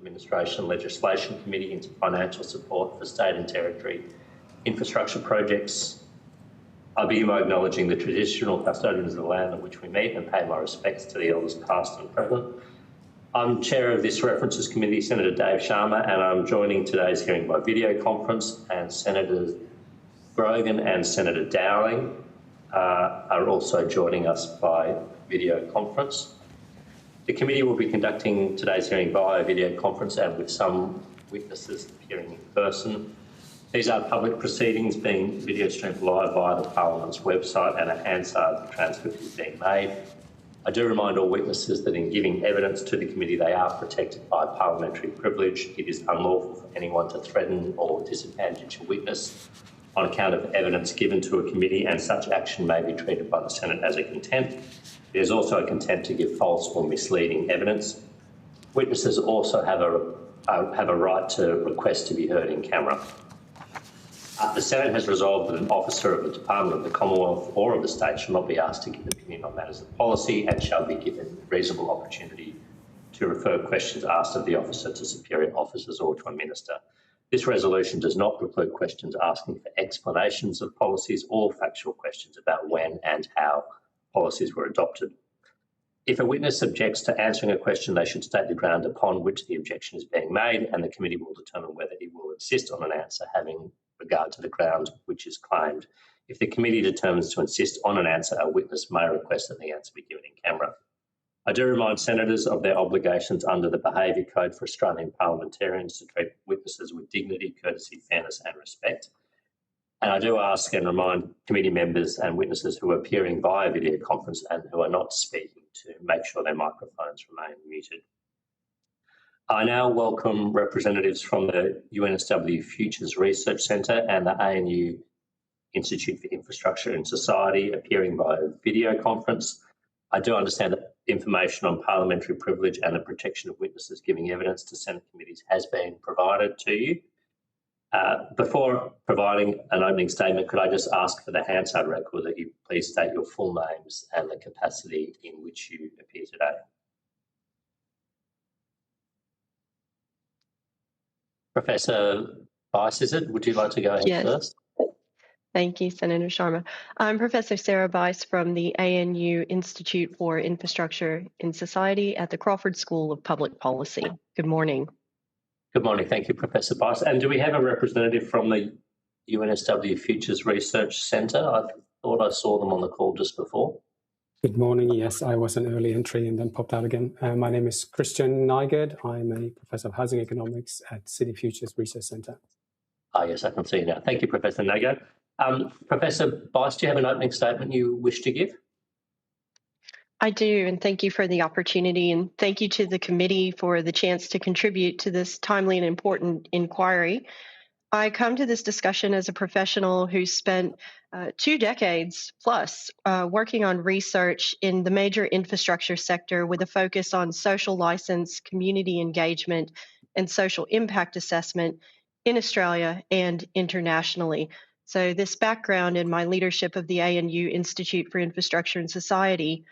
Administration and Legislation Committee into financial support for state and territory infrastructure projects. I begin by acknowledging the traditional custodians of the land on which we meet and pay my respects to the elders past and present. I'm Chair of this References Committee, Senator Dave Sharma, and I'm joining today's hearing by video conference, and Senators Grogan and Senator Dowling are also joining us by video conference. The committee will be conducting today's hearing via video conference and with some witnesses appearing in person. These are public proceedings being video streamed live via the Parliament's website, and a Hansard transcript is being made. I do remind all witnesses that in giving evidence to the committee, they are protected by parliamentary privilege. It is unlawful for anyone to threaten or disadvantage a witness on account of evidence given to a committee, and such action may be treated by the Senate as a contempt. It is also a contempt to give false or misleading evidence. Witnesses also have a right to request to be heard in camera. The Senate has resolved that an officer of the Department of the Commonwealth or of the state shall not be asked to give an opinion on matters of policy and shall be given reasonable opportunity to refer questions asked of the officer to superior officers or to a minister. This resolution does not preclude questions asking for explanations of policies or factual questions about when and how policies were adopted. If a witness objects to answering a question, they should state the ground upon which the objection is being made, and the committee will determine whether it will insist on an answer having regard to the ground which is claimed. If the committee determines to insist on an answer, a witness may request that the answer be given in camera. I do remind senators of their obligations under the Behaviour Code for Australian parliamentarians to treat witnesses with dignity, courtesy, fairness and respect. And I do ask and remind committee members and witnesses who are appearing via video conference and who are not speaking to make sure their microphones remain muted. I now welcome representatives from the UNSW Futures Research Centre and the ANU Institute for Infrastructure and Society appearing via video conference. I do understand that information on parliamentary privilege and the protection of witnesses giving evidence to Senate committees has been provided to you. Before providing an opening statement, could I just ask for the Hansard record that you please state your full names and the capacity in which you appear today. Professor Bice, is it? Would you like to go ahead first? Thank you, Senator Sharma. I'm Professor Sarah Bice from the ANU Institute for Infrastructure in Society at the Crawford School of Public Policy. Good morning. Good morning. Thank you, Professor Bice. And do we have a representative from the UNSW Futures Research Centre? I thought I saw them on the call just before. Good morning. Yes, I was an early entry and then popped out again. My name is Christian Nygard. I'm a Professor of Housing Economics at City Futures Research Centre. Yes, I can see you now. Thank you, Professor Nygard. Professor Bice, do you have an opening statement you wish to give? I do, and thank you for the opportunity, and thank you to the committee for the chance to contribute to this timely and important inquiry. I come to this discussion as a professional who spent 2 decades plus working on research in the major infrastructure sector with a focus on social license, community engagement, and social impact assessment in Australia and internationally. So this background in my leadership of the ANU Institute for Infrastructure and Society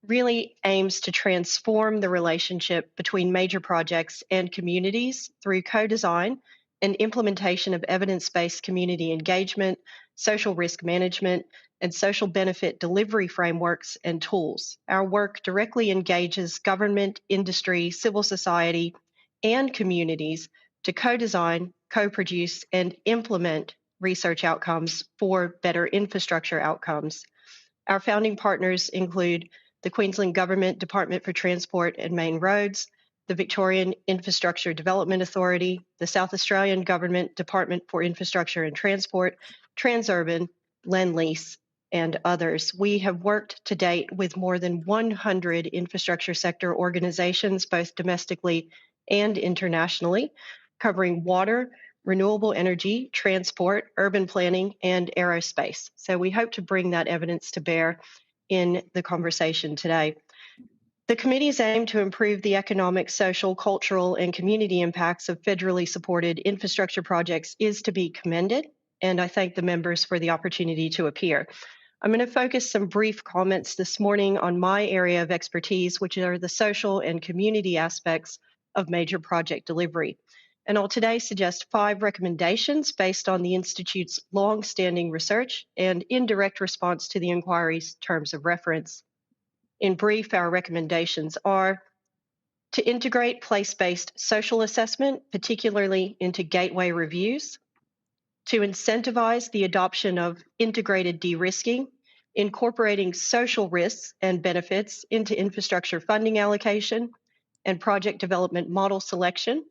really aims to transform the relationship between major projects and communities through co-design and implementation of evidence-based community engagement, social risk management, and social benefit delivery frameworks and tools. Our work directly engages government, industry, civil society, and communities to co-design, co-produce, and implement research outcomes for better infrastructure outcomes. Our founding partners include the Queensland Government Department for Transport and Main Roads, the Victorian Infrastructure Development Authority, the South Australian Government Department for Infrastructure and Transport, Transurban, Lendlease, and others. We have worked to date with more than 100 infrastructure sector organizations, both domestically and internationally, covering water, renewable energy, transport, urban planning, and aerospace. So we hope to bring that evidence to bear in the conversation today. The committee's aim to improve the economic, social, cultural, and community impacts of federally supported infrastructure projects is to be commended, and I thank the members for the opportunity to appear. I'm going to focus some brief comments this morning on my area of expertise, which are the social and community aspects of major project delivery. And I'll today suggest 5 recommendations based on the Institute's long-standing research and in direct response to the inquiry's terms of reference. In brief, our recommendations are to integrate place-based social assessment, particularly into gateway reviews, to incentivize the adoption of integrated de-risking, incorporating social risks and benefits into infrastructure funding allocation and project development model selection,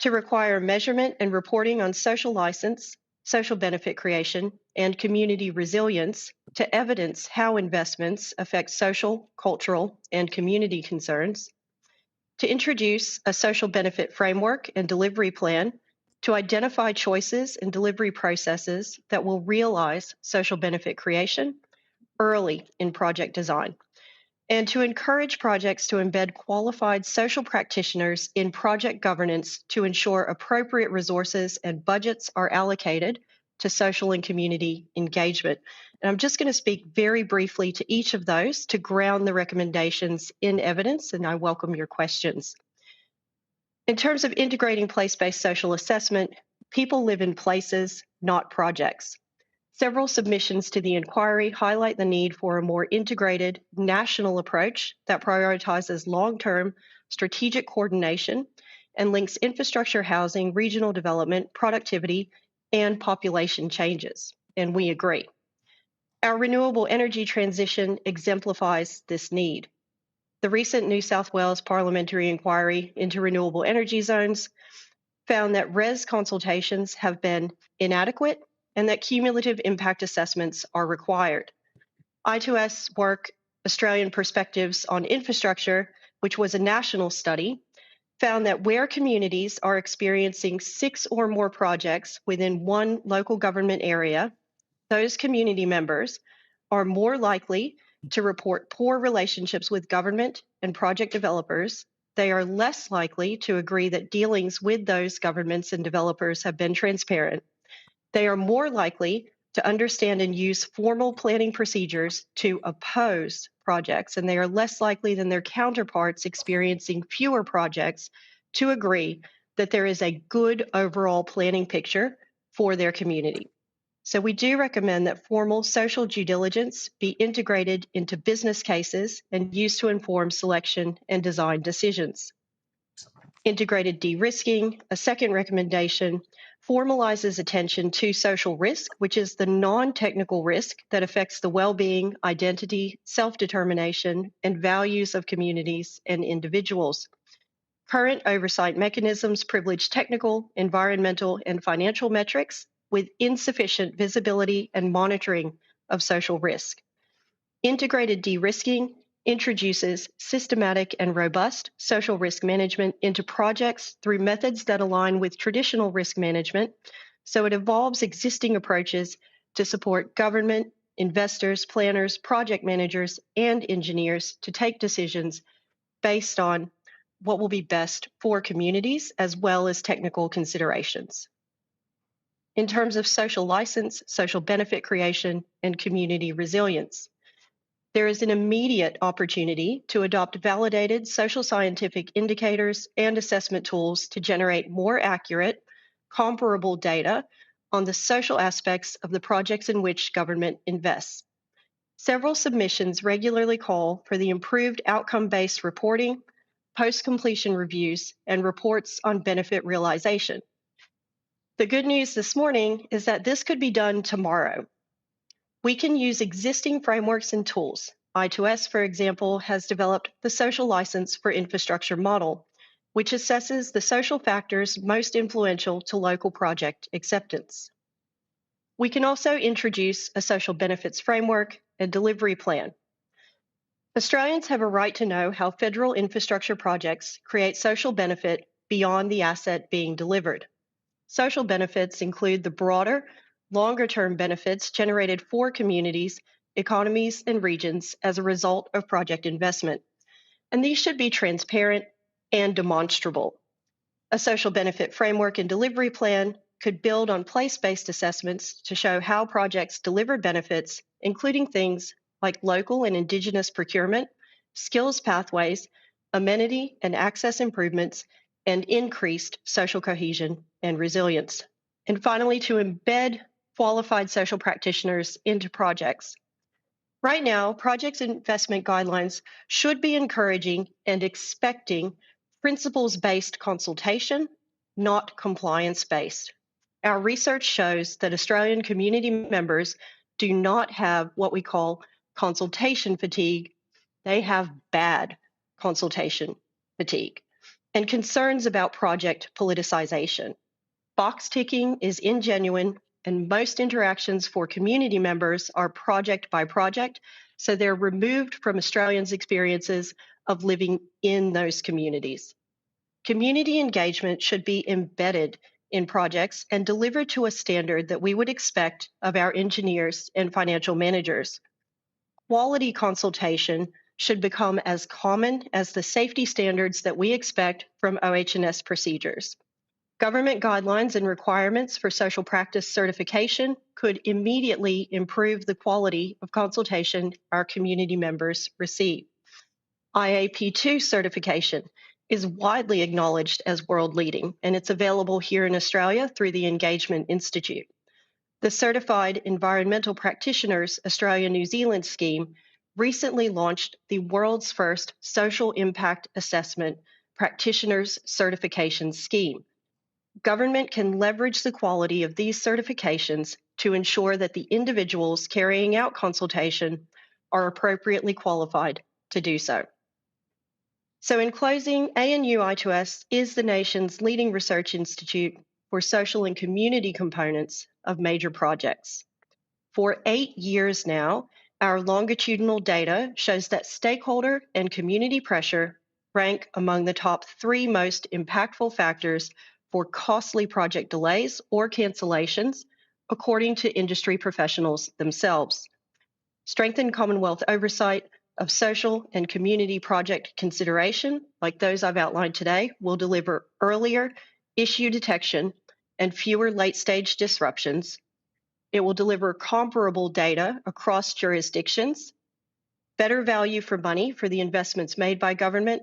to require measurement and reporting on social license, social benefit creation, and community resilience to evidence how investments affect social, cultural, and community concerns, to introduce a social benefit framework and delivery plan to identify choices and delivery processes that will realize social benefit creation early in project design, and to encourage projects to embed qualified social practitioners in project governance to ensure appropriate resources and budgets are allocated to social and community engagement. And I'm just going to speak very briefly to each of those to ground the recommendations in evidence, and I welcome your questions. In terms of integrating place-based social assessment, people live in places, not projects. Several submissions to the inquiry highlight the need for a more integrated national approach that prioritizes long-term strategic coordination and links infrastructure, housing, regional development, productivity, and population changes. And we agree. Our renewable energy transition exemplifies this need. The recent New South Wales parliamentary inquiry into renewable energy zones found that RES consultations have been inadequate and that cumulative impact assessments are required. I2S work, Australian Perspectives on Infrastructure, which was a national study, found that where communities are experiencing 6 or more projects within one local government area, those community members are more likely to report poor relationships with government and project developers. They are less likely to agree that dealings with those governments and developers have been transparent. They are more likely to understand and use formal planning procedures to oppose projects, and they are less likely than their counterparts experiencing fewer projects to agree that there is a good overall planning picture for their community. So we do recommend that formal social due diligence be integrated into business cases and used to inform selection and design decisions. Integrated de-risking, a second recommendation, formalizes attention to social risk, which is the non-technical risk that affects the well-being, identity, self-determination, and values of communities and individuals. Current oversight mechanisms privilege technical, environmental, and financial metrics with insufficient visibility and monitoring of social risk. Integrated de-risking introduces systematic and robust social risk management into projects through methods that align with traditional risk management, so it evolves existing approaches to support government, investors, planners, project managers, and engineers to take decisions based on what will be best for communities as well as technical considerations. In terms of social license, social benefit creation, and community resilience, there is an immediate opportunity to adopt validated social scientific indicators and assessment tools to generate more accurate, comparable data on the social aspects of the projects in which government invests. Several submissions regularly call for the improved outcome-based reporting, post-completion reviews, and reports on benefit realization. The good news this morning is that this could be done tomorrow. We can use existing frameworks and tools. I2S, for example, has developed the Social License for Infrastructure model, which assesses the social factors most influential to local project acceptance. We can also introduce a social benefits framework and delivery plan. Australians have a right to know how federal infrastructure projects create social benefit beyond the asset being delivered. Social benefits include the broader, longer-term benefits generated for communities, economies, and regions as a result of project investment. And these should be transparent and demonstrable. A social benefit framework and delivery plan could build on place-based assessments to show how projects deliver benefits, including things like local and Indigenous procurement, skills pathways, amenity and access improvements, and increased social cohesion and resilience. And finally, to embed qualified social practitioners into projects. Right now, projects investment guidelines should be encouraging and expecting principles-based consultation, not compliance-based. Our research shows that Australian community members do not have what we call consultation fatigue. They have bad consultation fatigue and concerns about project politicization. Box ticking is ingenuine, and most interactions for community members are project by project, so they're removed from Australians' experiences of living in those communities. Community engagement should be embedded in projects and delivered to a standard that we would expect of our engineers and financial managers. Quality consultation should become as common as the safety standards that we expect from OH&S procedures. Government guidelines and requirements for social practice certification could immediately improve the quality of consultation our community members receive. IAP2 certification is widely acknowledged as world leading, and it's available here in Australia through the Engagement Institute. The Certified Environmental Practitioners Australia-New Zealand scheme recently launched the world's first social impact assessment practitioners certification scheme. Government can leverage the quality of these certifications to ensure that the individuals carrying out consultation are appropriately qualified to do so. So in closing, ANU I2S is the nation's leading research institute for social and community components of major projects. For 8 years now, our longitudinal data shows that stakeholder and community pressure rank among the top 3 most impactful factors for costly project delays or cancellations, according to industry professionals themselves. Strengthened Commonwealth oversight of social and community project consideration, like those I've outlined today, will deliver earlier issue detection and fewer late-stage disruptions. It will deliver comparable data across jurisdictions, better value for money for the investments made by government,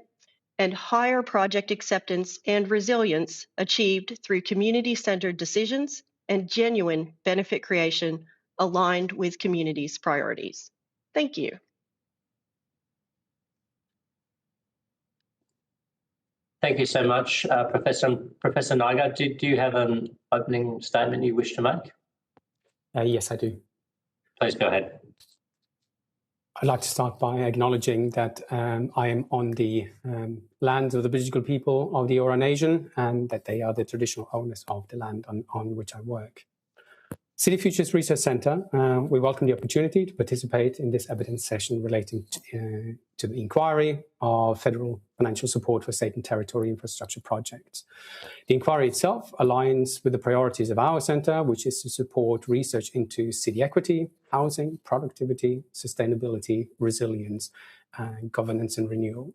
and higher project acceptance and resilience achieved through community-centered decisions and genuine benefit creation aligned with communities' priorities. Thank you. Thank you so much, Professor Nygaard. Do you have an opening statement you wish to make? Yes, I do. Please go ahead. I'd like to start by acknowledging that I am on the lands of the Aboriginal people of the Eora Nation, and that they are the traditional owners of the land on which I work. City Futures Research Centre, we welcome the opportunity to participate in this evidence session relating to the inquiry of federal financial support for state and territory infrastructure projects. The inquiry itself aligns with the priorities of our centre, which is to support research into city equity, housing, productivity, sustainability, resilience, governance and renewal.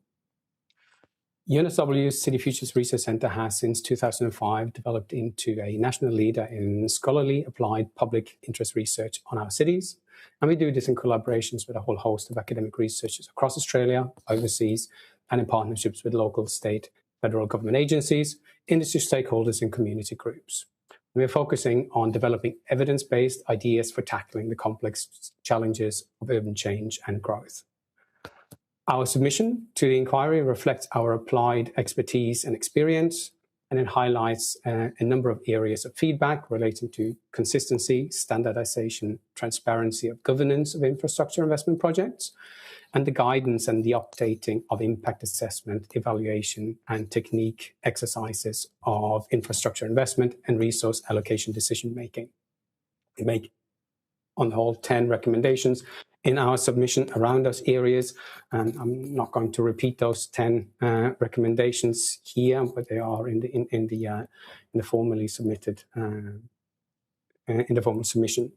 UNSW's City Futures Research Centre has since 2005 developed into a national leader in scholarly applied public interest research on our cities. And we do this in collaborations with a whole host of academic researchers across Australia, overseas, and in partnerships with local, state, federal government agencies, industry stakeholders and community groups. We are focusing on developing evidence-based ideas for tackling the complex challenges of urban change and growth. Our submission to the inquiry reflects our applied expertise and experience, and it highlights a number of areas of feedback relating to consistency, standardization, transparency of governance of infrastructure investment projects, and the guidance and the updating of impact assessment, evaluation, and technique exercises of infrastructure investment and resource allocation decision-making. We make, on the whole, 10 recommendations in our submission around those areas, and I'm not going to repeat those 10 recommendations here, but they are in the formally submitted in the formal submission.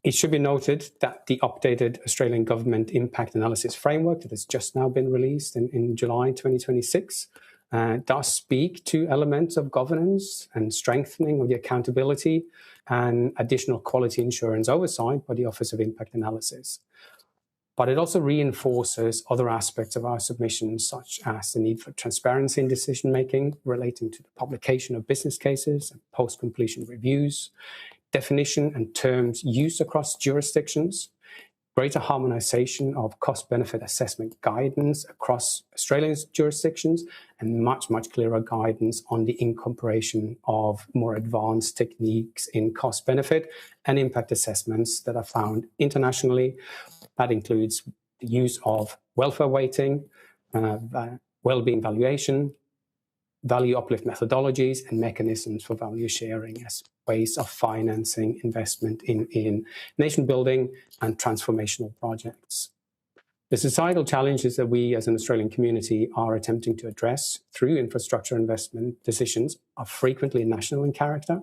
It should be noted that the updated Australian Government Impact Analysis Framework that has just now been released in July 2026 does speak to elements of governance and strengthening of the accountability and additional quality assurance oversight by the Office of Impact Analysis. But it also reinforces other aspects of our submission, such as the need for transparency in decision-making relating to the publication of business cases and post-completion reviews, definition and terms used across jurisdictions, greater harmonization of cost-benefit assessment guidance across Australian jurisdictions, and much clearer guidance on the incorporation of more advanced techniques in cost-benefit and impact assessments that are found internationally. That includes the use of welfare weighting, well-being valuation, value uplift methodologies, and mechanisms for value sharing as ways of financing investment in nation building and transformational projects. The societal challenges that we as an Australian community are attempting to address through infrastructure investment decisions are frequently national in character,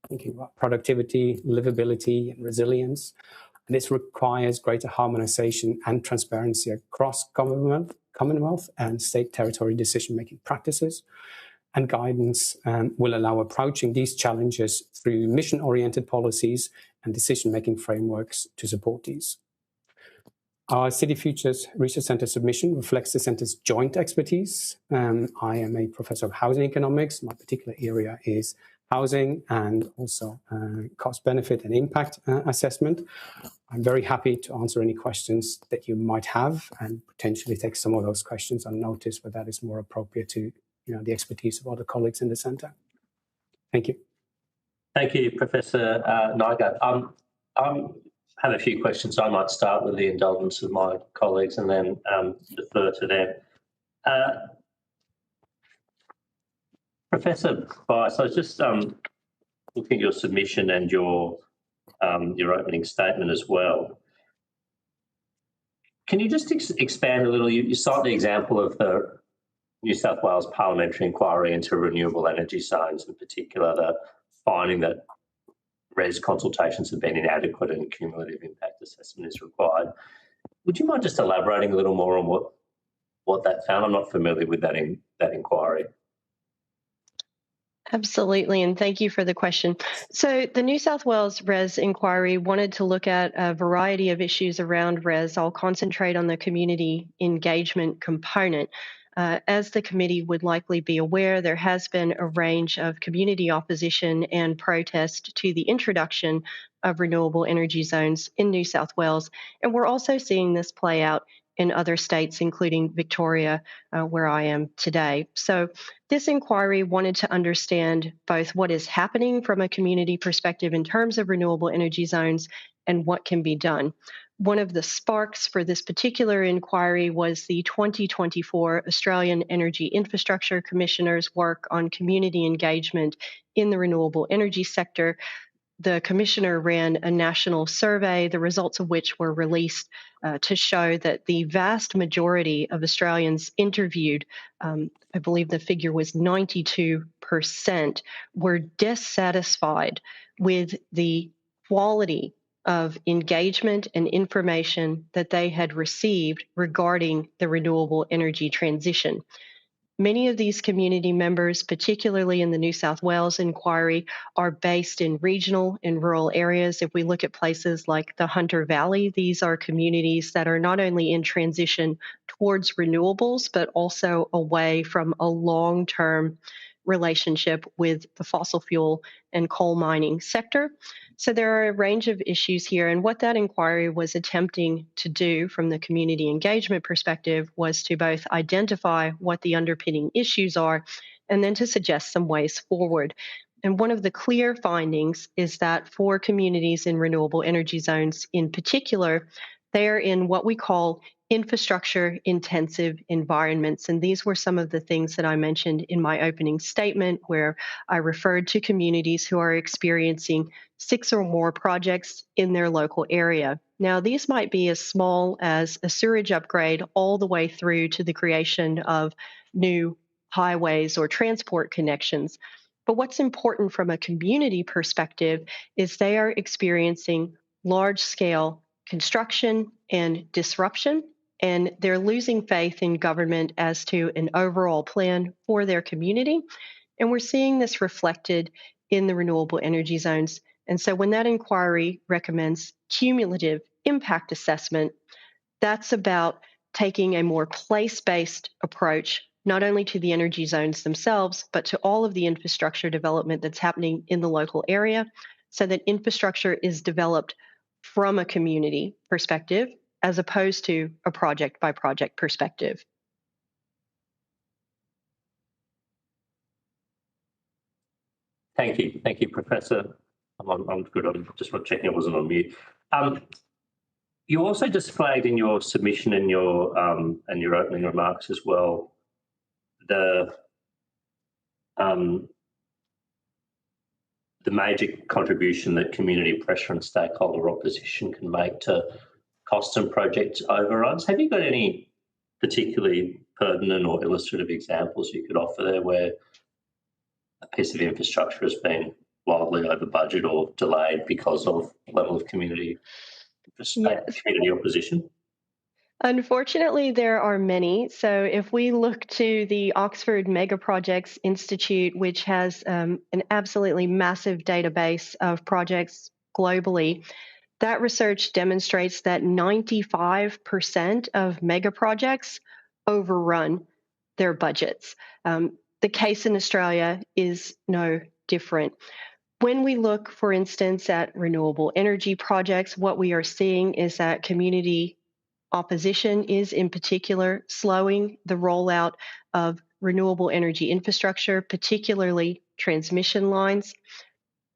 thinking about productivity, livability, and resilience. And this requires greater harmonization and transparency across Commonwealth and state territory decision-making practices. And guidance will allow approaching these challenges through mission-oriented policies and decision-making frameworks to support these. Our City Futures Research Centre submission reflects the Centre's joint expertise. I am a professor of housing economics. My particular area is housing and also cost-benefit and impact assessment. I'm very happy to answer any questions that you might have and potentially take some of those questions on notice, but that is more appropriate to the expertise of other colleagues in the Centre. Thank you. Thank you, Professor Nygaard. I have a few questions. I might start with the indulgence of my colleagues and then defer to them. Professor Bice, I was just looking at your submission and your opening statement as well. Can you just expand a little? You cite the example of the New South Wales Parliamentary Inquiry into renewable energy zones, in particular the finding that RES consultations have been inadequate and cumulative impact assessment is required. Would you mind just elaborating a little more on what that found? I'm not familiar with that inquiry. Absolutely, and thank you for the question. So the New South Wales RES inquiry wanted to look at a variety of issues around RES. I'll concentrate on the community engagement component. As the committee would likely be aware, there has been a range of community opposition and protest to the introduction of renewable energy zones in New South Wales, and we're also seeing this play out in other states, including Victoria, where I am today. So this inquiry wanted to understand both what is happening from a community perspective in terms of renewable energy zones and what can be done. One of the sparks for this particular inquiry was the 2024 Australian Energy Infrastructure Commissioner's work on community engagement in the renewable energy sector. The Commissioner ran a national survey, the results of which were released to show that the vast majority of Australians interviewed, I believe the figure was 92%, were dissatisfied with the quality of engagement and information that they had received regarding the renewable energy transition. Many of these community members, particularly in the New South Wales inquiry, are based in regional and rural areas. If we look at places like the Hunter Valley, these are communities that are not only in transition towards renewables, but also away from a long-term relationship with the fossil fuel and coal mining sector. So there are a range of issues here, and what that inquiry was attempting to do from the community engagement perspective was to both identify what the underpinning issues are and then to suggest some ways forward. And one of the clear findings is that for communities in renewable energy zones in particular, they're in what we call infrastructure intensive environments. And these were some of the things that I mentioned in my opening statement, where I referred to communities who are experiencing 6 or more projects in their local area. Now, these might be as small as a sewerage upgrade all the way through to the creation of new highways or transport connections. But what's important from a community perspective is they are experiencing large-scale construction and disruption, and they're losing faith in government as to an overall plan for their community. And we're seeing this reflected in the renewable energy zones. And so when that inquiry recommends cumulative impact assessment, That's about taking a more place-based approach, not only to the energy zones themselves, but to all of the infrastructure development that's happening in the local area, so that infrastructure is developed from a community perspective as opposed to a project-by-project perspective. Thank you, Professor. I'm good. I'm just checking I wasn't on mute. You also just flagged in your submission and your opening remarks as well the major contribution that community pressure and stakeholder opposition can make to cost and project overruns. Have you got any particularly pertinent or illustrative examples you could offer there where a piece of infrastructure has been wildly over budget or delayed because of level of community opposition? Unfortunately, there are many. So if we look to the Oxford Mega Projects Institute, which has an absolutely massive database of projects globally, that research demonstrates that 95% of mega projects overrun their budgets. The case in Australia is no different. When we look, for instance, at renewable energy projects, what we are seeing is that community opposition is in particular slowing the rollout of renewable energy infrastructure, particularly transmission lines.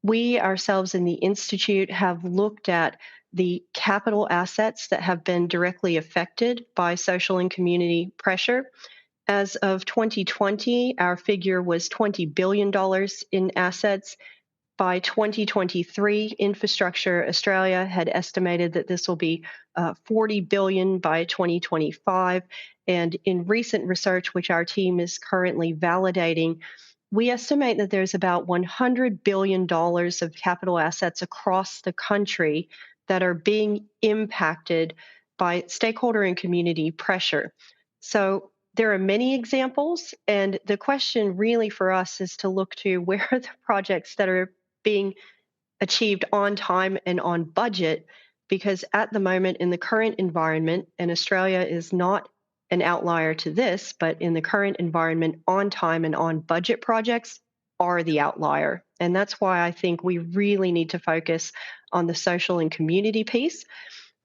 We ourselves in the Institute have looked at the capital assets that have been directly affected by social and community pressure. As of 2020, our figure was $20 billion in assets. By 2023, Infrastructure Australia had estimated that this will be $40 billion by 2025. And in recent research, which our team is currently validating, we estimate that there's about $100 billion of capital assets across the country that are being impacted by stakeholder and community pressure. So there are many examples, and the question really for us is to look to where are the projects that are being achieved on time and on budget, because at the moment in the current environment, and Australia is not an outlier to this, but in the current environment, on time and on budget projects are the outlier. And that's why I think we really need to focus on the social and community piece.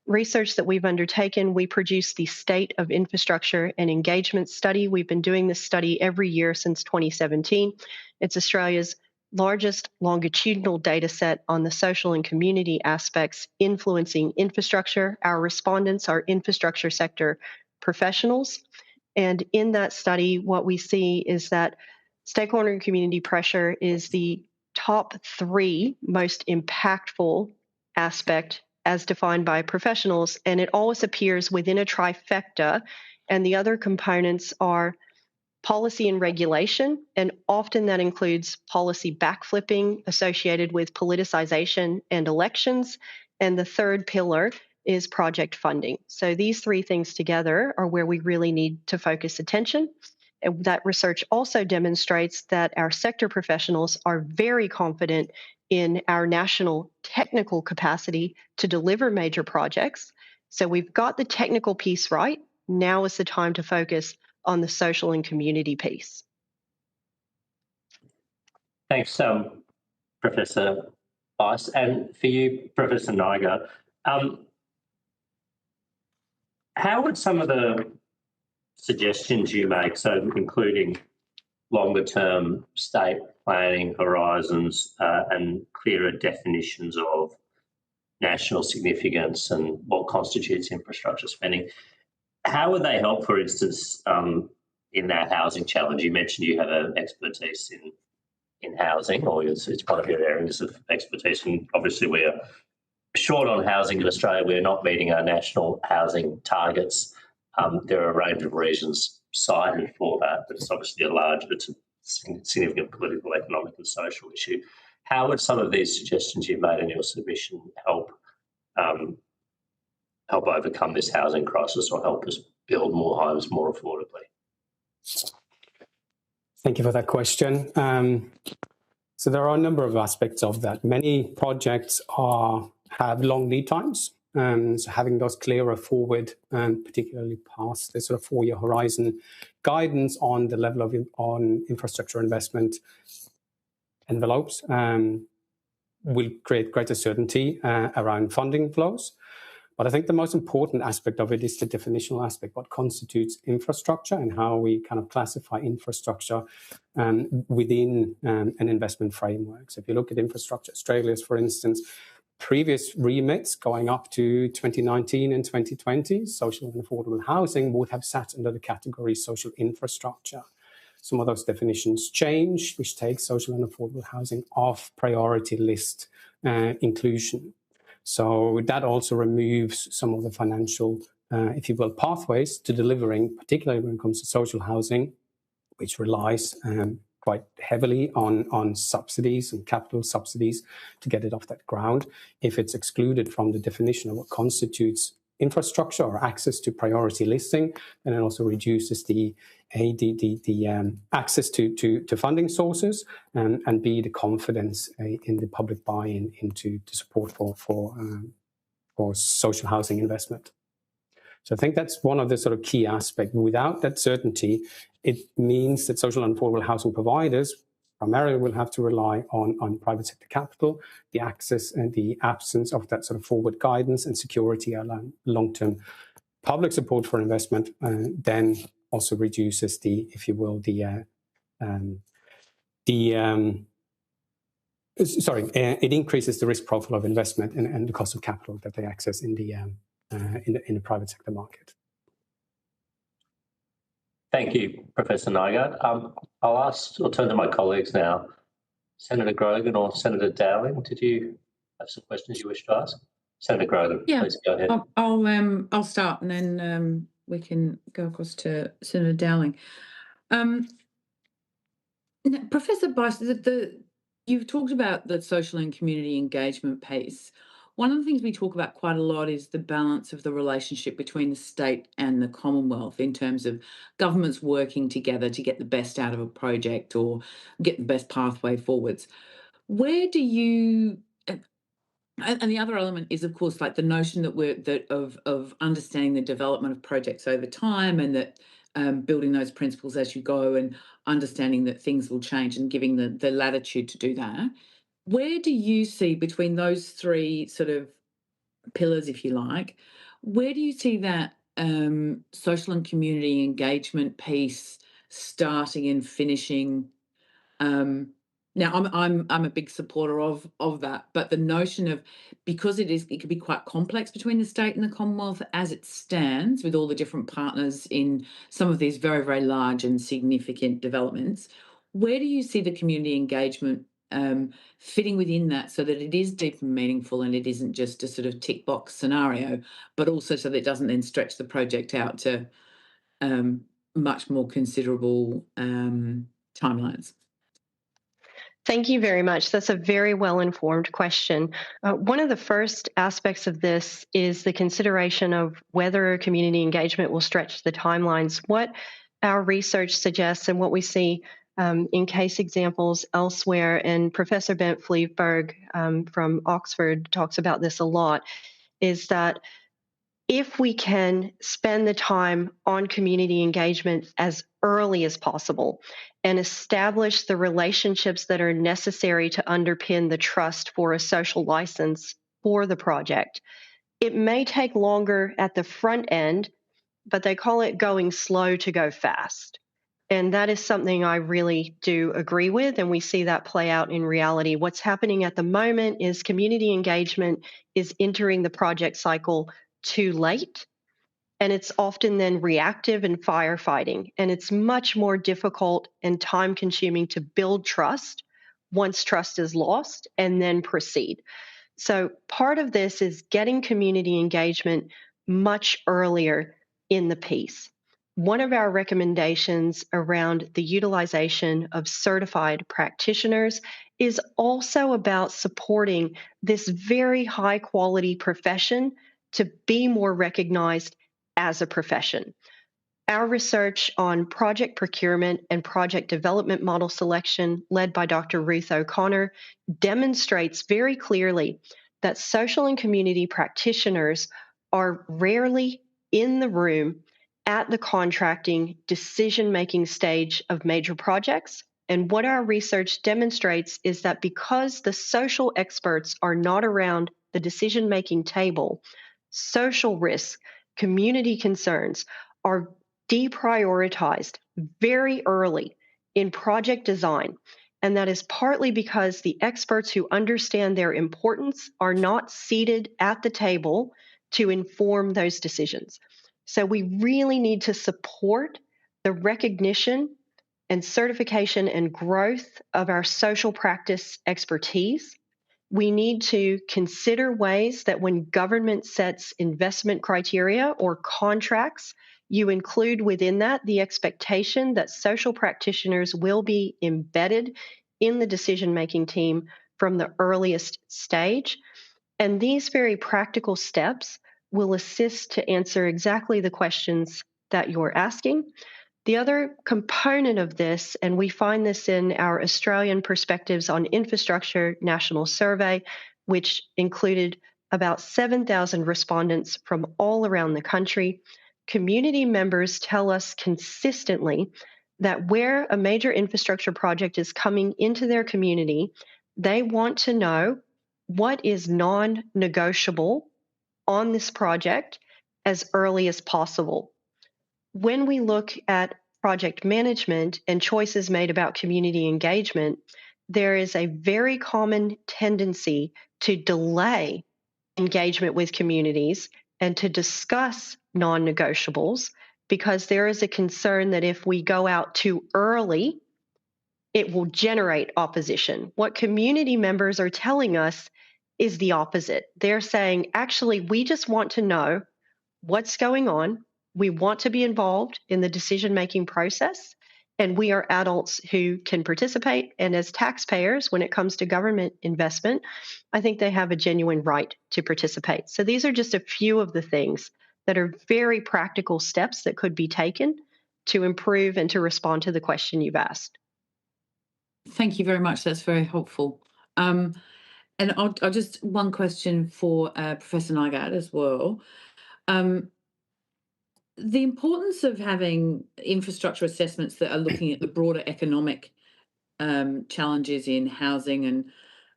Research that we've undertaken, we produced the State of Infrastructure and Engagement Study. We've been doing this study every year since 2017. It's Australia's largest longitudinal data set on the social and community aspects influencing infrastructure. Our respondents are infrastructure sector professionals. And in that study, what we see is that stakeholder and community pressure is the top 3 most impactful aspect as defined by professionals, and it always appears within a trifecta, and the other components are policy and regulation, and often that includes policy backflipping associated with politicization and elections, and the third pillar is project funding. So these 3 things together are where we really need to focus attention. And that research also demonstrates that our sector professionals are very confident in our national technical capacity to deliver major projects. So we've got the technical piece right. Now is the time to focus on the social and community piece. Thanks, Professor Weiss. And for you, Professor Niger, how would some of the suggestions you make, so including longer-term state planning horizons and clearer definitions of national significance and what constitutes infrastructure spending, how would they help, for instance, in that housing challenge? You mentioned you have an expertise in housing, or it's one of your areas of expertise, and obviously we're short on housing in Australia. We're not meeting our national housing targets. There are a range of reasons cited for that, but it's obviously it's a significant political, economic and social issue. How would some of these suggestions you've made in your submission help overcome this housing crisis or help us build more homes more affordably? Thank you for that question. So there are a number of aspects of that. Many projects have long lead times. So having those clearer forward, and particularly past the sort of 4-year horizon guidance on the level of on infrastructure investment envelopes will create greater certainty around funding flows. But I think the most important aspect of it is the definitional aspect, what constitutes infrastructure and how we kind of classify infrastructure within an investment framework. So if you look at infrastructure, Australia's, for instance, previous remits going up to 2019 and 2020, social and affordable housing would have sat under the category social infrastructure. Some of those definitions change, which takes social and affordable housing off priority list inclusion. So that also removes some of the financial, if you will, pathways to delivering, particularly when it comes to social housing, which relies quite heavily on subsidies and capital subsidies to get it off that ground. If it's excluded from the definition of what constitutes infrastructure or access to priority listing, then it also reduces the access to funding sources and B, the confidence in the public buy-in into the support for social housing investment. So I think that's one of the sort of key aspects. Without that certainty, it means that social and affordable housing providers primarily will have to rely on private sector capital, the access and the absence of that sort of forward guidance and security around long-term public support for investment, then also reduces the, if you will, it increases the risk profile of investment and the cost of capital that they access in the private sector market. Thank you, Professor Nygaard. I'll turn to my colleagues now. Senator Grogan or Senator Dowling, did you have some questions you wish to ask? Senator Grogan, please go ahead. I'll start and then we can go across to Senator Dowling. Professor Bice, you've talked about the social and community engagement piece. One of the things we talk about quite a lot is the balance of the relationship between the state and the Commonwealth in terms of governments working together to get the best out of a project or get the best pathway forwards. Where do you... And the other element is, of course, like the notion of understanding the development of projects over time and that building those principles as you go and understanding that things will change and giving the latitude to do that. Where do you see between those three sort of pillars, if you like, where do you see that social and community engagement piece starting and finishing? Now, I'm a big supporter of that, but the notion of, because it can be quite complex between the state and the Commonwealth as it stands with all the different partners in some of these very, very large and significant developments, where do you see the community engagement fitting within that so that it is deep and meaningful and it isn't just a sort of tick box scenario, but also so that it doesn't then stretch the project out to much more considerable timelines? Thank you very much. That's a very well-informed question. One of the first aspects of this is the consideration of whether community engagement will stretch the timelines. What our research suggests and what we see in case examples elsewhere, and Professor Bent Fleabberg from Oxford talks about this a lot, is that if we can spend the time on community engagement as early as possible and establish the relationships that are necessary to underpin the trust for a social license for the project, it may take longer at the front end, but they call it going slow to go fast. And that is something I really do agree with, and we see that play out in reality. What's happening at the moment is community engagement is entering the project cycle too late, and it's often then reactive and firefighting, and it's much more difficult and time-consuming to build trust once trust is lost and then proceed. So part of this is getting community engagement much earlier in the piece. One of our recommendations around the utilization of certified practitioners is also about supporting this very high-quality profession to be more recognized as a profession. Our research on project procurement and project development model selection, led by Dr. Ruth O'Connor, demonstrates very clearly that social and community practitioners are rarely in the room at the contracting decision-making stage of major projects. And what our research demonstrates is that because the social experts are not around the decision-making table, social risks, community concerns are deprioritized very early in project design. And that is partly because the experts who understand their importance are not seated at the table to inform those decisions. So we really need to support the recognition and certification and growth of our social practice expertise. We need to consider ways that when government sets investment criteria or contracts, you include within that the expectation that social practitioners will be embedded in the decision-making team from the earliest stage. And these very practical steps will assist to answer exactly the questions that you're asking. The other component of this, and we find this in our Australian Perspectives on Infrastructure National Survey, which included about 7,000 respondents from all around the country, community members tell us consistently that where a major infrastructure project is coming into their community, they want to know what is non-negotiable on this project as early as possible. When we look at project management and choices made about community engagement, there is a very common tendency to delay engagement with communities and to discuss non-negotiables because there is a concern that if we go out too early, it will generate opposition. What community members are telling us is the opposite. They're saying, actually, we just want to know what's going on. We want to be involved in the decision-making process, and we are adults who can participate. And as taxpayers, when it comes to government investment, I think they have a genuine right to participate. So these are just a few of the things that are very practical steps that could be taken to improve and to respond to the question you've asked. Thank you very much. That's very helpful. And I'll just one question for Professor Nygaard as well. The importance of having infrastructure assessments that are looking at the broader economic challenges in housing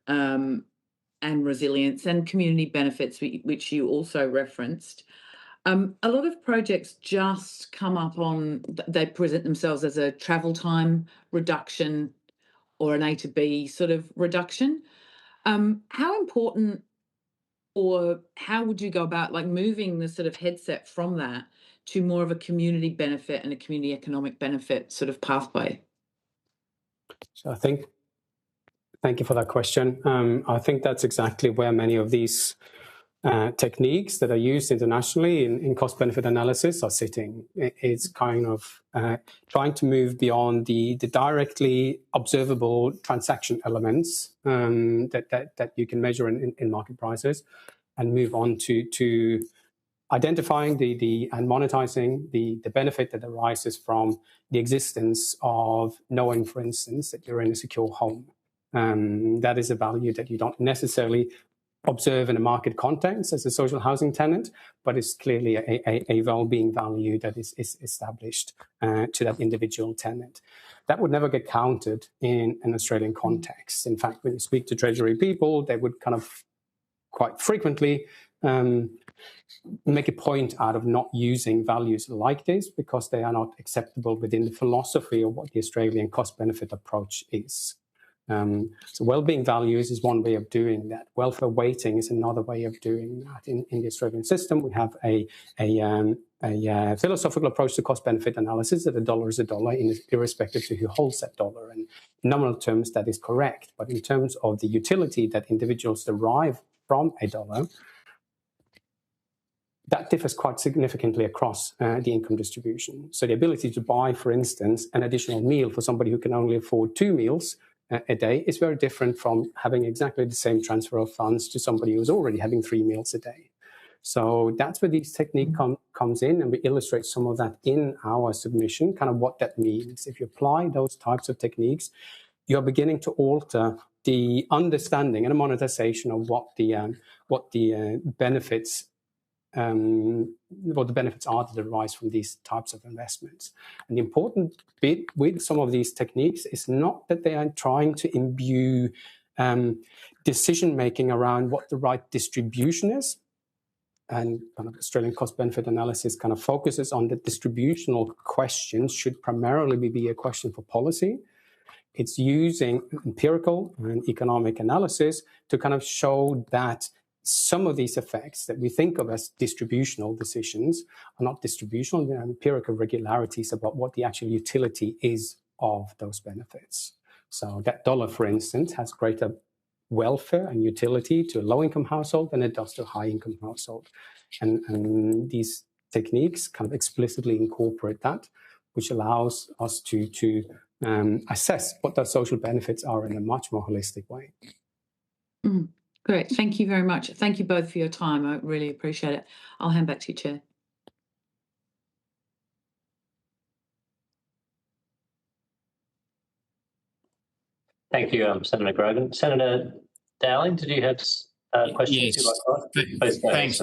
and resilience and community benefits, which you also referenced. A lot of projects just come up on, they present themselves as a travel time reduction or an A to B sort of reduction. How important, or how would you go about like moving the sort of headset from that to more of a community benefit and a community economic benefit sort of pathway? So thank you for that question. I think that's exactly where many of these techniques that are used internationally in cost-benefit analysis are sitting. It's kind of trying to move beyond the directly observable transaction elements that you can measure in market prices, and move on to identifying and monetizing the benefit that arises from the existence of knowing, for instance, that you're in a secure home. That is a value that you don't necessarily observe in a market context as a social housing tenant, but it's clearly a well-being value that is established to that individual tenant. That would never get counted in an Australian context. In fact, when you speak to Treasury people, they would kind of quite frequently make a point out of not using values like this because they are not acceptable within the philosophy of what the Australian cost-benefit approach is. So well-being values is one way of doing that. Welfare weighting is another way of doing that. In the Australian system, we have a philosophical approach to cost-benefit analysis that a dollar is a dollar, irrespective to who holds that dollar. And in nominal terms, that is correct. But in terms of the utility that individuals derive from a dollar, that differs quite significantly across the income distribution. So the ability to buy, for instance, an additional meal for somebody who can only afford 2 meals a day is very different from having exactly the same transfer of funds to somebody who's already having 3 meals a day. So that's where this technique comes in, and we illustrate some of that in our submission, kind of what that means. If you apply those types of techniques, you're beginning to alter the understanding and the monetization of what the benefits are that arise from these types of investments. And the important bit with some of these techniques is not that they are trying to imbue decision making around what the right distribution is. And kind of Australian cost-benefit analysis kind of focuses on the distributional questions should primarily be a question for policy. It's using empirical and economic analysis to kind of show that some of these effects that we think of as distributional decisions are not distributional, they're empirical regularities about what the actual utility is of those benefits. So that dollar, for instance, has greater welfare and utility to a low-income household than it does to a high-income household. And these techniques kind of explicitly incorporate that, which allows us to assess what those social benefits are in a much more holistic way. Great. Thank you very much. Thank you both for your time. I really appreciate it. I'll hand back to you, Chair. Thank you, Senator Grogan. Senator Dowling, did you have questions? Yes. Thanks.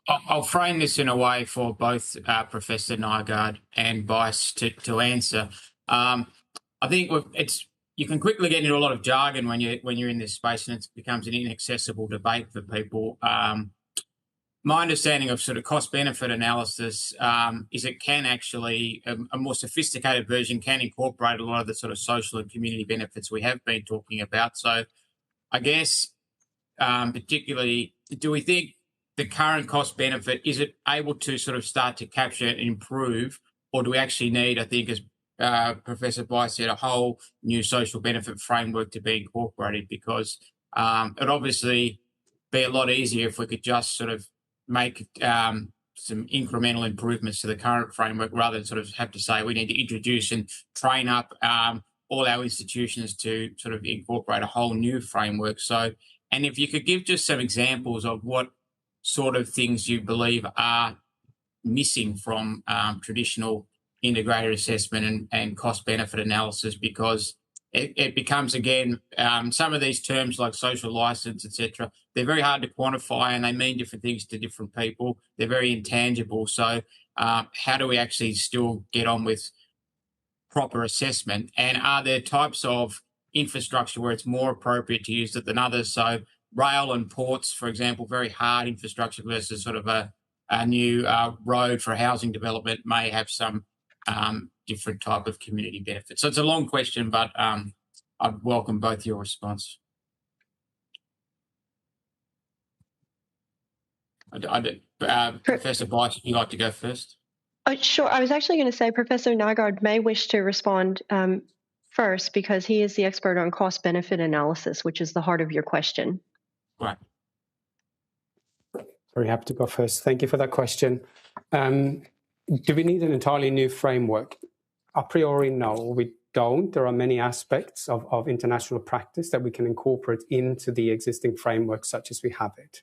I'll frame this in a way for both Professor Nygaard and Bice to answer. I think you can quickly get into a lot of jargon when you're in this space, and it becomes an inaccessible debate for people. My understanding of sort of cost-benefit analysis is it can actually, a more sophisticated version can incorporate a lot of the sort of social and community benefits we have been talking about. So I guess particularly, do we think the current cost-benefit, is it able to sort of start to capture and improve, or do we actually need, I think, as Professor Bice said, a whole new social benefit framework to be incorporated? Because it'd obviously be a lot easier if we could just sort of make some incremental improvements to the current framework rather than sort of have to say we need to introduce and train up all our institutions to sort of incorporate a whole new framework. So, and if you could give just some examples of what sort of things you believe are missing from traditional integrated assessment and cost-benefit analysis, because it becomes, again, some of these terms like social license, etc., they're very hard to quantify and they mean different things to different people. They're very intangible. So how do we actually still get on with proper assessment? And are there types of infrastructure where it's more appropriate to use it than others? So rail and ports, for example, very hard infrastructure versus sort of a new road for housing development may have some different type of community benefits. So it's a long question, but I'd welcome both your response. Professor Bice, would you like to go first? Sure. I was actually going to say Professor Nygaard may wish to respond first because he is the expert on cost-benefit analysis, which is the heart of your question. Right. Very happy to go first. Thank you for that question. Do we need an entirely new framework? A priori, no, we don't. There are many aspects of international practice that we can incorporate into the existing framework such as we have it.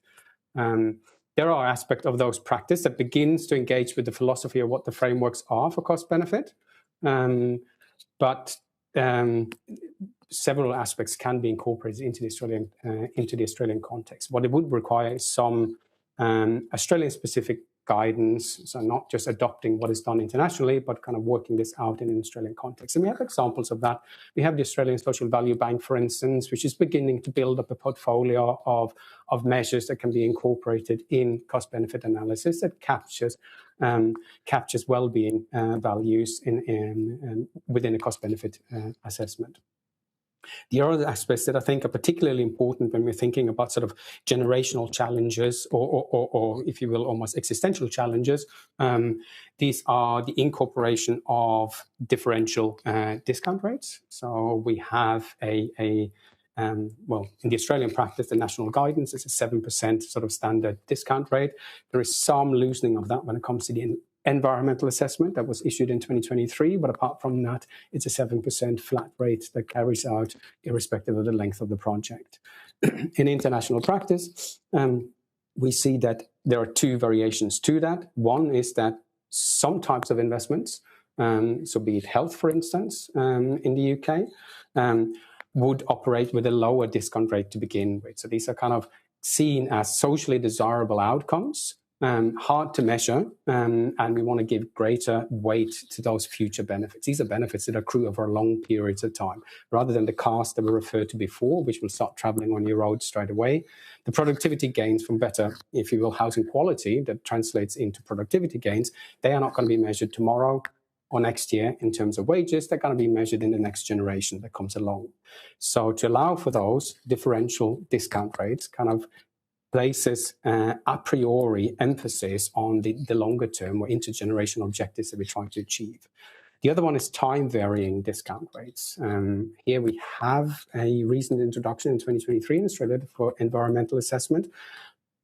There are aspects of those practice that begins to engage with the philosophy of what the frameworks are for cost benefit. But several aspects can be incorporated into the Australian context. What it would require is some Australian-specific guidance, so not just adopting what is done internationally, but kind of working this out in an Australian context. And we have examples of that. We have the Australian Social Value Bank, for instance, which is beginning to build up a portfolio of measures that can be incorporated in cost-benefit analysis that captures well-being values within a cost-benefit assessment. The other aspects that I think are particularly important when we're thinking about sort of generational challenges or if you will, almost existential challenges, these are the incorporation of differential discount rates. So we have well, in the Australian practice, the national guidance is a 7% sort of standard discount rate. There is some loosening of that when it comes to the environmental assessment that was issued in 2023, but apart from that, it's a 7% flat rate that carries out irrespective of the length of the project. In international practice, we see that there are two variations to that. One is that some types of investments so be it health, for instance, in the UK, would operate with a lower discount rate to begin with. So these are kind of seen as socially desirable outcomes, hard to measure, and we want to give greater weight to those future benefits. These are benefits that accrue over long periods of time, rather than the cost that we referred to before, which will start traveling on your road straight away. The productivity gains from better, if you will, housing quality that translates into productivity gains, they are not going to be measured tomorrow or next year in terms of wages. They're going to be measured in the next generation that comes along. So to allow for those differential discount rates kind of places a priori emphasis on the longer term or intergenerational objectives that we're trying to achieve. The other one is time varying discount rates. Here we have a recent introduction in 2023 in Australia for environmental assessment,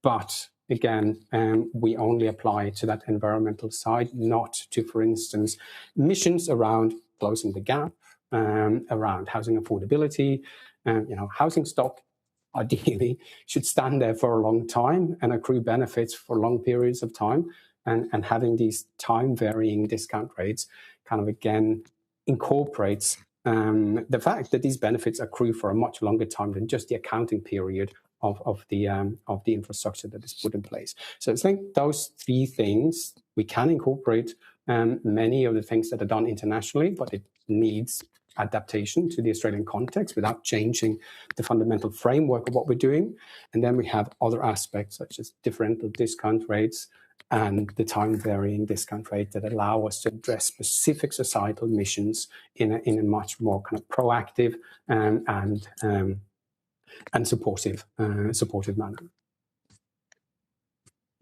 but again, we only apply to that environmental side, not to, for instance, missions around closing the gap, around housing affordability. Housing stock ideally should stand there for a long time and accrue benefits for long periods of time. And having these time varying discount rates kind of again incorporates the fact that these benefits accrue for a much longer time than just the accounting period of the infrastructure that is put in place. So I think those three things, we can incorporate many of the things that are done internationally, but it needs adaptation to the Australian context without changing the fundamental framework of what we're doing. And then we have other aspects such as differential discount rates and the time varying discount rate that allow us to address specific societal missions in a much more kind of proactive and supportive manner.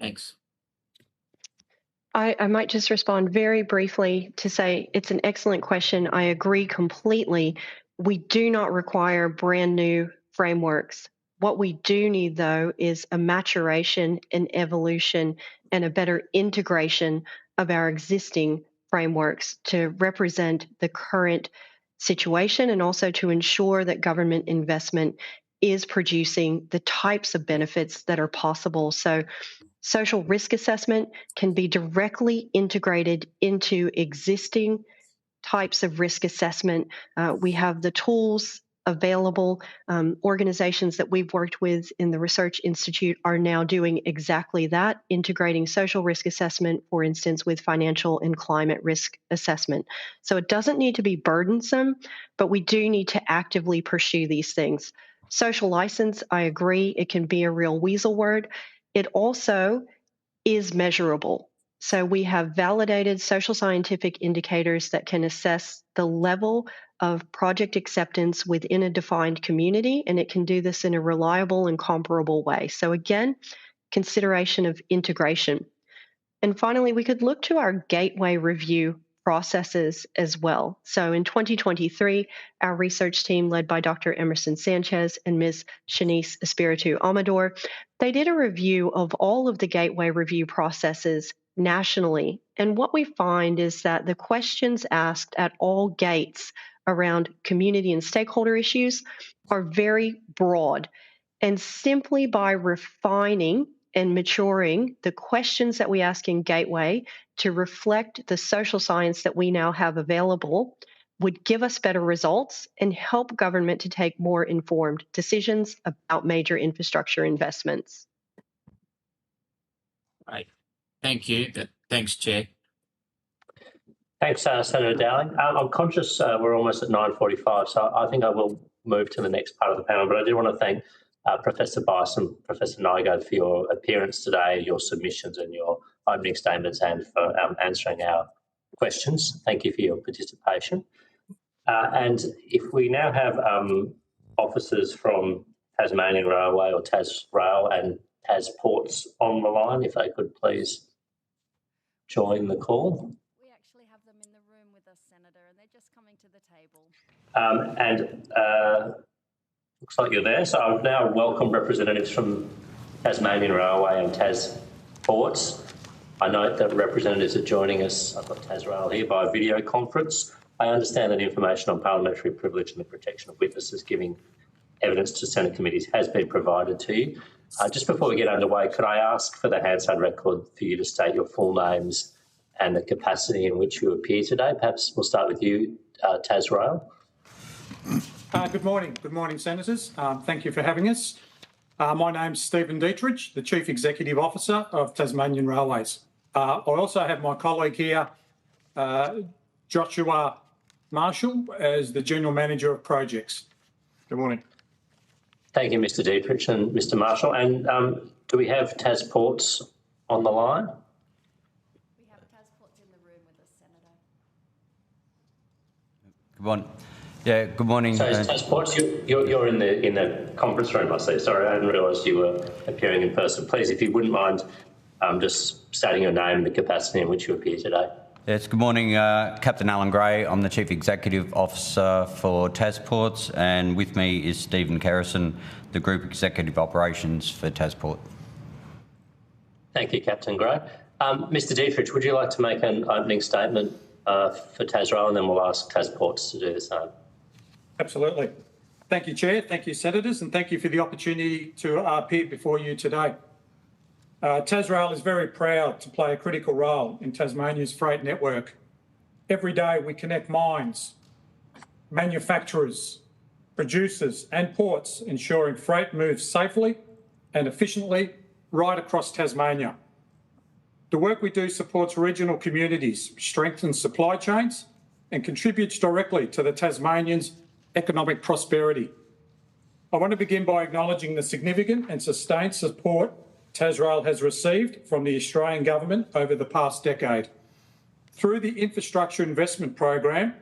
Thanks. I might just respond very briefly to say it's an excellent question. I agree completely. We do not require brand new frameworks. What we do need, though, is a maturation and evolution and a better integration of our existing frameworks to represent the current situation and also to ensure that government investment is producing the types of benefits that are possible. So social risk assessment can be directly integrated into existing types of risk assessment. We have the tools available. Organizations that we've worked with in the Research Institute are now doing exactly that, integrating social risk assessment, for instance, with financial and climate risk assessment. So it doesn't need to be burdensome, but we do need to actively pursue these things. Social license, I agree, it can be a real weasel word. It also is measurable. So we have validated social scientific indicators that can assess the level of project acceptance within a defined community, and it can do this in a reliable and comparable way. So again, consideration of integration. And finally, we could look to our gateway review processes as well. So in 2023, our research team led by Dr. Emerson Sanchez and Ms. Shanice Espiritu Amador, they did a review of all of the gateway review processes nationally. And what we find is that the questions asked at all gates around community and stakeholder issues are very broad. And simply by refining and maturing the questions that we ask in Gateway to reflect the social science that we now have available would give us better results and help government to take more informed decisions about major infrastructure investments. Right. Thank you. Thanks, Chair. Thanks, Senator Dowling. I'm conscious we're almost at 9:45, so I think I will move to the next part of the panel, but I do want to thank Professor Bice and Professor Nygaard for your appearance today, your submissions and your opening statements, and for answering our questions. Thank you for your participation. And if we now have officers from Tasmanian Railway or TasRail and Tas-Ports on the line, if they could please join the call. We actually have them in the room with us, Senator, and they're just coming to the table. Looks like you're there. So I've now welcomed representatives from Tasmanian Railway and Tas-Ports. I note that representatives are joining us, I've got TasRail here, by video conference. I understand that information on parliamentary privilege and the protection of witnesses giving evidence to Senate committees has been provided to you. Just before we get underway, could I ask for the Hansard record for you to state your full names and the capacity in which you appear today. Perhaps we'll start with you, Tasrail. Good morning, Senators. Thank you for having us. My name's Stephen Dietrich, the Chief Executive Officer of Tasmanian Railways. I also have my colleague here, Joshua Marshall, as the General Manager of Projects. Good morning. Thank you, Mr. Dietrich and Mr. Marshall. And do we have TasPorts on the line? We have TasPorts in the room with us, Senator. Good morning. Yeah, good morning. So TasPorts, you're in the conference room, I see. Sorry, I hadn't realised you were appearing in person. Please, if you wouldn't mind just stating your name and the capacity in which you appear today. Yes, good morning, Captain Alan Gray. I'm the Chief Executive Officer for TasPorts, and with me is Stephen Kerrison, the Group Executive Operations for TasPort. Thank you, Captain Gray. Mr. Dietrich, would you like to make an opening statement for Tasrail, and then we'll ask TasPorts to do the same? Absolutely. Thank you, Chair. Thank you, Senators, and thank you for the opportunity to appear before you today. Tasrail is very proud to play a critical role in Tasmania's freight network. Every day we connect mines, manufacturers, producers and ports, ensuring freight moves safely and efficiently right across Tasmania. The work we do supports regional communities, strengthens supply chains and contributes directly to the Tasmanians' economic prosperity. I want to begin by acknowledging the significant and sustained support Tasrail has received from the Australian Government over the past decade. Through the Infrastructure Investment Program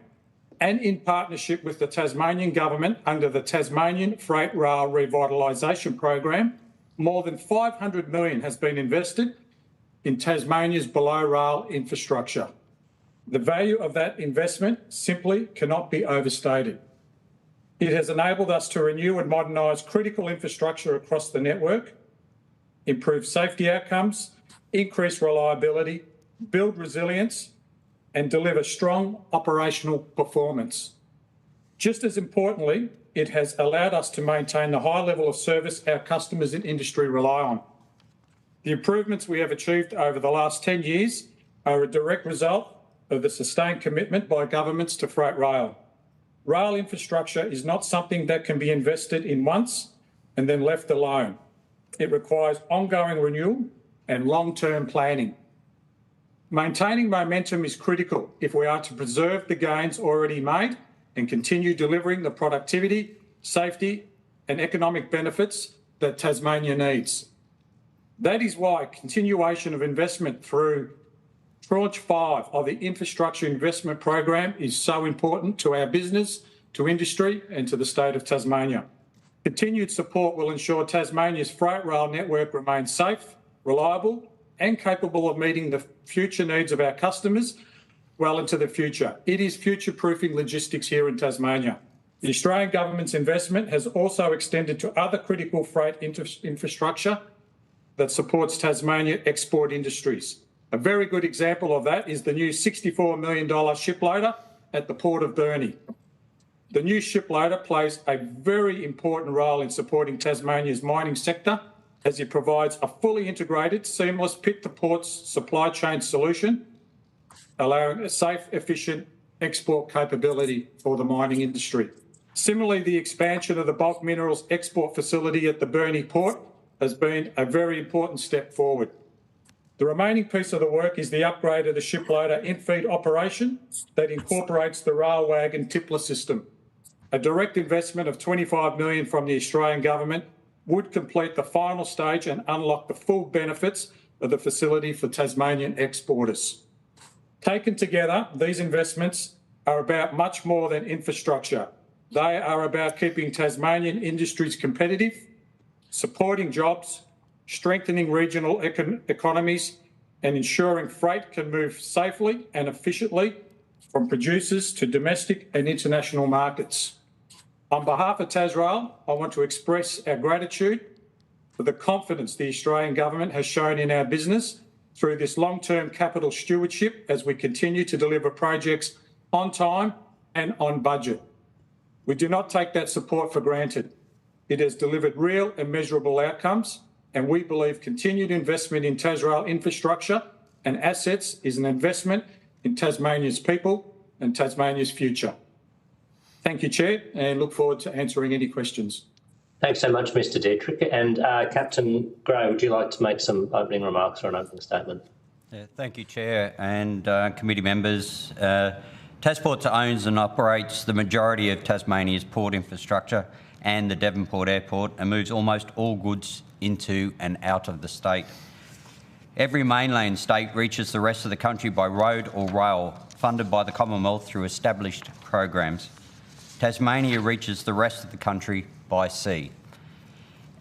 and in partnership with the Tasmanian Government under the Tasmanian Freight Rail Revitalisation Program, more than $500 million has been invested in Tasmania's below-rail infrastructure. The value of that investment simply cannot be overstated. It has enabled us to renew and modernise critical infrastructure across the network, improve safety outcomes, increase reliability, build resilience, and deliver strong operational performance. Just as importantly, it has allowed us to maintain the high level of service our customers and industry rely on. The improvements we have achieved over the last 10 years are a direct result of the sustained commitment by governments to freight rail. Rail infrastructure is not something that can be invested in once and then left alone. It requires ongoing renewal and long-term planning. Maintaining momentum is critical if we are to preserve the gains already made and continue delivering the productivity, safety and economic benefits that Tasmania needs. That is why continuation of investment through Tranche 5 of the Infrastructure Investment Program is so important to our business, to industry and to the state of Tasmania. Continued support will ensure Tasmania's freight rail network remains safe, reliable and capable of meeting the future needs of our customers well into the future. It is future-proofing logistics here in Tasmania. The Australian Government's investment has also extended to other critical freight infrastructure that supports Tasmania export industries. A very good example of that is the new $64 million shiploader at the Port of Burnie. The new shiploader plays a very important role in supporting Tasmania's mining sector as it provides a fully integrated, seamless pit-to-port supply chain solution, allowing a safe, efficient export capability for the mining industry. Similarly, the expansion of the bulk minerals export facility at the Burnie Port has been a very important step forward. The remaining piece of the work is the upgrade of the shiploader in-feed operation that incorporates the rail wagon tippler system. A direct investment of $25 million from the Australian Government would complete the final stage and unlock the full benefits of the facility for Tasmanian exporters. Taken together, these investments are about much more than infrastructure. They are about keeping Tasmanian industries competitive, supporting jobs, strengthening regional economies, and ensuring freight can move safely and efficiently from producers to domestic and international markets. On behalf of Tasrail, I want to express our gratitude for the confidence the Australian Government has shown in our business through this long-term capital stewardship as we continue to deliver projects on time and on budget. We do not take that support for granted. It has delivered real and measurable outcomes, and we believe continued investment in Tasrail infrastructure and assets is an investment in Tasmania's people and Tasmania's future. Thank you, Chair, and look forward to answering any questions. Thanks so much, Mr. Dietrich. And Captain Gray, would you like to make some opening remarks or an opening statement? Thank you, Chair and committee members. Tasports owns and operates the majority of Tasmania's port infrastructure and the Devonport Airport, and moves almost all goods into and out of the state. Every mainland state reaches the rest of the country by road or rail, funded by the Commonwealth through established programs. Tasmania reaches the rest of the country by sea.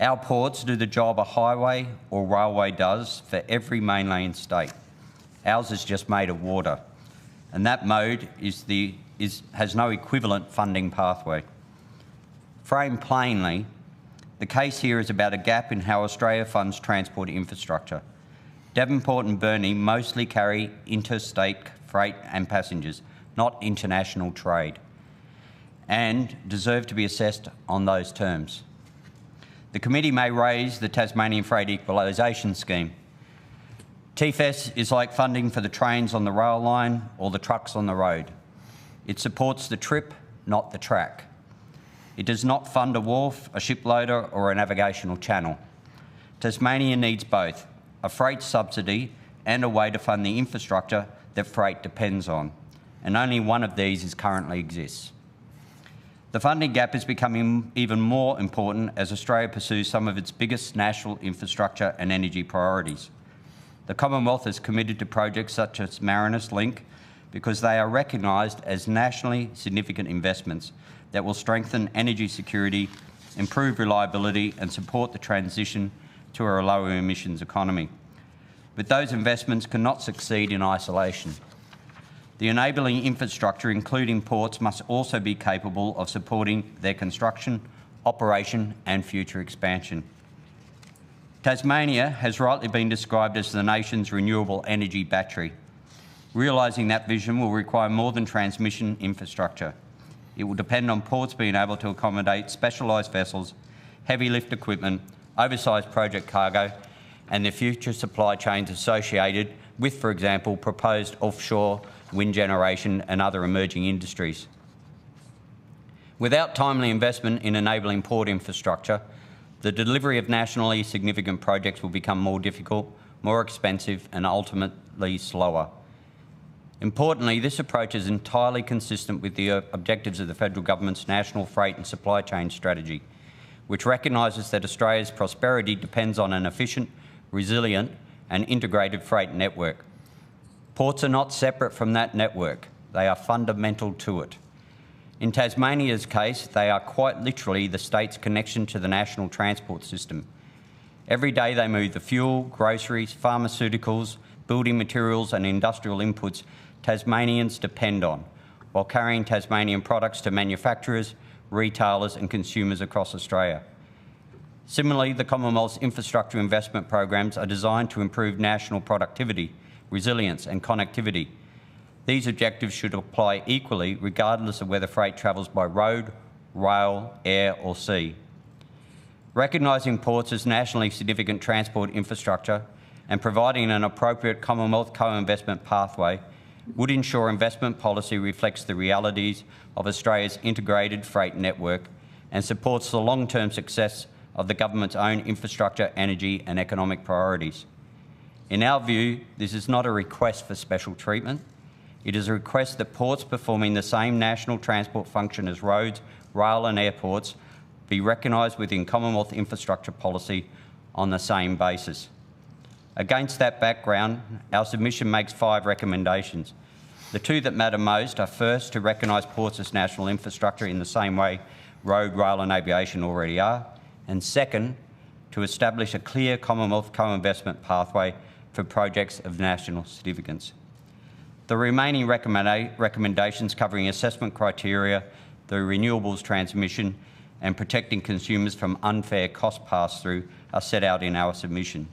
Our ports do the job a highway or railway does for every mainland state. Ours is just made of water, and that mode has no equivalent funding pathway. Framed plainly, the case here is about a gap in how Australia funds transport infrastructure. Devonport and Burnie mostly carry interstate freight and passengers, not international trade, and deserve to be assessed on those terms. The committee may raise the Tasmanian Freight Equalisation Scheme. TFES is like funding for the trains on the rail line or the trucks on the road. It supports the trip, not the track. It does not fund a wharf, a ship loader or a navigational channel. Tasmania needs both, a freight subsidy and a way to fund the infrastructure that freight depends on, and only one of these currently exists. The funding gap is becoming even more important as Australia pursues some of its biggest national infrastructure and energy priorities. The Commonwealth is committed to projects such as Marinus Link because they are recognised as nationally significant investments that will strengthen energy security, improve reliability and support the transition to a lower emissions economy. But those investments cannot succeed in isolation. The enabling infrastructure, including ports, must also be capable of supporting their construction, operation and future expansion. Tasmania has rightly been described as the nation's renewable energy battery. Realising that vision will require more than transmission infrastructure. It will depend on ports being able to accommodate specialised vessels, heavy lift equipment, oversized project cargo and the future supply chains associated with, for example, proposed offshore wind generation and other emerging industries. Without timely investment in enabling port infrastructure, the delivery of nationally significant projects will become more difficult, more expensive and ultimately slower. Importantly, this approach is entirely consistent with the objectives of the federal government's National Freight and Supply Chain Strategy, which recognises that Australia's prosperity depends on an efficient, resilient and integrated freight network. Ports are not separate from that network. They are fundamental to it. In Tasmania's case, they are quite literally the state's connection to the national transport system. Every day they move the fuel, groceries, pharmaceuticals, building materials and industrial inputs Tasmanians depend on, while carrying Tasmanian products to manufacturers, retailers and consumers across Australia. Similarly, the Commonwealth's infrastructure investment programs are designed to improve national productivity, resilience and connectivity. These objectives should apply equally regardless of whether freight travels by road, rail, air or sea. Recognising ports as nationally significant transport infrastructure and providing an appropriate Commonwealth co-investment pathway would ensure investment policy reflects the realities of Australia's integrated freight network and supports the long-term success of the government's own infrastructure, energy and economic priorities. In our view, this is not a request for special treatment. It is a request that ports performing the same national transport function as roads, rail and airports be recognised within Commonwealth infrastructure policy on the same basis. Against that background, our submission makes 5 recommendations. The 2 that matter most are first, to recognise ports as national infrastructure in the same way road, rail and aviation already are, and second, to establish a clear Commonwealth co-investment pathway for projects of national significance. The remaining recommendations covering assessment criteria, the renewables transmission and protecting consumers from unfair cost pass-through are set out in our submission.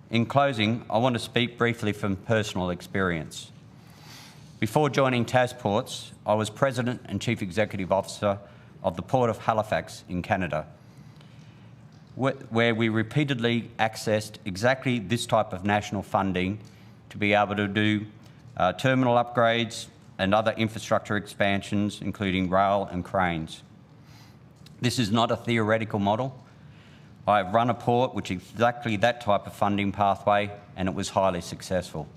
In closing, I want to speak briefly from personal experience. Before joining Tasports, I was President and Chief Executive Officer of the Port of Halifax in Canada, where we repeatedly accessed exactly this type of national funding to be able to do terminal upgrades and other infrastructure expansions, including rail and cranes. This is not a theoretical model. I've run a port which is exactly that type of funding pathway, and it was highly successful.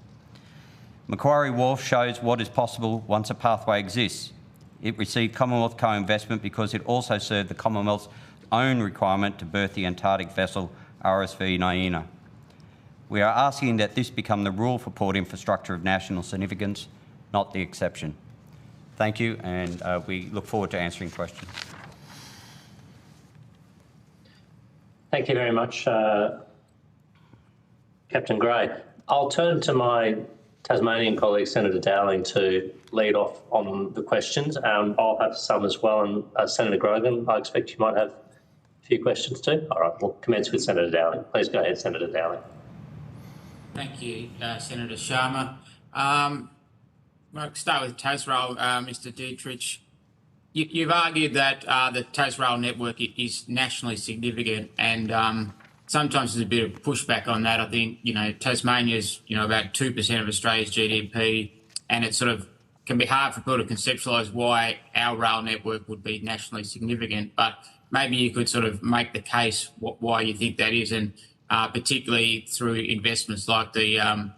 Macquarie Wharf shows what is possible once a pathway exists. It received Commonwealth co-investment because it also served the Commonwealth's own requirement to berth the Antarctic vessel RSV Naina. We are asking that this become the rule for port infrastructure of national significance, not the exception. Thank you, and we look forward to answering questions. Thank you very much, Captain Gray. I'll turn to my Tasmanian colleague, Senator Dowling, to lead off on the questions. I'll have some as well, and Senator Grogan, I expect you might have a few questions too. All right, we'll commence with Senator Dowling. Please go ahead, Senator Dowling. Thank you, Senator Sharma. I'll start with Tasrail, Mr. Dietrich. You've argued that the Tasrail network is nationally significant, and sometimes there's a bit of pushback on that. I think, Tasmania's, about 2% of Australia's GDP, and it sort of can be hard for people to conceptualise why our rail network would be nationally significant, but maybe you could sort of make the case why you think that is, and particularly through investments like the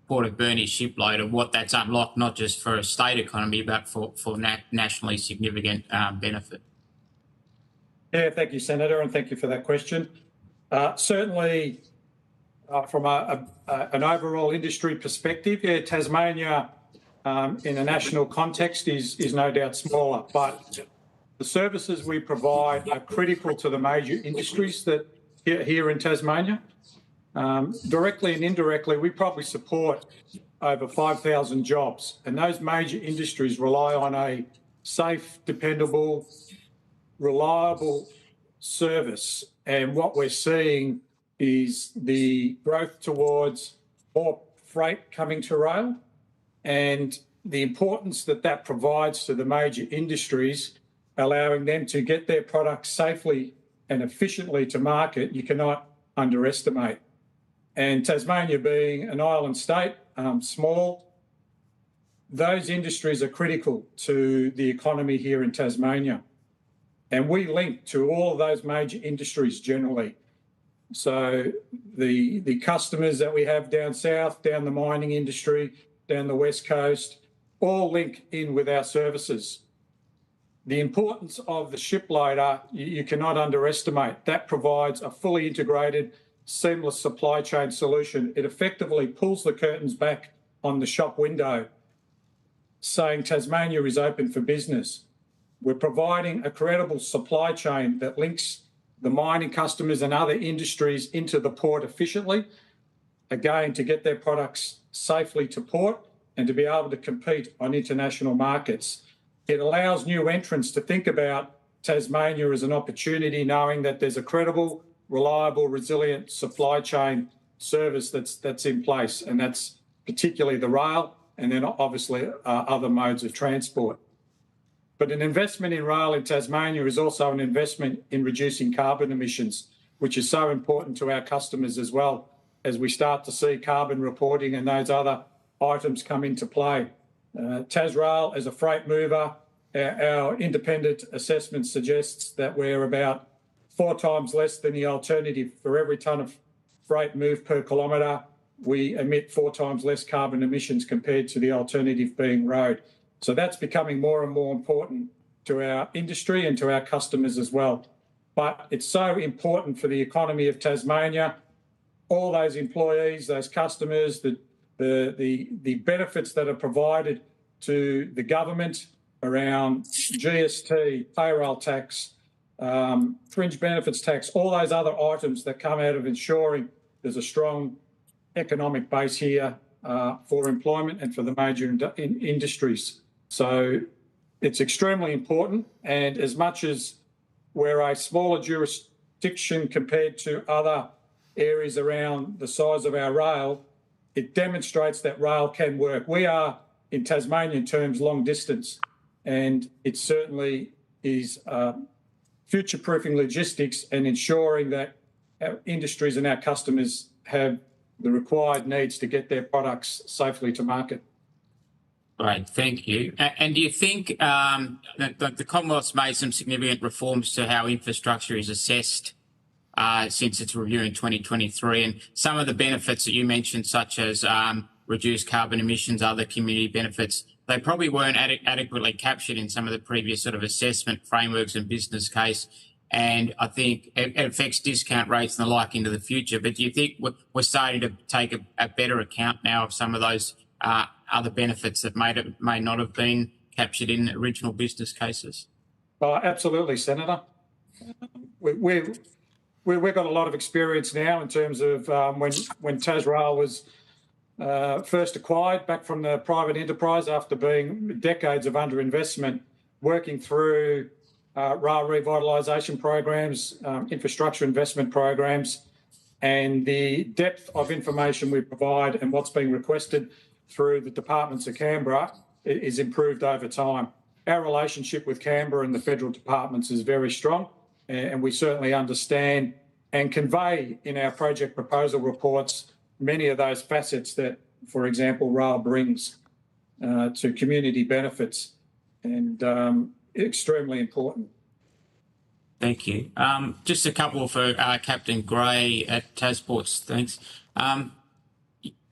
Port of Burnie shipload, and what that's unlocked, not just for a state economy, but for nationally significant benefit. Yeah, thank you, Senator, and thank you for that question. Certainly, from an overall industry perspective, Tasmania in a national context is no doubt smaller, but the services we provide are critical to the major industries that here in Tasmania. Directly and indirectly, we probably support over 5,000 jobs, and those major industries rely on a safe, dependable, reliable service. And what we're seeing is the growth towards more freight coming to rail, and the importance that provides to the major industries, allowing them to get their products safely and efficiently to market, you cannot underestimate. And Tasmania being an island state, small, those industries are critical to the economy here in Tasmania. And we link to all of those major industries generally. So the customers that we have down south, down the mining industry, down the west coast, all link in with our services. The importance of the shiploader, you cannot underestimate. That provides a fully integrated, seamless supply chain solution. It effectively pulls the curtains back on the shop window, saying Tasmania is open for business. We're providing a credible supply chain that links the mining customers and other industries into the port efficiently, again, to get their products safely to port and to be able to compete on international markets. It allows new entrants to think about Tasmania as an opportunity, knowing that there's a credible, reliable, resilient supply chain service that's in place, and that's particularly the rail, and then obviously other modes of transport. But an investment in rail in Tasmania is also an investment in reducing carbon emissions, which is so important to our customers as well, as we start to see carbon reporting and those other items come into play. Tasrail, as a freight mover, our independent assessment suggests that we're about 4 times less than the alternative. For every tonne of freight moved per kilometre, we emit 4 times less carbon emissions compared to the alternative being road. So that's becoming more and more important to our industry and to our customers as well. But it's so important for the economy of Tasmania, all those employees, those customers, the benefits that are provided to the government around GST, payroll tax, fringe benefits tax, all those other items that come out of ensuring there's a strong economic base here for employment and for the major industries. So it's extremely important, and as much as we're a smaller jurisdiction compared to other areas around the size of our rail, it demonstrates that rail can work. We are, in Tasmanian terms, long distance, and it certainly is future-proofing logistics and ensuring that our industries and our customers have the required needs to get their products safely to market. Great, thank you. And do you think that the Commonwealth's made some significant reforms to how infrastructure is assessed since its review in 2023, and some of the benefits that you mentioned, such as reduced carbon emissions, other community benefits, they probably weren't adequately captured in some of the previous sort of assessment frameworks and business case. And I think it affects discount rates and the like into the future. But do you think we're starting to take a better account now of some of those other benefits that may not have been captured in original business cases? Absolutely, Senator. We've got a lot of experience now in terms of when Tasrail was first acquired back from the private enterprise after being decades of underinvestment, working through rail revitalisation programs, infrastructure investment programs, and the depth of information we provide and what's being requested through the departments of Canberra is improved over time. Our relationship with Canberra and the federal departments is very strong, and we certainly understand and convey in our project proposal reports many of those facets that, for example, rail brings to community benefits, and extremely important. Thank you. Just a couple for Captain Gray at Tasports. Thanks.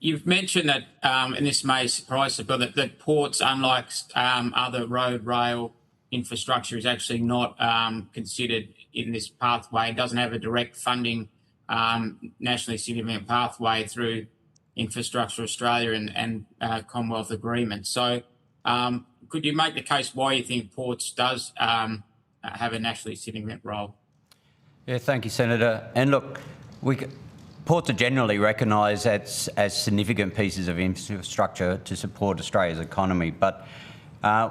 You've mentioned that, and this may surprise you, but that ports, unlike other road, rail infrastructure, is actually not considered in this pathway. It doesn't have a direct funding, nationally significant pathway through Infrastructure Australia and Commonwealth agreement. So could you make the case why you think ports does have a nationally significant role? Yeah, thank you, Senator. And look, ports are generally recognised as significant pieces of infrastructure to support Australia's economy. But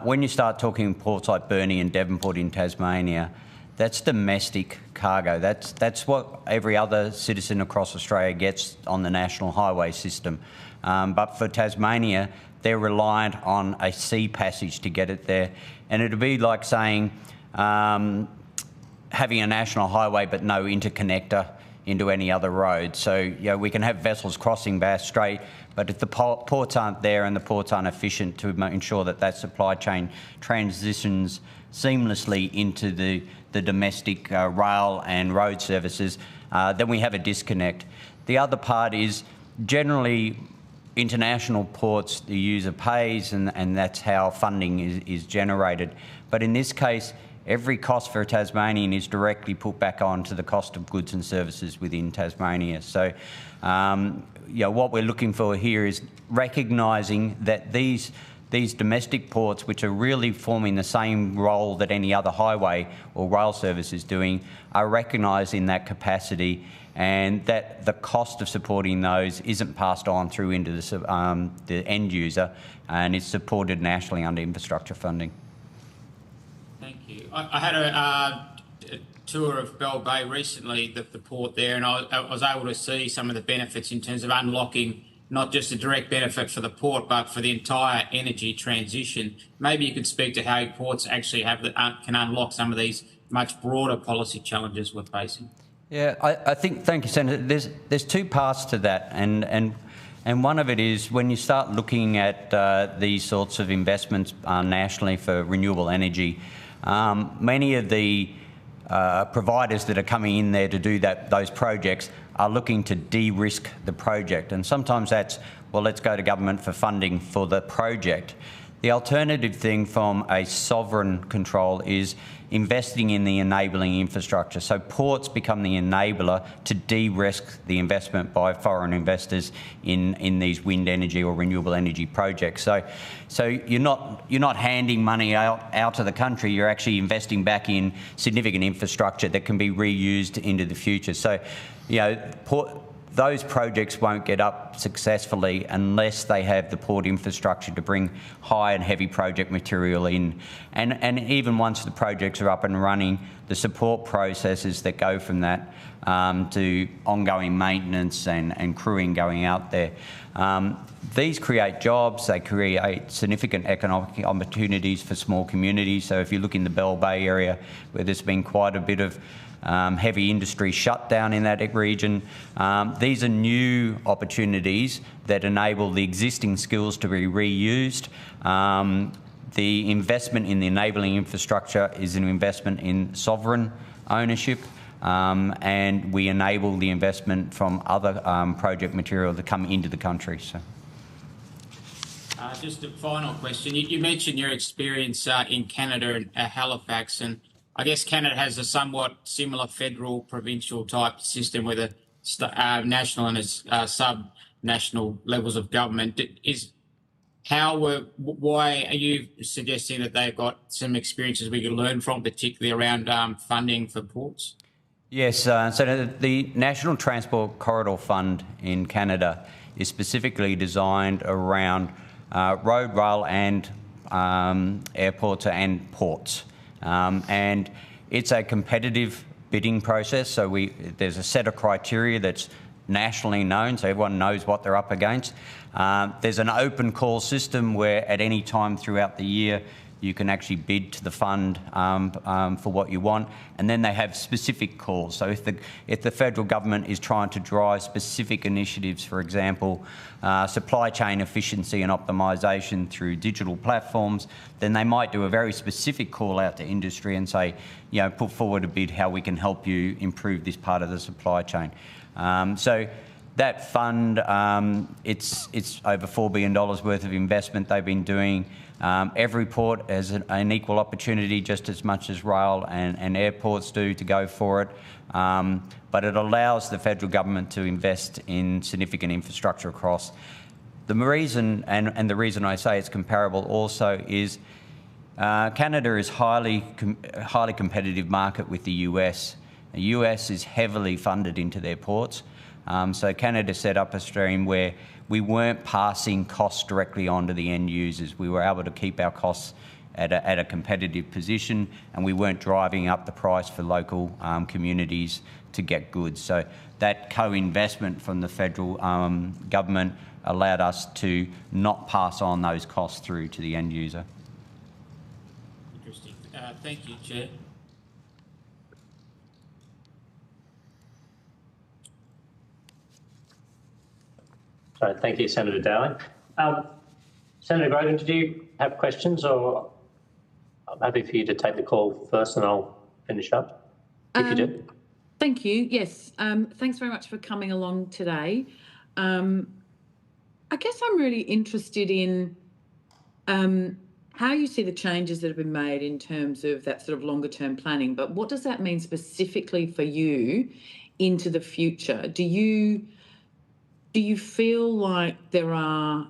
when you start talking ports like Burnie and Devonport in Tasmania, that's domestic cargo. That's what every other citizen across Australia gets on the national highway system. But for Tasmania, they're reliant on a sea passage to get it there. And it'd be like saying having a national highway but no interconnector into any other road. So, you know, we can have vessels crossing Bass Strait, but if the ports aren't there and the ports aren't efficient to ensure that supply chain transitions seamlessly into the domestic rail and road services, then we have a disconnect. The other part is generally international ports, the user pays, and that's how funding is generated. But in this case, every cost for a Tasmanian is directly put back onto the cost of goods and services within Tasmania. So, you know, what we're looking for here is recognising that these domestic ports, which are really forming the same role that any other highway or rail service is doing, are recognised in that capacity, and that the cost of supporting those isn't passed on through into the end user, and is supported nationally under infrastructure funding. Thank you. I had a tour of Bell Bay recently, the port there, and I was able to see some of the benefits in terms of unlocking not just a direct benefit for the port, but for the entire energy transition. Maybe you could speak to how ports actually can unlock some of these much broader policy challenges we're facing. Yeah, I think, thank you, Senator. There's two parts to that, and one of it is when you start looking at these sorts of investments nationally for renewable energy, many of the providers that are coming in there to do those projects are looking to de-risk the project. And sometimes that's, well, let's go to government for funding for the project. The alternative thing from a sovereign control is investing in the enabling infrastructure. So ports become the enabler to de-risk the investment by foreign investors in these wind energy or renewable energy projects. So you're not handing money out to the country. You're actually investing back in significant infrastructure that can be reused into the future. So, you know, those projects won't get up successfully unless they have the port infrastructure to bring high and heavy project material in. And even once the projects are up and running, the support processes that go from that to ongoing maintenance and crewing going out there. These create jobs, they create significant economic opportunities for small communities. So if you look in the Bell Bay area, where there's been quite a bit of heavy industry shutdown in that region, these are new opportunities that enable the existing skills to be reused. The investment in the enabling infrastructure is an investment in sovereign ownership, and we enable the investment from other project material to come into the country. So. Just a final question. You mentioned your experience in Canada and Halifax, and I guess Canada has a somewhat similar federal, provincial type system with a national and a sub-national levels of government. Why are you suggesting that they've got some experiences we could learn from, particularly around funding for ports? Yes, so the National Transport Corridor Fund in Canada is specifically designed around road, rail and airports and ports. And it's a competitive bidding process, so there's a set of criteria that's nationally known, so everyone knows what they're up against. There's an open call system where at any time throughout the year you can actually bid to the fund for what you want, and then they have specific calls. So if the federal government is trying to drive specific initiatives, for example, supply chain efficiency and optimisation through digital platforms, then they might do a very specific call out to industry and say, you know, put forward a bid how we can help you improve this part of the supply chain. So that fund, it's over $4 billion worth of investment they've been doing. Every port has an equal opportunity, just as much as rail and airports do, to go for it. But it allows the federal government to invest in significant infrastructure across. The reason, and the reason I say it's comparable also is Canada is highly competitive market with the US. The US is heavily funded into their ports. So Canada set up a stream where we weren't passing costs directly on to the end users. We were able to keep our costs at a competitive position, and we weren't driving up the price for local communities to get goods. So that co-investment from the federal government allowed us to not pass on those costs through to the end user. Interesting. Thank you, Chair. So thank you, Senator Dowling. Senator Grogan, did you have questions, or I'm happy for you to take the call first and I'll finish up if you do. Thank you. Yes. Thanks very much for coming along today. I guess I'm really interested in how you see the changes that have been made in terms of that sort of longer term planning, but what does that mean specifically for you into the future? Do you feel like there are,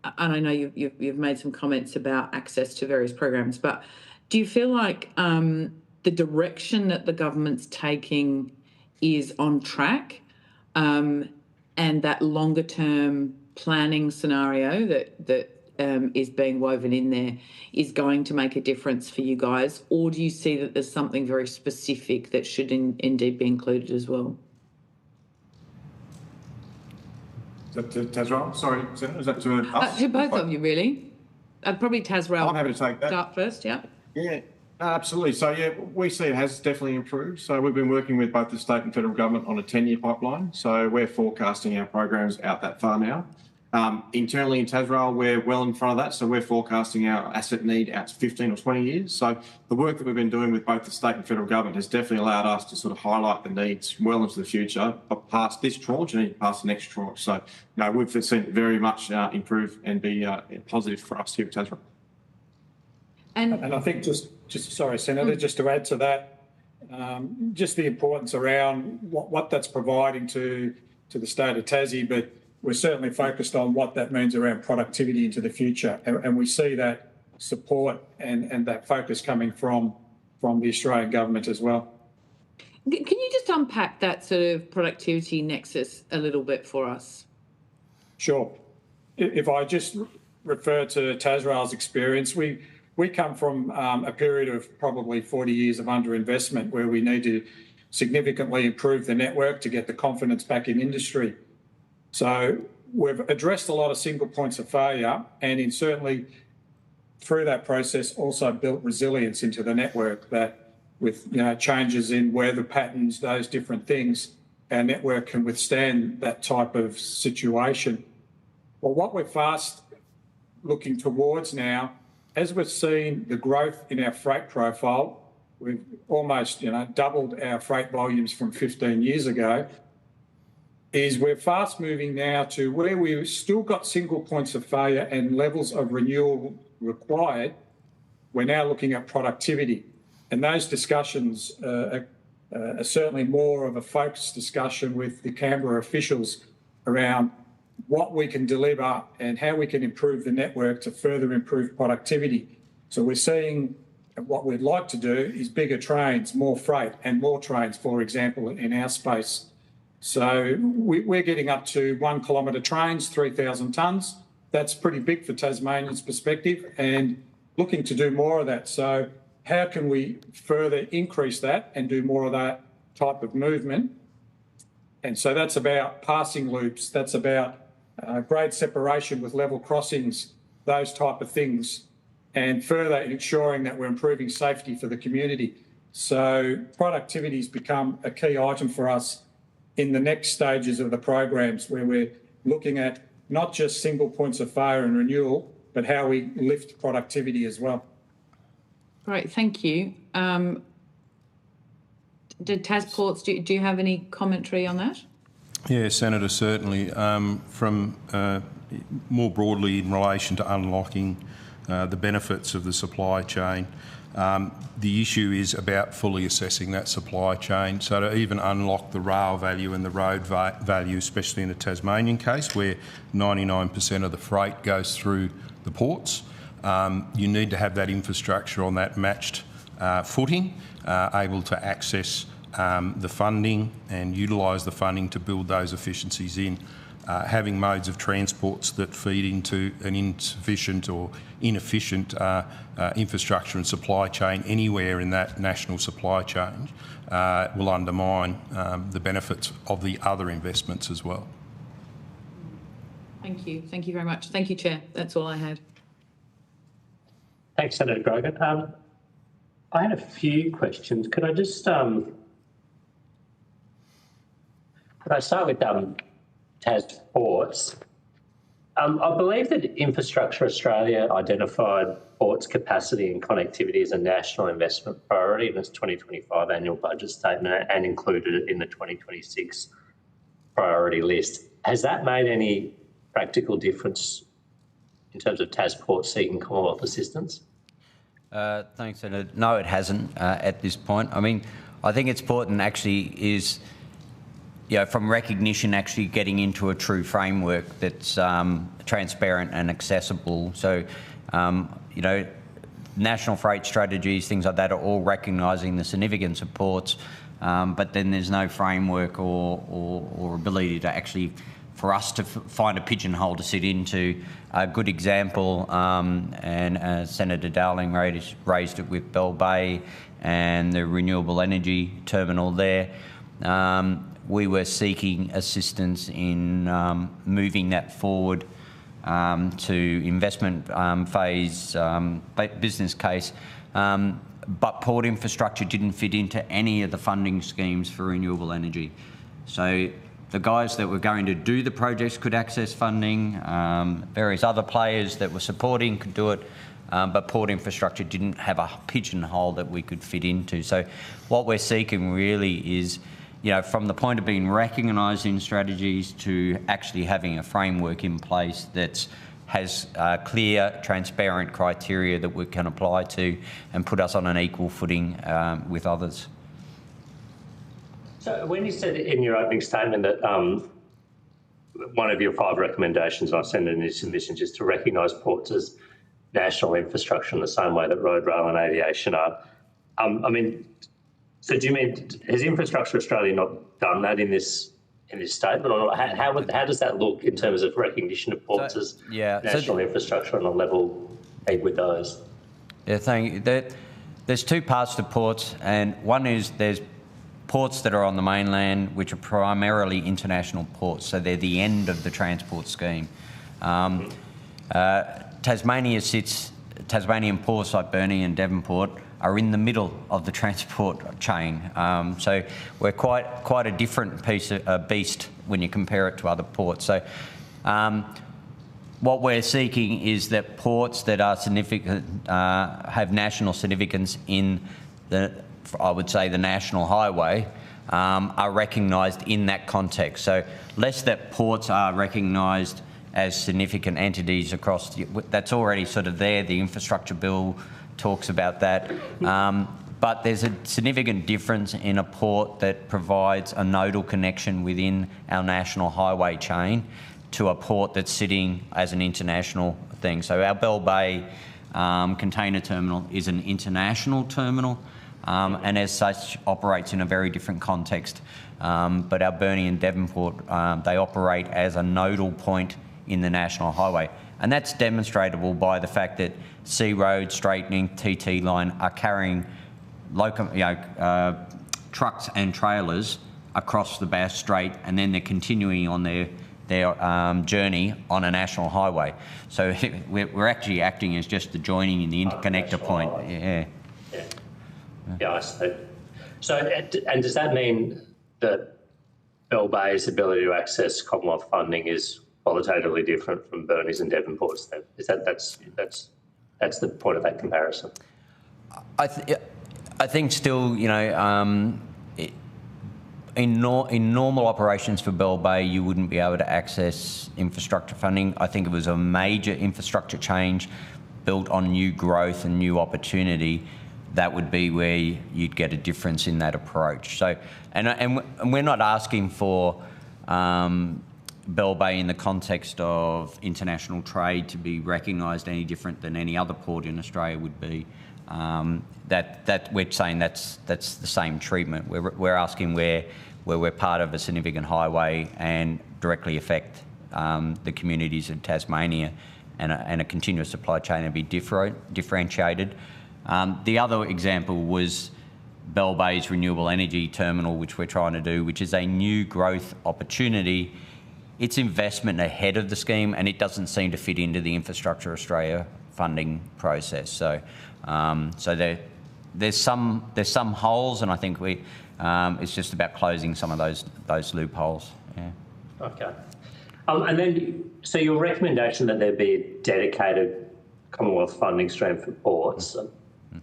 and I know you've made some comments about access to various programs, but do you feel like the direction that the government's taking is on track, and that longer term planning scenario that is being woven in there is going to make a difference for you guys? Or do you see that there's something very specific that should indeed be included as well? Is that to Tazrael? Sorry, is that to us? To both of you, really. Probably Tazrael. I'm happy to take that. Start first, yeah. Yeah, absolutely. So, yeah, we see it has definitely improved. So we've been working with both the state and federal government on a 10-year pipeline. So we're forecasting our programs out that far now. Internally in Tazrael, we're well in front of that. So we're forecasting our asset need out to 15 or 20 years. So the work that we've been doing with both the state and federal government has definitely allowed us to sort of highlight the needs well into the future, but past this tranche and past the next tranche. So, we've seen it very much improve and be positive for us here at Tazrael. And I think sorry, Senator, just to add to that, just the importance around what that's providing to the state of Tassie, but we're certainly focused on what that means around productivity into the future. And we see that support and that focus coming from the Australian government as well. Can you just unpack that sort of productivity nexus a little bit for us? Sure. If I just refer to Tazrael's experience, we we come from a period of probably 40 years of underinvestment where we need to significantly improve the network to get the confidence back in industry. So we've addressed a lot of single points of failure, and certainly through that process also built resilience into the network that with changes in weather patterns, those different things, our network can withstand that type of situation. Well, what we're fast looking towards now, as we've seen the growth in our freight profile, we've almost doubled our freight volumes from 15 years ago, is we're fast moving now to where we've still got single points of failure and levels of renewal required. We're now looking at productivity. And those discussions are certainly more of a focused discussion with the Canberra officials around what we can deliver and how we can improve the network to further improve productivity. So we're seeing what we'd like to do is bigger trains, more freight and more trains, for example, in our space. So we're getting up to 1 kilometre trains, 3,000 tonnes. That's pretty big for Tasmania's perspective, and looking to do more of that. So how can we further increase that and do more of that type of movement? And so that's about passing loops, that's about grade separation with level crossings, those type of things, and further ensuring that we're improving safety for the community. So productivity has become a key item for us in the next stages of the programs, where we're looking at not just single points of failure and renewal, but how we lift productivity as well. Great, thank you. Ports, do you have any commentary on that? Yeah, Senator, certainly. From more broadly in relation to unlocking the benefits of the supply chain, the issue is about fully assessing that supply chain. So to even unlock the rail value and the road value, especially in the Tasmanian case where 99% of the freight goes through the ports, you need to have that infrastructure on that matched footing, able to access the funding and utilise the funding to build those efficiencies in. Having modes of transports that feed into an insufficient or inefficient infrastructure and supply chain anywhere in that national supply chain will undermine the benefits of the other investments as well. Thank you. Thank you very much. Thank you, Chair. That's all I had. Thanks, Senator Grogan. I had a few questions. Could I just could I start with Tas Ports? I believe that Infrastructure Australia identified ports capacity and connectivity as a national investment priority in its 2025 annual budget statement and included it in the 2026 priority list. Has that made any practical difference in terms of Tas Ports seeking Commonwealth assistance? Thanks, Senator. No, it hasn't at this point. I mean, I think it's important actually is, from recognition actually getting into a true framework that's transparent and accessible. So, national freight strategies, things like that are all recognising the significance of ports, but then there's no framework or ability to actually, for us to find a pigeonhole to sit into. A good example, and Senator Dowling raised it with Bell Bay and the renewable energy terminal there. We were seeking assistance in moving that forward to investment phase, business case, but port infrastructure didn't fit into any of the funding schemes for renewable energy. So the guys that were going to do the projects could access funding, various other players that were supporting could do it, but port infrastructure didn't have a pigeonhole that we could fit into. So what we're seeking really is, from the point of being recognised in strategies to actually having a framework in place that has clear, transparent criteria that we can apply to and put us on an equal footing with others. So when you said in your opening statement that one of your 5 recommendations, I send in this submission, is to recognise ports as national infrastructure in the same way that road, rail and aviation are. So do you mean, has Infrastructure Australia not done that in this statement, or how does that look in terms of recognition of ports as national infrastructure on a level with those? There's two parts to ports, and one is there's ports that are on the mainland, which are primarily international ports, so they're the end of the transport scheme. Tasmanian ports like Burnie and Devonport are in the middle of the transport chain. So we're quite a different beast when you compare it to other ports. So what we're seeking is that ports that are significant, have national significance in I would say the national highway, are recognised in that context. So less that ports are recognised as significant entities across that's already sort of there. The infrastructure bill talks about that. But there's a significant difference in a port that provides a nodal connection within our national highway chain to a port that's sitting as an international thing. So our Bell Bay container terminal is an international terminal, and as such operates in a very different context. But our Burnie and Devonport, they operate as a nodal point in the national highway. And that's demonstrable by the fact that C Road, straightening, TT line are carrying trucks and trailers across the Bass Strait, and then they're continuing on their journey on a national highway. So we're actually acting as just the joining in the interconnector point. Yeah, I see. So, and does that mean that Bell Bay's ability to access Commonwealth funding is qualitatively different from Burnie's and Devonport's then? Is that's the point of that comparison? I think still, in normal operations for Bell Bay, you wouldn't be able to access infrastructure funding. I think it was a major infrastructure change built on new growth and new opportunity. That would be where you'd get a difference in that approach. So, and we're not asking for Bell Bay in the context of international trade to be recognised any different than any other port in Australia would be. That we're saying that's the same treatment. We're asking where we're part of a significant highway and directly affect the communities of Tasmania, and a continuous supply chain to be differentiated. The other example was Bell Bay's renewable energy terminal, which we're trying to do, which is a new growth opportunity. It's investment ahead of the scheme, and it doesn't seem to fit into the Infrastructure Australia funding process. So, there's some holes, and I think it's just about closing some of those loopholes. Yeah. Okay. And then, so your recommendation that there be a dedicated Commonwealth funding stream for ports,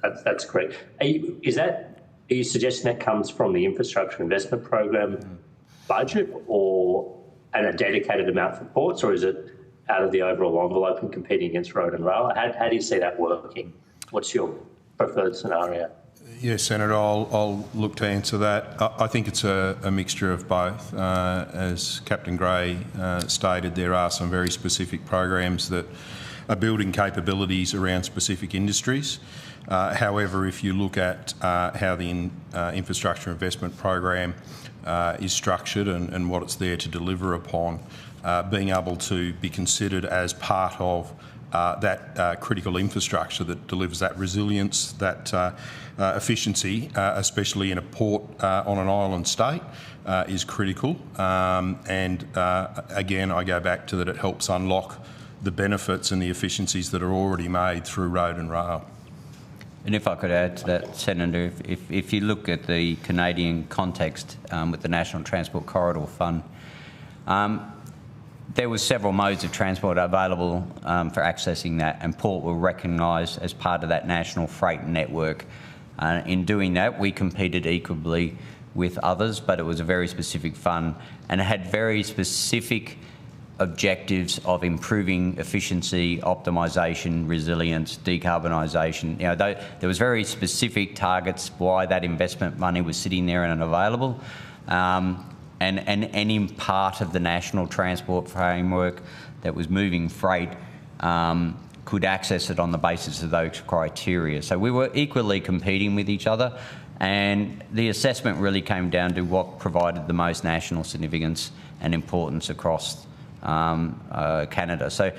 that's correct. Are you suggesting that comes from the infrastructure investment program budget, and a dedicated amount for ports, or is it out of the overall envelope and competing against road and rail? How do you see that working? What's your preferred scenario? Yes, Senator, I'll look to answer that. I think it's a mixture of both. As Captain Gray stated, there are some very specific programs that are building capabilities around specific industries. However, if you look at how the infrastructure investment program is structured and what it's there to deliver upon, being able to be considered as part of that critical infrastructure that delivers that resilience, that efficiency, especially in a port on an island state, is critical. And again, I go back to that it helps unlock the benefits and the efficiencies that are already made through road and rail. And if I could add to that, Senator, if you look at the Canadian context with the National Transport Corridor Fund, there were several modes of transport available for accessing that, and port were recognised as part of that national freight network. In doing that, we competed equally with others, but it was a very specific fund, and it had very specific objectives of improving efficiency, optimisation, resilience, decarbonisation. There was very specific targets why that investment money was sitting there and available. And any part of the national transport framework that was moving freight could access it on the basis of those criteria. So we were equally competing with each other, and the assessment really came down to what provided the most national significance and importance across Canada. So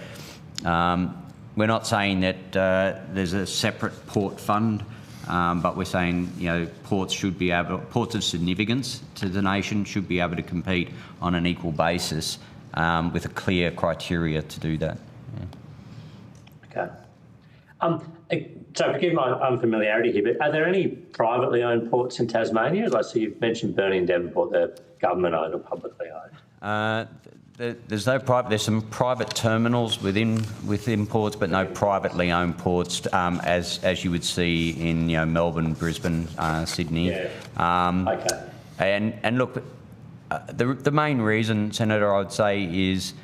we're not saying that there's a separate port fund, but we're saying, you know, ports of significance to the nation should be able to compete on an equal basis with a clear criteria to do that. Yeah. Okay. So forgive my unfamiliarity here, but are there any privately owned ports in Tasmania? Like, so you've mentioned Burnie and Devonport, they're government owned or publicly owned? There's no private. There's some private terminals within ports, but no privately owned ports, as you would see in, you know, Melbourne, Brisbane, Sydney. Yeah. Okay. And look, the main reason, Senator, I would say is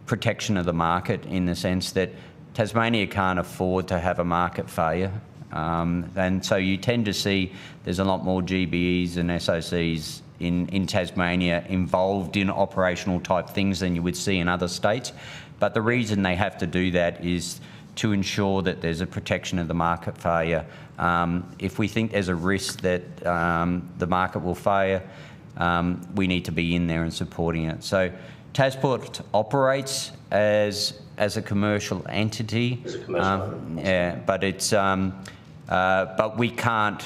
protection of the market, in the sense that Tasmania can't afford to have a market failure. And so you tend to see there's a lot more GBEs and SOCs in Tasmania involved in operational type things than you would see in other states. But the reason they have to do that is to ensure that there's a protection of the market failure. If we think there's a risk that the market will fail, we need to be in there and supporting it. So Tasport operates as a commercial entity. As a commercial yeah, but it's but we can't.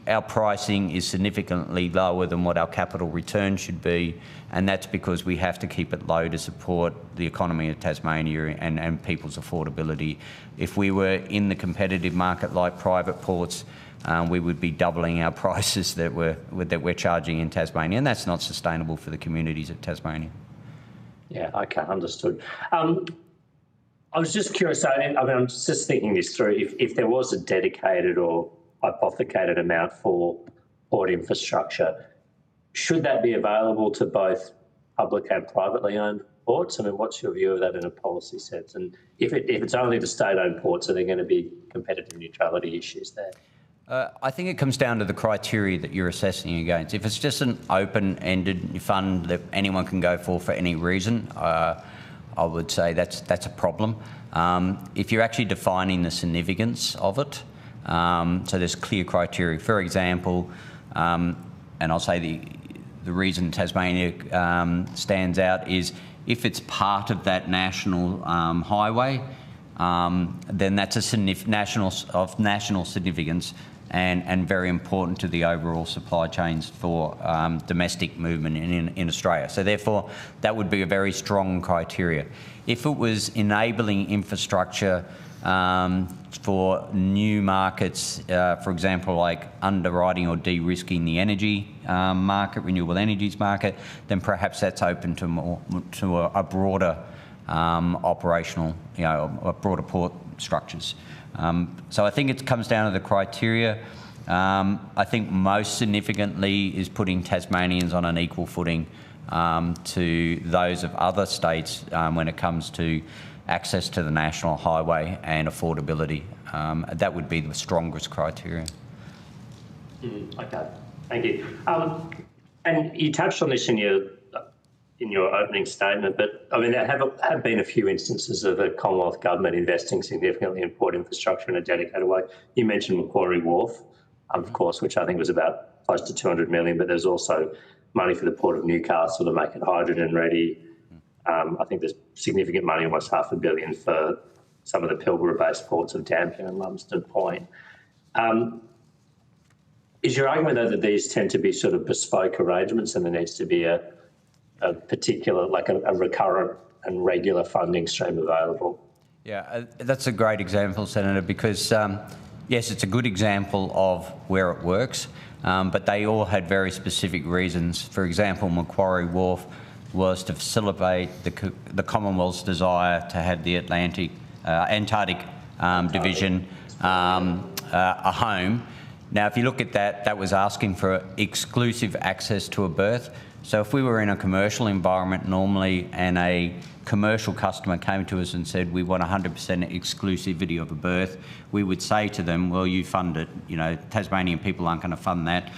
Our pricing is significantly lower than what our capital return should be, and that's because we have to keep it low to support the economy of Tasmania and people's affordability. If we were in the competitive market like private ports, we would be doubling our prices that we're charging in Tasmania, and that's not sustainable for the communities of Tasmania. Yeah, okay, understood. I was just curious, I mean, I'm just thinking this through. If there was a dedicated or hypothecated amount for port infrastructure, should that be available to both public and privately owned ports? I mean, what's your view of that in a policy sense? And if it's only the state-owned ports, are there going to be competitive neutrality issues there? I think it comes down to the criteria that you're assessing against. If it's just an open-ended fund that anyone can go for any reason, I would say that's a problem. If you're actually defining the significance of it, so there's clear criteria. For example, and I'll say the reason Tasmania stands out is if it's part of that national highway, then that's a national significance and very important to the overall supply chains for domestic movement in Australia. So therefore, that would be a very strong criteria. If it was enabling infrastructure for new markets, for example, like underwriting or de-risking the energy market, renewable energies market, then perhaps that's open to a broader operational, a broader port structures. So I think it comes down to the criteria. I think most significantly is putting Tasmanians on an equal footing to those of other states when it comes to access to the national highway and affordability. That would be the strongest criteria. Okay, thank you. And you touched on this in your opening statement, but I mean, there have been a few instances of the Commonwealth Government investing significantly in port infrastructure in a dedicated way. You mentioned Macquarie Wharf, of course, which I think was about close to 200 million, but there's also money for the Port of Newcastle to make it hydrogen ready. I think there's significant money, almost $500 million, for some of the Pilbara-based ports of Dampier and Lumsden Point. Is your argument, though, that these tend to be sort of bespoke arrangements and there needs to be a particular, like a recurrent and regular funding stream available? Yeah, that's a great example, Senator, because yes, it's a good example of where it works, but they all had very specific reasons. For example, Macquarie Wharf was to facilitate the Commonwealth's desire to have the Antarctic Division a home. Now, if you look at that, that was asking for exclusive access to a berth. So if we were in a commercial environment normally and a commercial customer came to us and said, we want 100% exclusivity of a berth, we would say to them, well, you fund it. You know, Tasmanian people aren't going to fund that.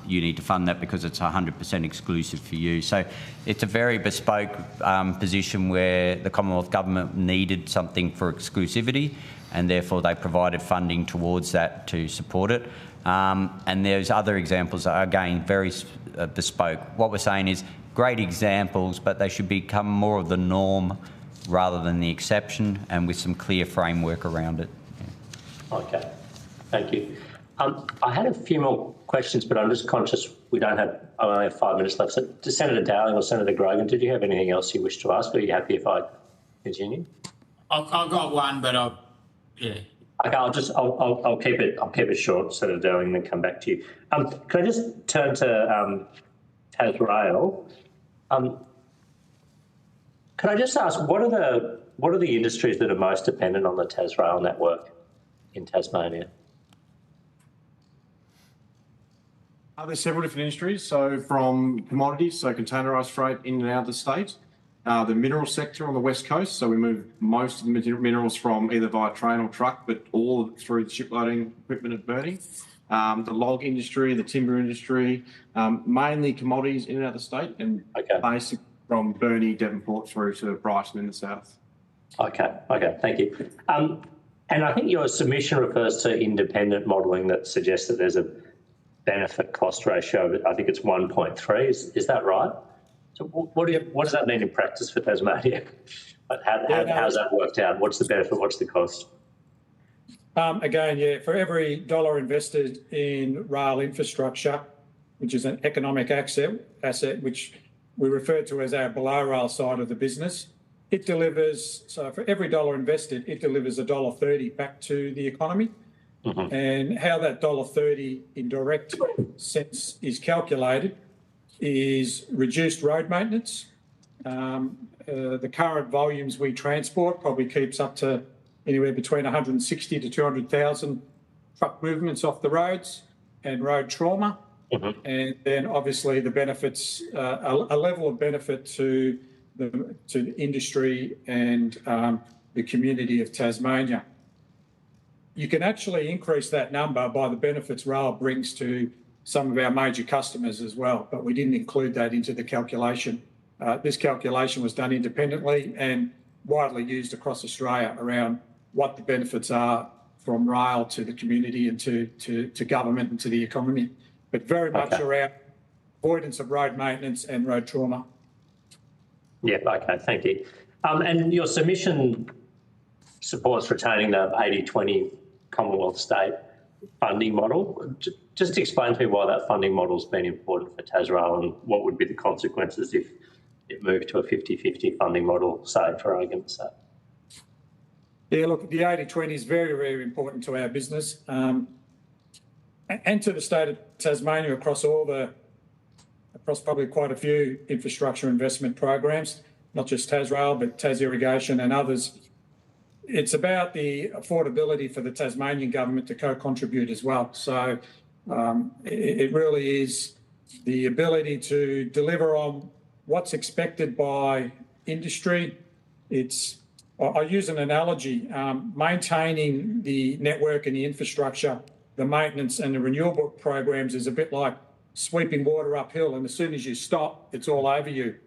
You need to fund that because it's 100% exclusive for you. So it's a very bespoke position where the Commonwealth Government needed something for exclusivity, and therefore they provided funding towards that to support it. And there's other examples that are, again, very bespoke. What we're saying is great examples, but they should become more of the norm rather than the exception, and with some clear framework around it. Okay, thank you. I had a few more questions, but I'm just conscious I only have 5 minutes left. So to Senator Dowling or Senator Grogan, did you have anything else you wish to ask, or are you happy if I continue? I've got one, but yeah. Okay, I'll keep it short, Senator Dowling, and then come back to you. Can I just turn to Tasrail? Can I just ask, what are the industries that are most dependent on the Tasrail network in Tasmania? There's several different industries. So from commodities, so containerised freight in and out of the state, the mineral sector on the west coast. So we move most of the minerals from either via train or truck, but all through the shiploading equipment at Burnie. The log industry, the timber industry, mainly commodities in and out of the state, and basic from Burnie, Devonport through to Brighton in the south. Okay, thank you. And I think your submission refers to independent modelling that suggests that there's a benefit cost ratio. I think it's 1.3. Is that right? So what does that mean in practice for Tasmania? How's that worked out? What's the benefit? What's the cost? Again, for every dollar invested in rail infrastructure, which is an economic asset, which we refer to as our below rail side of the business, it delivers, so for every dollar invested, it delivers $1.30 back to the economy. Mm-hmm. And how that $1.30 in direct sense is calculated is reduced road maintenance. The current volumes we transport probably keeps up to anywhere between 160 to 200,000 truck movements off the roads and road trauma. Mm-hmm. And then obviously the benefits, a level of benefit to the industry and the community of Tasmania. You can actually increase that number by the benefits rail brings to some of our major customers as well, but we didn't include that into the calculation. This calculation was done independently and widely used across Australia around what the benefits are from rail to the community and to government and to the economy, but very much around avoidance of road maintenance and road trauma. Yeah, okay, thank you. And your submission supports retaining the 80-20 Commonwealth state funding model. Just explain to me why that funding model has been important for Tasrail and what would be the consequences if it moved to a 50-50 funding model, say, for argument's sake. Yeah, look, the 80-20 is very, very important to our business and to the state of Tasmania across probably quite a few infrastructure investment programs, not just Tasrail, but Tas Irrigation and others. It's about the affordability for the Tasmanian government to co-contribute as well. So it really is the ability to deliver on what's expected by industry. I use an analogy, maintaining the network and the infrastructure, the maintenance and the renewable programs is a bit like sweeping water uphill, and as soon as you stop, it's all over you.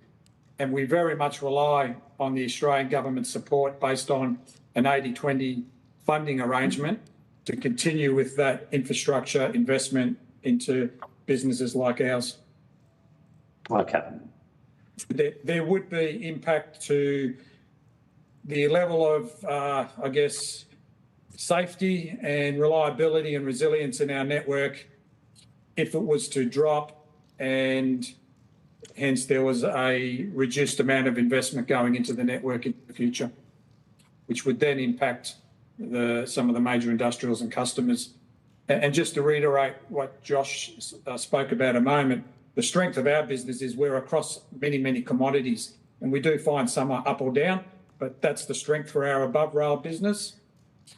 And we very much rely on the Australian government support based on an 80-20 funding arrangement to continue with that infrastructure investment into businesses like ours. Okay. There would be impact to the level of, safety and reliability and resilience in our network if it was to drop, and hence there was a reduced amount of investment going into the network in the future, which would then impact some of the major industrials and customers. And just to reiterate what Josh spoke about a moment, the strength of our business is we're across many, many commodities, and we do find some are up or down, but that's the strength for our above rail business.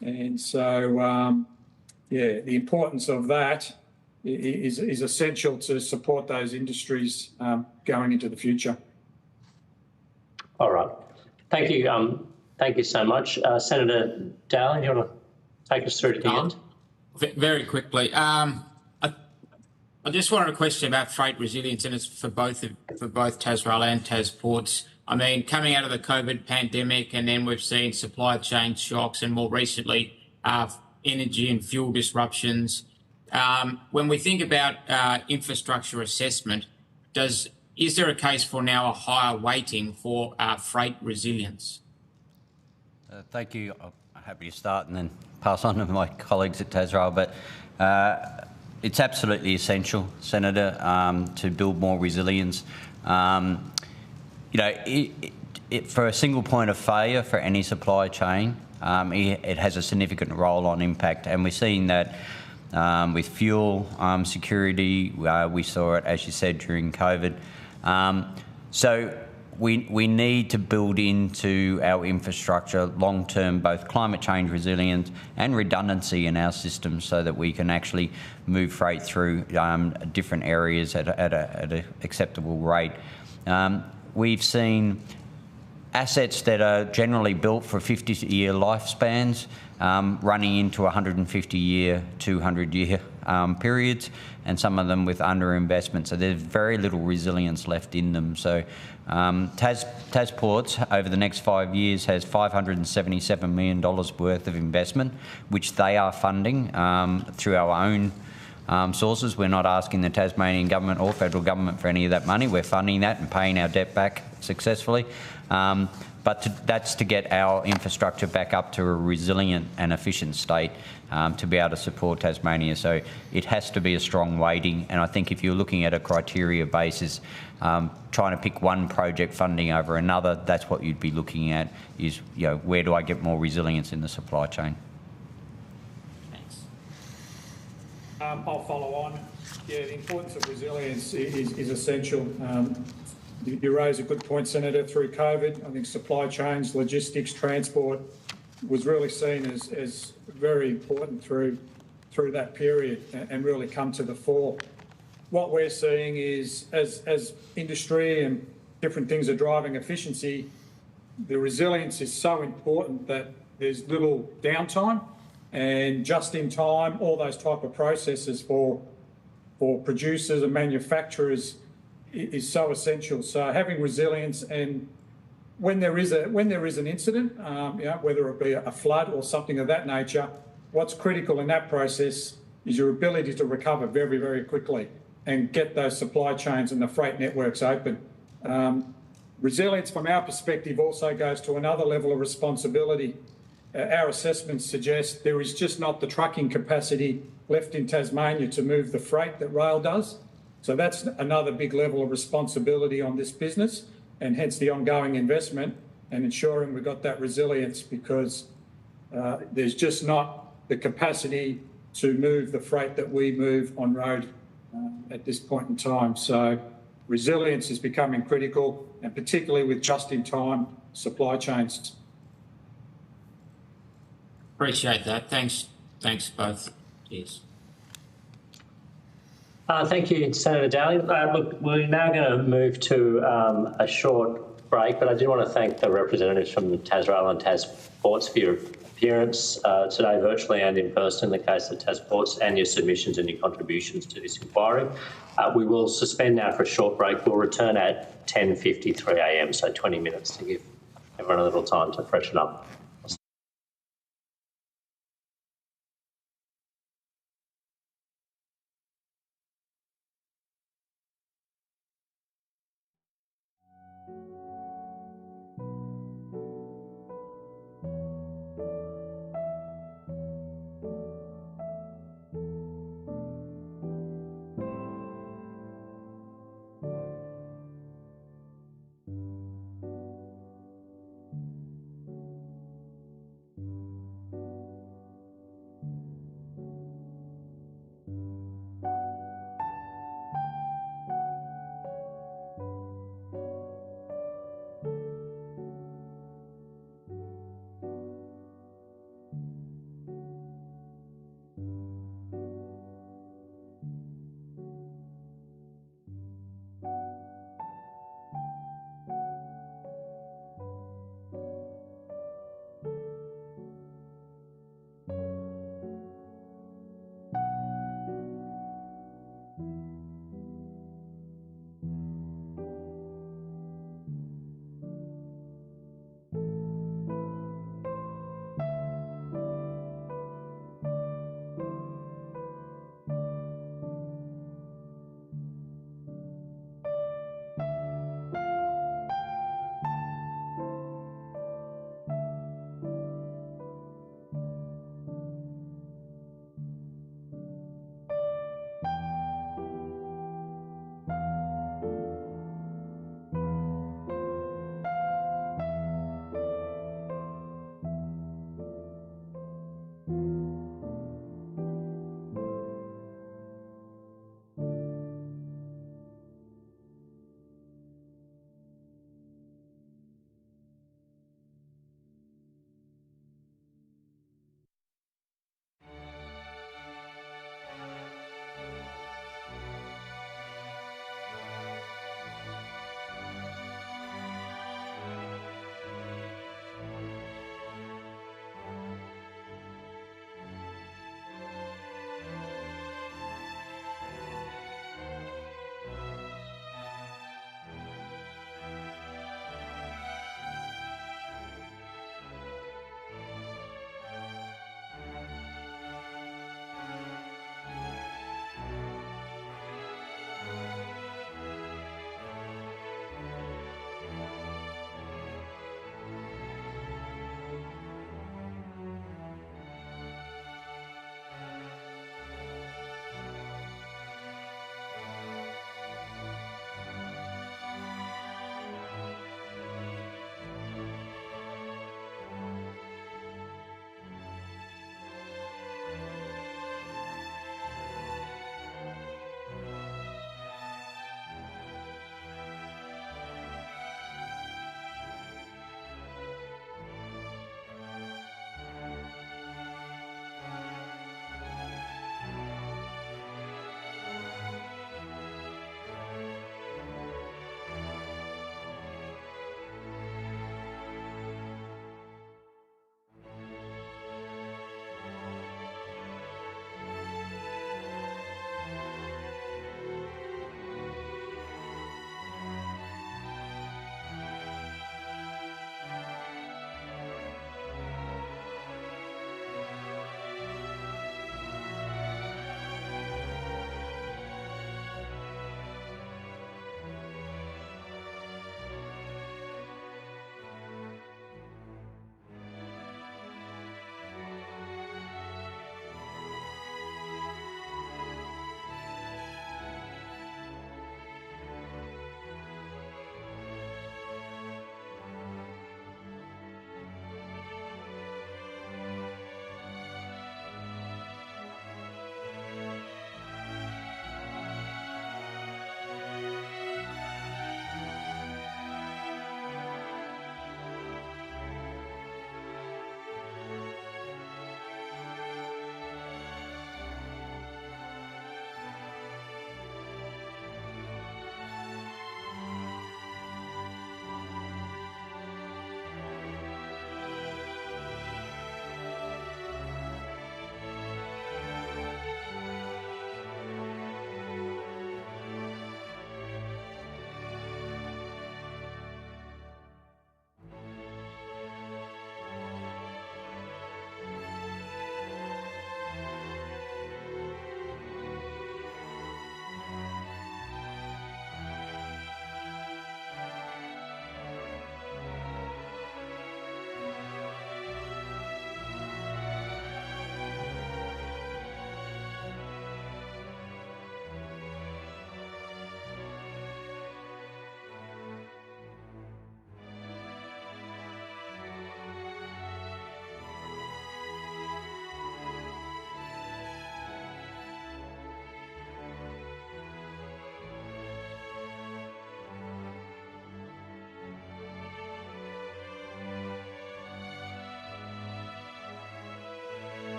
And so, the importance of that is essential to support those industries going into the future. All right. Thank you. Thank you so much. Senator Dowling, do you want to take us through to the end? Very quickly. I just wanted a question about freight resilience, and it's for both Tasrail and Tasports. I mean, coming out of the COVID pandemic, and then we've seen supply chain shocks, and more recently, energy and fuel disruptions. When we think about infrastructure assessment, is there a case for now a higher weighting for freight resilience? Thank you. I'm happy to start and then pass on to my colleagues at Tasrail. But it's absolutely essential, Senator, to build more resilience. For a single point of failure for any supply chain, it has a significant roll-on impact, and we're seeing that with fuel security. We saw it, as you said, during COVID. So we need to build into our infrastructure long-term both climate change resilience and redundancy in our systems so that we can actually move freight through different areas at an acceptable rate. We've seen assets that are generally built for 50-year lifespans running into 150-year, 200-year periods, and some of them with underinvestment. So there's very little resilience left in them. So Tasports over the next 5 years has $577 million worth of investment, which they are funding through our own sources. We're not asking the Tasmanian government or federal government for any of that money. We're funding that and paying our debt back successfully. That's to get our infrastructure back up to a resilient and efficient state to be able to support Tasmania. So it has to be a strong weighting. And I think if you're looking at a criteria basis, trying to pick one project funding over another, that's what you'd be looking at is, where do I get more resilience in the supply chain? I'll follow on. Yeah, the importance of resilience is essential. You raise a good point, Senator. Through COVID, I think supply chains, logistics, transport was really seen as very important through that period and really come to the fore. What we're seeing is as industry and different things are driving efficiency, the resilience is so important that there's little downtime, and just in time, all those type of processes for producers and manufacturers is so essential. So having resilience, and when there is an incident, whether it be a flood or something of that nature, what's critical in that process is your ability to recover very, very quickly and get those supply chains and the freight networks open. Resilience from our perspective also goes to another level of responsibility. Our assessments suggest there is just not the trucking capacity left in Tasmania to move the freight that rail does. So that's another big level of responsibility on this business, and hence the ongoing investment and ensuring we've got that resilience, because there's just not the capacity to move the freight that we move on road at this point in time. So resilience is becoming critical, and particularly with just-in-time supply chains. Appreciate that. Thanks both. Yes. Thank you, Senator Daly. Look, we're now going to move to a short break, but I do want to thank the representatives from Tasrail and Tasports for your appearance today, virtually and in person, in the case of Tasports, and your submissions and your contributions to this inquiry. We will suspend now for a short break. We'll return at 10:53 a.m, so 20 minutes to give everyone a little time to freshen up.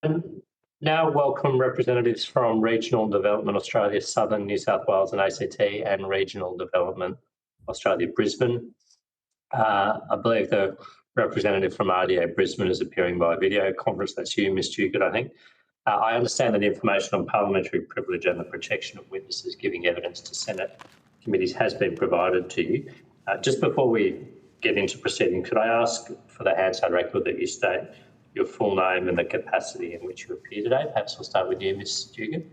Now welcome representatives from Regional Development Australia, Southern New South Wales and ACT, and Regional Development Australia, Brisbane. I believe the representative from RDA Brisbane is appearing by video conference. That's you, Ms. Duguid, I think. I understand that information on parliamentary privilege and the protection of witnesses giving evidence to Senate committees has been provided to you. Just before we get into proceeding, could I ask for the Hansard record that you state your full name and the capacity in which you appear today? Perhaps we'll start with you, Ms. Duguid.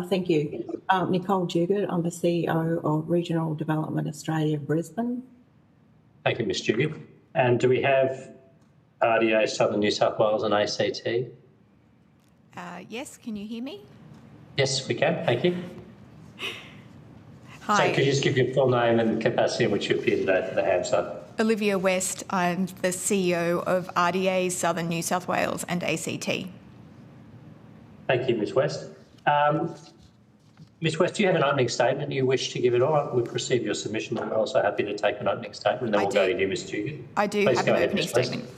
Thank you. Nicole Duguid, I'm the CEO of Regional Development Australia, Brisbane. Thank you, Ms. Duguid. And do we have RDA, Southern New South Wales and ACT? Yes, can you hear me? Yes, we can. Thank you. Hi. So could you just give your full name and capacity in which you appear today for the Hansard? Olivia West. I'm the CEO of RDA, Southern New South Wales and ACT. Thank you, Ms. West. Ms. West, do you have an opening statement you wish to give it all? We've received your submission, and we're also happy to take an opening statement, and then we'll go to you, Ms. Duguid. I do have an opening statement.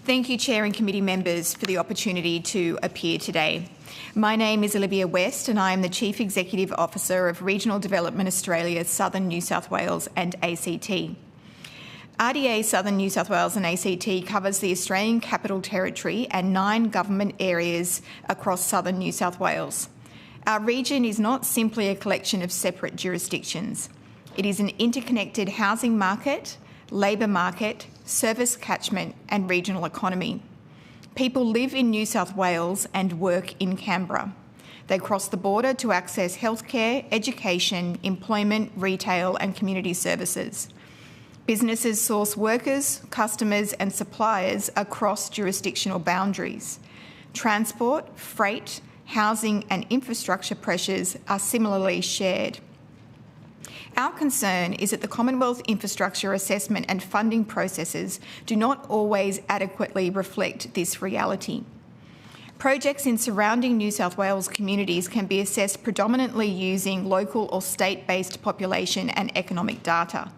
Thank you, Chair and committee members, for the opportunity to appear today. My name is Olivia West and I am the Chief Executive Officer of Regional Development Australia, Southern New South Wales and ACT. RDA Southern New South Wales and ACT covers the Australian Capital Territory and 9 government areas across Southern New South Wales. Our region is not simply a collection of separate jurisdictions. It is an interconnected housing market, labour market, service catchment and regional economy. People live in New South Wales and work in Canberra. They cross the border to access healthcare, education, employment, retail and community services. Businesses source workers, customers and suppliers across jurisdictional boundaries. Transport, freight, housing and infrastructure pressures are similarly shared. Our concern is that the Commonwealth infrastructure assessment and funding processes do not always adequately reflect this reality. Projects in surrounding New South Wales communities can be assessed predominantly using local or state-based population and economic data,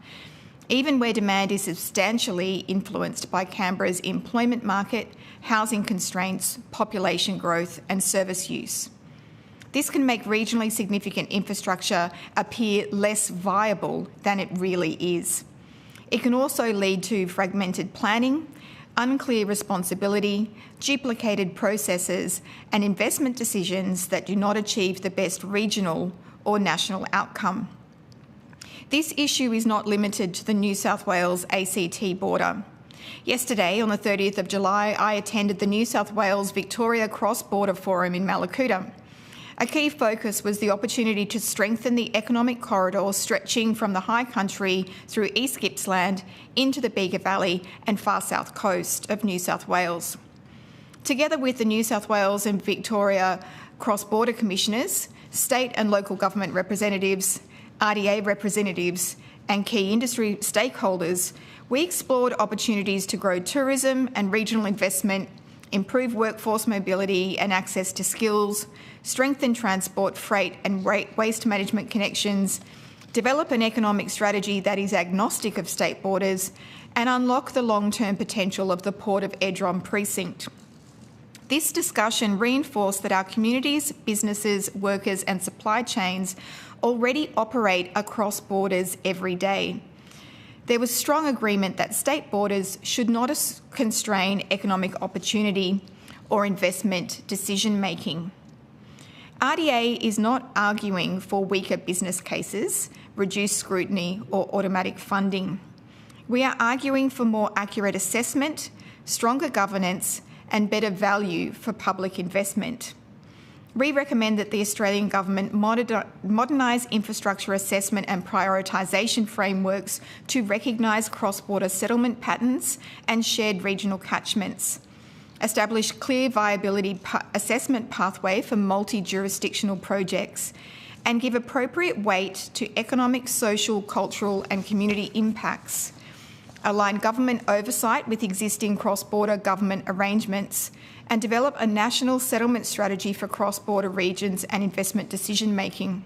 even where demand is substantially influenced by Canberra's employment market, housing constraints, population growth and service use. This can make regionally significant infrastructure appear less viable than it really is. It can also lead to fragmented planning, unclear responsibility, duplicated processes, and investment decisions that do not achieve the best regional or national outcome. This issue is not limited to the New South Wales ACT border. Yesterday, on the 30th of July, I attended the New South Wales Victoria Cross-Border Forum in Mallacoota. A key focus was the opportunity to strengthen the economic corridor stretching from the high country through East Gippsland into the Bega Valley and far south coast of New South Wales. Together with the New South Wales and Victoria Cross-Border Commissioners, state and local government representatives, RDA representatives and key industry stakeholders, we explored opportunities to grow tourism and regional investment, improve workforce mobility and access to skills, strengthen transport, freight and waste management connections, develop an economic strategy that is agnostic of state borders, and unlock the long-term potential of the Port of Edron precinct. This discussion reinforced that our communities, businesses, workers and supply chains already operate across borders every day. There was strong agreement that state borders should not constrain economic opportunity or investment decision-making. RDA is not arguing for weaker business cases, reduced scrutiny or automatic funding. We are arguing for more accurate assessment, stronger governance and better value for public investment. We recommend that the Australian Government modernise infrastructure assessment and prioritisation frameworks to recognise cross-border settlement patterns and shared regional catchments, establish clear viability assessment pathway for multi-jurisdictional projects, and give appropriate weight to economic, social, cultural and community impacts, align government oversight with existing cross-border government arrangements, and develop a national settlement strategy for cross-border regions and investment decision-making.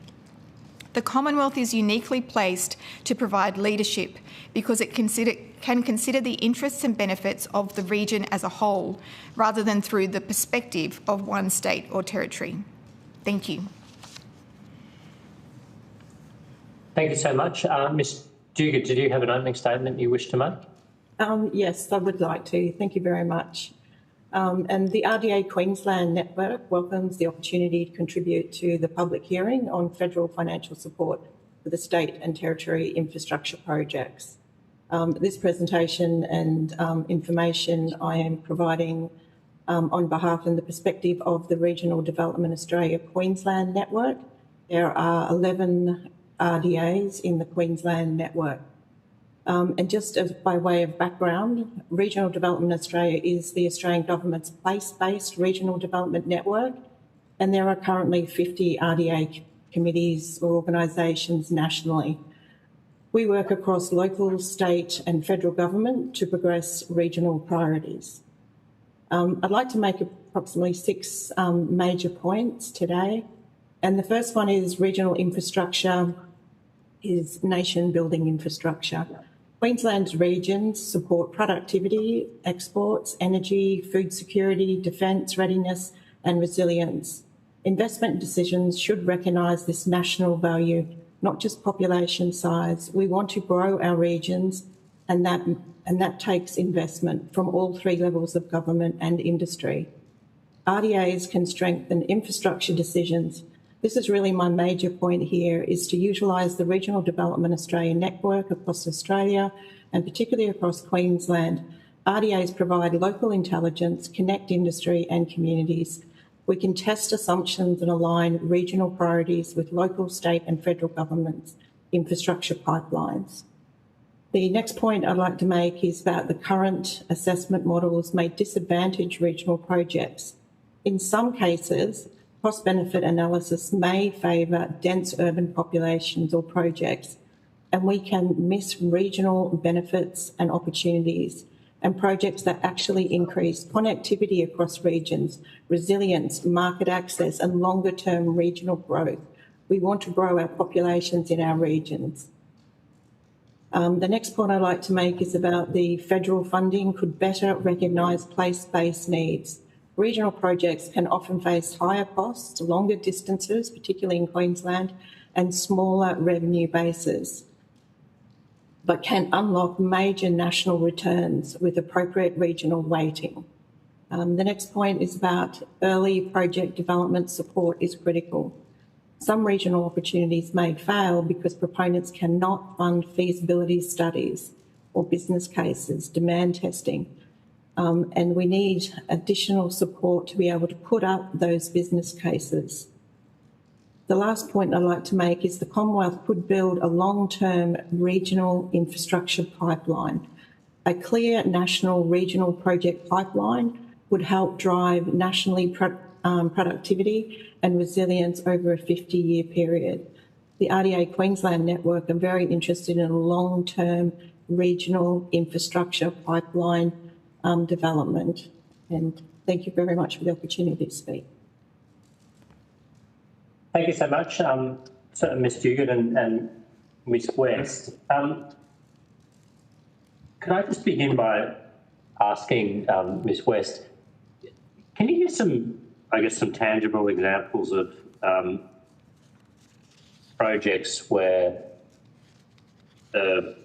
The Commonwealth is uniquely placed to provide leadership because it can consider the interests and benefits of the region as a whole, rather than through the perspective of one state or territory. Thank you. Thank you so much. Ms Duguid, did you have an opening statement you wish to make? Yes, I would like to. Thank you very much. And the RDA Queensland Network welcomes the opportunity to contribute to the public hearing on federal financial support for the state and territory infrastructure projects. This presentation and information I am providing on behalf and the perspective of the Regional Development Australia Queensland Network. There are 11 RDAs in the Queensland network. And just as by way of background, Regional Development Australia is the Australian Government's place-based regional development network, and there are currently 50 RDA committees or organisations nationally. We work across local, state and federal government to progress regional priorities. I'd like to make approximately 6 major points today. And the first one is regional infrastructure is nation-building infrastructure. Queensland's regions support productivity, exports, energy, food security, defence, readiness and resilience. Investment decisions should recognise this national value, not just population size. We want to grow our regions, and that takes investment from all 3 levels of government and industry. RDAs can strengthen infrastructure decisions. This is really my major point here, is to utilise the Regional Development Australia network across Australia and particularly across Queensland. RDAs provide local intelligence, connect industry and communities. We can test assumptions and align regional priorities with local, state and federal governments' infrastructure pipelines. The next point I'd like to make is about the current assessment models may disadvantage regional projects. In some cases, cost-benefit analysis may favour dense urban populations or projects, and we can miss regional benefits and opportunities and projects that actually increase connectivity across regions, resilience, market access and longer-term regional growth. We want to grow our populations in our regions. The next point I'd like to make is about the federal funding could better recognise place-based needs. Regional projects can often face higher costs, longer distances, particularly in Queensland, and smaller revenue bases, but can unlock major national returns with appropriate regional weighting. The next point is about early project development support is critical. Some regional opportunities may fail because proponents cannot fund feasibility studies or business cases, demand testing, and we need additional support to be able to put up those business cases. The last point I'd like to make is the Commonwealth could build a long-term regional infrastructure pipeline. A clear national regional project pipeline would help drive nationally productivity and resilience over a 50-year period. The RDA Queensland network are very interested in a long-term regional infrastructure pipeline development. And thank you very much for the opportunity to speak. Thank you so much, Ms Duguid and Ms West. Could I just begin by asking Ms West, can you give some tangible examples of projects where the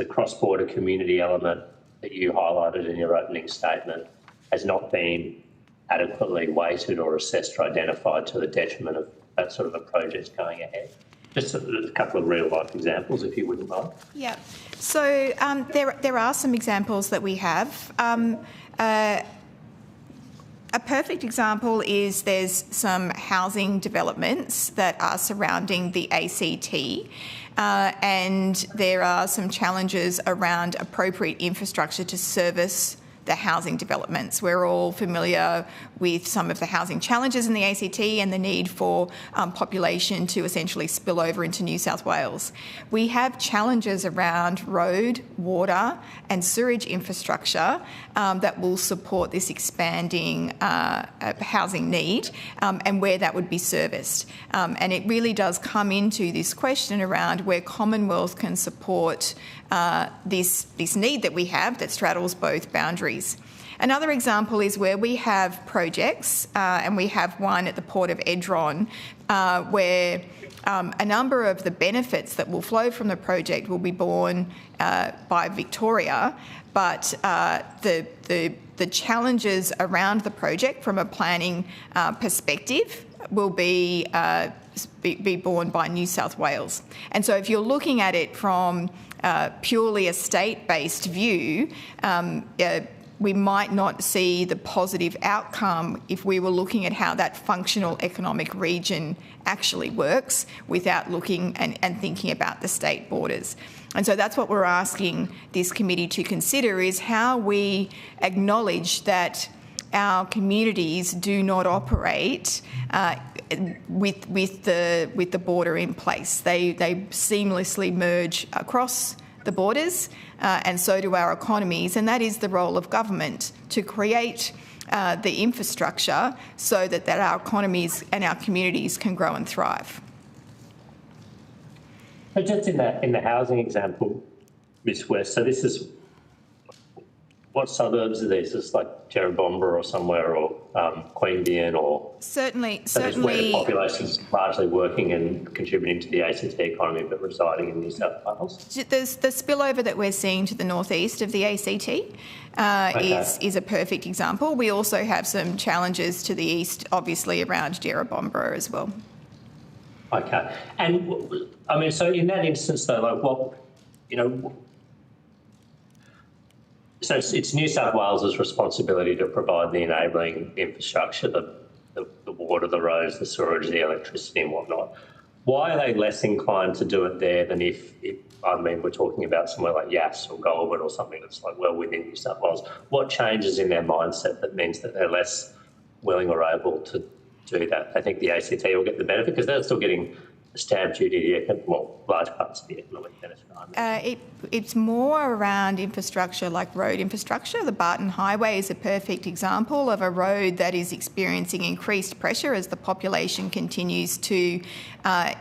cross-border community element that you highlighted in your opening statement has not been adequately weighted or assessed or identified to the detriment of that sort of a project going ahead? Just a couple of real-life examples, if you wouldn't mind. Yeah. So there are some examples that we have. A perfect example is there's some housing developments that are surrounding the ACT, and there are some challenges around appropriate infrastructure to service the housing developments. We're all familiar with some of the housing challenges in the ACT and the need for population to essentially spill over into New South Wales. We have challenges around road, water and sewerage infrastructure that will support this expanding housing need and where that would be serviced. And it really does come into this question around where Commonwealth can support this need that we have that straddles both boundaries. Another example is where we have projects, and we have one at the Port of Edron, where a number of the benefits that will flow from the project will be borne by Victoria, but the challenges around the project from a planning perspective will be borne by New South Wales. And so if you're looking at it from purely a state-based view, we might not see the positive outcome if we were looking at how that functional economic region actually works without looking and thinking about the state borders. And so that's what we're asking this committee to consider, is how we acknowledge that our communities do not operate with the border in place. They seamlessly merge across the borders, and so do our economies, and that is the role of government, to create the infrastructure so that our economies and our communities can grow and thrive. But just in the housing example, Ms. West, so this is, what suburbs are these? Is like Jerrabomba or somewhere, or Queanbeyan, or certainly where the population is largely working and contributing to the ACT economy, but residing in New South Wales. There's the spillover that we're seeing to the northeast of the ACT is a perfect example. We also have some challenges to the east, obviously around Jerrabomba as well. Okay, and I mean, so in that instance, though, like what, you know. So it's New South Wales's responsibility to provide the enabling infrastructure, the water, the roads, the sewerage, the electricity and whatnot. Why are they less inclined to do it there than if I mean, we're talking about somewhere like Yass or Goulburn or something that's like well within New South Wales? What changes in their mindset that means that they're less willing or able to do that? I think the ACT will get the benefit because they're still getting stamp duty, large parts of the economic benefit. It's more around infrastructure like road infrastructure. The Barton Highway is a perfect example of a road that is experiencing increased pressure as the population continues to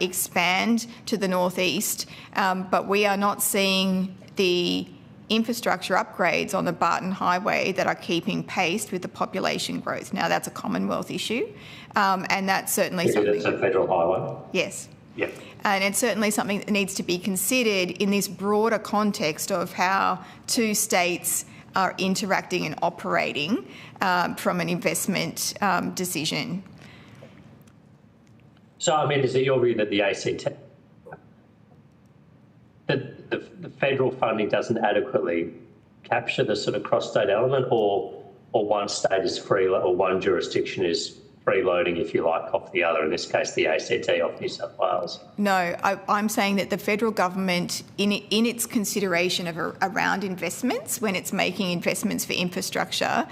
expand to the northeast, but we are not seeing the infrastructure upgrades on the Barton Highway that are keeping pace with the population growth. Now, that's a Commonwealth issue, and that's certainly something... It's a federal highway? Yes. Yeah. And it's certainly something that needs to be considered in this broader context of how two states are interacting and operating from an investment decision. So, I mean, is it your view that the ACT, that the federal funding doesn't adequately capture the sort of cross-state element, or one state is free, or one jurisdiction is freeloading, if you like, off the other, in this case the ACT off New South Wales? No, I'm saying that the federal government, in its consideration of around investments, when it's making investments for infrastructure,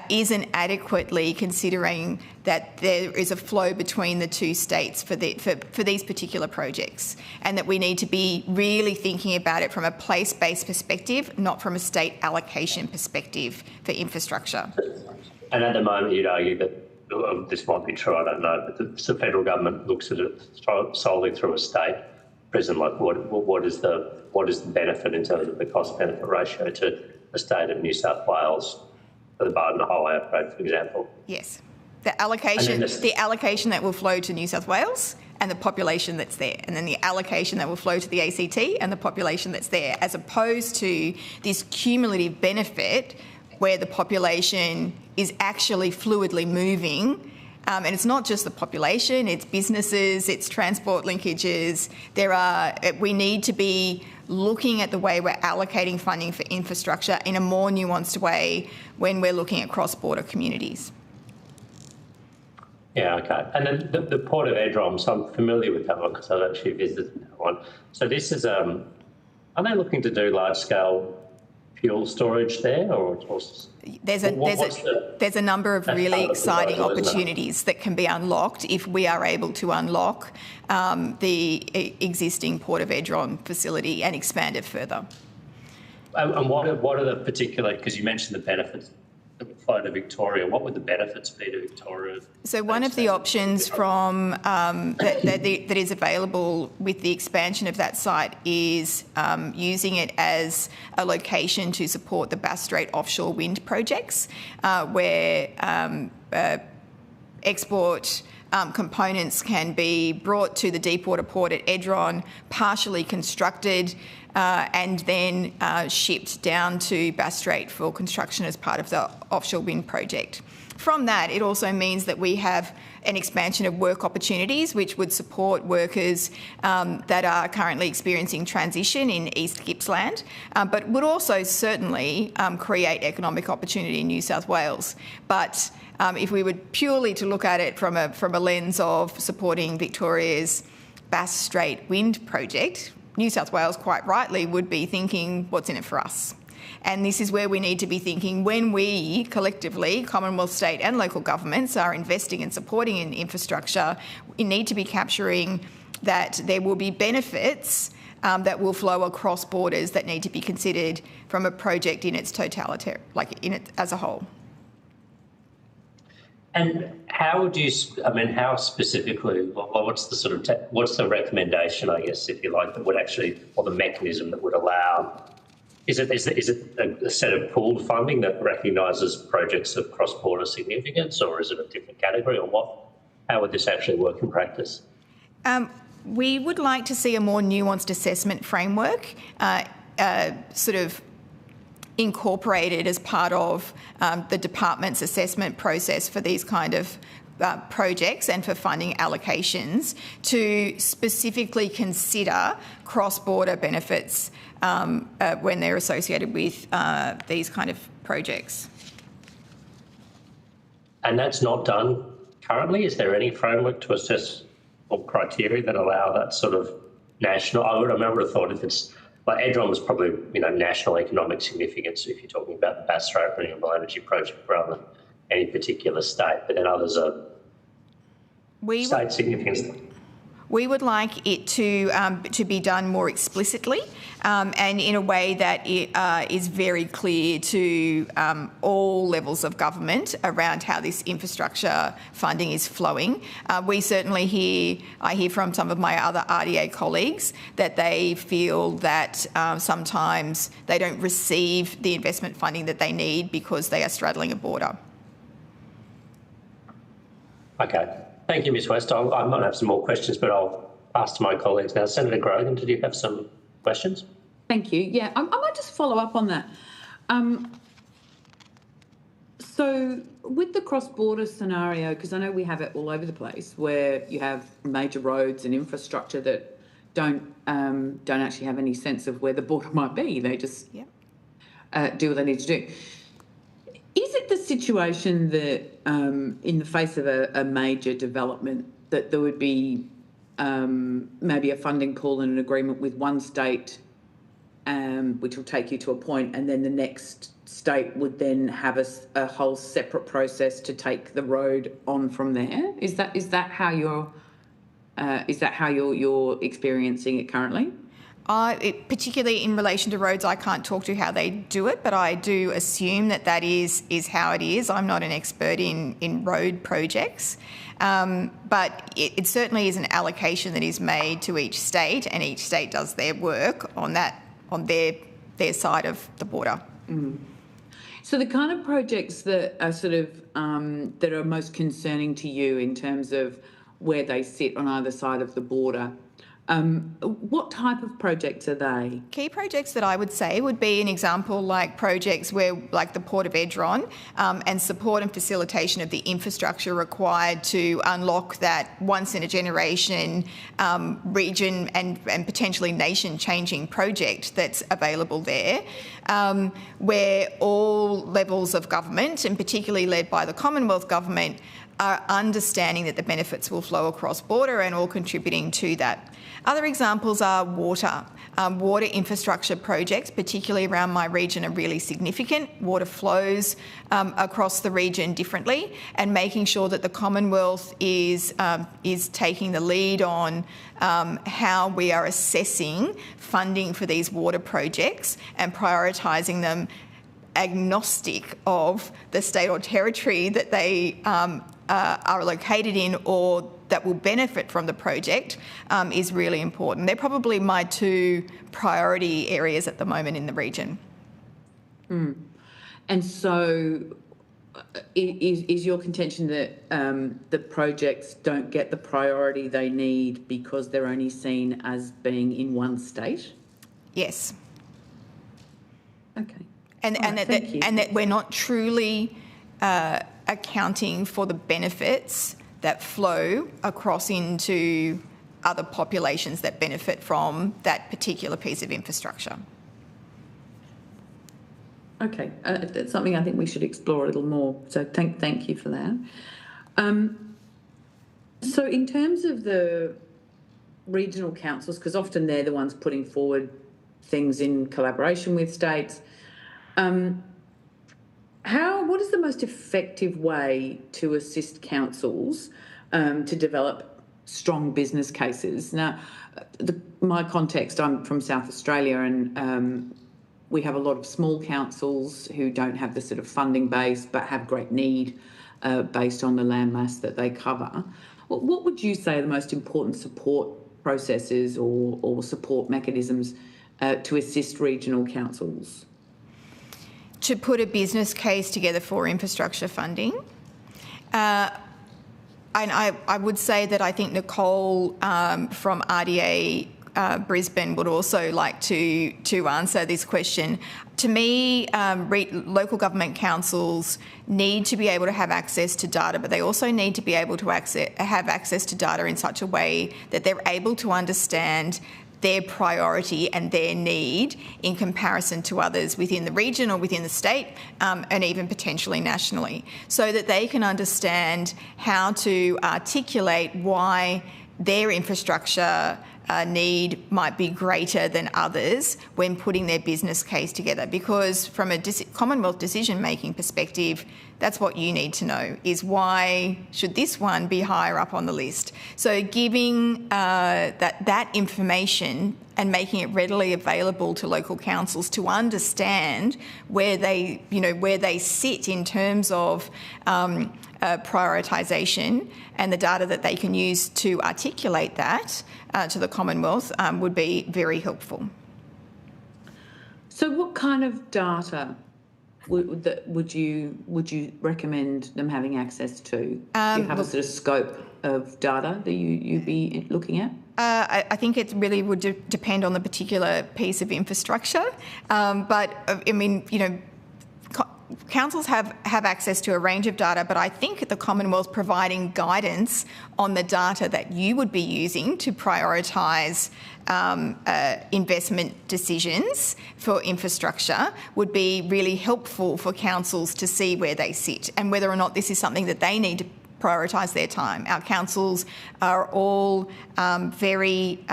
isn't adequately considering that there is a flow between the two states for these particular projects, and that we need to be really thinking about it from a place-based perspective, not from a state allocation perspective for infrastructure. And at the moment you'd argue that, this might be true, I don't know, but the federal government looks at it solely through a state prism. Like, what is the benefit in terms of the cost-benefit ratio to the state of New South Wales for the Barton Highway upgrade, for example? Yes, the allocation that will flow to New South Wales and the population that's there, and then the allocation that will flow to the ACT and the population that's there, as opposed to this cumulative benefit where the population is actually fluidly moving. And it's not just the population, it's businesses, it's transport linkages. We need to be looking at the way we're allocating funding for infrastructure in a more nuanced way when we're looking at cross-border communities. Yeah, okay. And then the Port of Edron, so I'm familiar with that one because I've actually visited that one. So this is, are they looking to do large-scale fuel storage there, or there's a number of really exciting opportunities that can be unlocked if we are able to unlock the existing Port of Edron facility and expand it further. And what are the particular, because you mentioned the benefits that would flow to Victoria, what would the benefits be to Victoria? So one of the options from that is available with the expansion of that site is using it as a location to support the Bass Strait offshore wind projects, where export components can be brought to the deepwater port at Edron, partially constructed, and then shipped down to Bass Strait for construction as part of the offshore wind project. From that, it also means that we have an expansion of work opportunities which would support workers that are currently experiencing transition in East Gippsland, but would also certainly create economic opportunity in New South Wales. But if we were purely to look at it from a lens of supporting Victoria's Bass Strait wind project, New South Wales, quite rightly, would be thinking, what's in it for us? And this is where we need to be thinking when we collectively, Commonwealth, state and local governments, are investing and supporting in infrastructure, we need to be capturing that there will be benefits that will flow across borders that need to be considered from a project in its totality, like in it as a whole. And how would you, how specifically, what's the sort of, what's the recommendation, I guess, if you like, that would actually, or the mechanism that would allow, is it a set of pooled funding that recognises projects of cross-border significance, or is it a different category, or what? How would this actually work in practice? We would like to see a more nuanced assessment framework, sort of incorporated as part of the department's assessment process for these kind of projects and for funding allocations, to specifically consider cross-border benefits when they're associated with these kind of projects. And that's not done currently? Is there any framework to assess or criteria that allow that sort of national? I would have thought if it's like Edron was probably, national economic significance if you're talking about the Bass Strait Renewable Energy Project rather than any particular state, but then others are state significance. We would like it to be done more explicitly and in a way that it is very clear to all levels of government around how this infrastructure funding is flowing. We certainly I hear from some of my other RDA colleagues that they feel that sometimes they don't receive the investment funding that they need because they are straddling a border. Okay. Thank you, Ms West. I might have some more questions, but I'll pass to my colleagues now. Senator Grogan, did you have some questions? Thank you. Yeah, I might just follow up on that. So with the cross-border scenario, because I know we have it all over the place, where you have major roads and infrastructure that don't actually have any sense of where the border might be. They just do what they need to do. Is it the situation that in the face of a major development that there would be maybe a funding pool and an agreement with one state which will take you to a point, and then the next state would then have a whole separate process to take the road on from there? Is that how you're experiencing it currently? Particularly in relation to roads, I can't talk to how they do it, but I do assume that is how it is. I'm not an expert in road projects, but it certainly is an allocation that is made to each state, and each state does their work on their side of the border. Mm. So the kind of projects that are sort of that are most concerning to you in terms of where they sit on either side of the border, what type of projects are they? Key projects that I would say would be an example like projects where, like the Port of Edron, and support and facilitation of the infrastructure required to unlock that once-in-a-generation region and potentially nation-changing project that's available there, where all levels of government, and particularly led by the Commonwealth Government, are understanding that the benefits will flow across border and all contributing to that. Other examples are water. water infrastructure projects, particularly around my region, are really significant. Water flows across the region differently, and making sure that the Commonwealth is taking the lead on how we are assessing funding for these water projects and prioritising them agnostic of the state or territory that they are located in or that will benefit from the project is really important. They're probably my two priority areas at the moment in the region. And so is your contention that the projects don't get the priority they need because they're only seen as being in one state? Yes. Okay. And that we're not truly accounting for the benefits that flow across into other populations that benefit from that particular piece of infrastructure. Okay, that's something I think we should explore a little more. So thank you for that. So in terms of the regional councils, because often they're the ones putting forward things in collaboration with states, what is the most effective way to assist councils to develop strong business cases? Now, my context, I'm from South Australia, and we have a lot of small councils who don't have the sort of funding base but have great need based on the landmass that they cover. What would you say are the most important support processes or support mechanisms to assist regional councils? To put a business case together for infrastructure funding. And I would say that I think Nicole from RDA Brisbane would also like to answer this question. To me, local government councils need to be able to have access to data, but they also need to be able to have access to data in such a way that they're able to understand their priority and their need in comparison to others within the region or within the state, and even potentially nationally, so that they can understand how to articulate why their infrastructure need might be greater than others when putting their business case together. Because from a Commonwealth decision-making perspective, that's what you need to know, is why should this one be higher up on the list? So giving that information and making it readily available to local councils to understand where they sit in terms of prioritisation and the data that they can use to articulate that to the Commonwealth would be very helpful. So what kind of data would you recommend them having access to? Do you have a sort of scope of data that you'd be looking at? I think it really would depend on the particular piece of infrastructure. But I mean, councils have access to a range of data, but I think the Commonwealth providing guidance on the data that you would be using to prioritise investment decisions for infrastructure would be really helpful for councils to see where they sit and whether or not this is something that they need to prioritise their time. Our councils are all very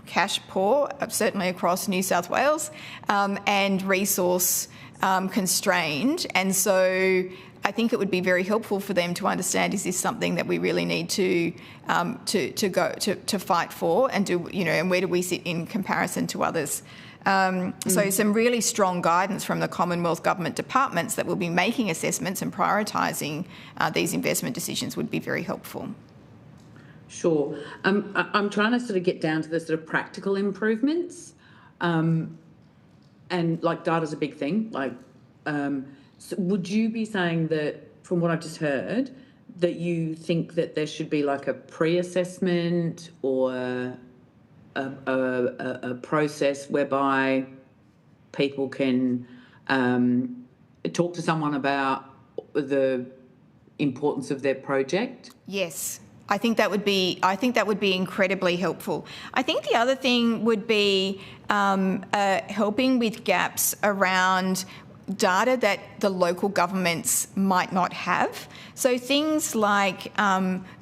cash poor, certainly across New South Wales, and resource constrained. And so I think it would be very helpful for them to understand, is this something that we really need to fight for, and and where do we sit in comparison to others? So some really strong guidance from the Commonwealth government departments that will be making assessments and prioritising these investment decisions would be very helpful. Sure. I'm trying to sort of get down to the sort of practical improvements. And like data's a big thing. So would you be saying that, from what I've just heard, that you think that there should be like a pre-assessment or a process whereby people can talk to someone about the importance of their project? Yes. I think that would be incredibly helpful. I think the other thing would be helping with gaps around data that the local governments might not have. So things like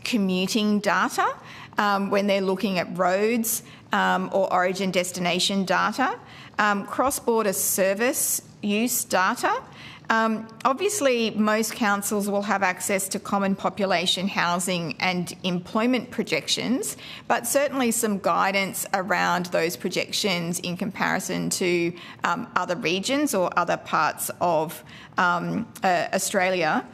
commuting data when they're looking at roads or origin destination data, cross-border service use data. Obviously, most councils will have access to common population, housing and employment projections, but certainly some guidance around those projections in comparison to other regions or other parts of Australia.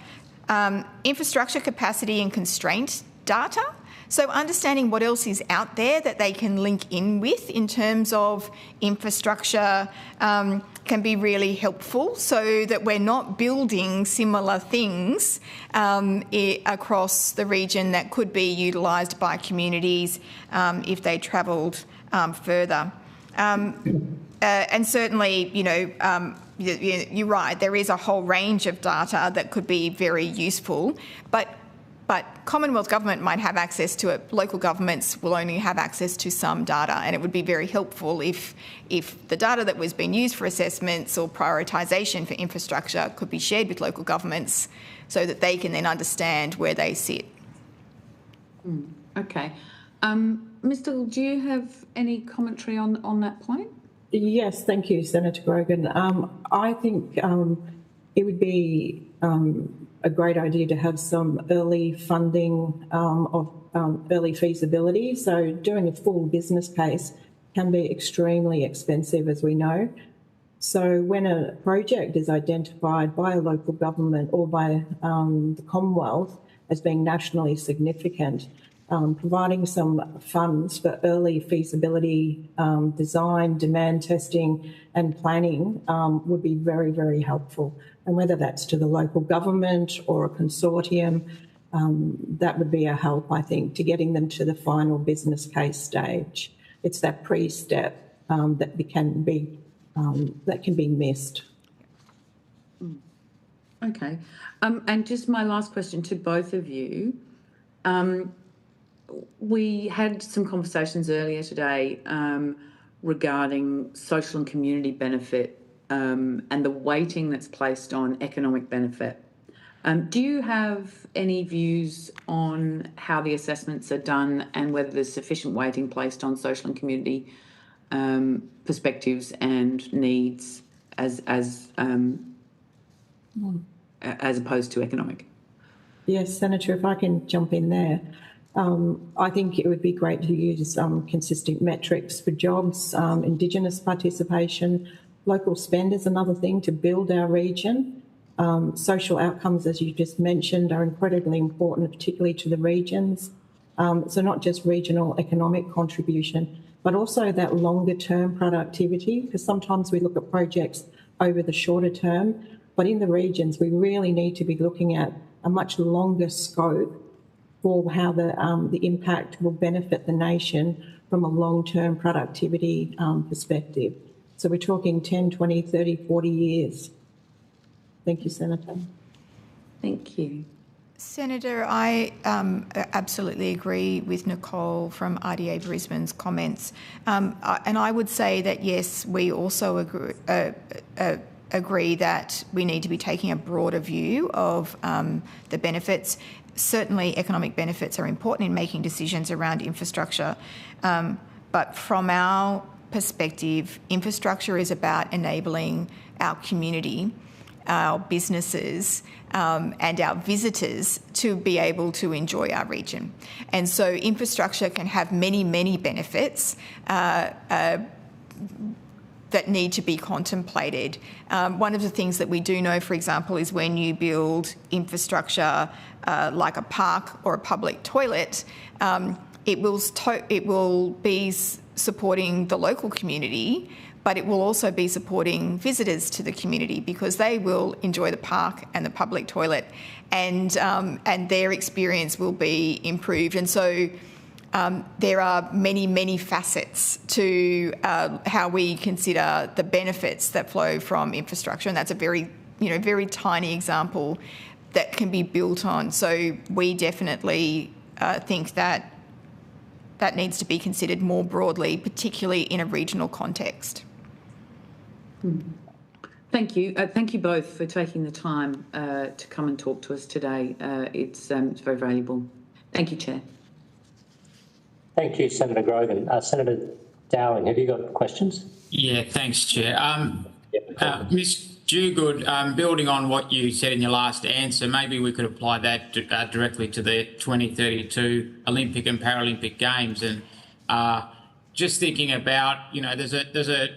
Infrastructure capacity and constraint data. So understanding what else is out there that they can link in with in terms of infrastructure can be really helpful, so that we're not building similar things across the region that could be utilised by communities if they travelled further. And certainly, you're right, there is a whole range of data that could be very useful, but Commonwealth government might have access to it. Local governments will only have access to some data, and it would be very helpful if the data that was being used for assessments or prioritisation for infrastructure could be shared with local governments so that they can then understand where they sit. Okay. Mr. do you have any commentary on that point? Yes, thank you, Senator Grogan. I think it would be a great idea to have some early funding of early feasibility. So doing a full business case can be extremely expensive, as we know. So when a project is identified by a local government or by the Commonwealth as being nationally significant, providing some funds for early feasibility design, demand testing and planning would be very, very helpful. And whether that's to the local government or a consortium, that would be a help, I think, to getting them to the final business case stage. It's that pre-step that can be missed. Okay. And just my last question to both of you. We had some conversations earlier today regarding social and community benefit and the weighting that's placed on economic benefit. Do you have any views on how the assessments are done and whether there's sufficient weighting placed on social and community perspectives and needs as opposed to economic? Yes, Senator, if I can jump in there. I think it would be great to use consistent metrics for jobs, Indigenous participation, local spend is another thing to build our region. Social outcomes, as you just mentioned, are incredibly important, particularly to the regions. So not just regional economic contribution, but also that longer term productivity, because sometimes we look at projects over the shorter term, but in the regions, we really need to be looking at a much longer scope for how the impact will benefit the nation from a long-term productivity perspective. So we're talking 10, 20, 30, 40 years. Thank you, Senator. Thank you. Senator, I absolutely agree with Nicole from RDA Brisbane's comments. And I would say that, yes, we also agree that we need to be taking a broader view of the benefits. Certainly economic benefits are important in making decisions around infrastructure, but from our perspective, infrastructure is about enabling our community, our businesses and our visitors to be able to enjoy our region. And so infrastructure can have many, many benefits that need to be contemplated. One of the things that we do know, for example, is when you build infrastructure like a park or a public toilet, it will be supporting the local community, but it will also be supporting visitors to the community because they will enjoy the park and the public toilet, and their experience will be improved. And so there are many, many facets to how we consider the benefits that flow from infrastructure, and that's a very tiny example that can be built on. So we definitely think that needs to be considered more broadly, particularly in a regional context. Thank you. Thank you both for taking the time to come and talk to us today. It's very valuable. Thank you, Chair. Thank you, Senator Grogan. Senator Dowling, have you got questions? Yeah, thanks, Chair. Ms. Duguid, building on what you said in your last answer, maybe we could apply that directly to the 2032 Olympic and Paralympic Games. And just thinking about, there's a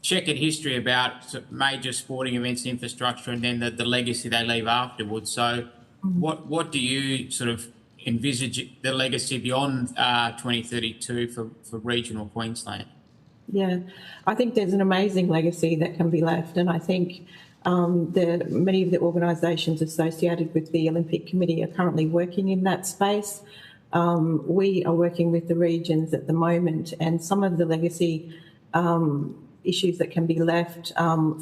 checkered history about major sporting events infrastructure and then the legacy they leave afterwards. So what do you sort of envisage the legacy beyond 2032 for regional Queensland? Yeah, I think there's an amazing legacy that can be left, and I think many of the organisations associated with the Olympic Committee are currently working in that space. We are working with the regions at the moment, and some of the legacy issues that can be left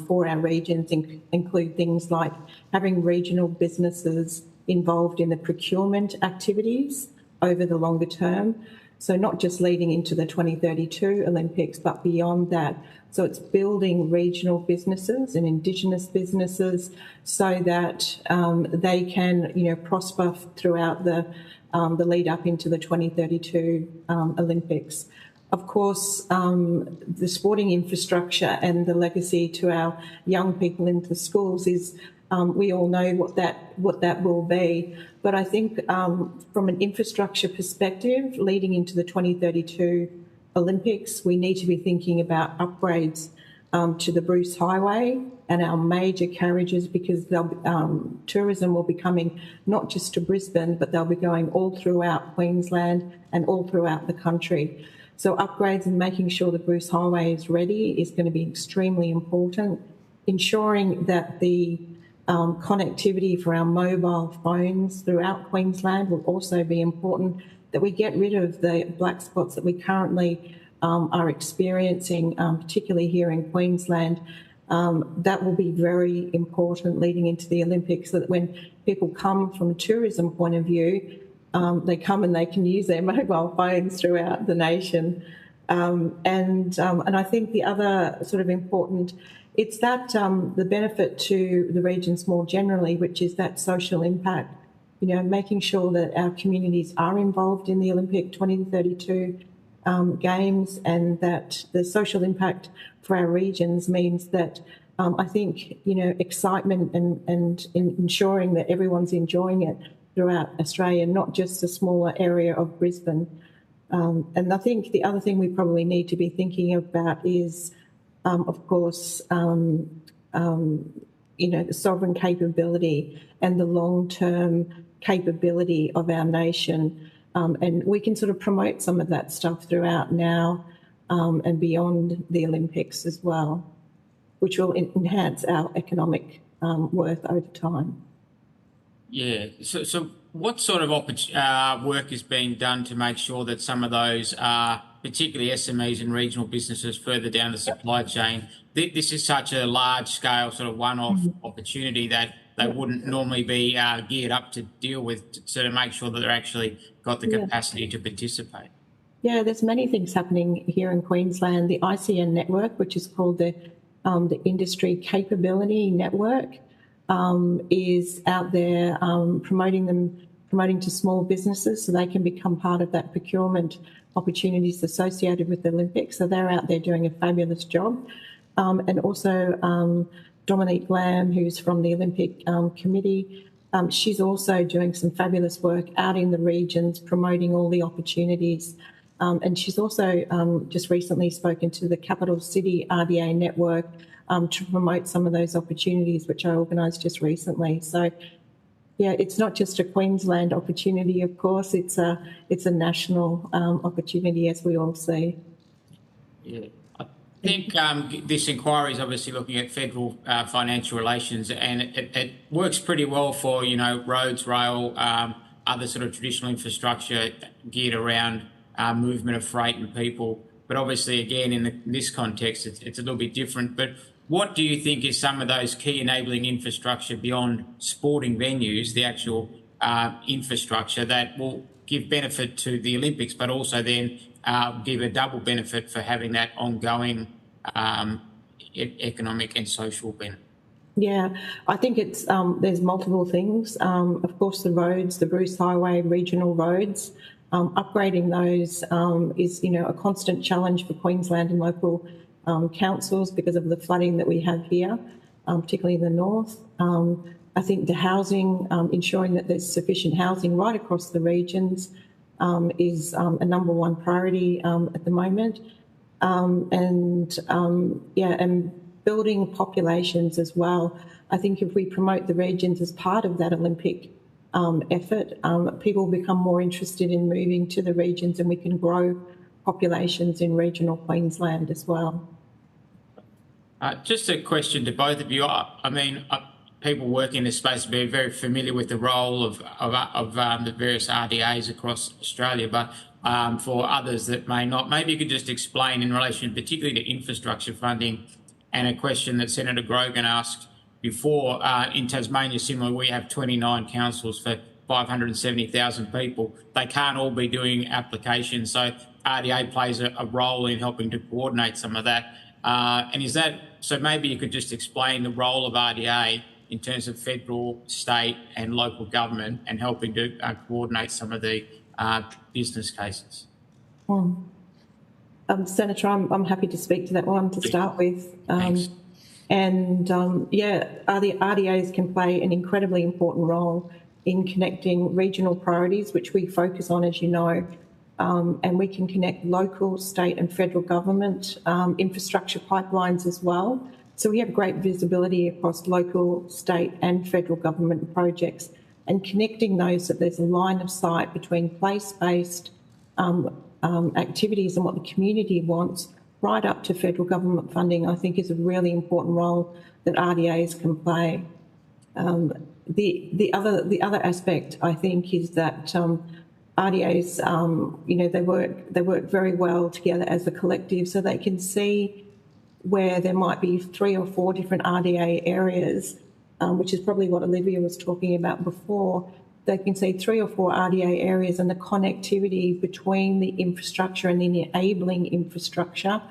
for our regions include things like having regional businesses involved in the procurement activities over the longer term. So not just leading into the 2032 Olympics, but beyond that. So it's building regional businesses and Indigenous businesses so that they can, prosper throughout the lead up into the 2032 Olympics. Of course, the sporting infrastructure and the legacy to our young people into schools is we all know what that will be. But I think from an infrastructure perspective, leading into the 2032 Olympics, we need to be thinking about upgrades to the Bruce Highway and our major carriages, because tourism will be coming not just to Brisbane, but they'll be going all throughout Queensland and all throughout the country. So upgrades and making sure the Bruce Highway is ready is going to be extremely important. Ensuring that the connectivity for our mobile phones throughout Queensland will also be important, that we get rid of the black spots that we currently are experiencing, particularly here in Queensland. That will be very important leading into the Olympics, so that when people come from a tourism point of view, they come and they can use their mobile phones throughout the nation. And I think the other sort of important, it's that the benefit to the regions more generally, which is that social impact, making sure that our communities are involved in the Olympic 2032 Games, and that the social impact for our regions means that I think, excitement and ensuring that everyone's enjoying it throughout Australia, not just a smaller area of Brisbane. And I think the other thing we probably need to be thinking about is, of course, the sovereign capability and the long-term capability of our nation. And we can sort of promote some of that stuff throughout now and beyond the Olympics as well, which will enhance our economic worth over time. Yeah. So what sort of work is being done to make sure that some of those, particularly SMEs and regional businesses further down the supply chain, this is such a large-scale sort of one-off opportunity that they wouldn't normally be geared up to deal with, so to make sure that they're actually got the capacity to participate? Yeah, there's many things happening here in Queensland. The ICN network, which is called the Industry Capability Network, is out there promoting to small businesses so they can become part of that procurement opportunities associated with the Olympics. So they're out there doing a fabulous job. And also Dominique Lamb, who's from the Olympic Committee, she's also doing some fabulous work out in the regions, promoting all the opportunities. And she's also just recently spoken to the Capital City RDA network to promote some of those opportunities, which I organised just recently. So, yeah, it's not just a Queensland opportunity, of course, it's a national opportunity, as we all see. Yeah. I think this inquiry is obviously looking at federal financial relations, and it works pretty well for, roads, rail, other sort of traditional infrastructure geared around movement of freight and people. But obviously, again, in this context, it's a little bit different. But what do you think is some of those key enabling infrastructure beyond sporting venues, the actual infrastructure that will give benefit to the Olympics, but also then give a double benefit for having that ongoing economic and social benefit? Yeah, I think there's multiple things. Of course, the roads, the Bruce Highway, regional roads, Upgrading those is, a constant challenge for Queensland and local councils because of the flooding that we have here, particularly in the north. I think the housing, ensuring that there's sufficient housing right across the regions is a number one priority at the moment. And building populations as well. I think if we promote the regions as part of that Olympic effort, people will become more interested in moving to the regions, and we can grow populations in regional Queensland as well. Just a question to both of you. People working in this space are very familiar with the role of the various RDAs across Australia, but for others that may not, maybe you could just explain in relation particularly to infrastructure funding, and a question that Senator Grogan asked before. In Tasmania, similarly, we have 29 councils for 570,000 people. They can't all be doing applications, so RDA plays a role in helping to coordinate some of that. And is that, so maybe you could just explain the role of RDA in terms of federal, state and local government and helping to coordinate some of the business cases. Senator, I'm happy to speak to that one to start with. Thanks. RDAs can play an incredibly important role in connecting regional priorities, which we focus on, as you know, and we can connect local, state and federal government infrastructure pipelines as well. So we have great visibility across local, state and federal government projects, and connecting those, that there's a line of sight between place-based activities and what the community wants, right up to federal government funding, I think is a really important role that RDAs can play. The other aspect, I think, is that RDAs, they work very well together as a collective, so they can see where there might be 3 or 4 different RDA areas, which is probably what Olivia was talking about before. They can see 3 or 4 RDA areas and the connectivity between the infrastructure and the enabling infrastructure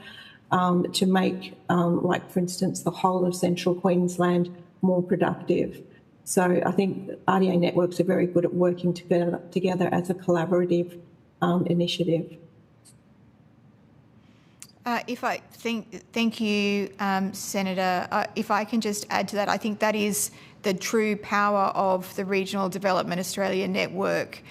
to make, like for instance, the whole of central Queensland more productive. So I think RDA networks are very good at working together as a collaborative initiative. Thank you, Senator. If I can just add to that, I think that is the true power of the Regional Development Australia Network,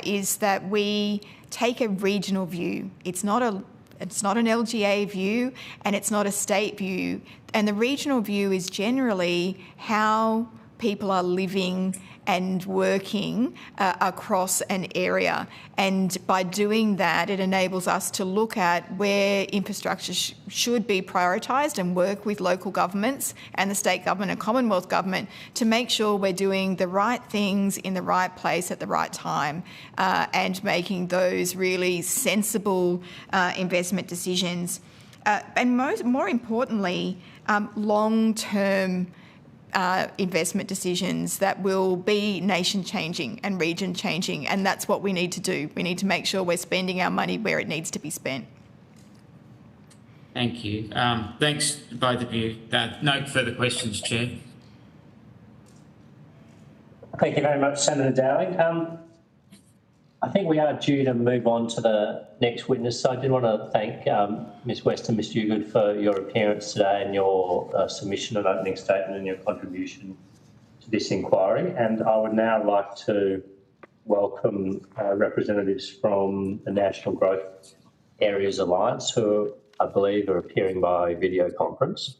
is that we take a regional view. It's not an LGA view and it's not a state view. And the regional view is generally how people are living and working across an area. And by doing that, it enables us to look at where infrastructure should be prioritised and work with local governments and the state government and Commonwealth government to make sure we're doing the right things in the right place at the right time, and making those really sensible investment decisions. And more importantly, long-term investment decisions that will be nation-changing and region-changing, and that's what we need to do. We need to make sure we're spending our money where it needs to be spent. Thank you. Thanks to both of you. No further questions, Chair. Thank you very much, Senator Dowling. I think we are due to move on to the next witness. So I did want to thank Ms West and Ms Ugood for your appearance today and your submission and opening statement and your contribution to this inquiry. And I would now like to welcome representatives from the National Growth Areas Alliance, who I believe are appearing by video conference.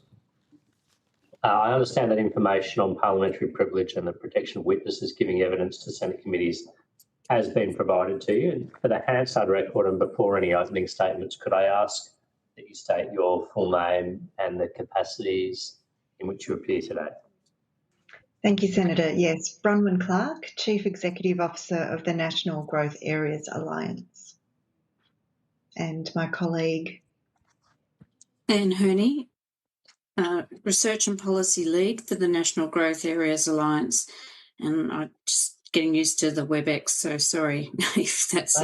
I understand that information on parliamentary privilege and the protection of witnesses giving evidence to Senate committees has been provided to you. And for the Hansard record and before any opening statements, could I ask that you state your full name and the capacities in which you appear today? Thank you, Senator. Yes, Bronwyn Clark, Chief Executive Officer of the National Growth Areas Alliance. And my colleague? Anne Herney, Research and Policy Lead for the National Growth Areas Alliance. And I'm just getting used to the WebEx, so sorry if that's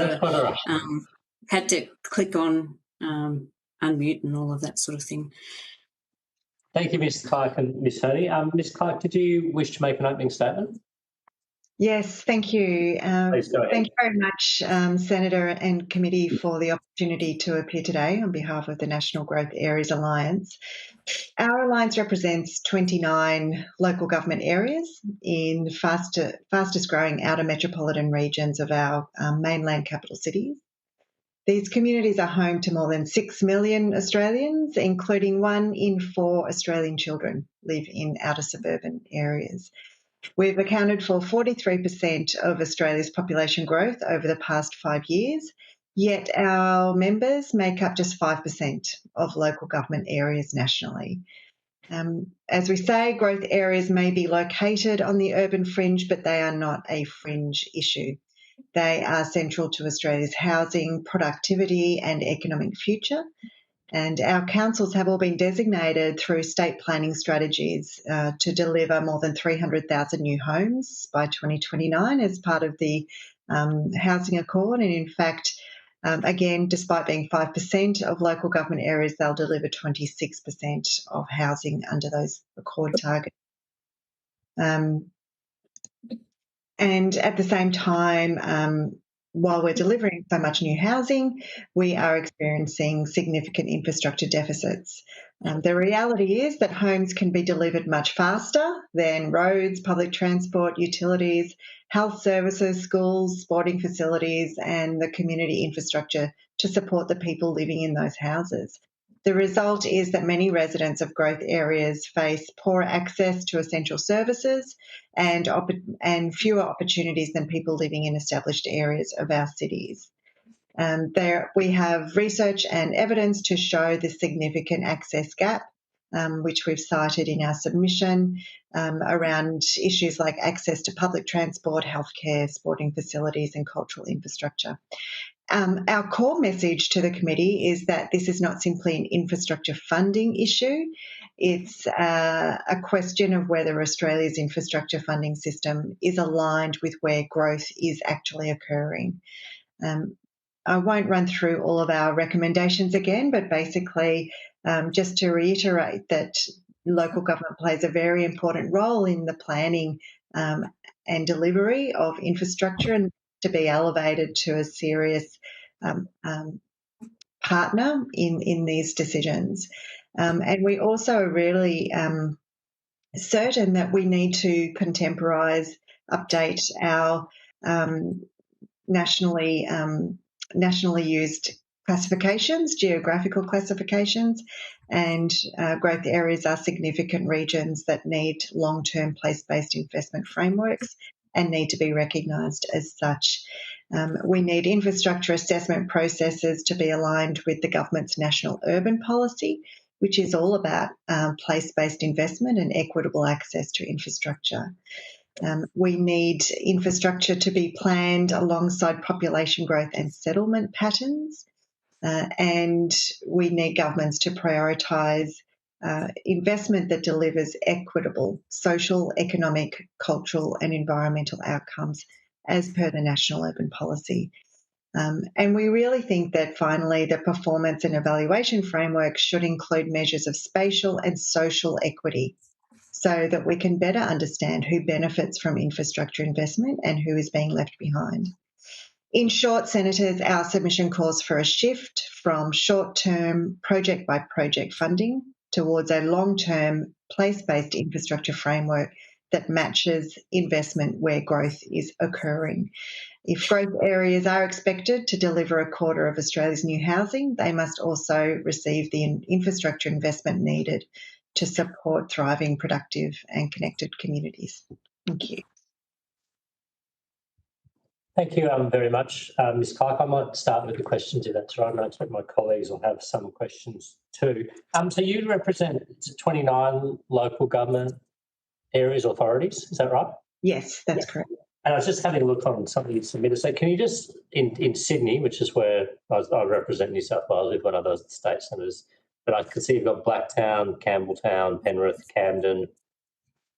had to click on unmute and all of that sort of thing. Thank you, Ms Clark and Ms Herney. Ms Clark, did you wish to make an opening statement? Yes, thank you. Please go ahead. Thank you very much, Senator and Committee, for the opportunity to appear today on behalf of the National Growth Areas Alliance. Our alliance represents 29 local government areas in fastest growing outer metropolitan regions of our mainland capital cities. These communities are home to more than 6 million Australians, including 1 in 4 Australian children live in outer suburban areas. We've accounted for 43% of Australia's population growth over the past 5 years, yet our members make up just 5% of local government areas nationally. As we say, growth areas may be located on the urban fringe, but they are not a fringe issue. They are central to Australia's housing, productivity and economic future. And our councils have all been designated through state planning strategies to deliver more than 300,000 new homes by 2029 as part of the Housing Accord. And in fact, again, despite being 5% of local government areas, they'll deliver 26% of housing under those Accord targets. And at the same time, while we're delivering so much new housing, we are experiencing significant infrastructure deficits. The reality is that homes can be delivered much faster than roads, public transport, utilities, health services, schools, sporting facilities, and the community infrastructure to support the people living in those houses. The result is that many residents of growth areas face poor access to essential services and fewer opportunities than people living in established areas of our cities. We have research and evidence to show the significant access gap, which we've cited in our submission, around issues like access to public transport, healthcare, sporting facilities and cultural infrastructure. Our core message to the committee is that this is not simply an infrastructure funding issue. It's a question of whether Australia's infrastructure funding system is aligned with where growth is actually occurring. I won't run through all of our recommendations again, but basically just to reiterate that local government plays a very important role in the planning and delivery of infrastructure, and to be elevated to a serious partner in these decisions. And we also are really certain that we need to contemporise, update our nationally used classifications, geographical classifications, and growth areas are significant regions that need long-term place-based investment frameworks and need to be recognised as such. We need infrastructure assessment processes to be aligned with the government's national urban policy, which is all about place-based investment and equitable access to infrastructure. We need infrastructure to be planned alongside population growth and settlement patterns, and we need governments to prioritise investment that delivers equitable social, economic, cultural and environmental outcomes as per the national urban policy. And we really think that finally the performance and evaluation framework should include measures of spatial and social equity so that we can better understand who benefits from infrastructure investment and who is being left behind. In short, Senators, our submission calls for a shift from short-term project-by-project funding towards a long-term place-based infrastructure framework that matches investment where growth is occurring. If growth areas are expected to deliver a quarter of Australia's new housing, they must also receive the infrastructure investment needed to support thriving, productive and connected communities. Thank you. Thank you very much, Ms. Clark. I might start with the questions if that's right, and I expect my colleagues will have some questions too. So you represent 29 local government areas, authorities, is that right? Yes, that's correct. And I was just having a look on something you submitted. So can you just, in Sydney, which is where I represent New South Wales, we've got other state senators, but I can see you've got Blacktown, Campbelltown, Penrith, Camden,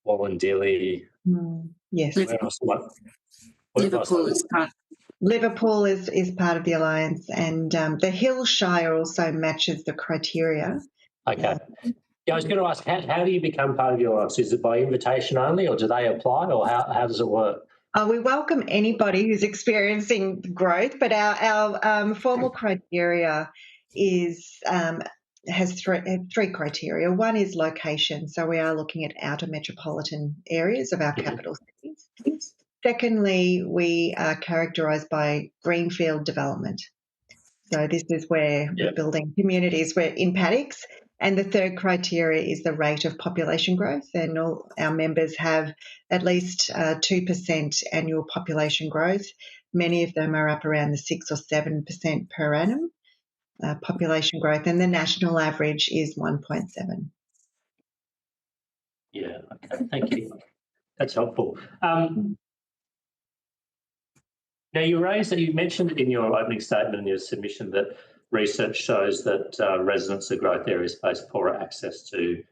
Wallandilly. Yes. Where else? Liverpool is part of the alliance, and the Hill Shire also matches the criteria. Okay. Yeah, I was going to ask, how do you become part of the alliance? Is it by invitation only, or do they apply, or how does it work? We welcome anybody who's experiencing growth, but our formal criteria has three criteria. One is location, so we are looking at outer metropolitan areas of our capital cities. Secondly, we are characterised by greenfield development. So this is where we're building communities in paddocks. And the third criteria is the rate of population growth, and all our members have at least 2% annual population growth. Many of them are up around the 6 or 7% per annum population growth, and the national average is 1.7. Yeah, okay, thank you. That's helpful. Now, you mentioned in your opening statement and your submission that research shows that residents of growth areas face poorer access to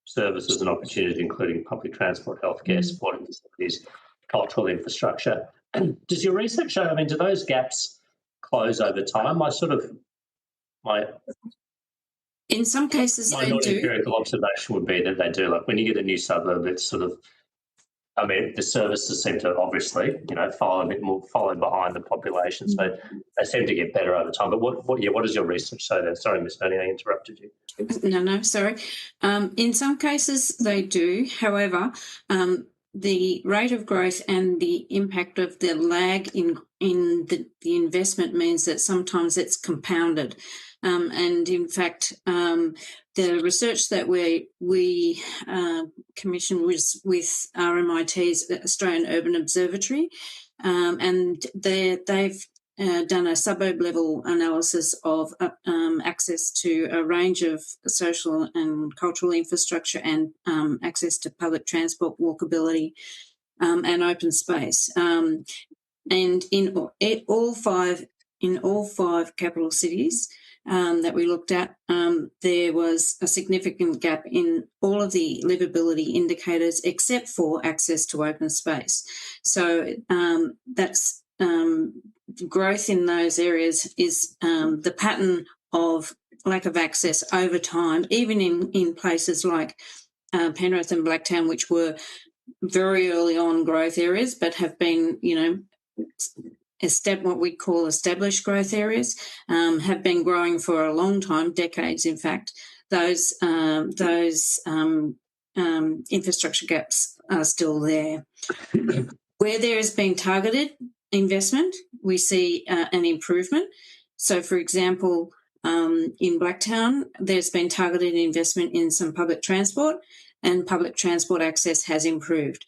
services and opportunities, including public transport, healthcare, sporting facilities, cultural infrastructure. Does your research show, do those gaps close over time? In some cases, my non-empirical observation would be that they do. Like when you get a new suburb, it's sort of, the services seem to obviously, follow behind the population, so they seem to get better over time. But what does your research say there? Sorry, Ms. Ernie, I interrupted you. No, sorry. In some cases, they do. However, the rate of growth and the impact of the lag in the investment means that sometimes it's compounded. And in fact, the research that we commissioned was with RMIT's Australian Urban Observatory, and they've done a suburb level analysis of access to a range of social and cultural infrastructure and access to public transport, walkability, and open space. And in all five capital cities that we looked at, there was a significant gap in all of the livability indicators except for access to open space. So that's growth in those areas is the pattern of lack of access over time, even in places like Penrith and Blacktown, which were very early on growth areas, but have been, what we call established growth areas, have been growing for a long time, decades, in fact. Those infrastructure gaps are still there. Where there has been targeted investment, we see an improvement. So, for example, in Blacktown, there's been targeted investment in some public transport, and public transport access has improved.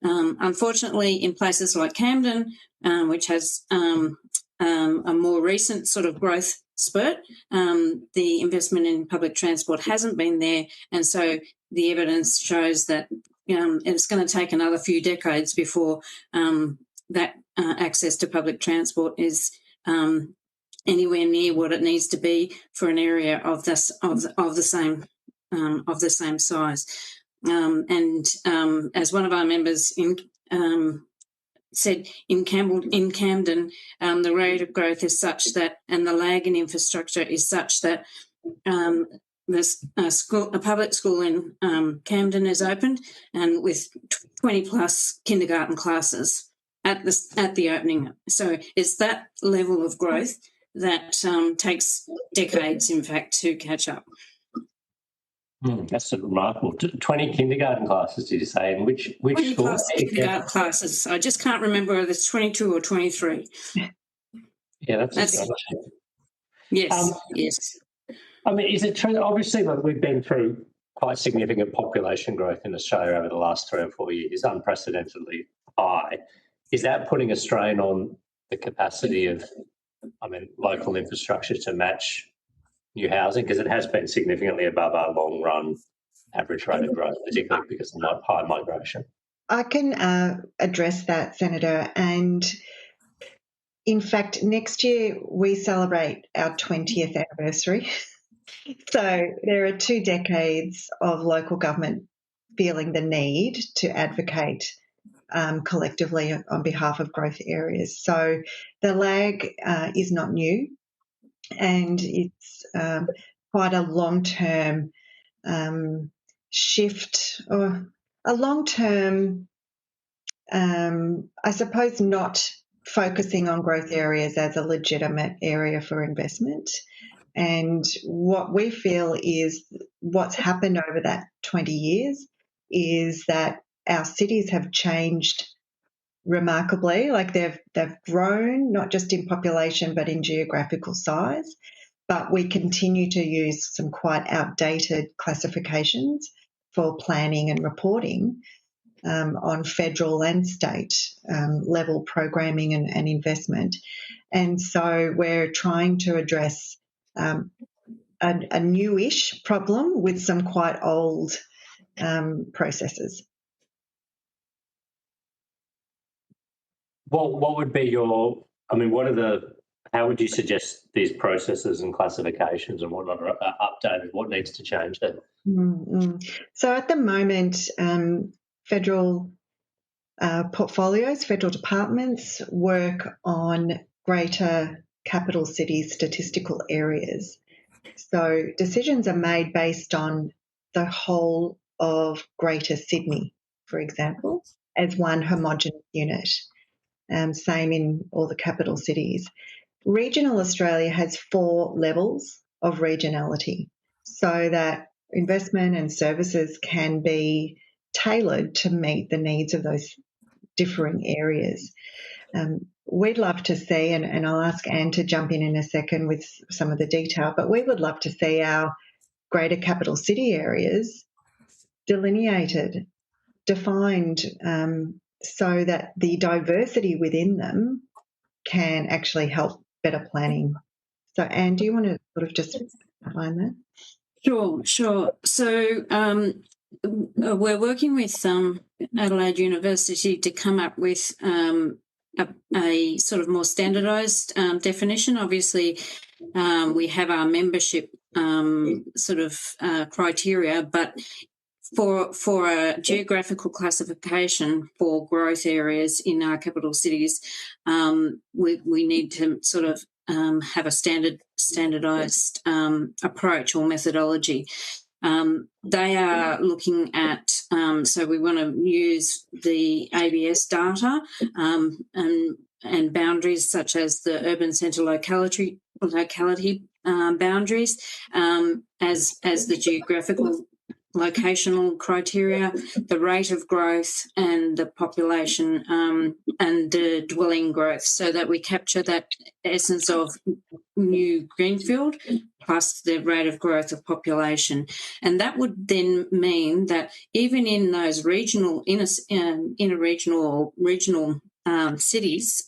Unfortunately, in places like Camden, which has a more recent sort of growth spurt, the investment in public transport hasn't been there, and so the evidence shows that it's going to take another few decades before that access to public transport is anywhere near what it needs to be for an area of the same size. As one of our members said, in Camden, the rate of growth is such that, and the lag in infrastructure is such that there's a public school in Camden is opened, and with 20 plus kindergarten classes at the opening. So it's that level of growth that takes decades, in fact, to catch up. That's remarkable. 20 kindergarten classes, did you say? And which 20 school? plus kindergarten classes. I just can't remember whether it's 22 or 23. Yeah, that's yes, yes. Is it true? Obviously, we've been through quite significant population growth in Australia over the last 3 or 4 years, unprecedentedly high. Is that putting a strain on the capacity of, local infrastructure to match new housing? Because it has been significantly above our long-run average rate of growth, particularly because of high migration. I can address that, Senator. And in fact, next year we celebrate our 20th anniversary. So there are 2 decades of local government feeling the need to advocate collectively on behalf of growth areas. So the lag is not new, and it's quite a long-term shift, or a long-term I suppose, not focusing on growth areas as a legitimate area for investment. And what we feel is what's happened over that 20 years is that our cities have changed remarkably. Like they've grown, not just in population, but in geographical size. But we continue to use some quite outdated classifications for planning and reporting on federal and state level programming and investment. And so we're trying to address a newish problem with some quite old processes. What would be your, how would you suggest these processes and classifications and whatnot are updated? What needs to change then? So at the moment, federal portfolios, federal departments work on greater capital city statistical areas. So decisions are made based on the whole of Greater Sydney, for example, as one homogenous unit. Same in all the capital cities. Regional Australia has 4 levels of regionality so that investment and services can be tailored to meet the needs of those differing areas. We'd love to see, and I'll ask Anne to jump in a second with some of the detail, but we would love to see our greater capital city areas delineated, defined, so that the diversity within them can actually help better planning. So, Anne, do you want to sort of just outline that? Sure. So we're working with Adelaide University to come up with a sort of more standardised definition. Obviously, we have our membership sort of criteria, but for a geographical classification for growth areas in our capital cities, we need to sort of have a standardised approach or methodology. They are looking at, so we want to use the ABS data and boundaries such as the urban centre locality boundaries as the geographical locational criteria, the rate of growth and the population and the dwelling growth, so that we capture that essence of new greenfield plus the rate of growth of population. And that would then mean that even in those regional, inter-regional or regional cities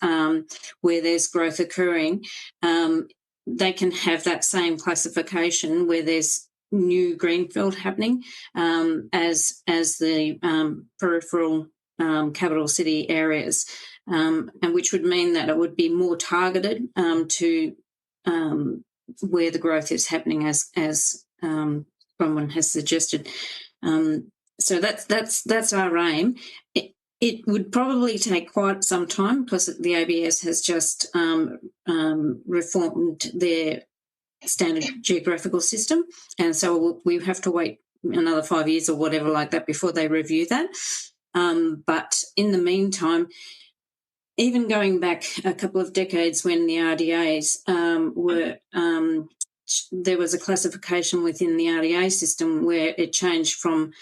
where there's growth occurring, they can have that same classification where there's new greenfield happening as the peripheral capital city areas, and which would mean that it would be more targeted to where the growth is happening, as Bronwyn has suggested. So that's our aim. It would probably take quite some time because the ABS has just reformed their standard geographical system, and so we have to wait another 5 years or whatever like that before they review that. But in the meantime, even going back a couple of decades when the RDAs were there was a classification within the RDA system where it changed from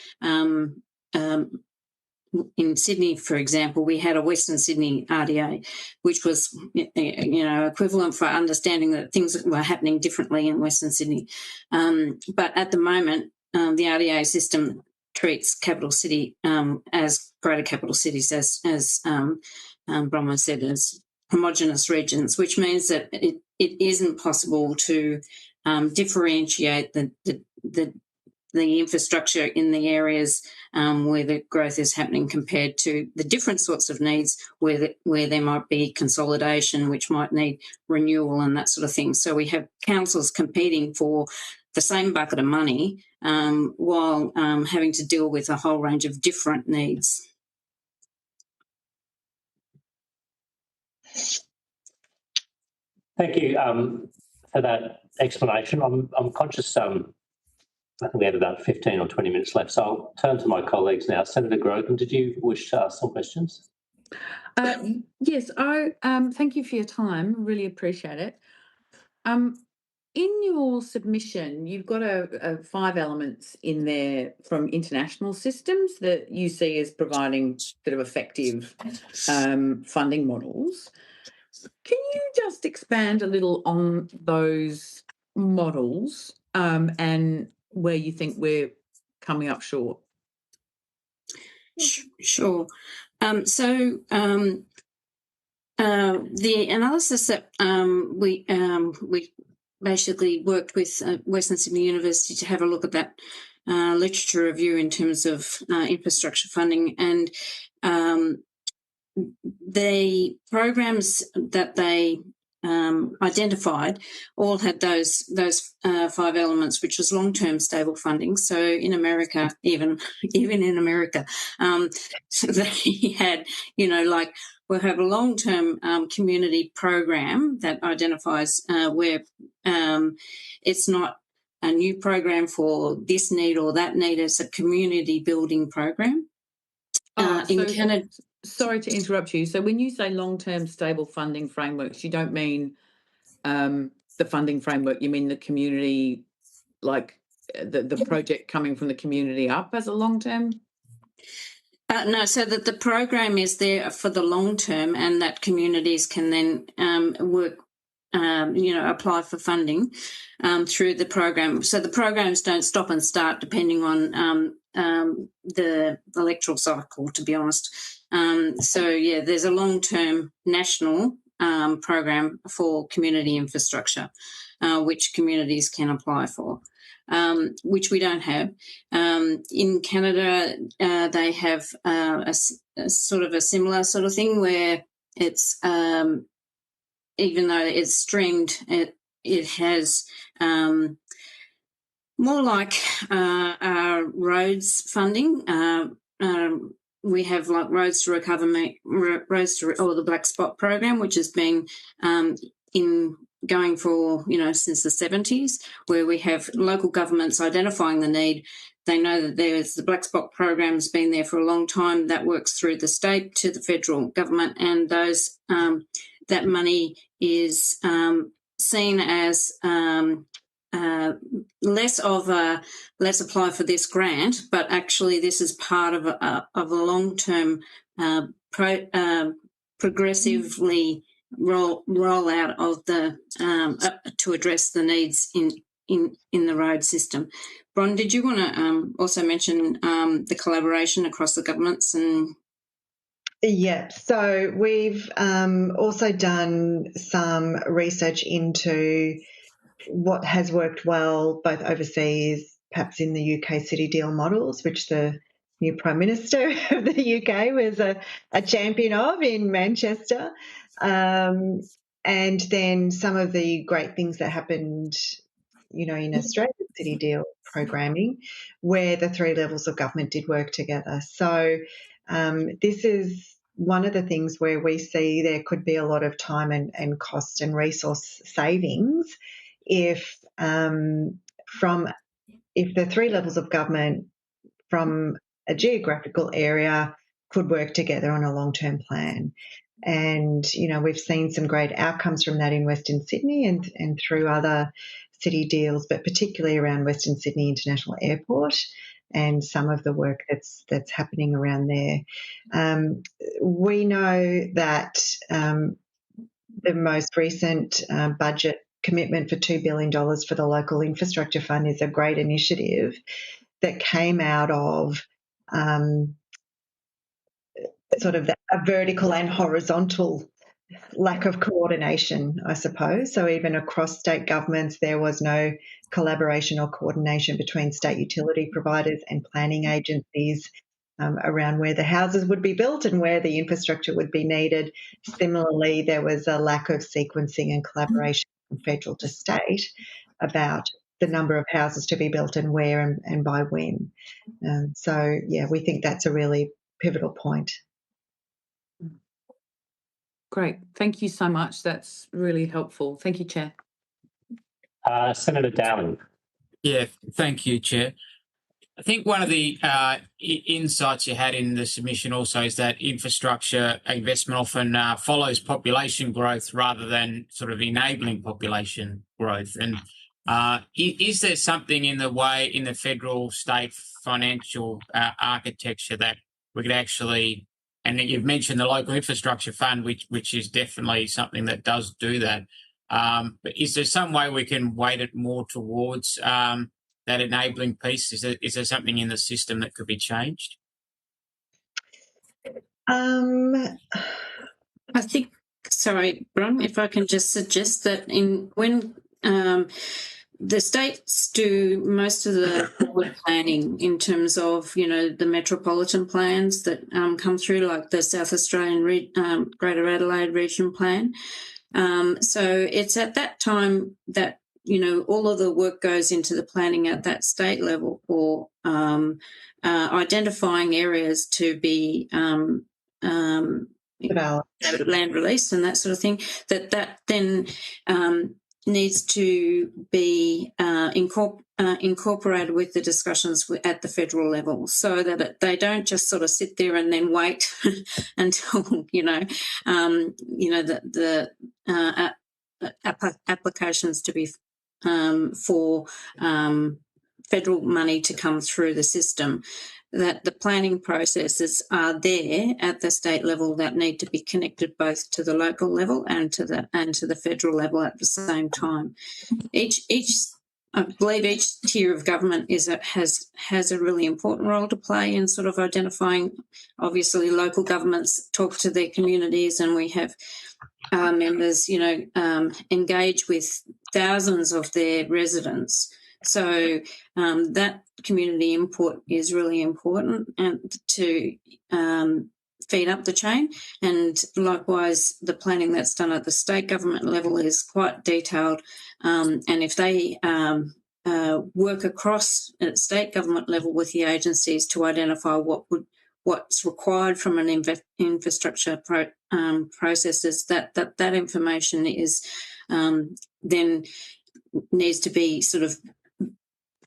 in Sydney, for example, we had a Western Sydney RDA, which was, equivalent for understanding that things were happening differently in Western Sydney. But at the moment, the RDA system treats capital city as greater capital cities, as Bronwyn said, as homogenous regions, which means that it isn't possible to differentiate the infrastructure in the areas where the growth is happening compared to the different sorts of needs where there might be consolidation, which might need renewal and that sort of thing. So we have councils competing for the same bucket of money while having to deal with a whole range of different needs. Thank you for that explanation. I'm conscious I think we have about 15 or 20 minutes left, so I'll turn to my colleagues now. Senator Grogan, did you wish to ask some questions? Yes, thank you for your time. Really appreciate it. In your submission, you've got 5 elements in there from international systems that you see as providing sort of effective funding models. Can you just expand a little on those models and where you think we're coming up short? Sure. The analysis that we basically worked with Western Sydney University to have a look at that literature review in terms of infrastructure funding, and the programs that they identified all had those 5 elements, which was long-term stable funding. So in America, even in America, they had, like, we'll have a long-term community program that identifies where it's not a new program for this need or that need. It's a community building program. In Canada. Sorry to interrupt you. So when you say long-term stable funding frameworks, you don't mean the funding framework, you mean the community, like the project coming from the community up as a long-term? No, so that the program is there for the long term, and that communities can then work, apply for funding through the program. So the programs don't stop and start depending on the electoral cycle, to be honest. There's a long-term national program for community infrastructure, which communities can apply for. Which we don't have. In Canada, they have a sort of a similar sort of thing where it's, even though it's streamed, it has more like roads funding. We have like Roads to Recover, or the Black Spot program, which has been going for, since the 70s, where we have local governments identifying the need. They know that there's the Black Spot program's been there for a long time. That works through the state to the federal government, and those that money is seen as less of a let's apply for this grant, but actually this is part of a long-term progressively roll out of the to address the needs in the road system. Bron, did you want to also mention the collaboration across the governments? And yeah, so we've also done some research into what has worked well both overseas, perhaps in the UK City Deal models, which the new Prime Minister of the UK was a champion of in Manchester, and then some of the great things that happened, in Australian City Deal programming, where the 3 levels of government did work together. So this is one of the things where we see there could be a lot of time and cost and resource savings if the 3 levels of government from a geographical area could work together on a long-term plan. And, we've seen some great outcomes from that in Western Sydney and through other city deals, but particularly around Western Sydney International Airport and some of the work that's happening around there. We know that the most recent budget commitment for $2 billion for the local infrastructure fund is a great initiative that came out of sort of a vertical and horizontal lack of coordination, I suppose. So even across state governments, there was no collaboration or coordination between state utility providers and planning agencies around where the houses would be built and where the infrastructure would be needed. Similarly, there was a lack of sequencing and collaboration from federal to state about the number of houses to be built and where and by when. We think that's a really pivotal point. Great. Thank you so much. That's really helpful. Thank you, Chair. Senator Dowling. Yeah, thank you, Chair. I think one of the insights you had in the submission also is that infrastructure investment often follows population growth rather than sort of enabling population growth. And is there something in the federal state financial architecture that we could actually, and you've mentioned the local infrastructure fund, which is definitely something that does do that. But is there some way we can weight it more towards that enabling piece? Is there something in the system that could be changed? I think, sorry, Bron, if I can just suggest that when the states do most of the forward planning in terms of, the metropolitan plans that come through, like the South Australian Greater Adelaide Region Plan. So it's at that time that all of the work goes into the planning at that state level for identifying areas to be land release and that sort of thing, that then needs to be incorporated with the discussions at the federal level, so that they don't just sort of sit there and then wait until the applications to be for federal money to come through the system, that the planning processes are there at the state level that need to be connected both to the local level and to the federal level at the same time. I believe each tier of government has a really important role to play in sort of identifying. Obviously, local governments talk to their communities, and we have members, engage with thousands of their residents. So that community input is really important and to feed up the chain. And likewise, the planning that's done at the state government level is quite detailed. And if they work across at state government level with the agencies to identify what's required from an infrastructure processes, that information is then needs to be sort of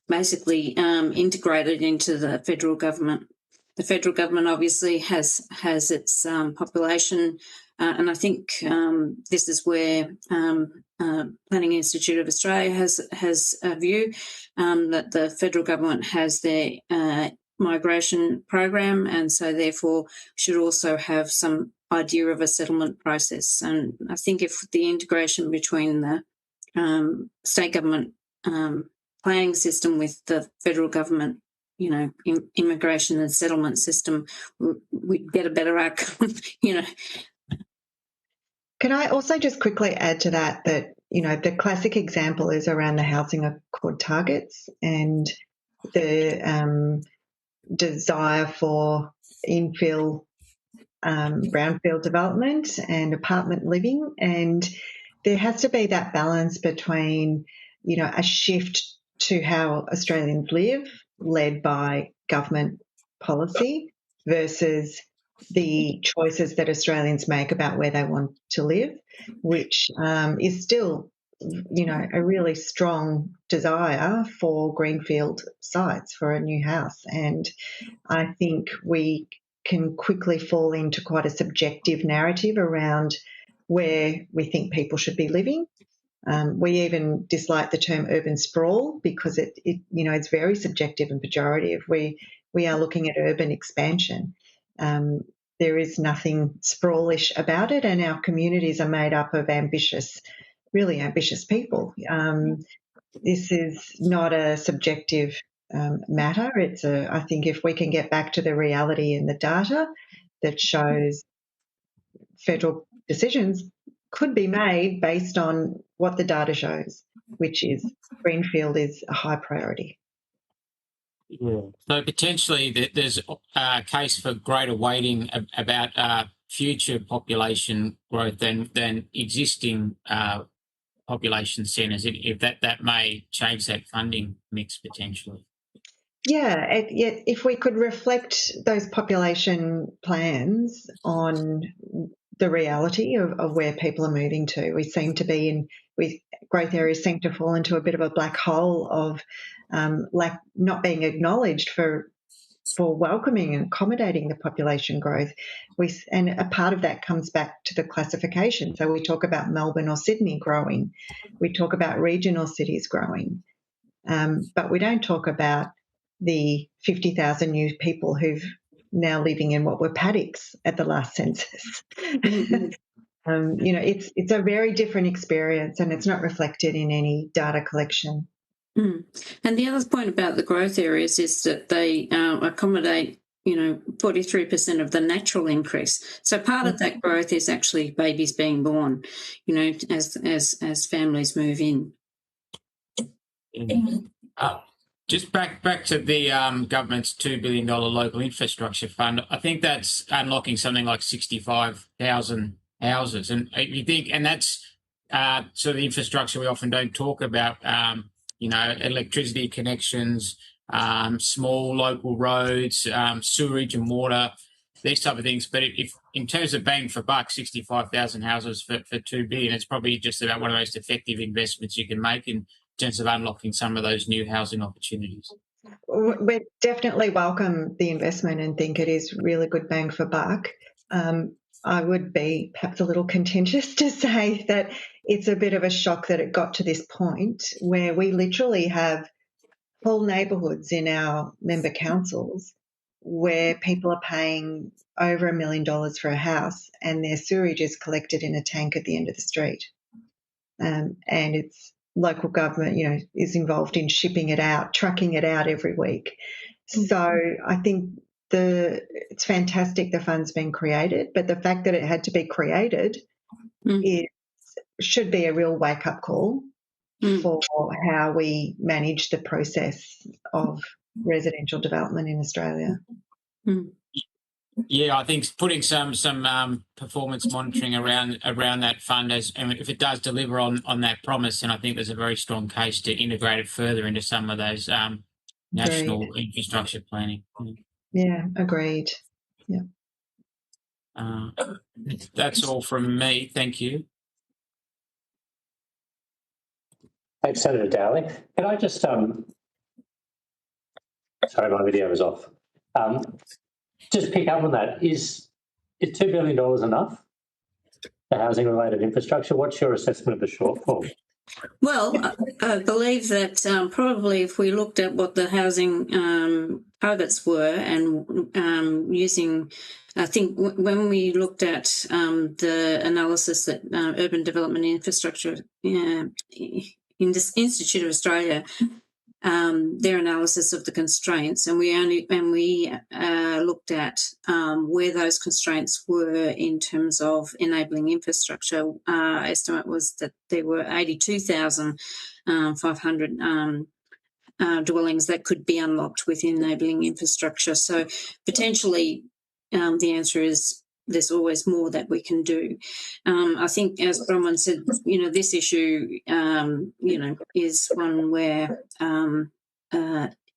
basically integrated into the federal government. The federal government obviously has its population, and I think this is where Planning Institute of Australia has a view that the federal government has their migration program, and so therefore should also have some idea of a settlement process. And I think if the integration between the state government planning system with the federal government, immigration and settlement system, we'd get a better outcome, Can I also just quickly add to that, the classic example is around the housing accord targets and the desire for infill brownfield development and apartment living. And there has to be that balance between, a shift to how Australians live, led by government policy, versus the choices that Australians make about where they want to live, which is still, a really strong desire for greenfield sites for a new house. And I think we can quickly fall into quite a subjective narrative around where we think people should be living. We even dislike the term urban sprawl because it's very subjective and pejorative. We are looking at urban expansion. There is nothing sprawlish about it, and our communities are made up of really ambitious people. This is not a subjective matter. I think if we can get back to the reality and the data that shows federal decisions could be made based on what the data shows, which is greenfield is a high priority. Yeah. So potentially there's a case for greater weighting about future population growth than existing population centres, if that may change that funding mix potentially. Yeah, if we could reflect those population plans on the reality of where people are moving to. We seem to be with growth areas seem to fall into a bit of a black hole of not being acknowledged for welcoming and accommodating the population growth. And a part of that comes back to the classification. So we talk about Melbourne or Sydney growing. We talk about regional cities growing. But we don't talk about the 50,000 new people who've now living in what were paddocks at the last census. It's a very different experience, and it's not reflected in any data collection. And the other point about the growth areas is that they accommodate, 43% of the natural increase. So part of that growth is actually babies being born, as families move in. Just back to the government's $2 billion local infrastructure fund. I think that's unlocking something like 65,000 houses, and you think, and that's sort of infrastructure we often don't talk about. Electricity connections, small local roads, sewerage and water, these type of things. But if in terms of bang for buck, 65,000 houses for $2 billion, it's probably just about one of the most effective investments you can make in terms of unlocking some of those new housing opportunities. We definitely welcome the investment and think it is really good bang for buck. I would be perhaps a little contentious to say that it's a bit of a shock that it got to this point where we literally have whole neighbourhoods in our member councils where people are paying over $1 million for a house and their sewage is collected in a tank at the end of the street. And it's local government, is involved in shipping it out, trucking it out every week. So I think it's fantastic the fund's been created, but the fact that it had to be created should be a real wake-up call for how we manage the process of residential development in Australia. Yeah, I think putting some performance monitoring around that fund, and if it does deliver on that promise, then I think there's a very strong case to integrate it further into some of those national infrastructure planning. Yeah, agreed. Yeah. That's all from me. Thank you. Thanks, Senator Dowling. Can I just, sorry, my video was off. Just pick up on that. Is $2 billion enough for housing-related infrastructure? What's your assessment of the shortfall? Well, I believe that probably if we looked at what the housing targets were and using, I think when we looked at the analysis that Urban Development Infrastructure in this Institute of Australia, their analysis of the constraints, and we looked at where those constraints were in terms of enabling infrastructure. Our estimate was that there were 82,500 dwellings that could be unlocked with enabling infrastructure. So potentially, the answer is there's always more that we can do. I think, as Bronwyn said, this issue, is one where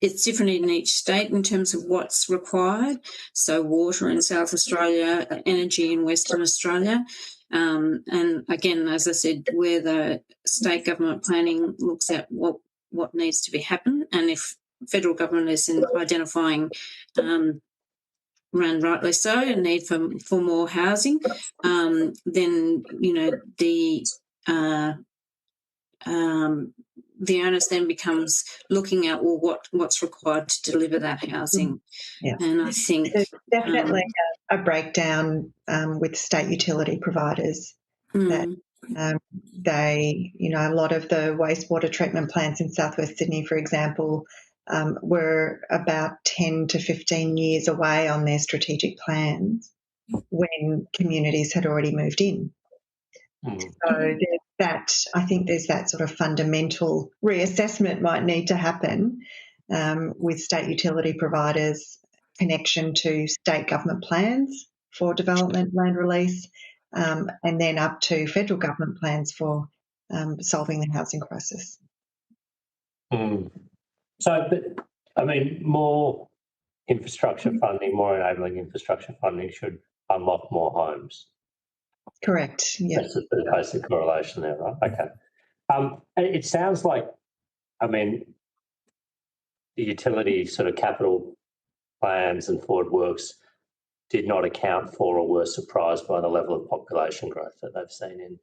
it's different in each state in terms of what's required. So water in South Australia, energy in Western Australia. And again, as I said, where the state government planning looks at what needs to be happen, and if federal government is in identifying and rightly so, a need for more housing, then the onus then becomes looking at what's required to deliver that housing. Yeah. And I think there's definitely a breakdown with state utility providers that they, a lot of the wastewater treatment plants in southwest Sydney, for example, were about 10 to 15 years away on their strategic plans when communities had already moved in. So I think there's that sort of fundamental reassessment might need to happen with state utility providers, connection to state government plans for development, land release, and then up to federal government plans for solving the housing crisis. So, more infrastructure funding, more enabling infrastructure funding should unlock more homes. Correct. Yeah. That's a pretty basic correlation there, right? Okay. It sounds like, I mean, the utility sort of capital plans and forward works did not account for or were surprised by the level of population growth that they've seen in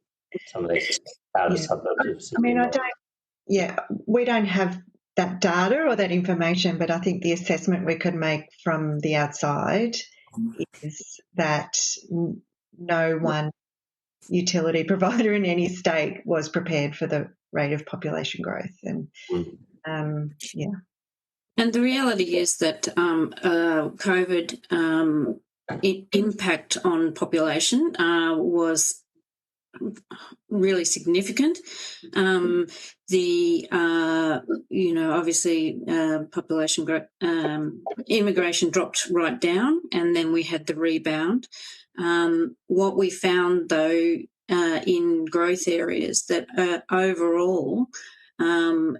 some of these outer suburbs of Sydney. We don't have that data or that information, but I think the assessment we could make from the outside is that no one utility provider in any state was prepared for the rate of population growth. And And the reality is that COVID impact on population was really significant. Obviously population growth, immigration dropped right down, and then we had the rebound. What we found though in growth areas that overall COVID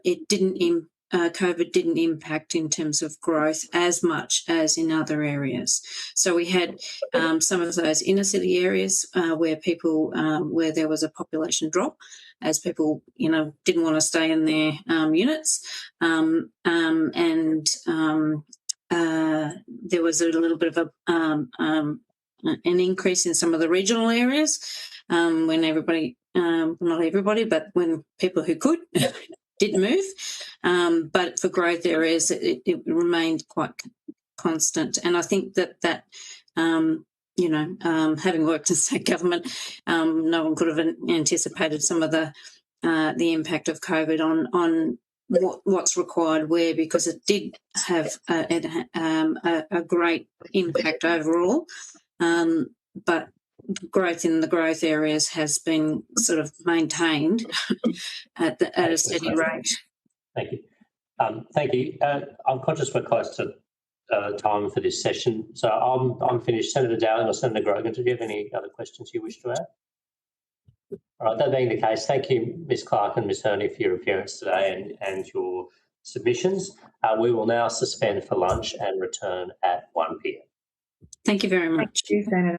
didn't impact in terms of growth as much as in other areas. So we had some of those inner city areas where there was a population drop, as people, didn't want to stay in their units, and there was a little bit of an increase in some of the regional areas when everybody, not everybody, but when people who could did move. But for growth areas, it remained quite constant. And I think that having worked in state government, no one could have anticipated some of the impact of COVID on what's required where, because it did have a great impact overall. But growth in the growth areas has been sort of maintained at a steady rate. Thank you. Thank you. I'm conscious we're close to time for this session, so I'm finished. Senator Dowling or Senator Grogan, do you have any other questions you wish to add? All right, that being the case, thank you, Ms Clark and Ms Herney, for your appearance today and your submissions. We will now suspend for lunch and return at 1 p.m. Thank you very much. Thank you, Senator.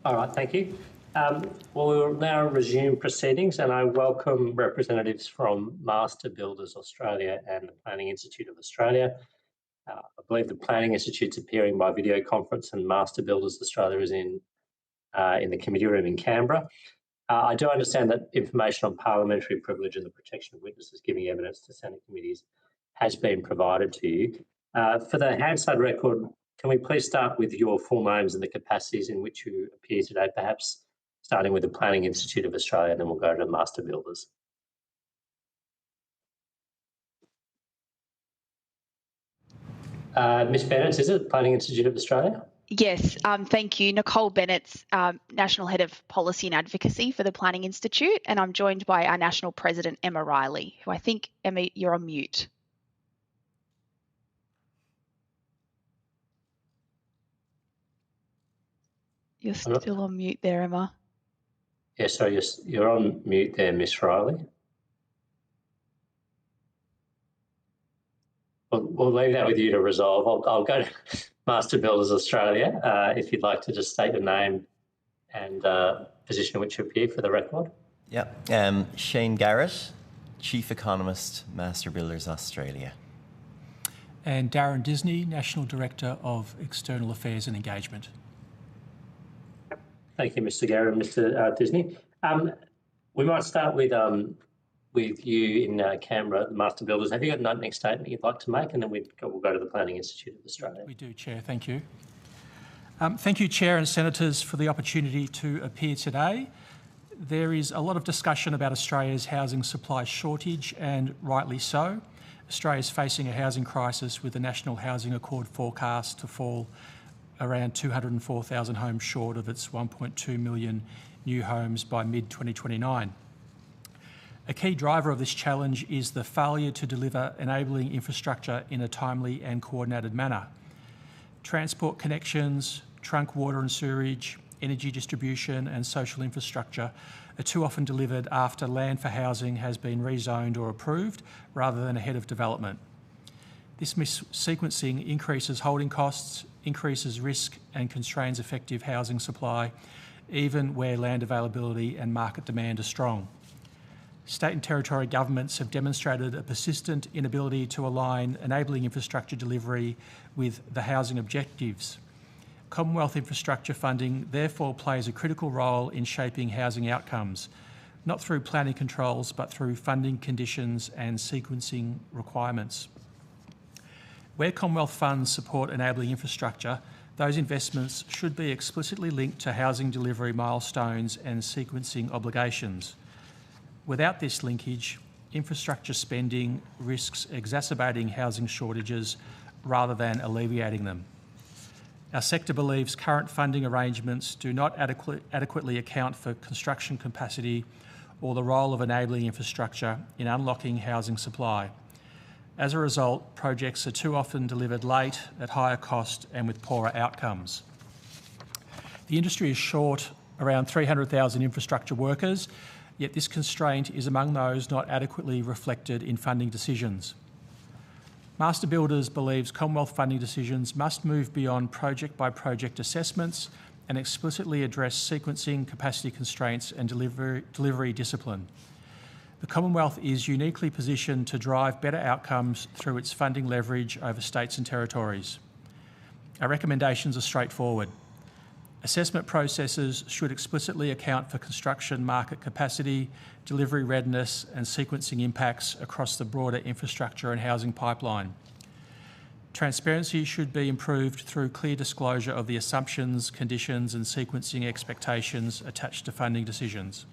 All right, thank you. Well, we will now resume proceedings, and I welcome representatives from Master Builders Australia and the Planning Institute of Australia. I believe the Planning Institute's appearing by video conference, and Master Builders Australia is in the committee room in Canberra. I do understand that information on parliamentary privilege and the protection of witnesses giving evidence to Senate committees has been provided to you. For the Hansard record, can we please start with your full names and the capacities in which you appear today, perhaps starting with the Planning Institute of Australia, and then we'll go to Master Builders. Ms Bennett, is it Planning Institute of Australia? Yes, thank you. Nicole Bennett's National Head of Policy and Advocacy for the Planning Institute, and I'm joined by our National President, Emma Riley, who I think, Emma, you're on mute. You're still on mute there, Emma. Yeah, sorry, you're on mute there, Miss Riley. We'll leave that with you to resolve. I'll go to Master Builders Australia, if you'd like to just state your name and position in which you appear for the record. Yep, Shane Garrett, Chief Economist, Master Builders Australia. And Darren Disney, National Director of External Affairs and Engagement. Thank you, Mr. Garrett and Mr. Disney. We might start with you in Canberra, the Master Builders. Have you got an opening statement you'd like to make, and then we'll go to the Planning Institute of Australia? We do, Chair. Thank you. Thank you, Chair and Senators, for the opportunity to appear today. There is a lot of discussion about Australia's housing supply shortage, and rightly so. Australia is facing a housing crisis, with the National Housing Accord forecast to fall around 204,000 homes short of its 1.2 million new homes by mid-2029. A key driver of this challenge is the failure to deliver enabling infrastructure in a timely and coordinated manner. Transport connections, trunk water and sewerage, energy distribution and social infrastructure are too often delivered after land for housing has been rezoned or approved rather than ahead of development. This mis-sequencing increases holding costs, increases risk and constrains effective housing supply, even where land availability and market demand are strong. State and territory governments have demonstrated a persistent inability to align enabling infrastructure delivery with the housing objectives. Commonwealth infrastructure funding therefore plays a critical role in shaping housing outcomes, not through planning controls but through funding conditions and sequencing requirements. Where Commonwealth funds support enabling infrastructure, those investments should be explicitly linked to housing delivery milestones and sequencing obligations. Without this linkage, infrastructure spending risks exacerbating housing shortages rather than alleviating them. Our sector believes current funding arrangements do not adequately account for construction capacity or the role of enabling infrastructure in unlocking housing supply. As a result, projects are too often delivered late, at higher cost and with poorer outcomes. The industry is short around 300,000 infrastructure workers, yet this constraint is among those not adequately reflected in funding decisions. Master Builders believes Commonwealth funding decisions must move beyond project-by-project assessments and explicitly address sequencing, capacity constraints and delivery discipline. The Commonwealth is uniquely positioned to drive better outcomes through its funding leverage over states and territories. Our recommendations are straightforward. Assessment processes should explicitly account for construction market capacity, delivery readiness and sequencing impacts across the broader infrastructure and housing pipeline. Transparency should be improved through clear disclosure of the assumptions, conditions and sequencing expectations attached to funding decisions.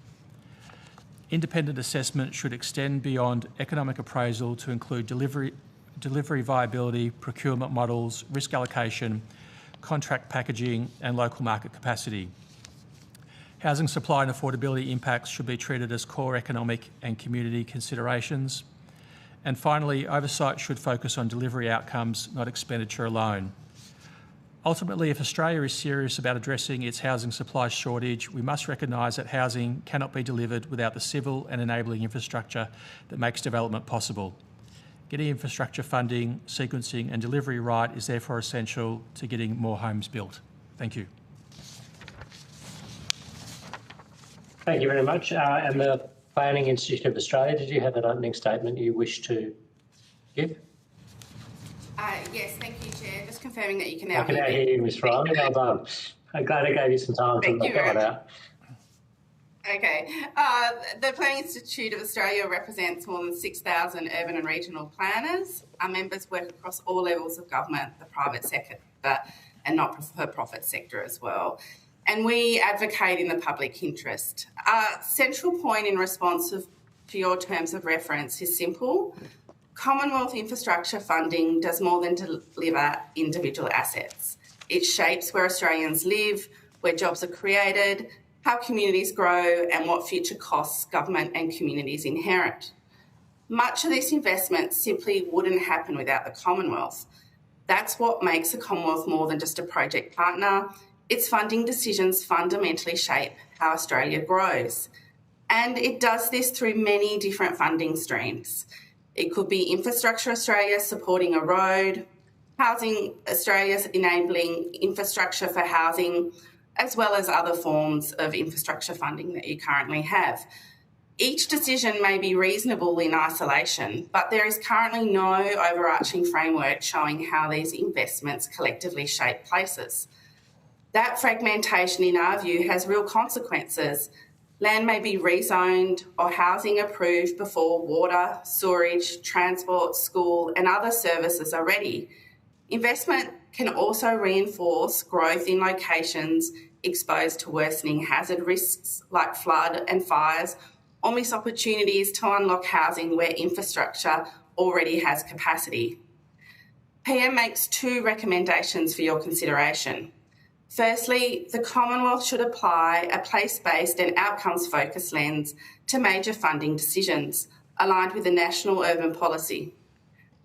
Independent assessment should extend beyond economic appraisal to include delivery viability, procurement models, risk allocation, contract packaging and local market capacity. Housing supply and affordability impacts should be treated as core economic and community considerations. And finally, oversight should focus on delivery outcomes, not expenditure alone. Ultimately, if Australia is serious about addressing its housing supply shortage, we must recognise that housing cannot be delivered without the civil and enabling infrastructure that makes development possible. Getting infrastructure funding, sequencing and delivery right is therefore essential to getting more homes built. Thank you. Thank you very much. And the Planning Institute of Australia, did you have an opening statement you wish to give? Yes, thank you, Chair. Just confirming that you can now hear you, Ms. Riley. Well done. I'm glad I gave you some time to work that one out. Okay. The Planning Institute of Australia represents more than 6,000 urban and regional planners. Our members work across all levels of government, the private sector and not-for-profit sector as well. And we advocate in the public interest. Our central point in response to your terms of reference is simple. Commonwealth infrastructure funding does more than deliver individual assets. It shapes where Australians live, where jobs are created, how communities grow, and what future costs government and communities inherit. Much of this investment simply wouldn't happen without the Commonwealth. That's what makes the Commonwealth more than just a project partner. Its funding decisions fundamentally shape how Australia grows. And it does this through many different funding streams. It could be Infrastructure Australia supporting a road, Housing Australia enabling infrastructure for housing, as well as other forms of infrastructure funding that you currently have. Each decision may be reasonable in isolation, but there is currently no overarching framework showing how these investments collectively shape places. That fragmentation, in our view, has real consequences. Land may be rezoned or housing approved before water, sewerage, transport, school and other services are ready. Investment can also reinforce growth in locations exposed to worsening hazard risks like flood and fires, or miss opportunities to unlock housing where infrastructure already has capacity. PM makes 2 recommendations for your consideration. Firstly, the Commonwealth should apply a place-based and outcomes-focused lens to major funding decisions, aligned with the National Urban Policy.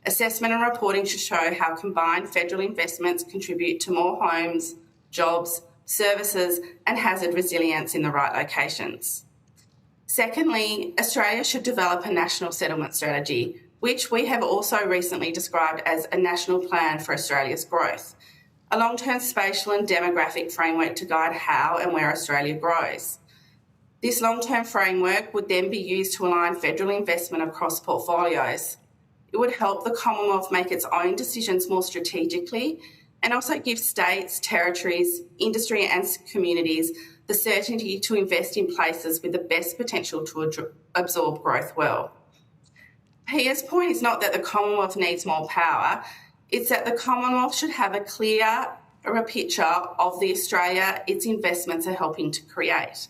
Assessment and reporting should show how combined federal investments contribute to more homes, jobs, services and hazard resilience in the right locations. Secondly, Australia should develop a national settlement strategy, which we have also recently described as a national plan for Australia's growth, a long-term spatial and demographic framework to guide how and where Australia grows. This long-term framework would then be used to align federal investment across portfolios. It would help the Commonwealth make its own decisions more strategically and also give states, territories, industry and communities the certainty to invest in places with the best potential to absorb growth well. Pia's point is not that the Commonwealth needs more power, it's that the Commonwealth should have a clearer picture of the Australia its investments are helping to create.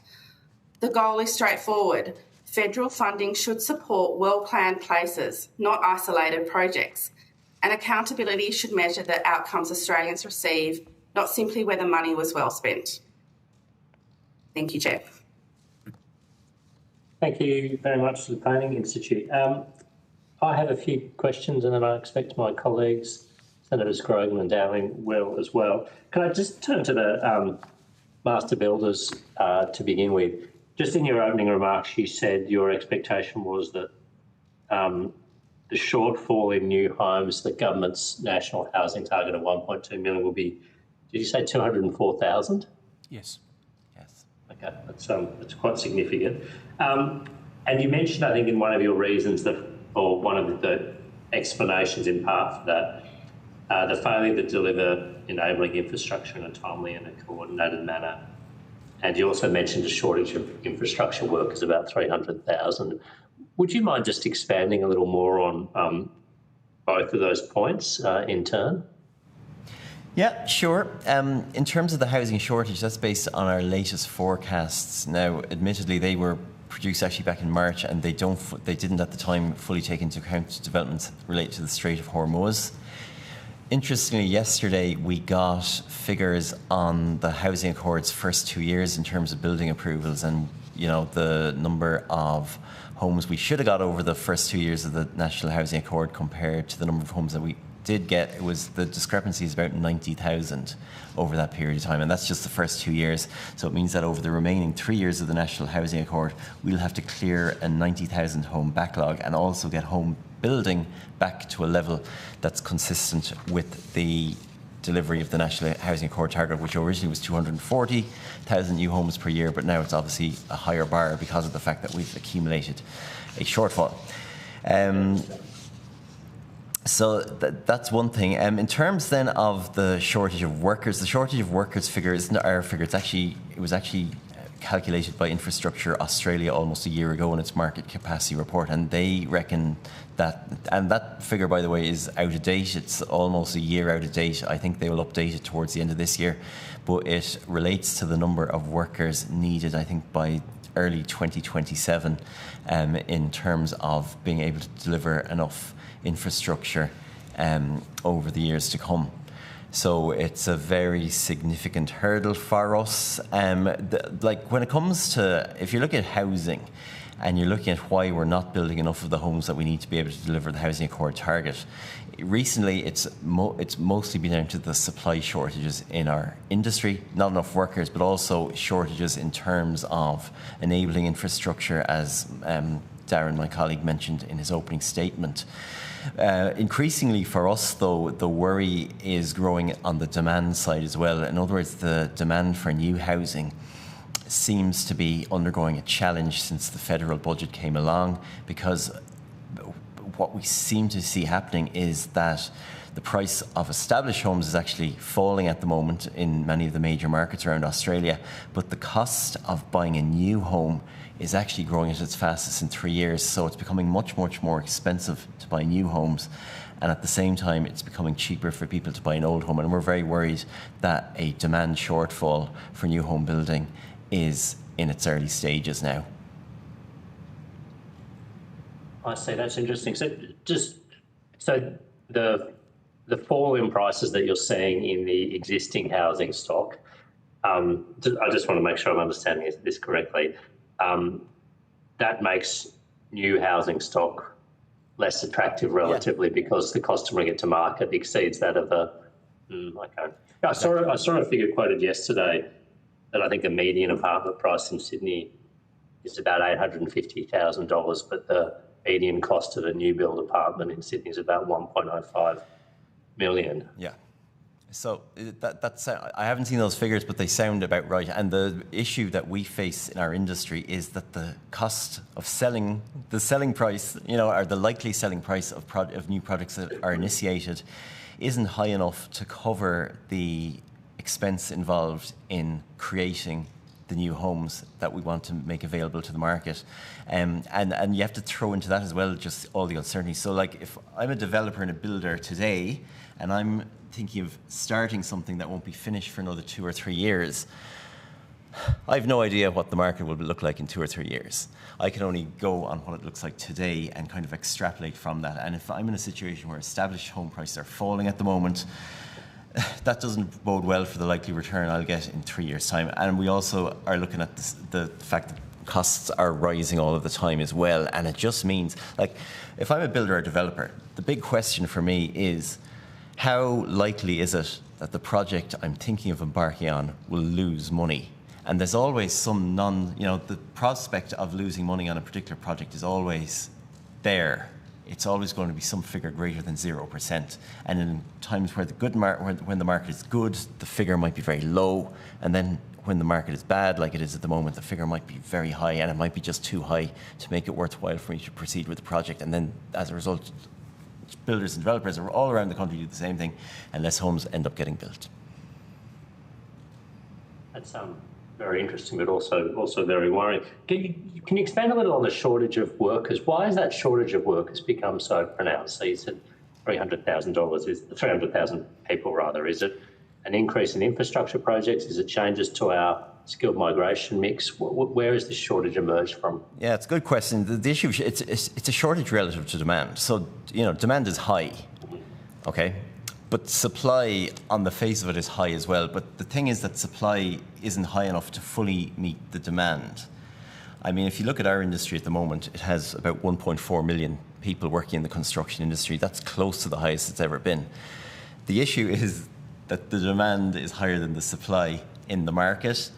The goal is straightforward. Federal funding should support well-planned places, not isolated projects, and accountability should measure the outcomes Australians receive, not simply whether money was well spent. Thank you, Chair. Thank you very much to the Planning Institute. I have a few questions and then I expect my colleagues, Senators Grogan and Dowling, will as well. Can I just turn to the master builders to begin with? Just in your opening remarks, you said your expectation was that the shortfall in new homes, the government's national housing target of 1.2 million will be, did you say 204,000? Yes. Okay, that's quite significant. And you mentioned, I think, in one of your reasons that, or one of the explanations in part for that, the failure to deliver enabling infrastructure in a timely and a coordinated manner. And you also mentioned a shortage of infrastructure workers, about 300,000. Would you mind just expanding a little more on both of those points in turn? Yeah, sure. In terms of the housing shortage, that's based on our latest forecasts. Now, admittedly, they were produced actually back in March, and they didn't at the time fully take into account developments related to the Strait of Hormuz. Interestingly, yesterday we got figures on the Housing Accord's first 2 years in terms of building approvals, and the number of homes we should have got over the first 2 years of the National Housing Accord compared to the number of homes that we did get. The discrepancy is about 90,000 over that period of time, and that's just the first 2 years. So it means that over the remaining 3 years of the National Housing Accord, we'll have to clear a 90,000 home backlog and also get home building back to a level that's consistent with the delivery of the National Housing Accord target, which originally was 240,000 new homes per year, but now it's obviously a higher bar because of the fact that we've accumulated a shortfall. So that's one thing. In terms then of the shortage of workers, the shortage of workers figure isn't our figure. It was actually calculated by Infrastructure Australia almost a year ago in its market capacity report, and they reckon that, and that figure, by the way, is out of date. It's almost a year out of date. I think they will update it towards the end of this year, but it relates to the number of workers needed, I think, by early 2027 in terms of being able to deliver enough infrastructure over the years to come. So it's a very significant hurdle for us. Like when it comes to, if you're looking at housing and you're looking at why we're not building enough of the homes that we need to be able to deliver the Housing Accord target, recently it's mostly been down to the supply shortages in our industry, not enough workers, but also shortages in terms of enabling infrastructure, as Darren, my colleague, mentioned in his opening statement. Increasingly for us, though, the worry is growing on the demand side as well. In other words, the demand for new housing seems to be undergoing a challenge since the federal budget came along, because what we seem to see happening is that the price of established homes is actually falling at the moment in many of the major markets around Australia, but the cost of buying a new home is actually growing at its fastest in 3 years. So it's becoming much, much more expensive to buy new homes. And at the same time, it's becoming cheaper for people to buy an old home. And we're very worried that a demand shortfall for new home building is in its early stages now. I see, that's interesting. So the fall in prices that you're seeing in the existing housing stock, I just want to make sure I'm understanding this correctly. That makes new housing stock less attractive relatively, because the cost to bring it to market exceeds that of the. Okay. I saw a figure quoted yesterday that I think a median apartment price in Sydney is about $850,000, but the median cost of a new build apartment in Sydney is about 1.05 million. Yeah. So that's I haven't seen those figures, but they sound about right. And the issue that we face in our industry is that the cost of selling, the selling price, or the likely selling price of new projects that are initiated, isn't high enough to cover the expense involved in creating the new homes that we want to make available to the market. And you have to throw into that as well just all the uncertainty. So like if I'm a developer and a builder today and I'm thinking of starting something that won't be finished for another 2 or 3 years, I have no idea what the market will look like in 2 or 3 years. I can only go on what it looks like today and kind of extrapolate from that. And if I'm in a situation where established home prices are falling at the moment, that doesn't bode well for the likely return I'll get in 3 years' time. And we also are looking at the fact that costs are rising all of the time as well. And it just means, like, if I'm a builder or developer, the big question for me is, how likely is it that the project I'm thinking of embarking on will lose money? And there's always some the prospect of losing money on a particular project is always there. It's always going to be some figure greater than 0%. And in times where when the market is good, the figure might be very low. And then when the market is bad, like it is at the moment, the figure might be very high, and it might be just too high to make it worthwhile for me to proceed with the project. And then as a result, builders and developers are all around the country do the same thing, and less homes end up getting built. That's very interesting, but also very worrying. Can you expand a little on the shortage of workers? Why has that shortage of workers become so pronounced? So you said $300,000 people rather. Is it an increase in infrastructure projects? Is it changes to our skilled migration mix? Where has this shortage emerged from? Yeah, it's a good question. The issue, it's a shortage relative to demand. So, demand is high, okay? But supply on the face of it is high as well. But the thing is that supply isn't high enough to fully meet the demand. I mean, if you look at our industry at the moment, it has about 1.4 million people working in the construction industry. That's close to the highest it's ever been. The issue is that the demand is higher than the supply in the market.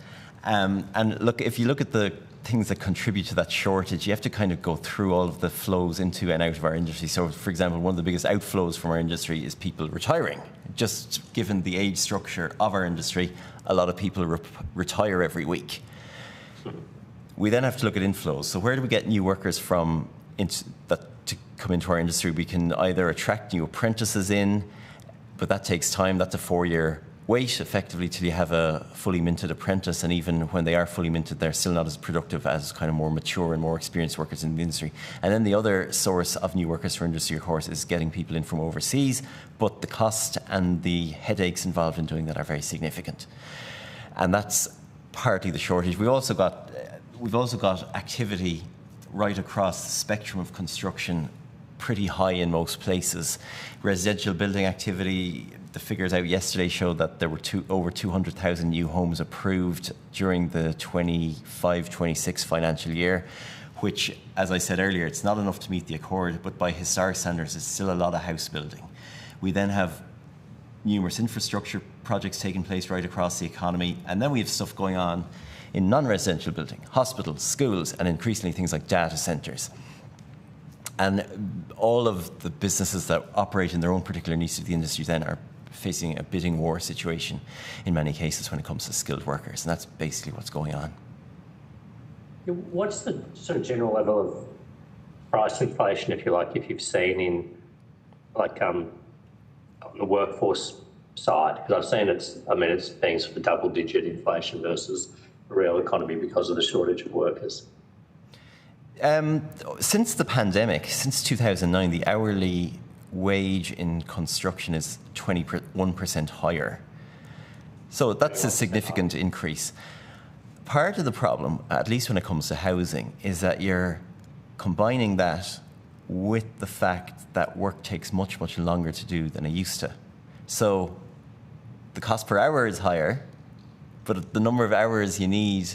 And look, if you look at the things that contribute to that shortage, you have to kind of go through all of the flows into and out of our industry. So, for example, one of the biggest outflows from our industry is people retiring. Just given the age structure of our industry, a lot of people retire every week. We then have to look at inflows. So where do we get new workers from to come into our industry? We can either attract new apprentices in, but that takes time. That's a 4-year wait, effectively, till you have a fully minted apprentice. And even when they are fully minted, they're still not as productive as kind of more mature and more experienced workers in the industry. And then the other source of new workers for industry, of course, is getting people in from overseas. But the cost and the headaches involved in doing that are very significant. And that's partly the shortage. We've also got activity right across the spectrum of construction, pretty high in most places. Residential building activity, the figures out yesterday showed that there were over 200,000 new homes approved during the 25-26 financial year, which, as I said earlier, it's not enough to meet the accord, but by historic standards, it's still a lot of house building. We then have numerous infrastructure projects taking place right across the economy, and then we have stuff going on in non-residential building, hospitals, schools, and increasingly things like data centres. And all of the businesses that operate in their own particular niche of the industry then are facing a bidding war situation in many cases when it comes to skilled workers, and that's basically what's going on. What's the sort of general level of price inflation, if you like, if you've seen in like on the workforce side? Because I've seen it's being sort of double-digit inflation versus the real economy because of the shortage of workers. Since the pandemic, since 2009, the hourly wage in construction is 21% higher. So that's a significant increase. Part of the problem, at least when it comes to housing, is that you're combining that with the fact that work takes much, much longer to do than it used to. So the cost per hour is higher, but the number of hours you need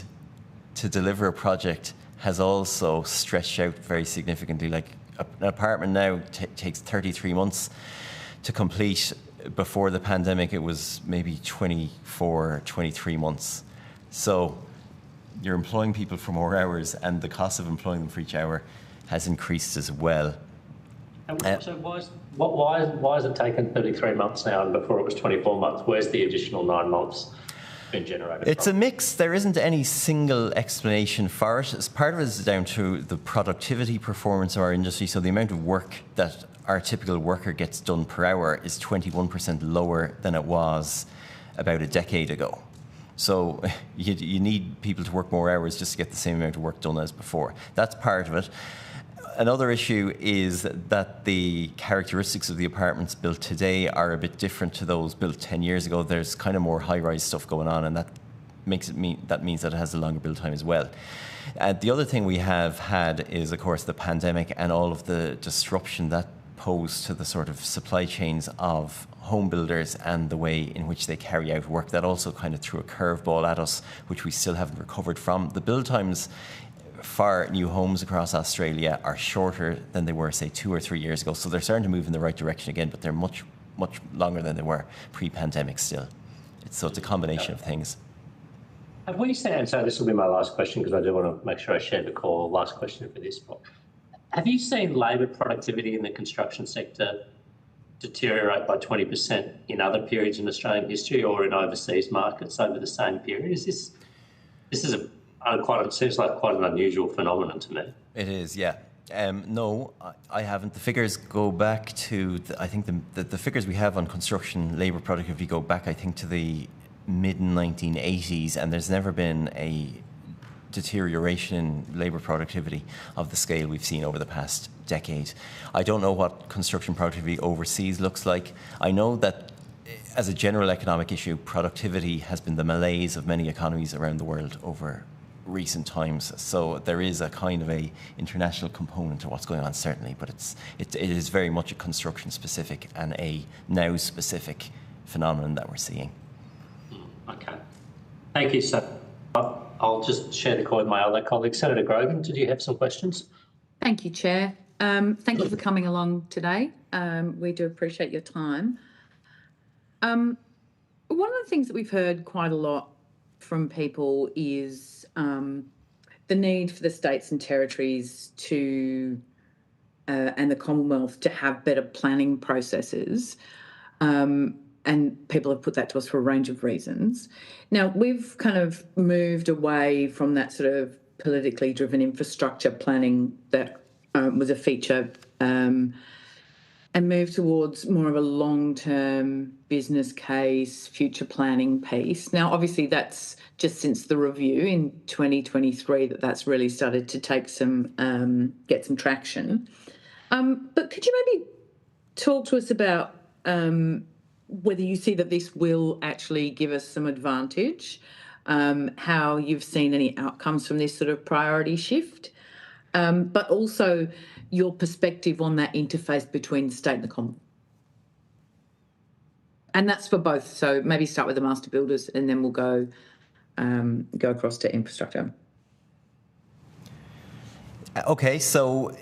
to deliver a project has also stretched out very significantly. Like an apartment now takes 33 months to complete. Before the pandemic, it was maybe 24, 23 months. So you're employing people for more hours, and the cost of employing them for each hour has increased as well. So why is it taken 33 months now, and before it was 24 months? Where's the additional 9 months been generated? It's a mix. There isn't any single explanation for it. Part of it is down to the productivity performance of our industry. So the amount of work that our typical worker gets done per hour is 21% lower than it was about a decade ago. So you need people to work more hours just to get the same amount of work done as before. That's part of it. Another issue is that the characteristics of the apartments built today are a bit different to those built 10 years ago. There's kind of more high-rise stuff going on, and that means that it has a longer build time as well. The other thing we have had is, of course, the pandemic and all of the disruption that posed to the sort of supply chains of home builders and the way in which they carry out work. That also kind of threw a curveball at us, which we still haven't recovered from. The build times for new homes across Australia are shorter than they were, say, 2 or 3 years ago. So they're starting to move in the right direction again, but they're much, much longer than they were pre-pandemic still. So it's a combination of things. Have we seen, and so this will be my last question because I do want to make sure I share the call, last question for this block. Have you seen labour productivity in the construction sector deteriorate by 20% in other periods in Australian history or in overseas markets over the same period? This is it seems like quite an unusual phenomenon to me. It is, yeah. No, I haven't. The figures go back to, I think the figures we have on construction labour productivity go back, I think, to the mid-1980s, and there's never been a deterioration in labour productivity of the scale we've seen over the past decade. I don't know what construction productivity overseas looks like. I know that as a general economic issue, productivity has been the malaise of many economies around the world over recent times. So there is a kind of a international component to what's going on, certainly, but it is very much a construction specific and a now specific phenomenon that we're seeing. Okay. Thank you, sir. I'll just share the call with my other colleague. Senator Grogan, did you have some questions? Thank you, Chair. Thank you for coming along today. We do appreciate your time. One of the things that we've heard quite a lot from people is the need for the states and territories to and the Commonwealth to have better planning processes. And people have put that to us for a range of reasons. Now, we've kind of moved away from that sort of politically driven infrastructure planning that was a feature and moved towards more of a long-term business case, future planning piece. Now, obviously, that's just since the review in 2023 that's really started to take some, get some traction. But could you maybe talk to us about whether you see that this will actually give us some advantage, how you've seen any outcomes from this sort of priority shift, but also your perspective on that interface between the state and the Commonwealth. And that's for both. So maybe start with the master builders and then we'll go across to infrastructure. Okay, so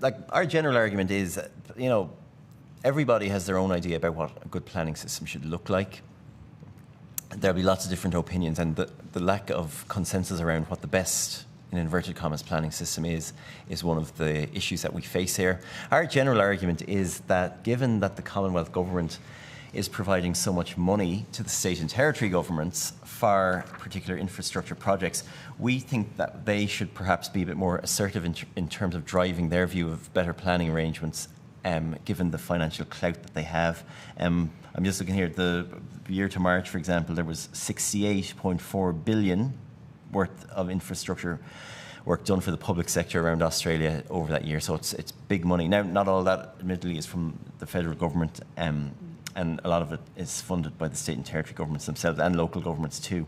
like our general argument is, you know, everybody has their own idea about what a good planning system should look like. There'll be lots of different opinions, and the lack of consensus around what the best, in inverted commas, planning system is one of the issues that we face here. Our general argument is that given that the Commonwealth Government is providing so much money to the state and territory governments for particular infrastructure projects, we think that they should perhaps be a bit more assertive in terms of driving their view of better planning arrangements, given the financial clout that they have. I'm just looking here, the year to March, for example, there was 68.4 billion worth of infrastructure work done for the public sector around Australia over that year. So it's big money. Now, not all that, admittedly, is from the federal government, and a lot of it is funded by the state and territory governments themselves and local governments too.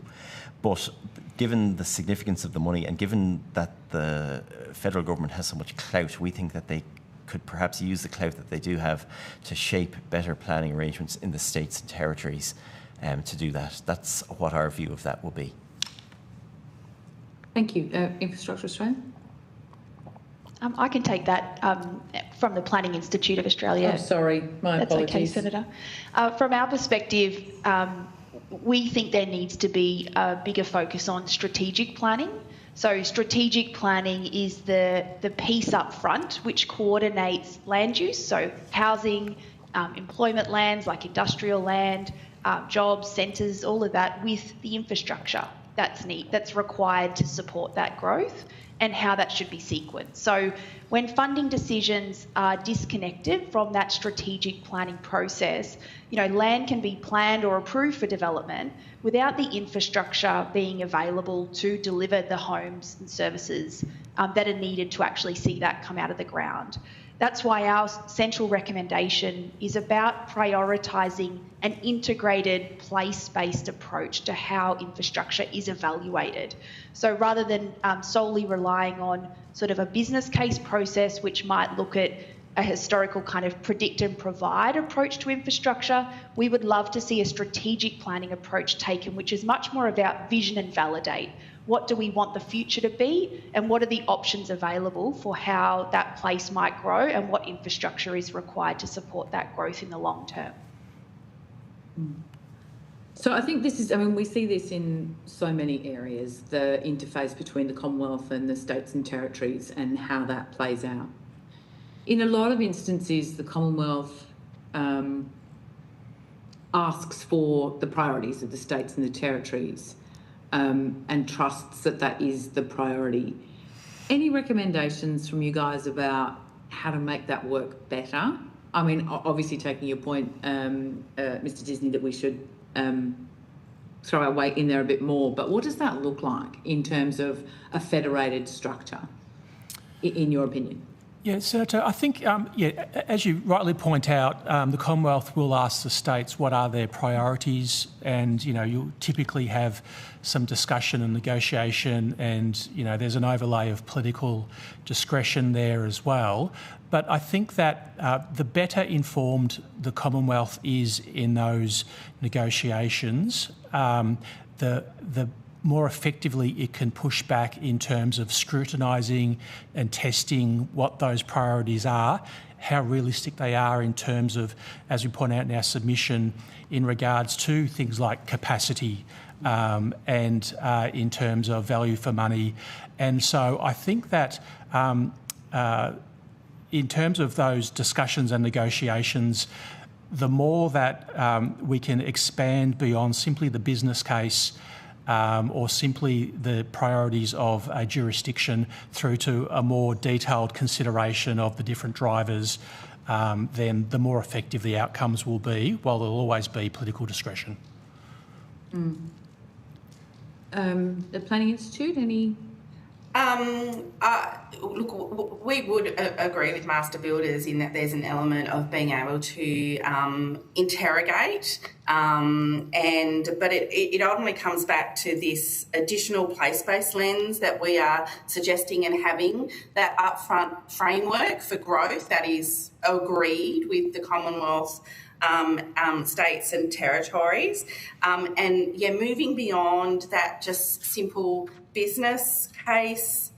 But given the significance of the money and given that the federal government has so much clout, we think that they could perhaps use the clout that they do have to shape better planning arrangements in the states and territories to do that. That's what our view of that will be. Thank you. Infrastructure Australia? I can take that from the Planning Institute of Australia. Oh, sorry, my apologies. That's okay, Senator. From our perspective, we think there needs to be a bigger focus on strategic planning. So strategic planning is the piece up front which coordinates land use, so housing, employment lands like industrial land, jobs, centres, all of that, with the infrastructure that's required to support that growth and how that should be sequenced. So when funding decisions are disconnected from that strategic planning process, you know, land can be planned or approved for development without the infrastructure being available to deliver the homes and services that are needed to actually see that come out of the ground. That's why our central recommendation is about prioritising an integrated place-based approach to how infrastructure is evaluated. So rather than solely relying on sort of a business case process, which might look at a historical kind of predict and provide approach to infrastructure, we would love to see a strategic planning approach taken, which is much more about vision and validate. What do we want the future to be, and what are the options available for how that place might grow and what infrastructure is required to support that growth in the long term? So I think this is, I mean, we see this in so many areas, the interface between the Commonwealth and the states and territories and how that plays out. In a lot of instances, the Commonwealth asks for the priorities of the states and the territories and trusts that that is the priority. Any recommendations from you guys about how to make that work better? I mean, obviously taking your point, Mr. Disney, that we should throw our weight in there a bit more, but what does that look like in terms of a federated structure, in your opinion? Yeah, Senator, I think, as you rightly point out, the Commonwealth will ask the states what are their priorities, and, you know, you'll typically have some discussion and negotiation, and, you know, there's an overlay of political discretion there as well. But I think that the better informed the Commonwealth is in those negotiations, the more effectively it can push back in terms of scrutinising and testing what those priorities are, how realistic they are in terms of, as we point out in our submission, in regards to things like capacity, and in terms of value for money. And so I think that in terms of those discussions and negotiations, the more that we can expand beyond simply the business case or simply the priorities of a jurisdiction through to a more detailed consideration of the different drivers, then the more effective the outcomes will be, while there'll always be political discretion. The Planning Institute, any? Look, we would agree with master builders in that there's an element of being able to interrogate, but it ultimately comes back to this additional place-based lens that we are suggesting and having, that upfront framework for growth that is agreed with the Commonwealth, states and territories, moving beyond that just simple business case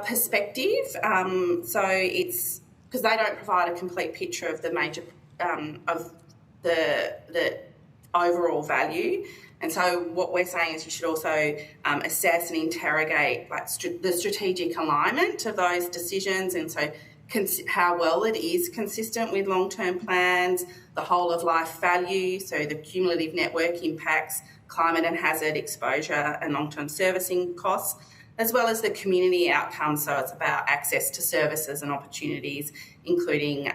perspective. So it's because they don't provide a complete picture of the major of the overall value. And so what we're saying is you should also assess and interrogate the strategic alignment of those decisions, and so how well it is consistent with long-term plans, the whole of life value, so the cumulative network impacts, climate and hazard exposure and long-term servicing costs, as well as the community outcomes. So it's about access to services and opportunities, including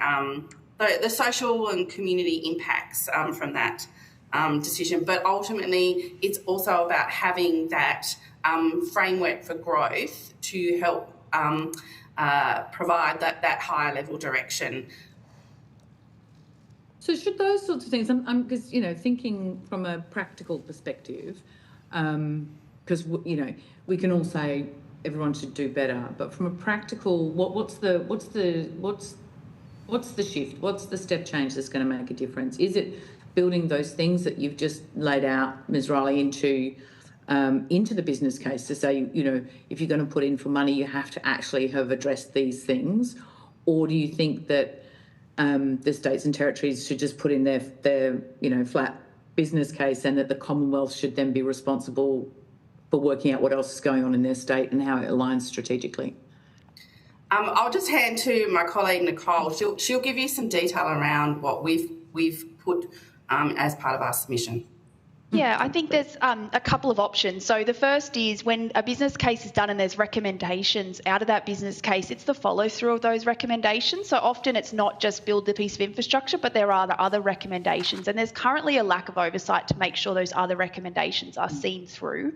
the social and community impacts from that decision. But ultimately, it's also about having that framework for growth to help provide that higher level direction. So should those sorts of things, because, thinking from a practical perspective, because, we can all say everyone should do better, but from a practical, what's the shift? What's the step change that's going to make a difference? Is it building those things that you've just laid out, Ms. Riley, into the business case to say, if you're going to put in for money, you have to actually have addressed these things? Or do you think that the states and territories should just put in their flat business case, and that the Commonwealth should then be responsible for working out what else is going on in their state and how it aligns strategically? I'll just hand to my colleague Nicole. She'll give you some detail around what we've put as part of our submission. Yeah, I think there's a couple of options. So the first is when a business case is done and there's recommendations out of that business case, it's the follow through of those recommendations. So often it's not just build the piece of infrastructure, but there are the other recommendations. And there's currently a lack of oversight to make sure those other recommendations are seen through.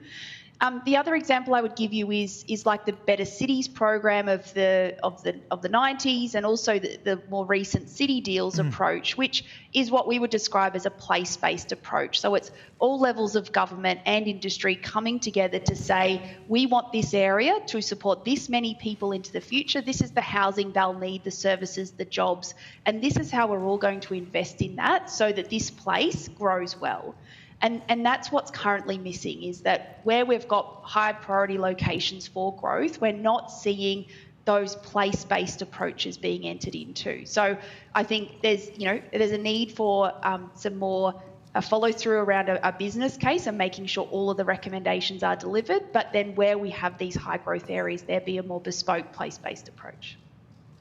The other example I would give you is like the Better Cities program of the 90s, and also the more recent City Deals approach, which is what we would describe as a place-based approach. So it's all levels of government and industry coming together to say, we want this area to support this many people into the future. This is the housing they'll need, the services, the jobs, and this is how we're all going to invest in that so that this place grows well. And that's what's currently missing, is that where we've got high priority locations for growth, we're not seeing those place-based approaches being entered into. So I think there's a need for some more follow through around a business case and making sure all of the recommendations are delivered, but then where we have these high growth areas, there be a more bespoke place-based approach.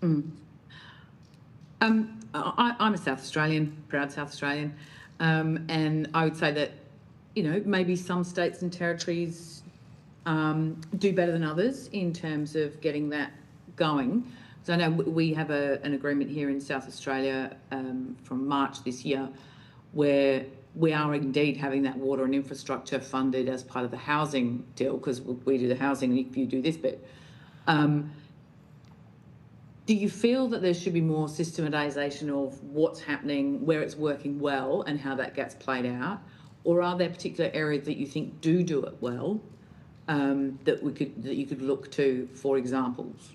I'm a South Australian, proud South Australian. And I would say that, maybe some states and territories do better than others in terms of getting that going. So I know we have an agreement here in South Australia from March this year where we are indeed having that water and infrastructure funded as part of the housing deal, because we do the housing and you do this bit. Do you feel that there should be more systematization of what's happening, where it's working well, and how that gets played out? Or are there particular areas that you think do it well that you could look to for examples?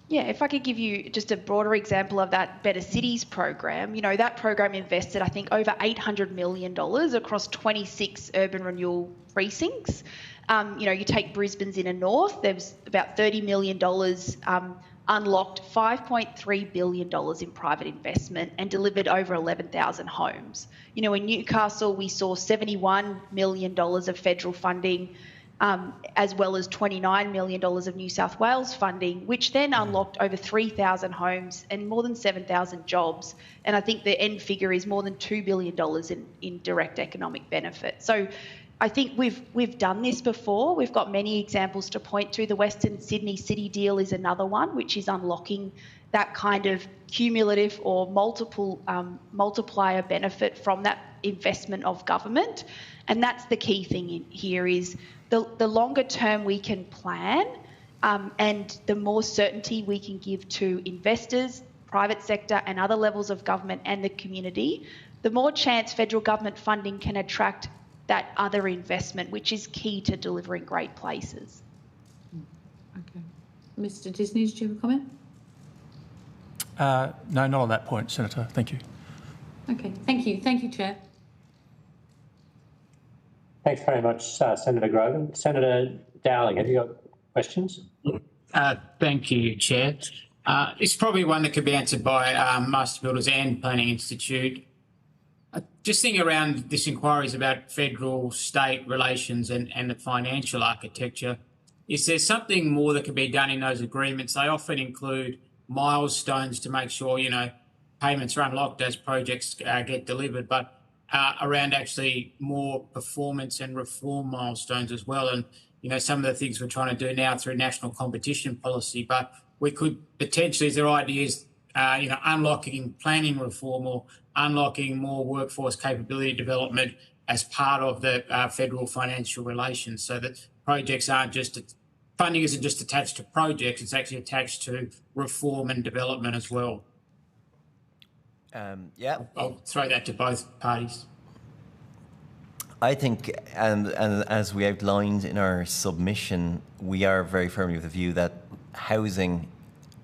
Yeah, if I could give you just a broader example of that Better Cities program, that program invested, I think, over $800 million across 26 urban renewal precincts. You take Brisbane's inner north, there's about $30 million unlocked $5.3 billion in private investment and delivered over 11,000 homes. You know, in Newcastle, we saw $71 million of federal funding, as well as $29 million of New South Wales funding, which then unlocked over 3,000 homes and more than 7,000 jobs. And I think the end figure is more than $2 billion in direct economic benefit. So I think we've done this before. We've got many examples to point to. The Western Sydney City deal is another one, which is unlocking that kind of cumulative or multiple multiplier benefit from that investment of government. And that's the key thing here is the longer term we can plan and the more certainty we can give to investors, private sector and other levels of government and the community, the more chance federal government funding can attract that other investment, which is key to delivering great places. Okay. Mr. Disney, did you have a comment? No, not on that point, Senator. Thank you. Okay, thank you. Thank you, Chair. Thanks very much, Senator Grogan. Senator Dowling, have you got questions? Thank you, Chair. It's probably one that could be answered by Master Builders and Planning Institute. Just thinking around this inquiry is about federal-state relations and the financial architecture. Is there something more that can be done in those agreements? They often include milestones to make sure, you know, payments are unlocked as projects get delivered, but around actually more performance and reform milestones as well. And, you know, some of the things we're trying to do now through national competition policy, but we could potentially, is there ideas, you know, unlocking planning reform or unlocking more workforce capability development as part of the federal financial relations so that projects aren't just, funding isn't just attached to projects, it's actually attached to reform and development as well. Yeah. I'll throw that to both parties. I think, and as we outlined in our submission, we are very firmly of the view that housing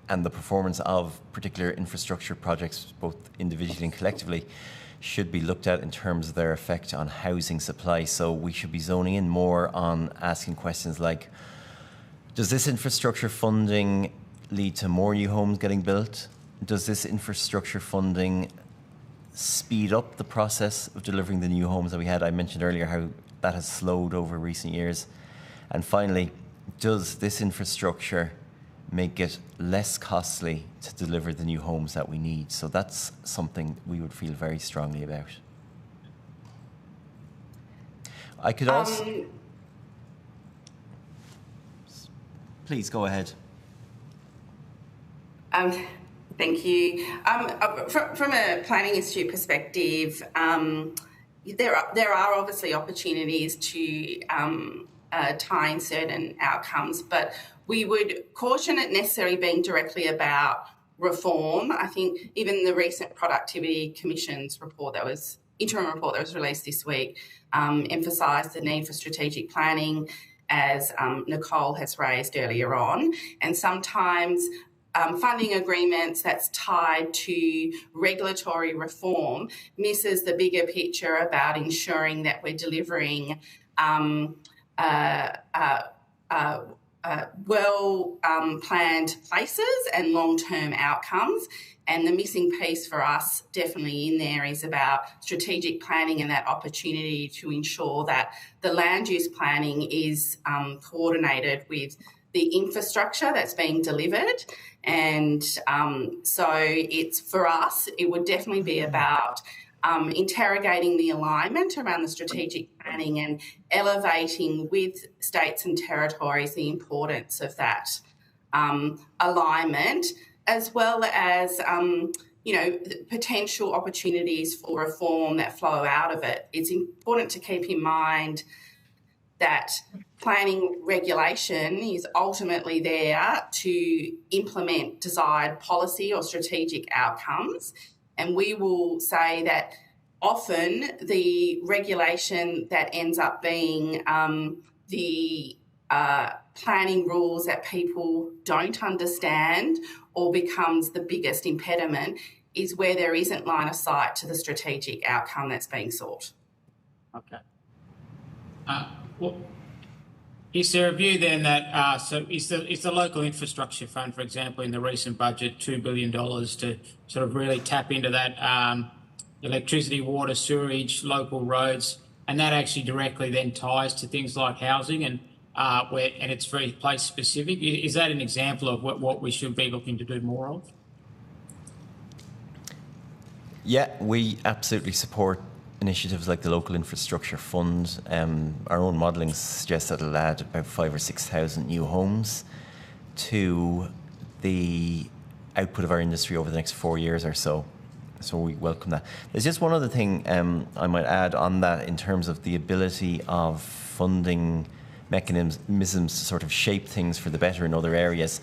and the performance of particular infrastructure projects, both individually and collectively, should be looked at in terms of their effect on housing supply. So we should be zoning in more on asking questions like, does this infrastructure funding lead to more new homes getting built? Does this infrastructure funding speed up the process of delivering the new homes that we had? I mentioned earlier how that has slowed over recent years. And finally, does this infrastructure make it less costly to deliver the new homes that we need? So that's something we would feel very strongly about. I could also... Please go ahead. Thank you. From a Planning Institute perspective, there are obviously opportunities to tie in certain outcomes, but we would caution it necessarily being directly about reform. I think even the recent Productivity Commission's report interim report that was released this week emphasised the need for strategic planning, as Nicole has raised earlier on, and sometimes funding agreements that's tied to regulatory reform misses the bigger picture about ensuring that we're delivering well-planned places and long-term outcomes. And the missing piece for us definitely in there is about strategic planning and that opportunity to ensure that the land use planning is coordinated with the infrastructure that's being delivered. And so it's, for us, it would definitely be about interrogating the alignment around the strategic planning and elevating with states and territories the importance of that alignment, as well as, you know, potential opportunities for reform that flow out of it. It's important to keep in mind that planning regulation is ultimately there to implement desired policy or strategic outcomes. And we will say that often the regulation that ends up being the planning rules that people don't understand or becomes the biggest impediment is where there isn't line of sight to the strategic outcome that's being sought. Okay. Is there a view then that, so is the local infrastructure fund, for example, in the recent budget, $2 billion to sort of really tap into that electricity, water, sewerage, local roads, and that actually directly then ties to things like housing and it's very place specific? Is that an example of what we should be looking to do more of? Yeah, we absolutely support initiatives like the Local Infrastructure Fund. Our own modelling suggests that it'll add about 5,000 or 6,000 new homes to the output of our industry over the next 4 years or so. So we welcome that. There's just one other thing I might add on that in terms of the ability of funding mechanisms to sort of shape things for the better in other areas.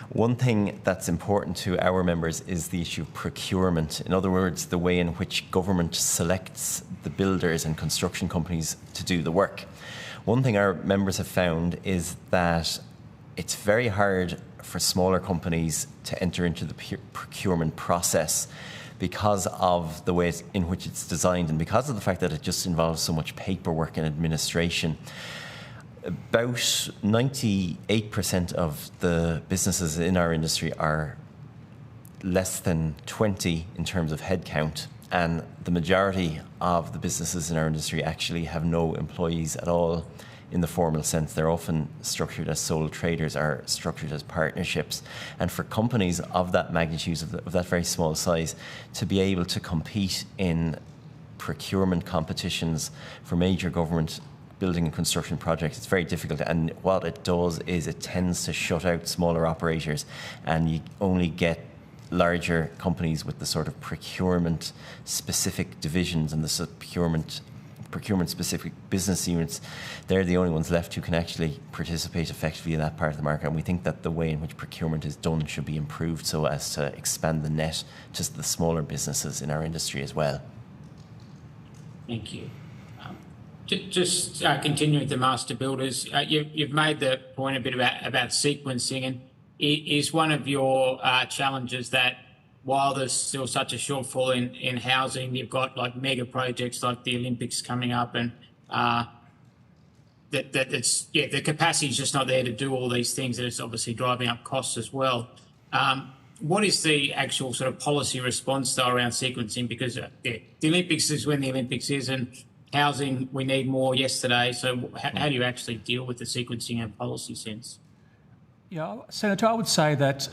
One thing that's important to our members is the issue of procurement. In other words, the way in which government selects the builders and construction companies to do the work. One thing our members have found is that it's very hard for smaller companies to enter into the procurement process because of the way in which it's designed and because of the fact that it just involves so much paperwork and administration. About 98% of the businesses in our industry are less than 20 in terms of headcount, and the majority of the businesses in our industry actually have no employees at all in the formal sense. They're often structured as sole traders or structured as partnerships. And for companies of that magnitude, of that very small size, to be able to compete in procurement competitions for major government building and construction projects, it's very difficult. And what it does is it tends to shut out smaller operators, and you only get larger companies with the sort of procurement specific divisions and the procurement specific business units. They're the only ones left who can actually participate effectively in that part of the market. And we think that the way in which procurement is done should be improved so as to expand the net to the smaller businesses in our industry as well. Thank you. Just continuing with the master builders, you've made the point a bit about sequencing, and is one of your challenges that while there's still such a shortfall in housing, you've got like mega projects like the Olympics coming up, and the capacity is just not there to do all these things, and it's obviously driving up costs as well. What is the actual sort of policy response though around sequencing? Because the Olympics is when the Olympics is, and housing, we need more yesterday. So how do you actually deal with the sequencing and policy sense? Yeah, Senator, I would say that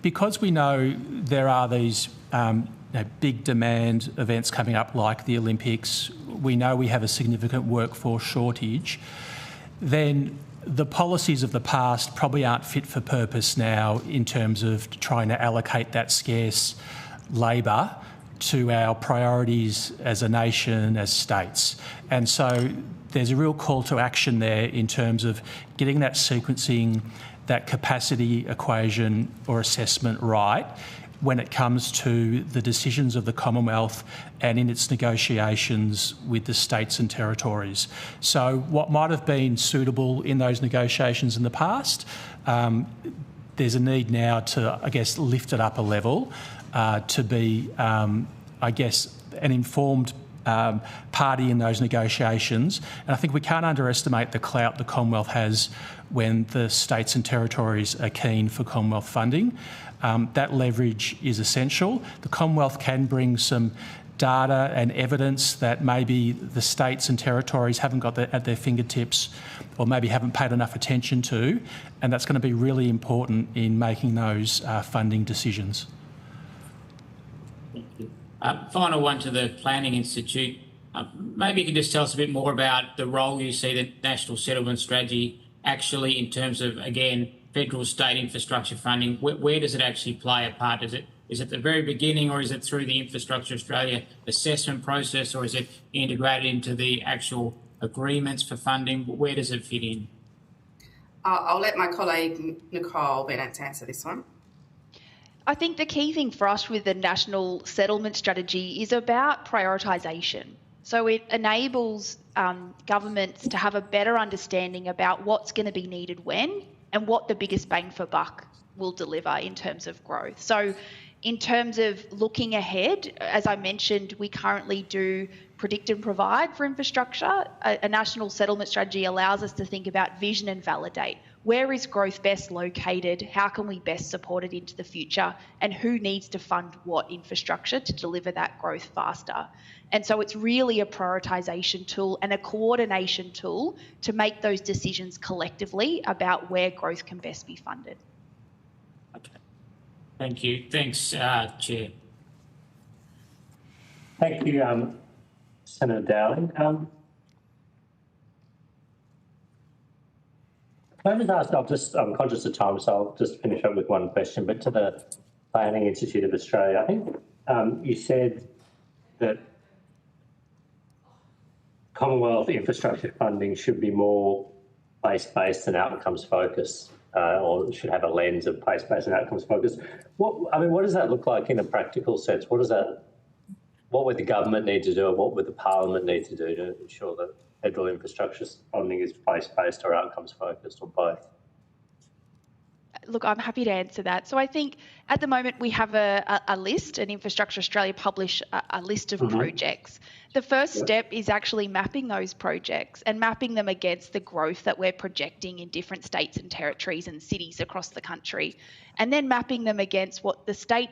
because we know there are these big demand events coming up like the Olympics, we know we have a significant workforce shortage, then the policies of the past probably aren't fit for purpose now in terms of trying to allocate that scarce labour to our priorities as a nation, as states. And so there's a real call to action there in terms of getting that sequencing, that capacity equation or assessment right when it comes to the decisions of the Commonwealth and in its negotiations with the states and territories. So what might have been suitable in those negotiations in the past, there's a need now to, I guess, lift it up a level to be, I guess, an informed party in those negotiations. And I think we can't underestimate the clout the Commonwealth has when the states and territories are keen for Commonwealth funding. That leverage is essential. The Commonwealth can bring some data and evidence that maybe the states and territories haven't got at their fingertips or maybe haven't paid enough attention to, and that's going to be really important in making those funding decisions. Thank you. Final one to the Planning Institute. Maybe you can just tell us a bit more about the role you see the National Settlement Strategy actually in terms of, again, federal state infrastructure funding. Where does it actually play a part? Is it at the very beginning, or is it through the Infrastructure Australia assessment process, or is it integrated into the actual agreements for funding? Where does it fit in? I'll let my colleague Nicole Bennett answer this one. I think the key thing for us with the National Settlement Strategy is about prioritisation. So it enables governments to have a better understanding about what's going to be needed when and what the biggest bang for buck will deliver in terms of growth. So in terms of looking ahead, as I mentioned, we currently do predict and provide for infrastructure. A national settlement strategy allows us to think about vision and validate. Where is growth best located? How can we best support it into the future? And who needs to fund what infrastructure to deliver that growth faster? And so it's really a prioritisation tool and a coordination tool to make those decisions collectively about where growth can best be funded. Okay. Thank you. Thanks, Chair. Thank you, Senator Dowling. Can I just ask, I'm conscious of time, so I'll just finish up with one question, but to the Planning Institute of Australia, I think you said that Commonwealth infrastructure funding should be more place-based and outcomes-focused, or should have a lens of place-based and outcomes-focused. What does that look like in a practical sense? What would the government need to do, and what would the Parliament need to do to ensure that federal infrastructure funding is place-based or outcomes-focused, or both? Look, I'm happy to answer that. So I think at the moment we have a list, and Infrastructure Australia publish a list of projects. The first step is actually mapping those projects and mapping them against the growth that we're projecting in different states and territories and cities across the country, and then mapping them against what the state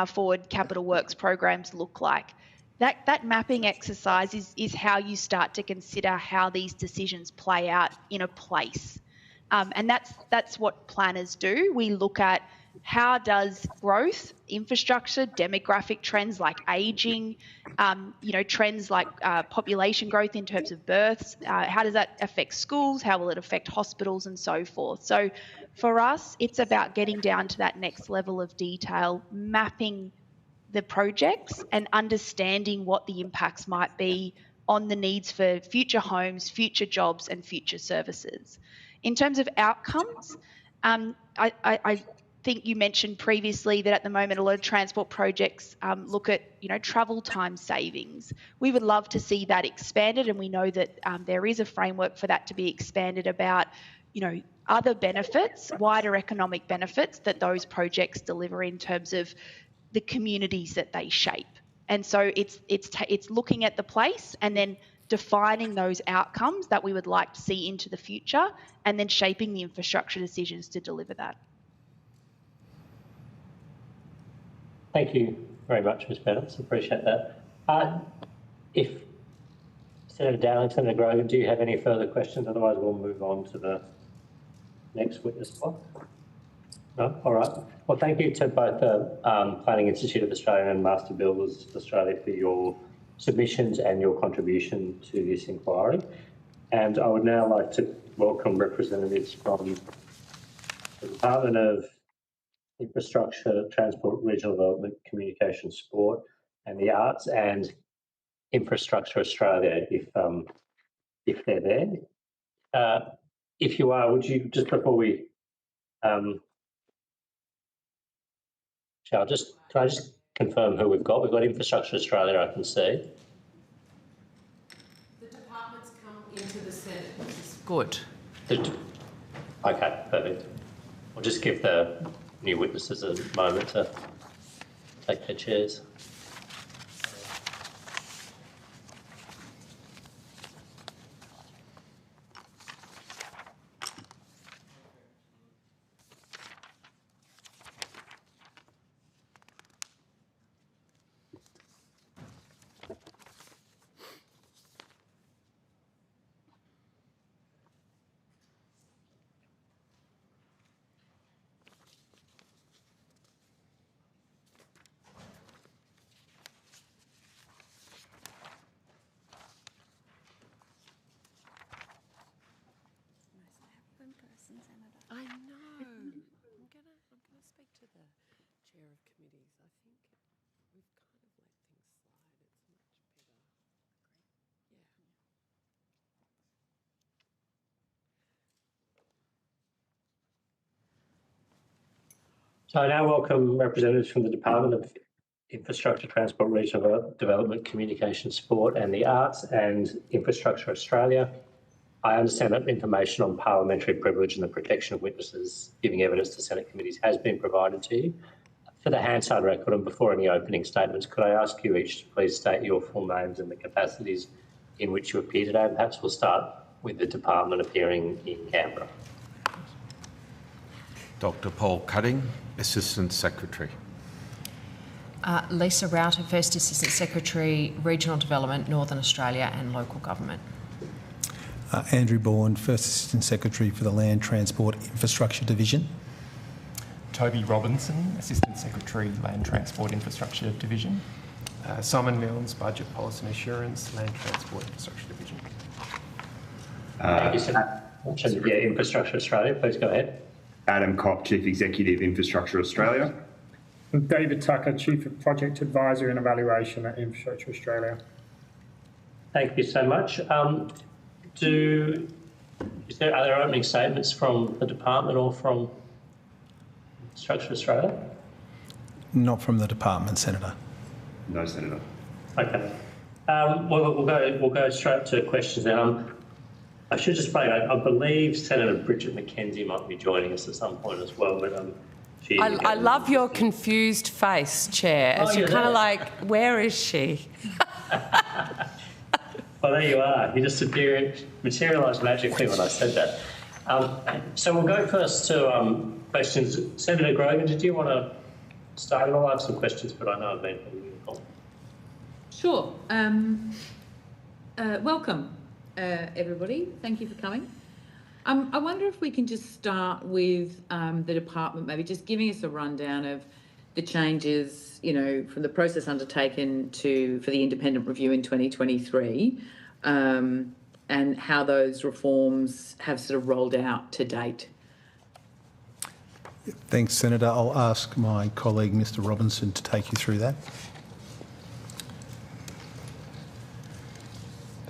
forward capital works programs look like. That mapping exercise is how you start to consider how these decisions play out in a place. And that's what planners do. We look at how does growth, infrastructure, demographic trends like ageing, trends like population growth in terms of births, how does that affect schools, how will it affect hospitals and so forth. So for us, it's about getting down to that next level of detail, mapping the projects and understanding what the impacts might be on the needs for future homes, future jobs and future services. In terms of outcomes, I think you mentioned previously that at the moment a lot of transport projects look at travel time savings. We would love to see that expanded, and we know that there is a framework for that to be expanded about other benefits, wider economic benefits that those projects deliver in terms of the communities that they shape. And so it's looking at the place and then defining those outcomes that we would like to see into the future, and then shaping the infrastructure decisions to deliver that. Thank you very much, Ms. Bennett. Appreciate that. If Senator Dowling, Senator Grogan, do you have any further questions? Otherwise, we'll move on to the next witness block. No? All right. Well, thank you to both the Planning Institute of Australia and Master Builders Australia for your submissions and your contribution to this inquiry. And I would now like to welcome representatives from the Department of Infrastructure, Transport, Regional Development, Communication, Sport and the Arts, and Infrastructure Australia, if they're there. If you are, would you, just before we can I just confirm who we've got? We've got Infrastructure Australia, I can see. The department's come into the Senate, which is good. Okay, perfect. We'll just give the new witnesses a moment to take their chairs. I know. I'm gonna speak to the chair of committees. I think we've kind of let things slide. It's much better. Yeah. So I now welcome representatives from the Department of Infrastructure, Transport, Regional Development, Communication, Sport and the Arts, and Infrastructure Australia. I understand that information on parliamentary privilege and the protection of witnesses giving evidence to Senate committees has been provided to you. For the Hansard record and before any opening statements, could I ask you each to please state your full names and the capacities in which you appear today? And perhaps we'll start with the department appearing in Canberra. Dr. Paul Cutting, Assistant Secretary. Lisa Router, First Assistant Secretary, Regional Development, Northern Australia and Local Government. Andrew Bourne, First Assistant Secretary for the Land Transport Infrastructure Division. Toby Robinson, Assistant Secretary, Land Transport Infrastructure Division. Simon Milnes, Budget Policy and Assurance, Land Transport Infrastructure Division. Thank you so much. Yeah, Infrastructure Australia, please go ahead. Adam Kopp, Chief Executive, Infrastructure Australia. And David Tucker, Chief of Project Advisory and Evaluation at Infrastructure Australia. Thank you so much. Are there opening statements from the department or from Infrastructure Australia? Not from the department, Senator. No, Senator. Okay. We'll go straight to questions now. I should just say, I believe Senator Bridget McKenzie might be joining us at some point as well, but I love your confused face, Chair, as you're kind of like, where is she? Well, there you are. You just materialised magically when I said that. So we'll go first to questions. Senator Grogan, did you want to start? I'll have some questions, but I know I've been holding you on. Sure. Welcome, everybody. Thank you for coming. I wonder if we can just start with the department, maybe just giving us a rundown of the changes, from the process undertaken for the independent review in 2023, and how those reforms have sort of rolled out to date. Thanks, Senator. I'll ask my colleague, Mr. Robinson, to take you through that.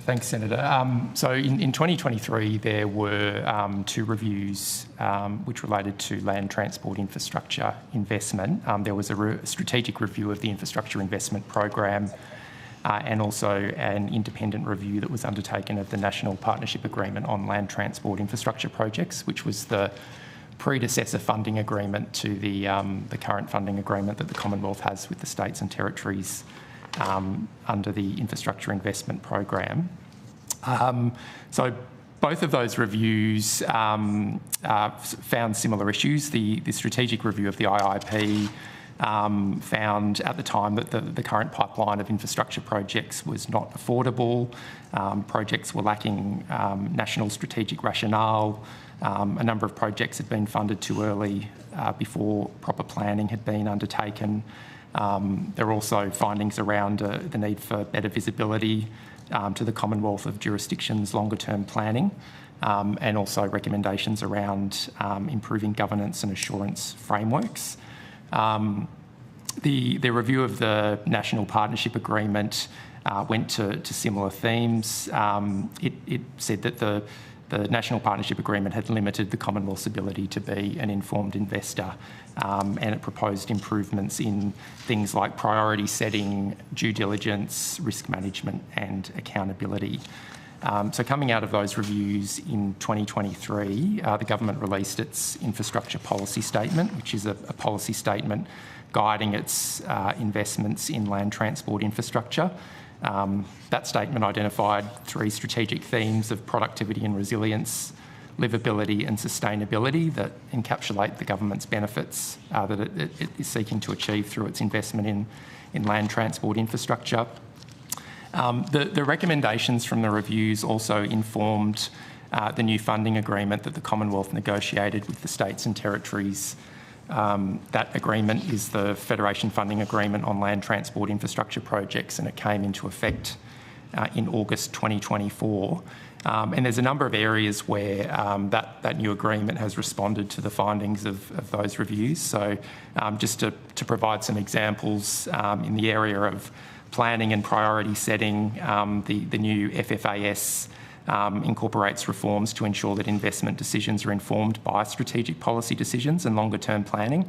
Thanks, Senator. So in 2023, there were 2 reviews which related to land transport infrastructure investment. There was a strategic review of the infrastructure investment program and also an independent review that was undertaken of the National Partnership Agreement on Land Transport Infrastructure Projects, which was the predecessor funding agreement to the current funding agreement that the Commonwealth has with the states and territories under the infrastructure investment program. So both of those reviews found similar issues. The strategic review of the IIP found at the time that the current pipeline of infrastructure projects was not affordable. Projects were lacking national strategic rationale. A number of projects had been funded too early before proper planning had been undertaken. There are also findings around the need for better visibility to the Commonwealth of jurisdictions' longer-term planning, and also recommendations around improving governance and assurance frameworks. The review of the National Partnership Agreement went to similar themes. It said that the National Partnership Agreement had limited the Commonwealth's ability to be an informed investor, and it proposed improvements in things like priority setting, due diligence, risk management and accountability. So coming out of those reviews in 2023, the government released its infrastructure policy statement, which is a policy statement guiding its investments in land transport infrastructure. That statement identified 3 strategic themes of productivity and resilience, livability and sustainability that encapsulate the government's benefits that it is seeking to achieve through its investment in land transport infrastructure. The recommendations from the reviews also informed the new funding agreement that the Commonwealth negotiated with the states and territories. That agreement is the Federation Funding Agreement on Land Transport Infrastructure Projects, and it came into effect in August 2024. And there's a number of areas where that new agreement has responded to the findings of those reviews. So just to provide some examples, in the area of planning and priority setting, the new FFAS incorporates reforms to ensure that investment decisions are informed by strategic policy decisions and longer-term planning.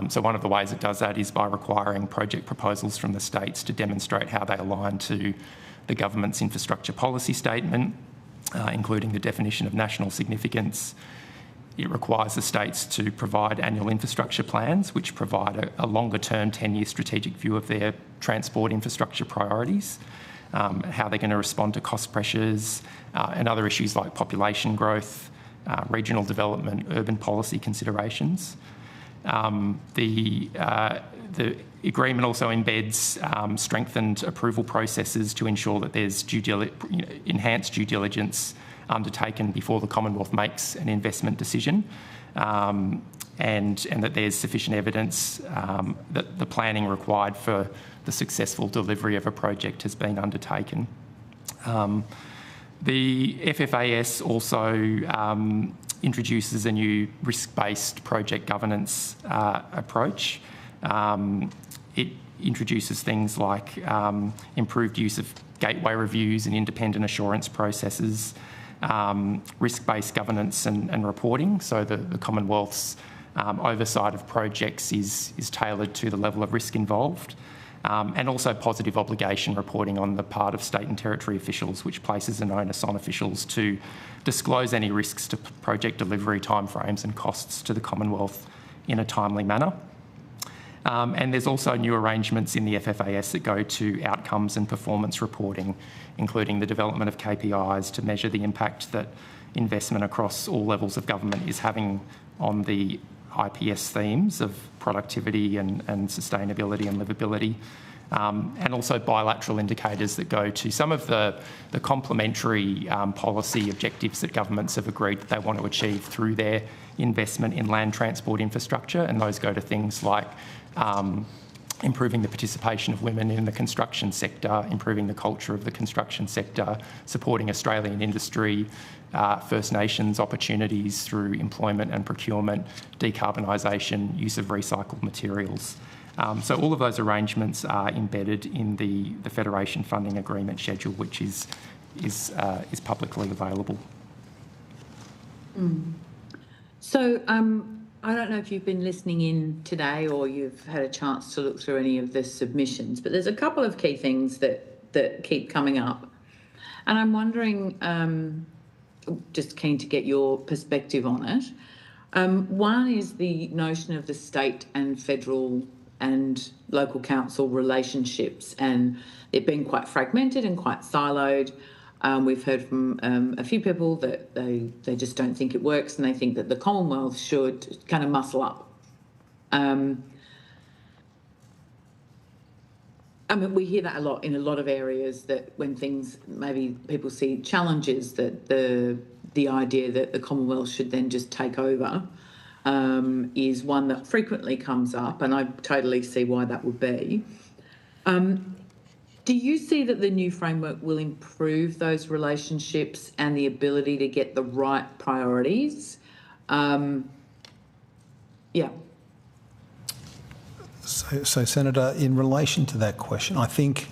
So one of the ways it does that is by requiring project proposals from the states to demonstrate how they align to the government's infrastructure policy statement, including the definition of national significance, it requires the states to provide annual infrastructure plans, which provide a longer-term 10-year strategic view of their transport infrastructure priorities, how they're going to respond to cost pressures and other issues like population growth, regional development, urban policy considerations. The agreement also embeds strengthened approval processes to ensure that there's enhanced due diligence undertaken before the Commonwealth makes an investment decision, and that there's sufficient evidence that the planning required for the successful delivery of a project has been undertaken. The FFAS also introduces a new risk-based project governance approach. It introduces things like improved use of gateway reviews and independent assurance processes, risk-based governance and reporting, so the Commonwealth's oversight of projects is tailored to the level of risk involved, and also positive obligation reporting on the part of state and territory officials, which places an onus on officials to disclose any risks to project delivery timeframes and costs to the Commonwealth in a timely manner. And there's also new arrangements in the FFAS that go to outcomes and performance reporting, including the development of KPIs to measure the impact that investment across all levels of government is having on the IPS themes of productivity and sustainability and livability, and also bilateral indicators that go to some of the complementary policy objectives that governments have agreed that they want to achieve through their investment in land transport infrastructure, and those go to things like improving the participation of women in the construction sector, improving the culture of the construction sector, supporting Australian industry, First Nations opportunities through employment and procurement, decarbonisation, use of recycled materials. So all of those arrangements are embedded in the Federation Funding Agreement schedule, which is publicly available. So I don't know if you've been listening in today or you've had a chance to look through any of the submissions, but there's a couple of key things that keep coming up. And I'm wondering, just keen to get your perspective on it. One is the notion of the state and federal and local council relationships and it being quite fragmented and quite siloed. We've heard from a few people that they just don't think it works and they think that the Commonwealth should kind of muscle up. I mean, we hear that a lot in a lot of areas, that when things, maybe people see challenges, that the idea that the Commonwealth should then just take over is one that frequently comes up, and I totally see why that would be. Do you see that the new framework will improve those relationships and the ability to get the right priorities? Yeah. So, Senator, in relation to that question, I think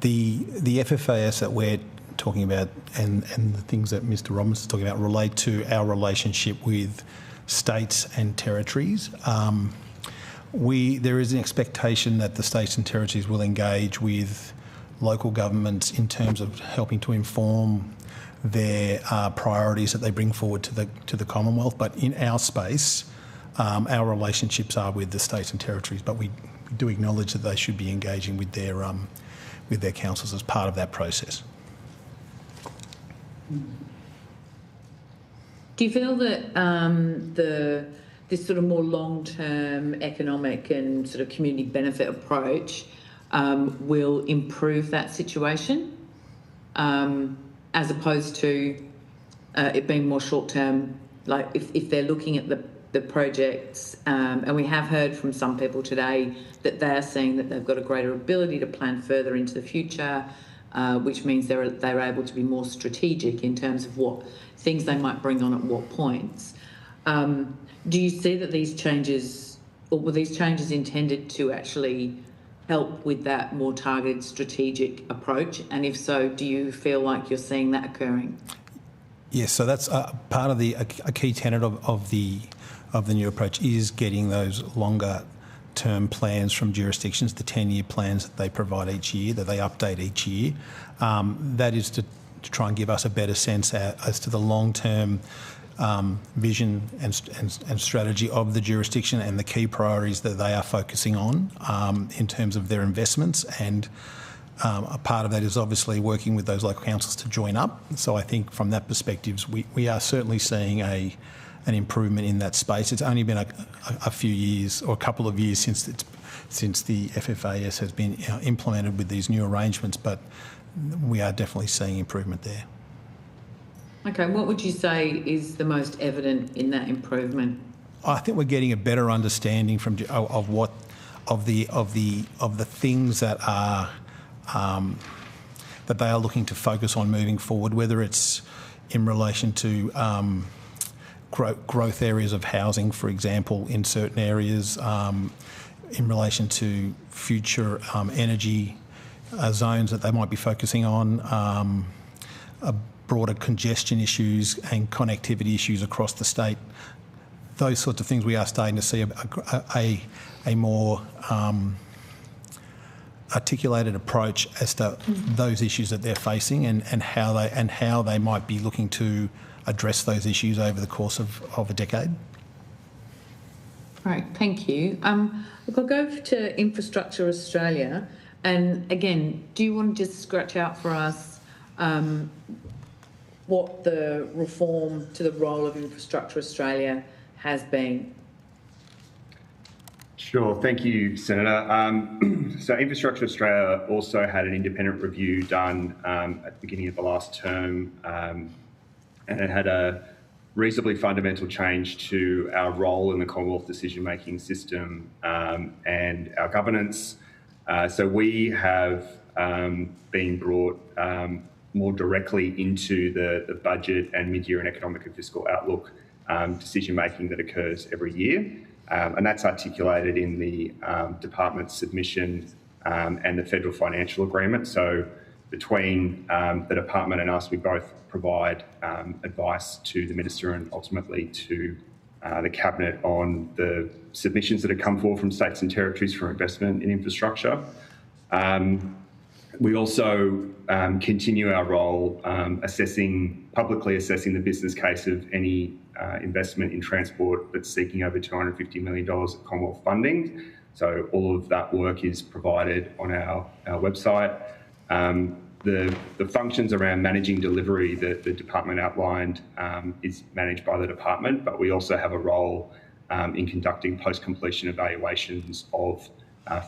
the FFAS that we're talking about and the things that Mr. Roberts is talking about relate to our relationship with states and territories. There is an expectation that the states and territories will engage with local governments in terms of helping to inform their priorities that they bring forward to the Commonwealth. But in our space, our relationships are with the states and territories, but we do acknowledge that they should be engaging with their councils as part of that process. Do you feel that this sort of more long-term economic and sort of community benefit approach will improve that situation, as opposed to it being more short-term? Like if they're looking at the projects, and we have heard from some people today that they are seeing that they've got a greater ability to plan further into the future, which means they're able to be more strategic in terms of what things they might bring on at what points. Do you see that these changes, or were these changes intended to actually help with that more targeted strategic approach? And if so, do you feel like you're seeing that occurring? Yes, so that's part of a key tenet of the new approach is getting those longer term plans from jurisdictions, the 10-year plans that they provide each year, that they update each year. That is to try and give us a better sense as to the long-term vision and strategy of the jurisdiction and the key priorities that they are focusing on in terms of their investments. And a part of that is obviously working with those local councils to join up. So I think from that perspective, we are certainly seeing an improvement in that space. It's only been a few years or a couple of years since the FFAS has been implemented with these new arrangements, but we are definitely seeing improvement there. Okay, what would you say is the most evident in that improvement? I think we're getting a better understanding of the things that are that they are looking to focus on moving forward, whether it's in relation to growth areas of housing, for example, in certain areas, in relation to future energy zones that they might be focusing on, broader congestion issues and connectivity issues across the state. Those sorts of things, we are starting to see a more articulated approach as to those issues that they're facing and how they might be looking to address those issues over the course of a decade. Right, thank you. Look, I'll go to Infrastructure Australia, and again, do you want to just scratch out for us what the reform to the role of Infrastructure Australia has been? Sure, thank you, Senator. So Infrastructure Australia also had an independent review done at the beginning of the last term, and it had a reasonably fundamental change to our role in the Commonwealth decision-making system and our governance. So we have been brought more directly into the budget and mid-year and economic and fiscal outlook decision-making that occurs every year. And that's articulated in the department's submission and the federal financial agreement. So between the department and us, we both provide advice to the minister and ultimately to the cabinet on the submissions that have come forward from states and territories for investment in infrastructure. We also continue our role publicly assessing the business case of any investment in transport that's seeking over $250 million of Commonwealth funding. So all of that work is provided on our website. The functions around managing delivery that the department outlined is managed by the department, but we also have a role in conducting post-completion evaluations of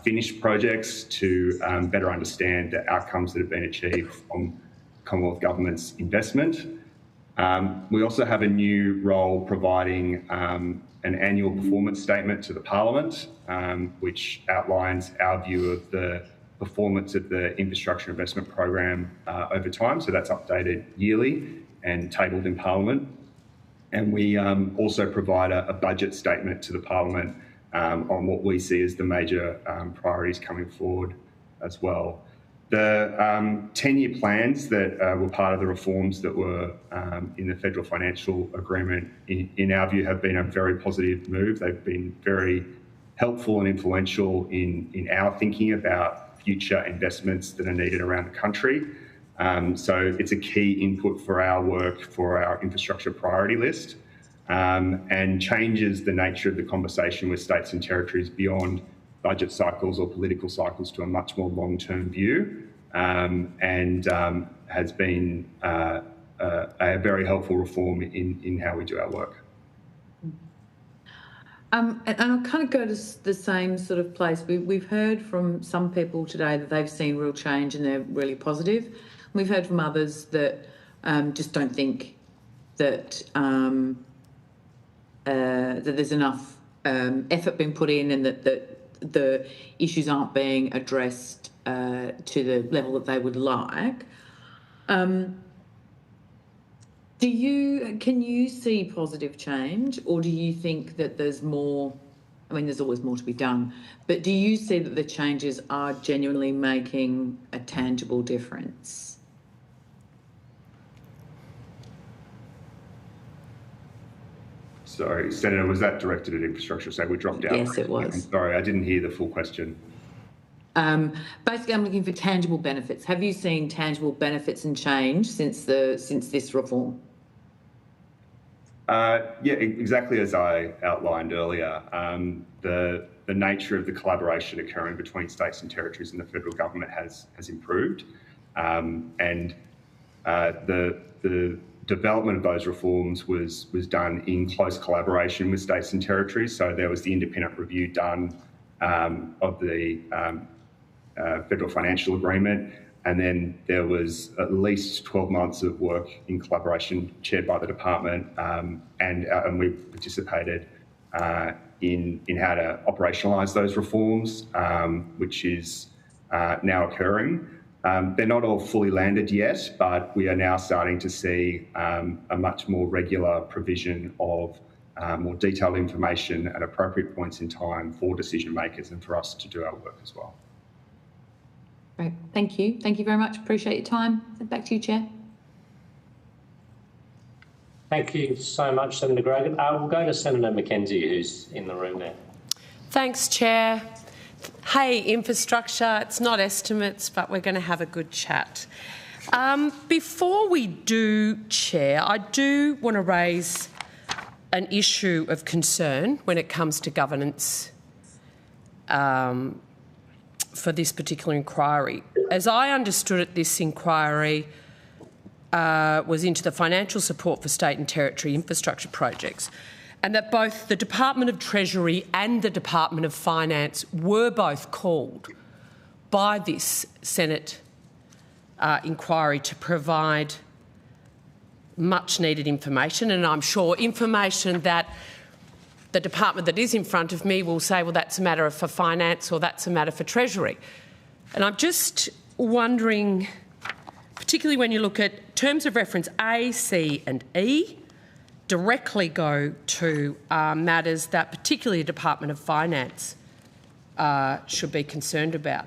finished projects to better understand the outcomes that have been achieved from Commonwealth Government's investment. We also have a new role providing an annual performance statement to the Parliament, which outlines our view of the performance of the infrastructure investment program over time. So that's updated yearly and tabled in Parliament. And we also provide a budget statement to the Parliament on what we see as the major priorities coming forward as well. The 10-year plans that were part of the reforms that were in the federal financial agreement, in our view, have been a very positive move. They've been very helpful and influential in our thinking about future investments that are needed around the country. So it's a key input for our work for our infrastructure priority list, and changes the nature of the conversation with states and territories beyond budget cycles or political cycles to a much more long-term view, and has been a very helpful reform in how we do our work. And I'll kind of go to the same sort of place. We've heard from some people today that they've seen real change and they're really positive. We've heard from others that just don't think that that there's enough effort being put in and that the issues aren't being addressed to the level that they would like. Can you see positive change, or do you think that there's more? I mean, there's always more to be done, but do you see that the changes are genuinely making a tangible difference? Sorry, Senator, was that directed at infrastructure? So we dropped out. Yes, it was. I'm sorry, I didn't hear the full question. Basically, I'm looking for tangible benefits. Have you seen tangible benefits and change since this reform? Yeah, exactly as I outlined earlier. The nature of the collaboration occurring between states and territories and the federal government has improved, and the development of those reforms was done in close collaboration with states and territories. So there was the independent review done of the federal financial agreement, and then there was at least 12 months of work in collaboration chaired by the department, and we participated in how to operationalise those reforms, which is now occurring. They're not all fully landed yet, but we are now starting to see a much more regular provision of more detailed information at appropriate points in time for decision makers and for us to do our work as well. Great, thank you. Thank you very much. Appreciate your time. Back to you, Chair. Thank you so much, Senator Grogan. We'll go to Senator Mackenzie, who's in the room there. Thanks, Chair. Hey, infrastructure, it's not estimates, but we're going to have a good chat. Before we do, Chair, I do want to raise an issue of concern when it comes to governance for this particular inquiry. As I understood it, this inquiry was into the financial support for state and territory infrastructure projects, and that both the Department of Treasury and the Department of Finance were both called by this Senate inquiry to provide much needed information, and I'm sure information that the department that is in front of me will say, well, that's a matter for finance or that's a matter for Treasury. And I'm just wondering, particularly when you look at terms of reference A, C and E, directly go to matters that particularly the Department of Finance should be concerned about.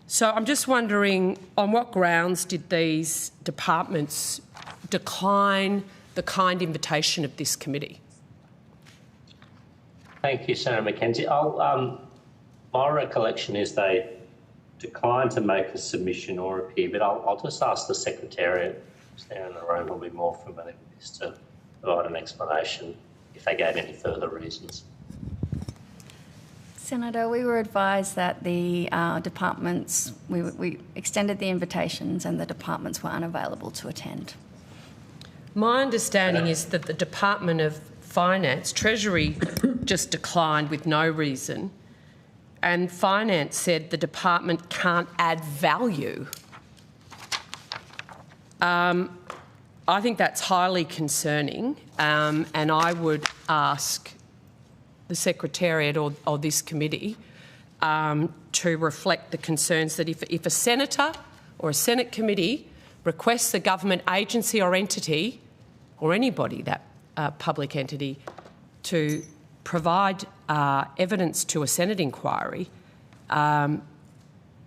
So I'm just wondering, on what grounds did these departments decline the kind invitation of this committee? Thank you, Senator Mackenzie. My recollection is they declined to make a submission or appear, but I'll just ask the Secretariat, who's there in the room, will be more familiar with this, to provide an explanation if they gave any further reasons. Senator, we were advised that the departments, we extended the invitations and the departments were unavailable to attend. My understanding is that the Department of Finance, Treasury just declined with no reason, and Finance said the department can't add value. I think that's highly concerning, and I would ask the Secretariat or this committee to reflect the concerns that if a senator or a Senate committee requests a government agency or entity or anybody, that public entity, to provide evidence to a Senate inquiry, that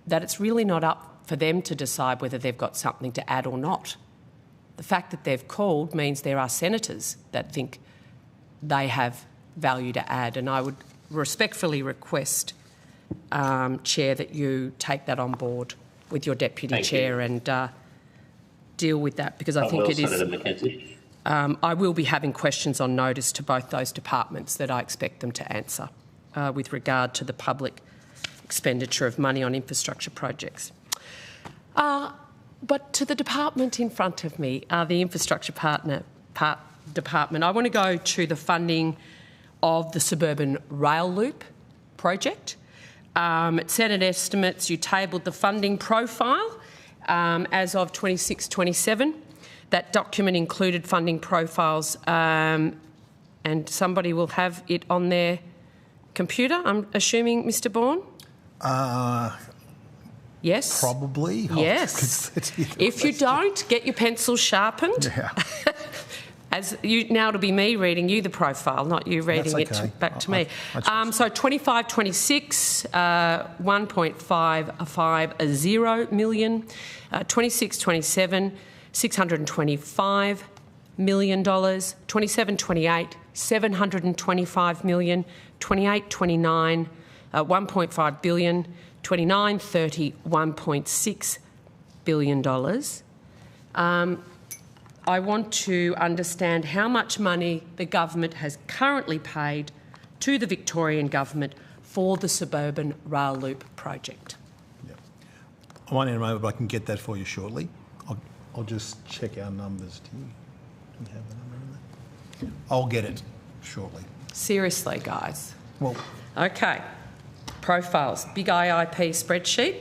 it's really not up for them to decide whether they've got something to add or not. The fact that they've called means there are senators that think they have value to add, and I would respectfully request, Chair, that you take that on board with your Deputy Chair and deal with that, because I think it is... I will be having questions on notice to both those departments that I expect them to answer with regard to the public expenditure of money on infrastructure projects. But to the department in front of me, the infrastructure department, I want to go to the funding of the suburban rail loop project. At Senate estimates, you tabled the funding profile as of 26-27. That document included funding profiles, and somebody will have it on their computer, I'm assuming, Mr. Bourne? Yes? Probably. Yes. If you don't, get your pencil sharpened. Yeah. Now it'll be me reading you the profile, not you reading it back to me. So 25-26, 1.550 million. 26-27, $625 million. 27-28, $725 million. 28-29, 1.5 billion. 29-30, $1.6 billion. I want to understand how much money the government has currently paid to the Victorian government for the suburban rail loop project. I won't in a moment, but I can get that for you shortly. I'll just check our numbers. Do you have the number in there? I'll get it shortly. Seriously, guys. Well, okay. Profiles, big IIP spreadsheet.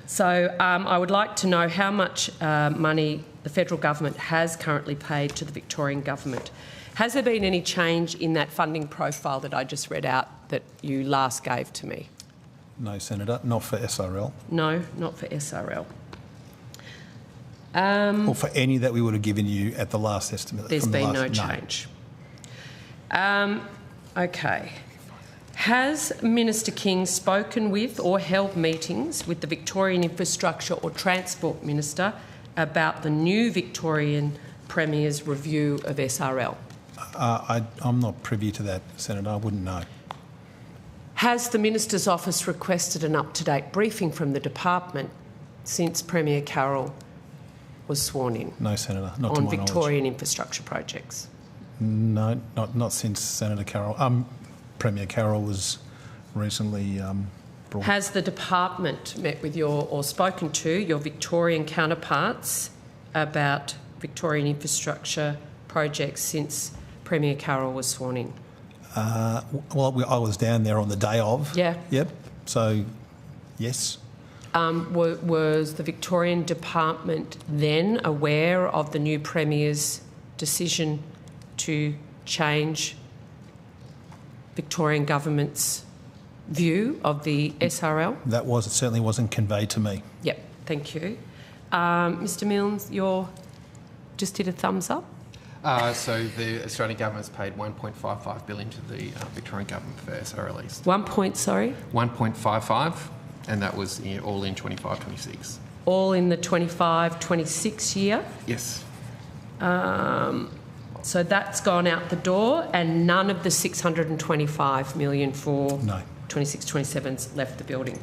So I would like to know how much money the federal government has currently paid to the Victorian government. Has there been any change in that funding profile that I just read out that you last gave to me? No, Senator, not for SRL. No, not for SRL. Or for any that we would have given you at the last estimate. There's been no change. Okay. Has Minister King spoken with or held meetings with the Victorian Infrastructure or Transport Minister about the new Victorian Premier's review of SRL? I'm not privy to that, Senator. I wouldn't know. Has the Minister's office requested an up-to-date briefing from the department since Premier Carroll was sworn in? No, Senator, not to on my Victorian infrastructure projects? No, not since Senator Carroll. Premier Carroll was recently brought. Has the department met with or spoken to your Victorian counterparts about Victorian infrastructure projects since Premier Carroll was sworn in? Well, I was down there on the day of. Yeah. Yep. So, yes. Was the Victorian department then aware of the new Premier's decision to change Victorian government's view of the SRL? It certainly wasn't conveyed to me. Yep, thank you. Mr Milnes, you just did a thumbs up? So the Australian government's paid $1.55 billion to the Victorian government for SRLs. 1.55, and that was all in 25-26. All in the 25-26 year? Yes. So that's gone out the door, and none of the $625 million for 26-27's left the building.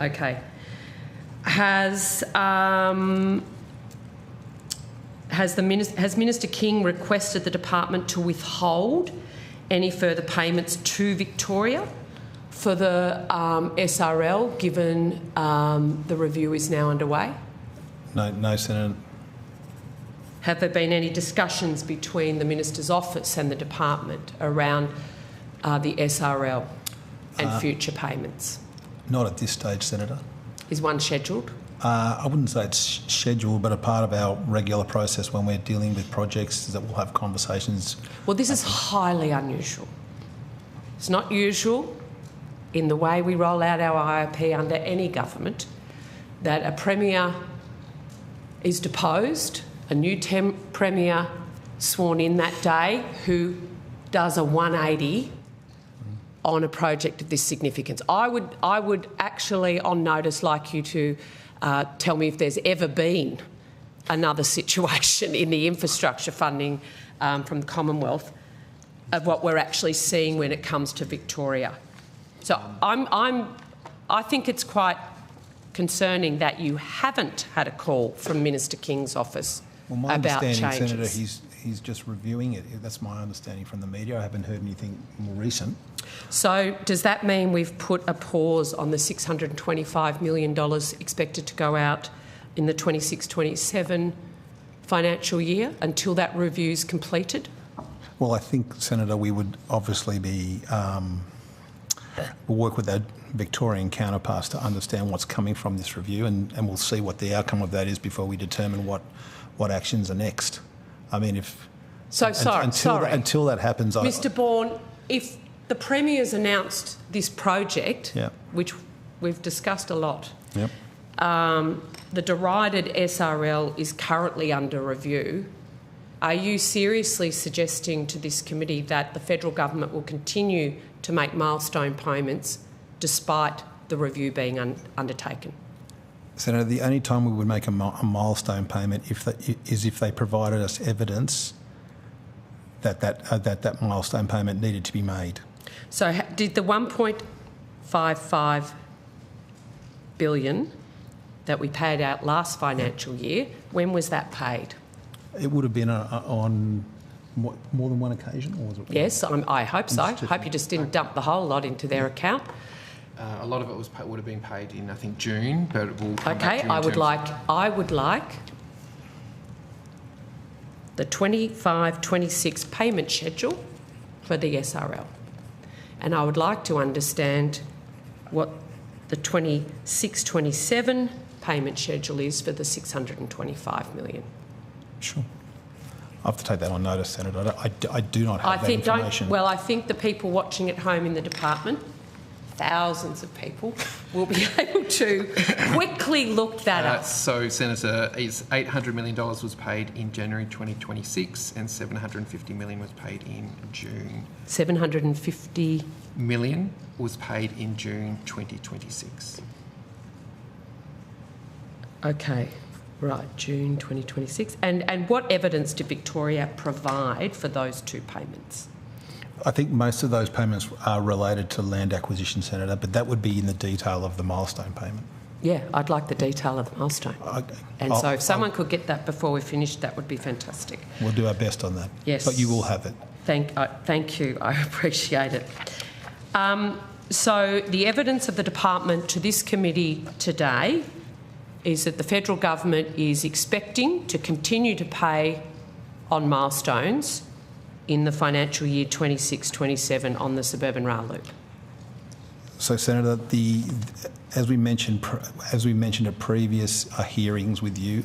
Okay. Has Minister King requested the department to withhold any further payments to Victoria for the SRL, given the review is now underway? No, Senator. Have there been any discussions between the Minister's office and the department around the SRL and future payments? Not at this stage, Senator. Is one scheduled? I wouldn't say it's scheduled, but a part of our regular process when we're dealing with projects is that we'll have conversations. Well, this is highly unusual. It's not usual in the way we roll out our IOP under any government that a Premier is deposed, a new Premier sworn in that day who does a 180 on a project of this significance. I would actually, on notice, like you to tell me if there's ever been another situation in the infrastructure funding from the Commonwealth of what we're actually seeing when it comes to Victoria. So I think it's quite concerning that you haven't had a call from Minister King's office about changes. Senator, he's just reviewing it. That's my understanding from the media. I haven't heard anything more recent. So does that mean we've put a pause on the $625 million expected to go out in the 26-27 financial year until that review's completed? Well, I think, Senator, we would obviously be... we'll work with our Victorian counterparts to understand what's coming from this review, and we'll see what the outcome of that is before we determine what actions are next. I mean, until that happens... Mr Bourne, if the Premier's announced this project, which we've discussed a lot, the derided SRL is currently under review, are you seriously suggesting to this committee that the federal government will continue to make milestone payments despite the review being undertaken? Senator, the only time we would make a milestone payment is if they provided us evidence that milestone payment needed to be made. So did the $1.55 billion that we paid out last financial year, when was that paid? It would have been on more than one occasion, or was it? Yes, I hope so. I hope you just didn't dump the whole lot into their account. A lot of it would have been paid in, I think, June, but it will come Okay, back to you I would like the 25-26 payment schedule for the SRL. And I would like to understand what the 26-27 payment schedule is for the $625 million. Sure. I have to take that on notice, Senator. I do not have that information. I think the people watching at home in the department, thousands of people, will be able to quickly look that up. So, Senator, $800 million was paid in January 2026 and $750 million was paid in June. 750 million was paid in June 2026. Okay. Right, June 2026. And what evidence did Victoria provide for those two payments? I think most of those payments are related to land acquisition, Senator, but that would be in the detail of the milestone payment. Yeah, I'd like the detail of the milestone. Okay. And so if someone could get that before we finish, that would be fantastic. We'll do our best on that. Yes. But you will have it. Thank you. I appreciate it. So the evidence of the department to this committee today is that the federal government is expecting to continue to pay on milestones in the financial year 26-27 on the suburban rail loop. So, Senator, as we mentioned at previous hearings with you,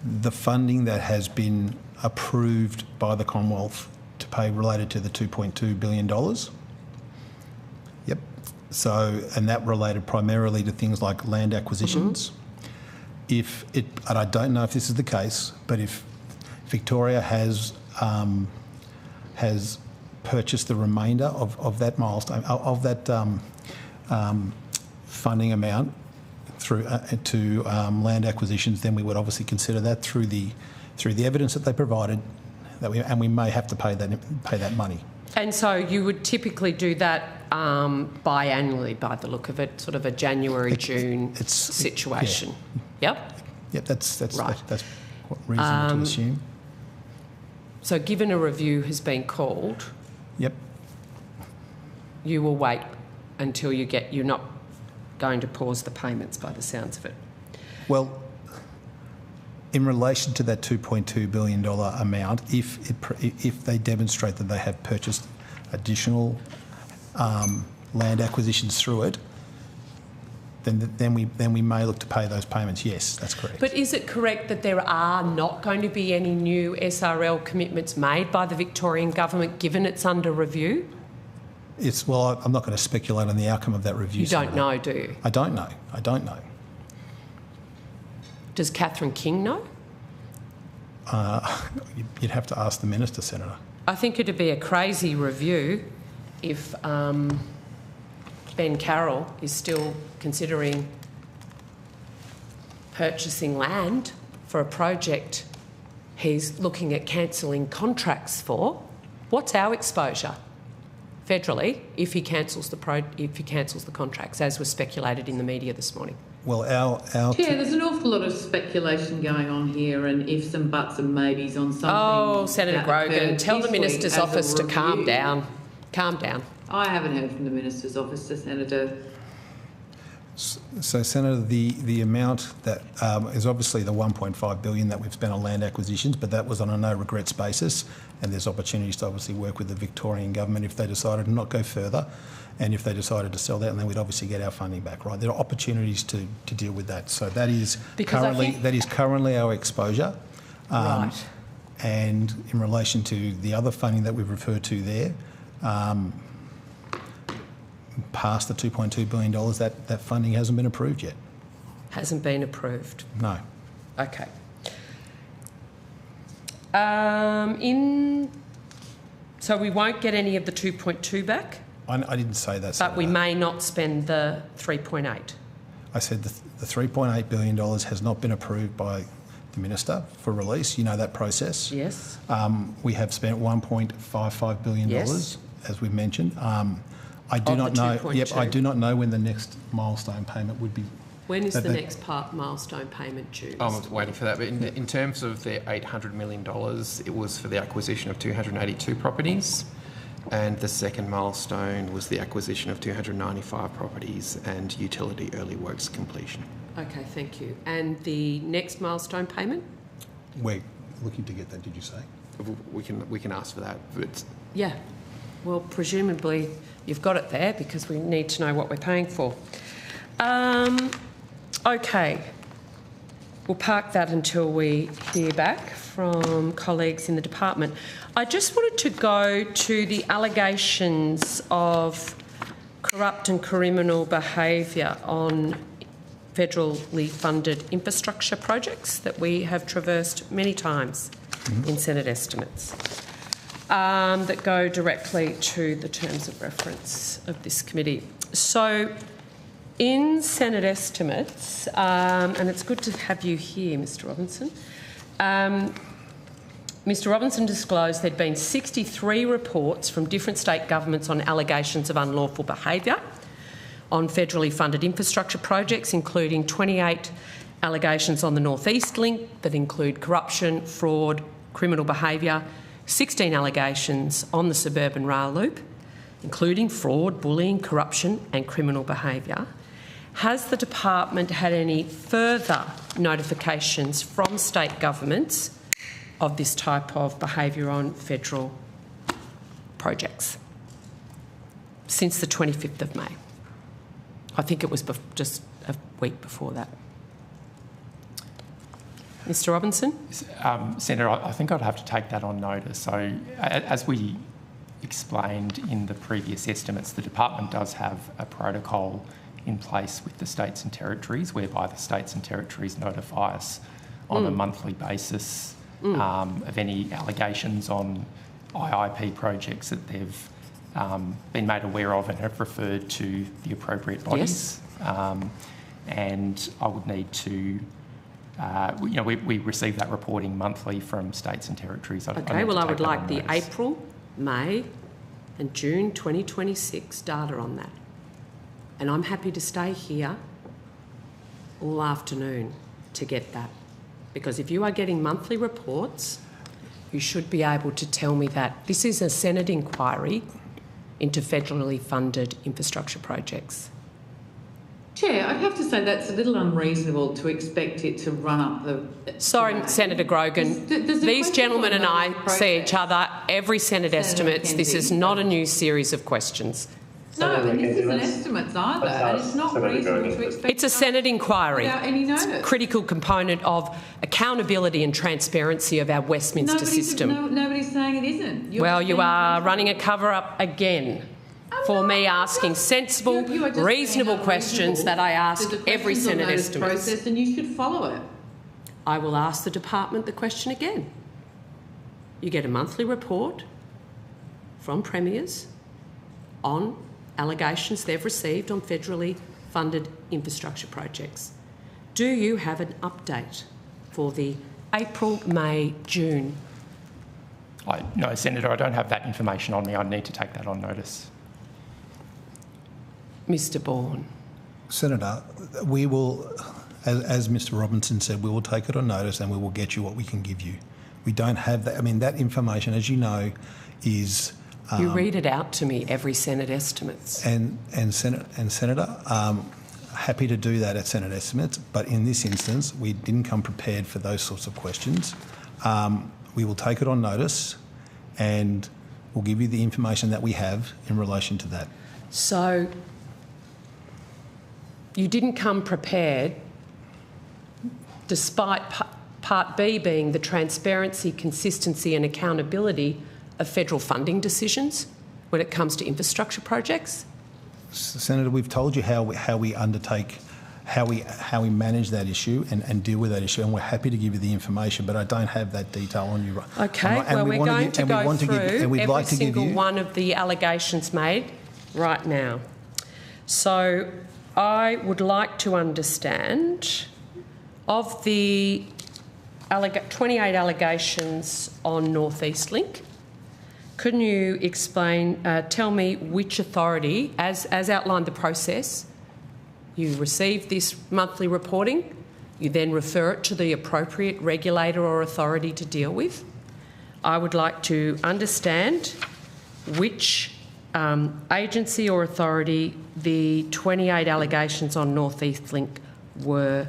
the funding that has been approved by the Commonwealth to pay related to the $2.2 billion. Yep. So, and that related primarily to things like land acquisitions. And I don't know if this is the case, but if Victoria has purchased the remainder of that milestone, of that funding amount through to land acquisitions, then we would obviously consider that through the evidence that they provided, and we may have to pay that money. And so you would typically do that biannually, by the look of it, sort of a January-June situation. Yeah. Yep, that's right. That's reasonable to assume. So given a review has been called, yep, you will wait until you're not going to pause the payments by the sounds of it. Well, in relation to that $2.2 billion amount, if they demonstrate that they have purchased additional land acquisitions through it, then we may look to pay those payments. Yes, that's correct. But is it correct that there are not going to be any new SRL commitments made by the Victorian government, given it's under review? Well, I'm not going to speculate on the outcome of that review. You don't know, do you? I don't know. Does Catherine King know? You'd have to ask the Minister, Senator. I think it'd be a crazy review if Ben Carroll is still considering purchasing land for a project he's looking at cancelling contracts for. What's our exposure federally if he cancels the contracts, as was speculated in the media this morning? Well, there's an awful lot of speculation going on here, and ifs and buts and maybes on something. Oh, Senator Grogan, tell the Minister's office to calm down. Calm down. I haven't heard from the Minister's office, Senator. So, Senator, the amount that is obviously the $1.5 billion that we've spent on land acquisitions, but that was on a no regrets basis, and there's opportunities to obviously work with the Victorian government if they decided to not go further, and if they decided to sell that, and then we'd obviously get our funding back. Right, there are opportunities to deal with that. So that is currently our exposure. Right. And in relation to the other funding that we've referred to there, past the $2.2 billion, that funding hasn't been approved yet. Hasn't been approved? No. Okay. So we won't get any of the 2.2 back? I didn't say that. But we may not spend the 3.8. I said the $3.8 billion has not been approved by the Minister for release. You know that process. Yes. We have spent $1.55 billion, as we've mentioned. I do not know. Yep, I do not know when the next milestone payment would be When is the next milestone payment due? I'm waiting for that. But in terms of the $800 million, it was for the acquisition of 282 properties. And the second milestone was the acquisition of 295 properties and utility early works completion. Okay, thank you. And the next milestone payment? We're looking to get that, did you say? We can ask for that. But yeah. Well, presumably you've got it there because we need to know what we're paying for. Okay. We'll park that until we hear back from colleagues in the department. I just wanted to go to the allegations of corrupt and criminal behaviour on federally funded infrastructure projects that we have traversed many times in Senate estimates that go directly to the terms of reference of this committee. So in Senate estimates, and it's good to have you here, Mr Robinson, Mr Robinson disclosed there'd been 63 reports from different state governments on allegations of unlawful behaviour on federally funded infrastructure projects, including 28 allegations on the North East Link that include corruption, fraud, criminal behaviour, 16 allegations on the suburban rail loop, including fraud, bullying, corruption and criminal behaviour. Has the department had any further notifications from state governments of this type of behaviour on federal projects since the 25th of May? I think it was just a week before that. Mr Robinson? Senator, I think I'd have to take that on notice. So, as we explained in the previous estimates, the department does have a protocol in place with the states and territories whereby the states and territories notify us on a monthly basis of any allegations on IIP projects that they've been made aware of and have referred to the appropriate bodies. Yes. And I would need to, we receive that reporting monthly from states and territories. Okay, well, I would like the April, May and June 2026 data on that. And I'm happy to stay here all afternoon to get that. Because if you are getting monthly reports, you should be able to tell me that. This is a Senate inquiry into federally funded infrastructure projects. Chair, I'd have to say that's a little unreasonable to expect it to run up the... Sorry, Senator Grogan. These gentlemen and I see each other every Senate estimates. This is not a new series of questions. No, and this isn't estimates either, and it's not reasonable to expect... It's a Senate inquiry. Without any notice. It's a critical component of accountability and transparency of our Westminster system. Nobody's saying it isn't. Well, you are running a cover-up again for me asking sensible, reasonable questions that I ask every Senate estimate. Process, and you should follow it. I will ask the department the question again. You get a monthly report from premiers on allegations they've received on federally funded infrastructure projects. Do you have an update for the April, May, June? No, Senator, I don't have that information on me. I need to take that on notice. Mr Bourne. Senator, we will, as Mr Robinson said, we will take it on notice and we will get you what we can give you. We don't have that. I mean, that information, as you know, is... you read it out to me every Senate estimates. And Senator, happy to do that at Senate estimates, but in this instance, we didn't come prepared for those sorts of questions. We will take it on notice and we'll give you the information that we have in relation to that. So, you didn't come prepared despite Part B being the transparency, consistency and accountability of federal funding decisions when it comes to infrastructure projects? Senator, we've told you how we undertake, how we manage that issue and deal with that issue, and we're happy to give you the information, but I don't have that detail on you. Okay, well, we're going to go through every single one of the allegations made right now. So I would like to understand, of the 28 allegations on North East Link, couldn't you explain, tell me which authority, as outlined the process, You receive this monthly reporting, you then refer it to the appropriate regulator or authority to deal with. I would like to understand which agency or authority the 28 allegations on North East Link were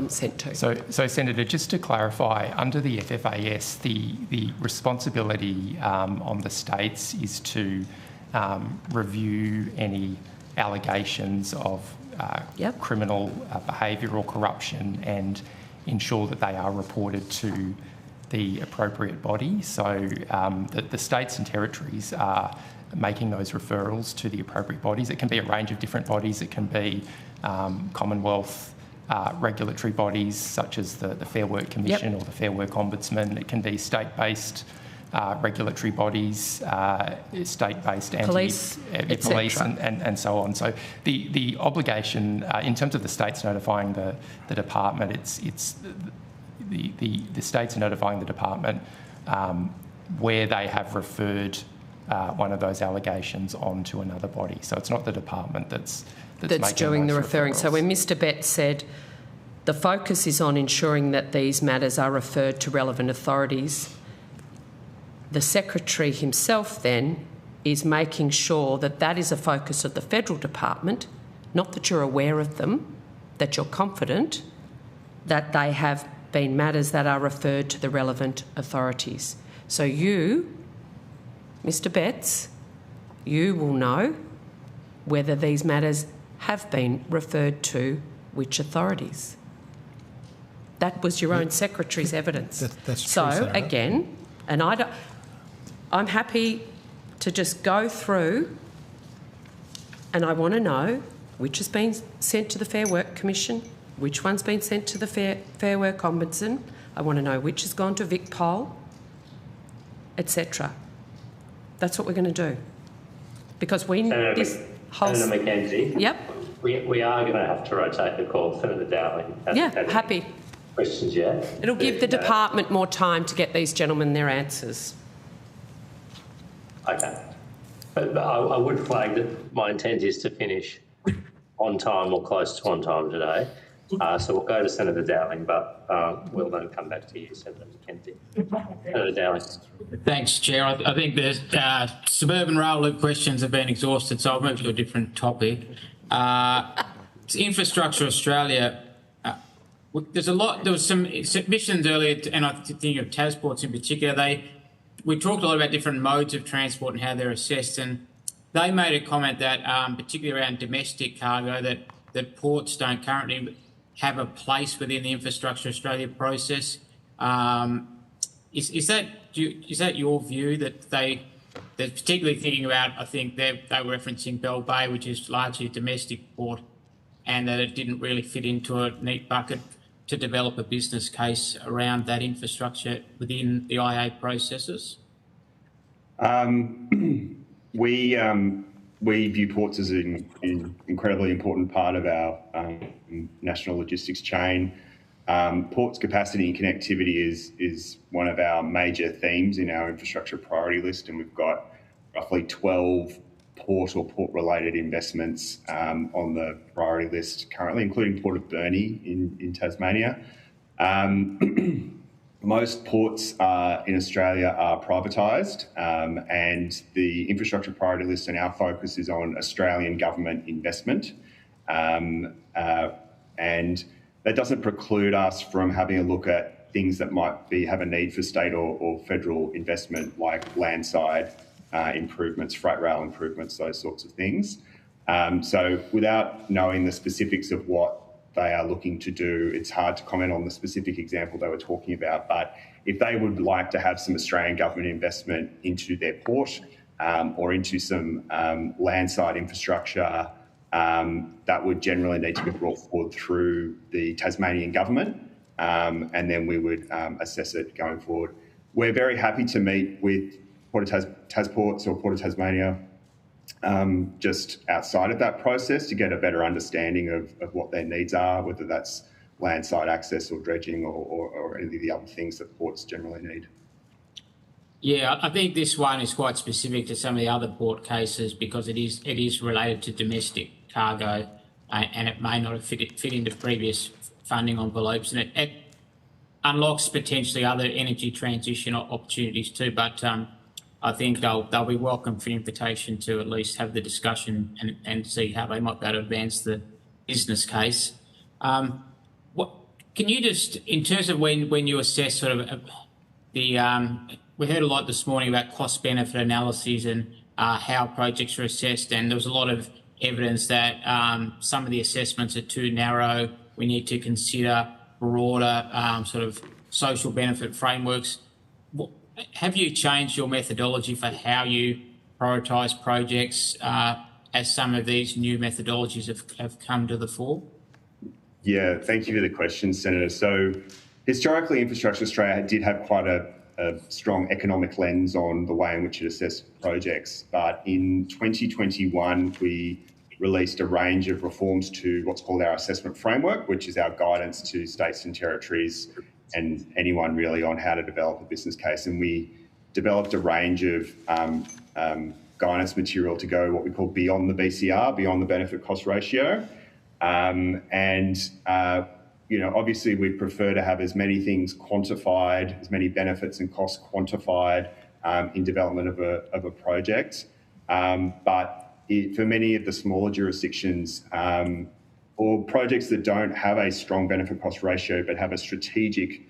sent to. So, Senator, just to clarify, under the FFAS, the responsibility on the states is to review any allegations of criminal behaviour or corruption and ensure that they are reported to the appropriate body. So the states and territories are making those referrals to the appropriate bodies. It can be a range of different bodies. It can be Commonwealth regulatory bodies such as the Fair Work Commission or the Fair Work Ombudsman. It can be state-based regulatory bodies, state-based police, police and so on. So the obligation, in terms of the states notifying the department, it's the states are notifying the department where they have referred one of those allegations on to another body. So it's not the department that's doing the referring. referrals. So when Mr Betts said the focus is on ensuring that these matters are referred to relevant authorities, the Secretary himself then is making sure that that is a focus of the federal department, not that you're aware of them, that you're confident that they have been matters that are referred to the relevant authorities. So you, Mr Betts, you will know whether these matters have been referred to which authorities. That was your own Secretary's evidence. That's so, true, Senator. again, and I'm happy to just go through and I want to know which has been sent to the Fair Work Commission, which one's been sent to the Fair Work Ombudsman. I want to know which has gone to VicPol, etc. That's what we're going to do. Because we... Senator Senator McKenzie? Yep. We are going to have to rotate the call. Senator Dowling hasn't had happy. questions yet. It'll give the department more time to get these gentlemen their answers. Okay. But I would flag that my intent is to finish on time or close to on time today. So we'll go to Senator Dowling, but we'll then come back to you, Senator McKenzie. Senator Dowling. Thanks, Chair. I think the suburban rail loop questions have been exhausted, so I'll move to a different topic. Infrastructure Australia, there was some submissions earlier, and I think of Tasports in particular. We talked a lot about different modes of transport and how they're assessed, and they made a comment that, particularly around domestic cargo, that ports don't currently have a place within the Infrastructure Australia process. Is that your view that they're particularly thinking about? I think they were referencing Bell Bay, which is largely a domestic port, and that it didn't really fit into a neat bucket to develop a business case around that infrastructure within the IA processes? We view ports as an incredibly important part of our national logistics chain. Ports capacity and connectivity is one of our major themes in our infrastructure priority list, and we've got roughly 12 port or port-related investments on the priority list currently, including Port of Burnie in Tasmania. Most ports in Australia are privatised, and the infrastructure priority list and our focus is on Australian government investment. And that doesn't preclude us from having a look at things that might have a need for state or federal investment, like landside improvements, freight rail improvements, those sorts of things. So without knowing the specifics of what they are looking to do, it's hard to comment on the specific example they were talking about. But if they would like to have some Australian government investment into their port or into some landside infrastructure, that would generally need to be brought forward through the Tasmanian government, and then we would assess it going forward. We're very happy to meet with Port of Tasports or Port of Tasmania just outside of that process to get a better understanding of what their needs are, whether that's landside access or dredging or any of the other things that ports generally need. Yeah, I think this one is quite specific to some of the other port cases because it is related to domestic cargo. and it may not have fit into previous funding envelopes, and it unlocks potentially other energy transition opportunities too. But I think they'll be welcome for invitation to at least have the discussion and see how they might be able to advance the business case. What can you just, in terms of when you assess sort of we heard a lot this morning about cost benefit analyses and how projects are assessed, and there was a lot of evidence that some of the assessments are too narrow. We need to consider broader sort of social benefit frameworks. Have you changed your methodology for how you prioritise projects as some of these new methodologies have come to the fore? Yeah, thank you for the question, Senator. So historically, Infrastructure Australia did have quite a strong economic lens on the way in which it assessed projects. But in 2021, we released a range of reforms to what's called our assessment framework, which is our guidance to states and territories and anyone really on how to develop a business case. And we developed a range of guidance material to go what we call beyond the BCR, beyond the benefit cost ratio. Obviously we prefer to have as many things quantified, as many benefits and costs quantified in development of a project. For many of the smaller jurisdictions or projects that don't have a strong benefit cost ratio but have a strategic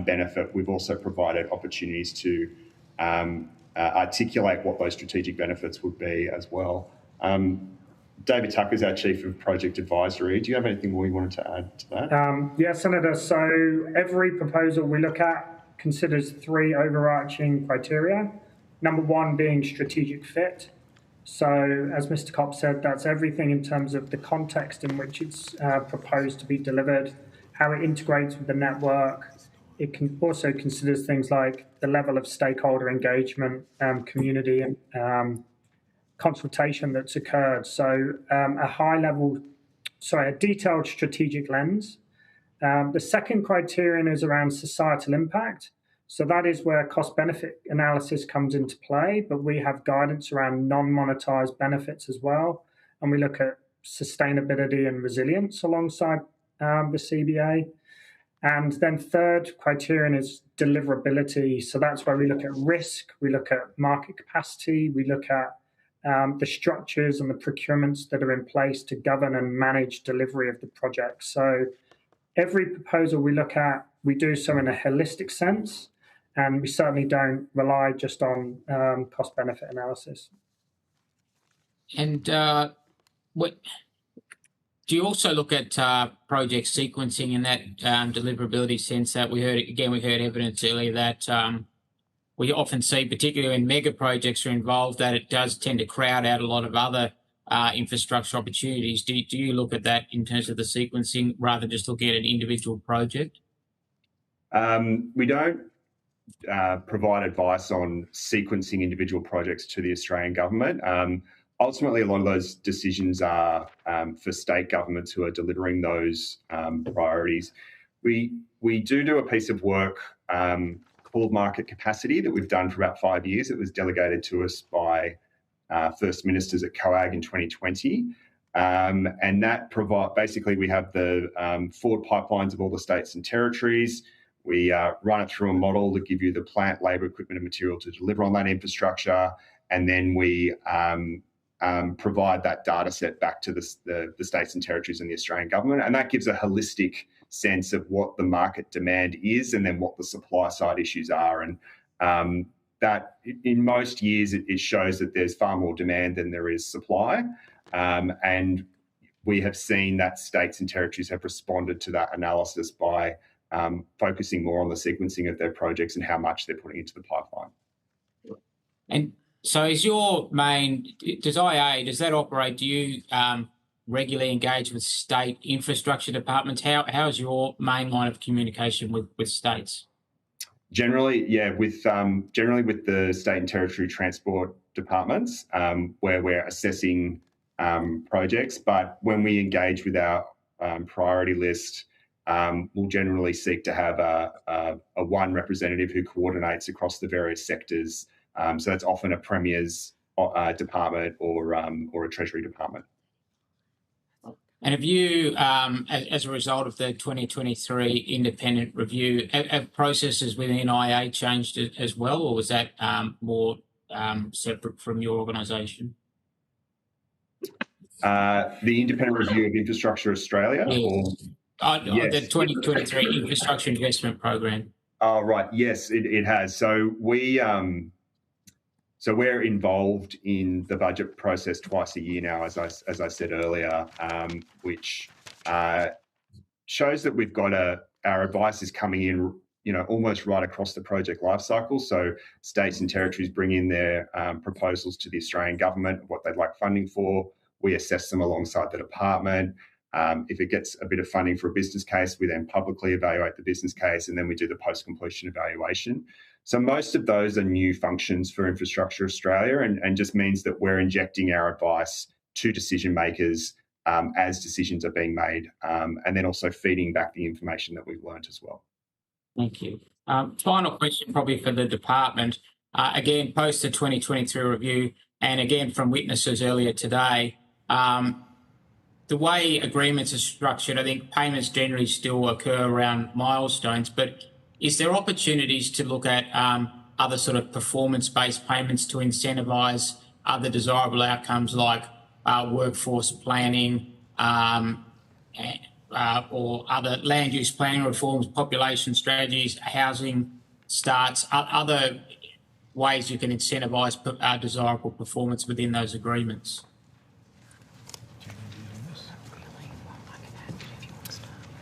benefit, we've also provided opportunities to articulate what those strategic benefits would be as well. David Tucker is our Chief of Project Advisory. Do you have anything more you wanted to add to that? Yes, Senator. So every proposal we look at considers 3 overarching criteria. Number 1 being strategic fit. So as Mr. Kopp said, that's everything in terms of the context in which it's proposed to be delivered, how it integrates with the network. It can also considers things like the level of stakeholder engagement, community and consultation that's occurred. So a detailed strategic lens. The second criterion is around societal impact. So that is where cost-benefit analysis comes into play, but we have guidance around non-monetised benefits as well. And we look at sustainability and resilience alongside the CBA. And then third criterion is deliverability. So that's where we look at risk, we look at market capacity, we look at the structures and the procurements that are in place to govern and manage delivery of the project. So every proposal we look at, we do so in a holistic sense, and we certainly don't rely just on cost-benefit analysis. And do you also look at project sequencing in that deliverability sense? That we heard evidence earlier that we often see, particularly when mega projects are involved, that it does tend to crowd out a lot of other infrastructure opportunities. Do you look at that in terms of the sequencing rather than just looking at an individual project? We don't provide advice on sequencing individual projects to the Australian government. Ultimately, a lot of those decisions are for state governments who are delivering those priorities. We do a piece of work called market capacity that we've done for about 5 years. It was delegated to us by First Ministers at COAG in 2020. And that basically we have the forward pipelines of all the states and territories. We run it through a model to give you the plant, labour, equipment and material to deliver on that infrastructure. And then we provide that data set back to the states and territories and the Australian government. And that gives a holistic sense of what the market demand is and then what the supply side issues are. And that in most years, it shows that there's far more demand than there is supply. And we have seen that states and territories have responded to that analysis by focusing more on the sequencing of their projects and how much they're putting into the pipeline. And so is your main, does that operate, do you regularly engage with state infrastructure departments? How is your main line of communication with states? Generally, yeah, generally with the state and territory transport departments, where we're assessing projects. But when we engage with our priority list, we'll generally seek to have a one representative who coordinates across the various sectors. So that's often a Premier's department or a Treasury department. And have you, as a result of the 2023 independent review, have processes within IA changed as well, or was that more separate from your organisation? The independent review of Infrastructure Australia? Yes. Yes. The 2023 Infrastructure Investment Program. Oh, right. Yes, it has. So we're involved in the budget process twice a year now, as I said earlier, which shows that we've got our advice is coming in, almost right across the project life cycle. So states and territories bring in their proposals to the Australian government of what they'd like funding for. We assess them alongside the department. If it gets a bit of funding for a business case, we then publicly evaluate the business case, and then we do the post-completion evaluation. So most of those are new functions for Infrastructure Australia, and just means that we're injecting our advice to decision makers as decisions are being made, and then also feeding back the information that we've learned as well. Thank you. Final question probably for the department. Again, post the 2023 review, and again from witnesses earlier today, the way agreements are structured, I think payments generally still occur around milestones, but is there opportunities to look at other sort of performance-based payments to incentivise other desirable outcomes like workforce planning or other land use planning reforms, population strategies, housing starts, other ways you can incentivise desirable performance within those agreements?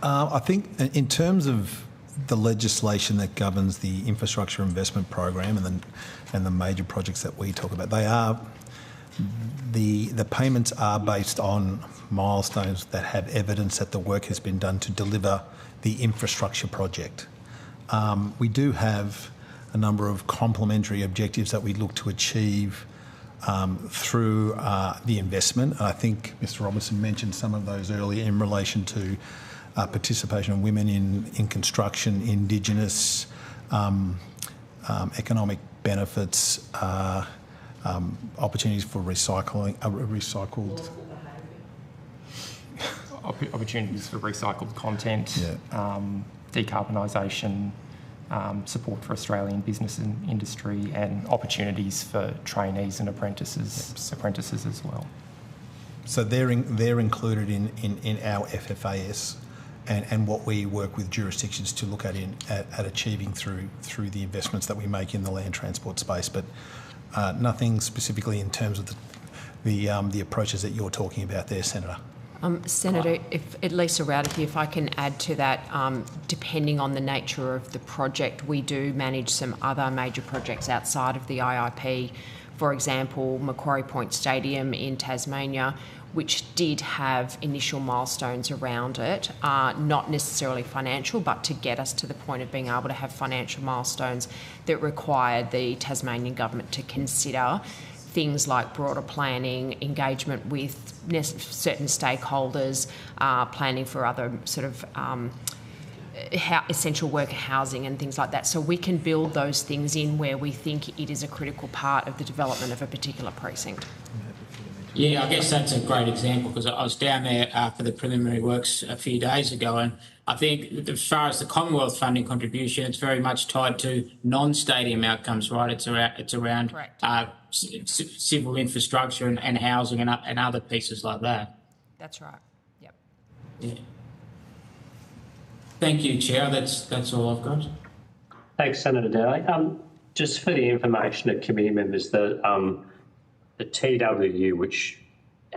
I think in terms of the legislation that governs the infrastructure investment program and the major projects that we talk about, they are the payments are based on milestones that have evidence that the work has been done to deliver the infrastructure project. We do have a number of complementary objectives that we look to achieve through the investment. I think Mr. Robertson mentioned some of those earlier in relation to participation of women in construction, Indigenous, economic benefits, opportunities for recycled opportunities for recycled content, decarbonisation, support for Australian business and industry, and opportunities for trainees and apprentices as well. So they're included in our FFAS. And what we work with jurisdictions to look at achieving through the investments that we make in the land transport space, but nothing specifically in terms of the approaches that you're talking about there, Senator. Senator, Lisa Rowder here, if I can add to that, depending on the nature of the project, we do manage some other major projects outside of the IIP. For example, Macquarie Point Stadium in Tasmania, which did have initial milestones around it, not necessarily financial, but to get us to the point of being able to have financial milestones that required the Tasmanian government to consider things like broader planning, engagement with certain stakeholders, planning for other sort of essential worker housing and things like that. So we can build those things in where we think it is a critical part of the development of a particular precinct. Yeah, I guess that's a great example because I was down there for the preliminary works a few days ago, and I think as far as the Commonwealth funding contribution, it's very much tied to non-stadium outcomes, right? It's around civil infrastructure and housing and other pieces like that. That's right. Yep. Yeah. Thank you, Chair. That's all I've got. Thanks, Senator Daly. Just for the information of committee members, the TWU, which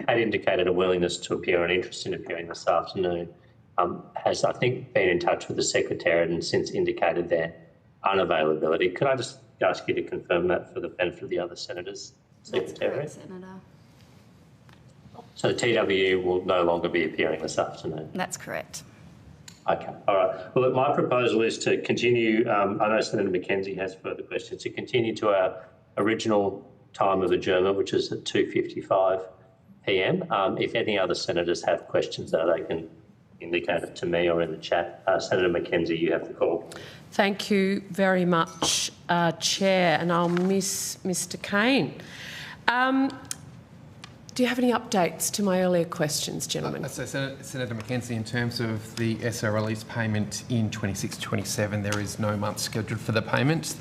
had indicated a willingness to appear and interest in appearing this afternoon, has, I think, been in touch with the Secretariat and since indicated their unavailability. Could I just ask you to confirm that for the benefit of the other senators? Secretariat? That's correct, Senator. So TWU will no longer be appearing this afternoon? That's correct. Okay, all right. Well, look, my proposal is to continue, I know Senator McKenzie has further questions, to continue to our original time of adjournment, which is at 2:55 p.m. If any other senators have questions, they can indicate it to me or in the chat. Senator McKenzie, you have the call. Thank you very much, Chair, and I'll miss Mr. Kane. Do you have any updates to my earlier questions, gentlemen? So, Senator McKenzie, in terms of the SRLE's payment in 26-27, there is no month scheduled for the payments.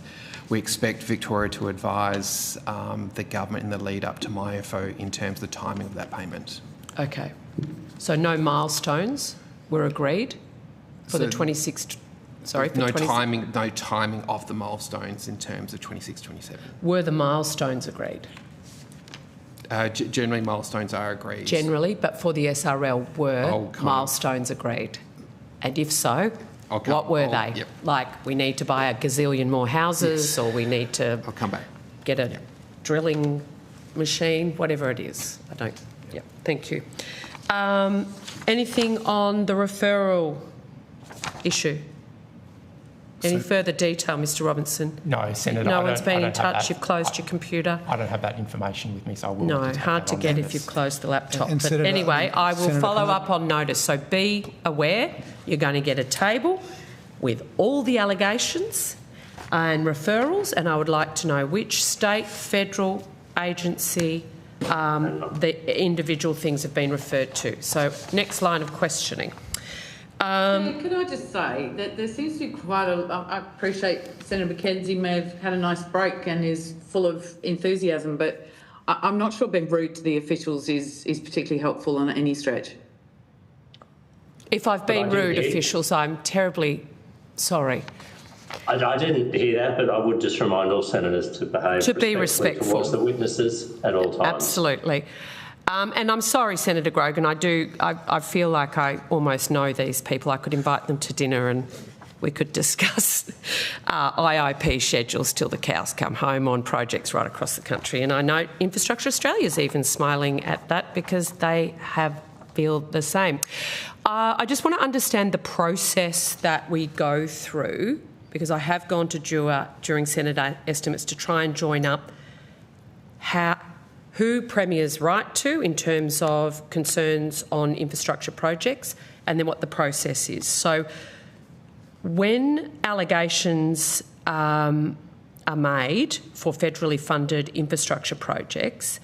We expect Victoria to advise the government in the lead up to MyFO in terms of the timing of that payment. Okay. So no milestones were agreed for the 26... Sorry, for no timing of the milestones in terms of 26-27. Were the milestones agreed? Generally, milestones are agreed. Generally, but for the SRL, were milestones agreed? And if so, what were they? Yep. Like, we need to buy a gazillion more houses, or we need to get a drilling machine, whatever it is. I don't... Yeah, thank you. Anything on the referral issue? Any further detail, Mr Robinson? No, Senator. No one's been in touch? You've closed your computer? I don't have that information with me, so I will... No, hard to get if you've closed the laptop. And but Senator, anyway, I will Senator, follow up on notice. So be aware, you're going to get a table with all the allegations and referrals, and I would like to know which state, federal agency the individual things have been referred to. So next line of questioning. Could I just say that there seems to be quite a... I appreciate Senator McKenzie may have had a nice break and is full of enthusiasm, but I'm not sure being rude to the officials is particularly helpful on any stretch. If I've been rude, officials, I'm terribly sorry. I didn't hear that, but I would just remind all senators to behave respectfully towards the witnesses at all times. Absolutely. And I'm sorry, Senator Grogan, I feel like I almost know these people. I could invite them to dinner and we could discuss IIP schedules till the cows come home on projects right across the country. And I know Infrastructure Australia is even smiling at that because they feel the same. I just want to understand the process that we go through, because I have gone to DUA during Senate estimates to try and join up who Premiers write to in terms of concerns on infrastructure projects and then what the process is. So when allegations are made for federally funded infrastructure projects,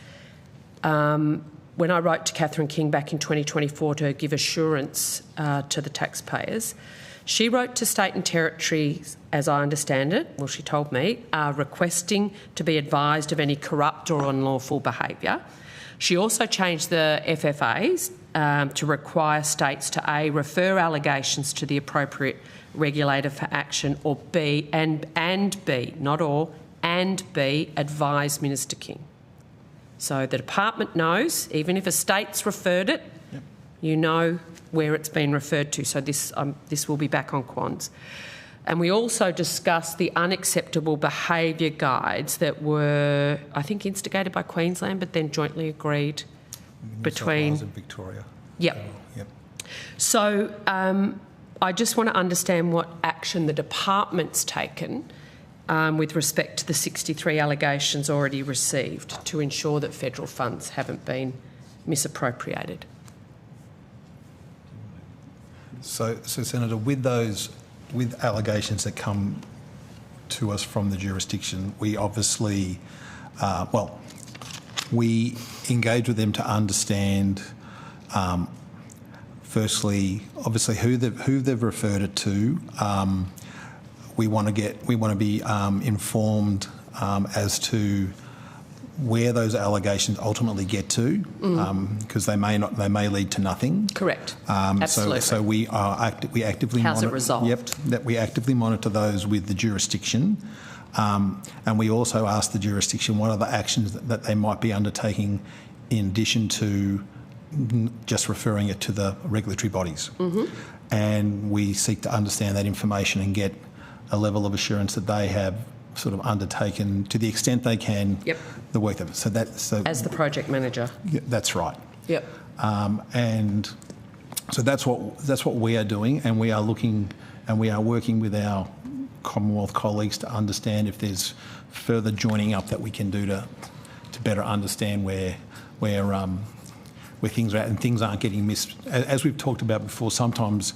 when I wrote to Catherine King back in 2024 to give assurance to the taxpayers, she wrote to state and territories, as I understand it, well, she told me, requesting to be advised of any corrupt or unlawful behaviour. She also changed the FFAs to require states to A, refer allegations to the appropriate regulator for action, or B, and B, not or, and B, advise Minister King. So the department knows, even if a state's referred it, you know where it's been referred to. So this will be back on Quans. And we also discussed the unacceptable behaviour guides that were, I think, instigated by Queensland, but then jointly agreed between... and Victoria. Yep. So I just want to understand what action the department's taken with respect to the 63 allegations already received to ensure that federal funds haven't been misappropriated. So Senator, with allegations that come to us from the jurisdiction, we obviously, we engage with them to understand, firstly, obviously who they've referred it to. We want to be informed as to where those allegations ultimately get to, because they may lead to nothing. Correct. Absolutely. So we actively How's monitor. it resolved? Yep. That we actively monitor those with the jurisdiction, and we also ask the jurisdiction what are the actions that they might be undertaking in addition to just referring it to the regulatory bodies. And we seek to understand that information and get a level of assurance that they have sort of undertaken to the extent they can the work that as the project manager. Yeah, that's right. Yep. And so that's what we are doing, and we are looking and we are working with our Commonwealth colleagues to understand if there's further joining up that we can do to better understand where things are at and things aren't getting missed. As we've talked about before, sometimes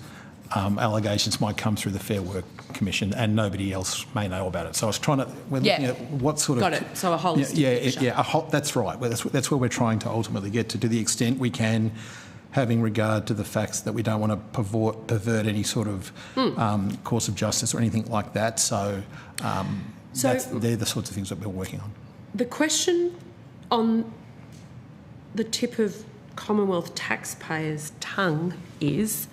allegations might come through the Fair Work commission, and nobody else may know about it. So I was trying to, we're looking at what sort of... Got it. So a holistic picture. That's right. Well, that's where we're trying to ultimately get to the extent we can, having regard to the facts that we don't want to pervert any sort of course of justice or anything like that. So they're the sorts of things that we're working on. The question on the tip of Commonwealth taxpayers' tongue is,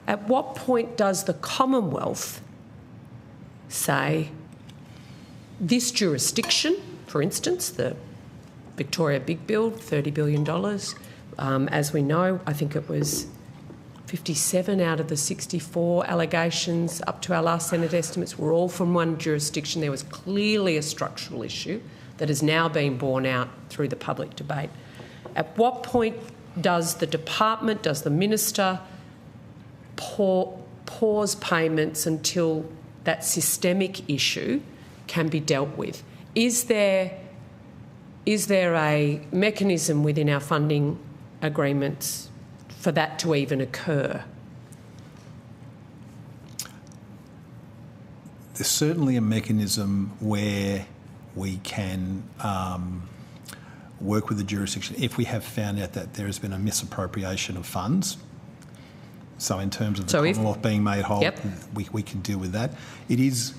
at what point does the Commonwealth say this jurisdiction, for instance, the Victoria Big Build, $30 billion, as we know, I think it was 57 out of the 64 allegations up to our last Senate estimates were all from one jurisdiction. There was clearly a structural issue that has now been borne out through the public debate. At what point does the department, does the minister pause payments until that systemic issue can be dealt with? Is there a mechanism within our funding agreements for that to even occur? There's certainly a mechanism where we can work with the jurisdiction if we have found out that there has been a misappropriation of funds. So in terms of the Commonwealth being made whole, we can deal with that. It's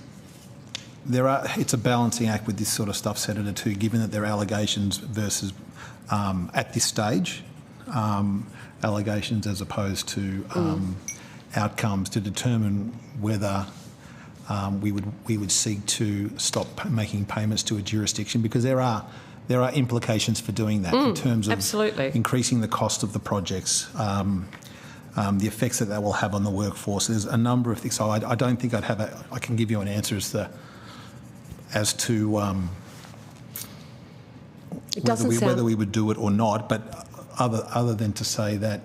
a balancing act with this sort of stuff, Senator, too, given that there are allegations versus, at this stage, allegations as opposed to outcomes, to determine whether we would seek to stop making payments to a jurisdiction, because there are implications for doing that in terms of increasing the cost of the projects, the effects that will have on the workforce. There's a number of things. So I don't think I can give you an answer as to whether we would do it or not. But other than to say that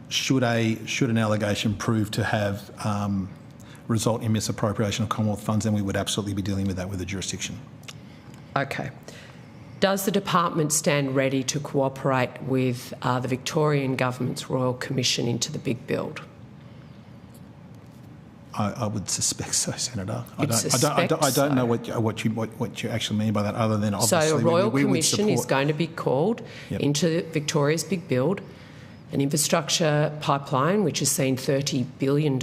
should an allegation prove to have result in misappropriation of Commonwealth funds, then we would absolutely be dealing with that with the jurisdiction. Okay. Does the department stand ready to cooperate with the Victorian Government's Royal Commission into the Big Build? I would suspect so, Senator. I don't know what you actually mean by that, other than obviously so a Royal Commission is going to be called into Victoria's Big Build, an infrastructure pipeline which has seen $30 billion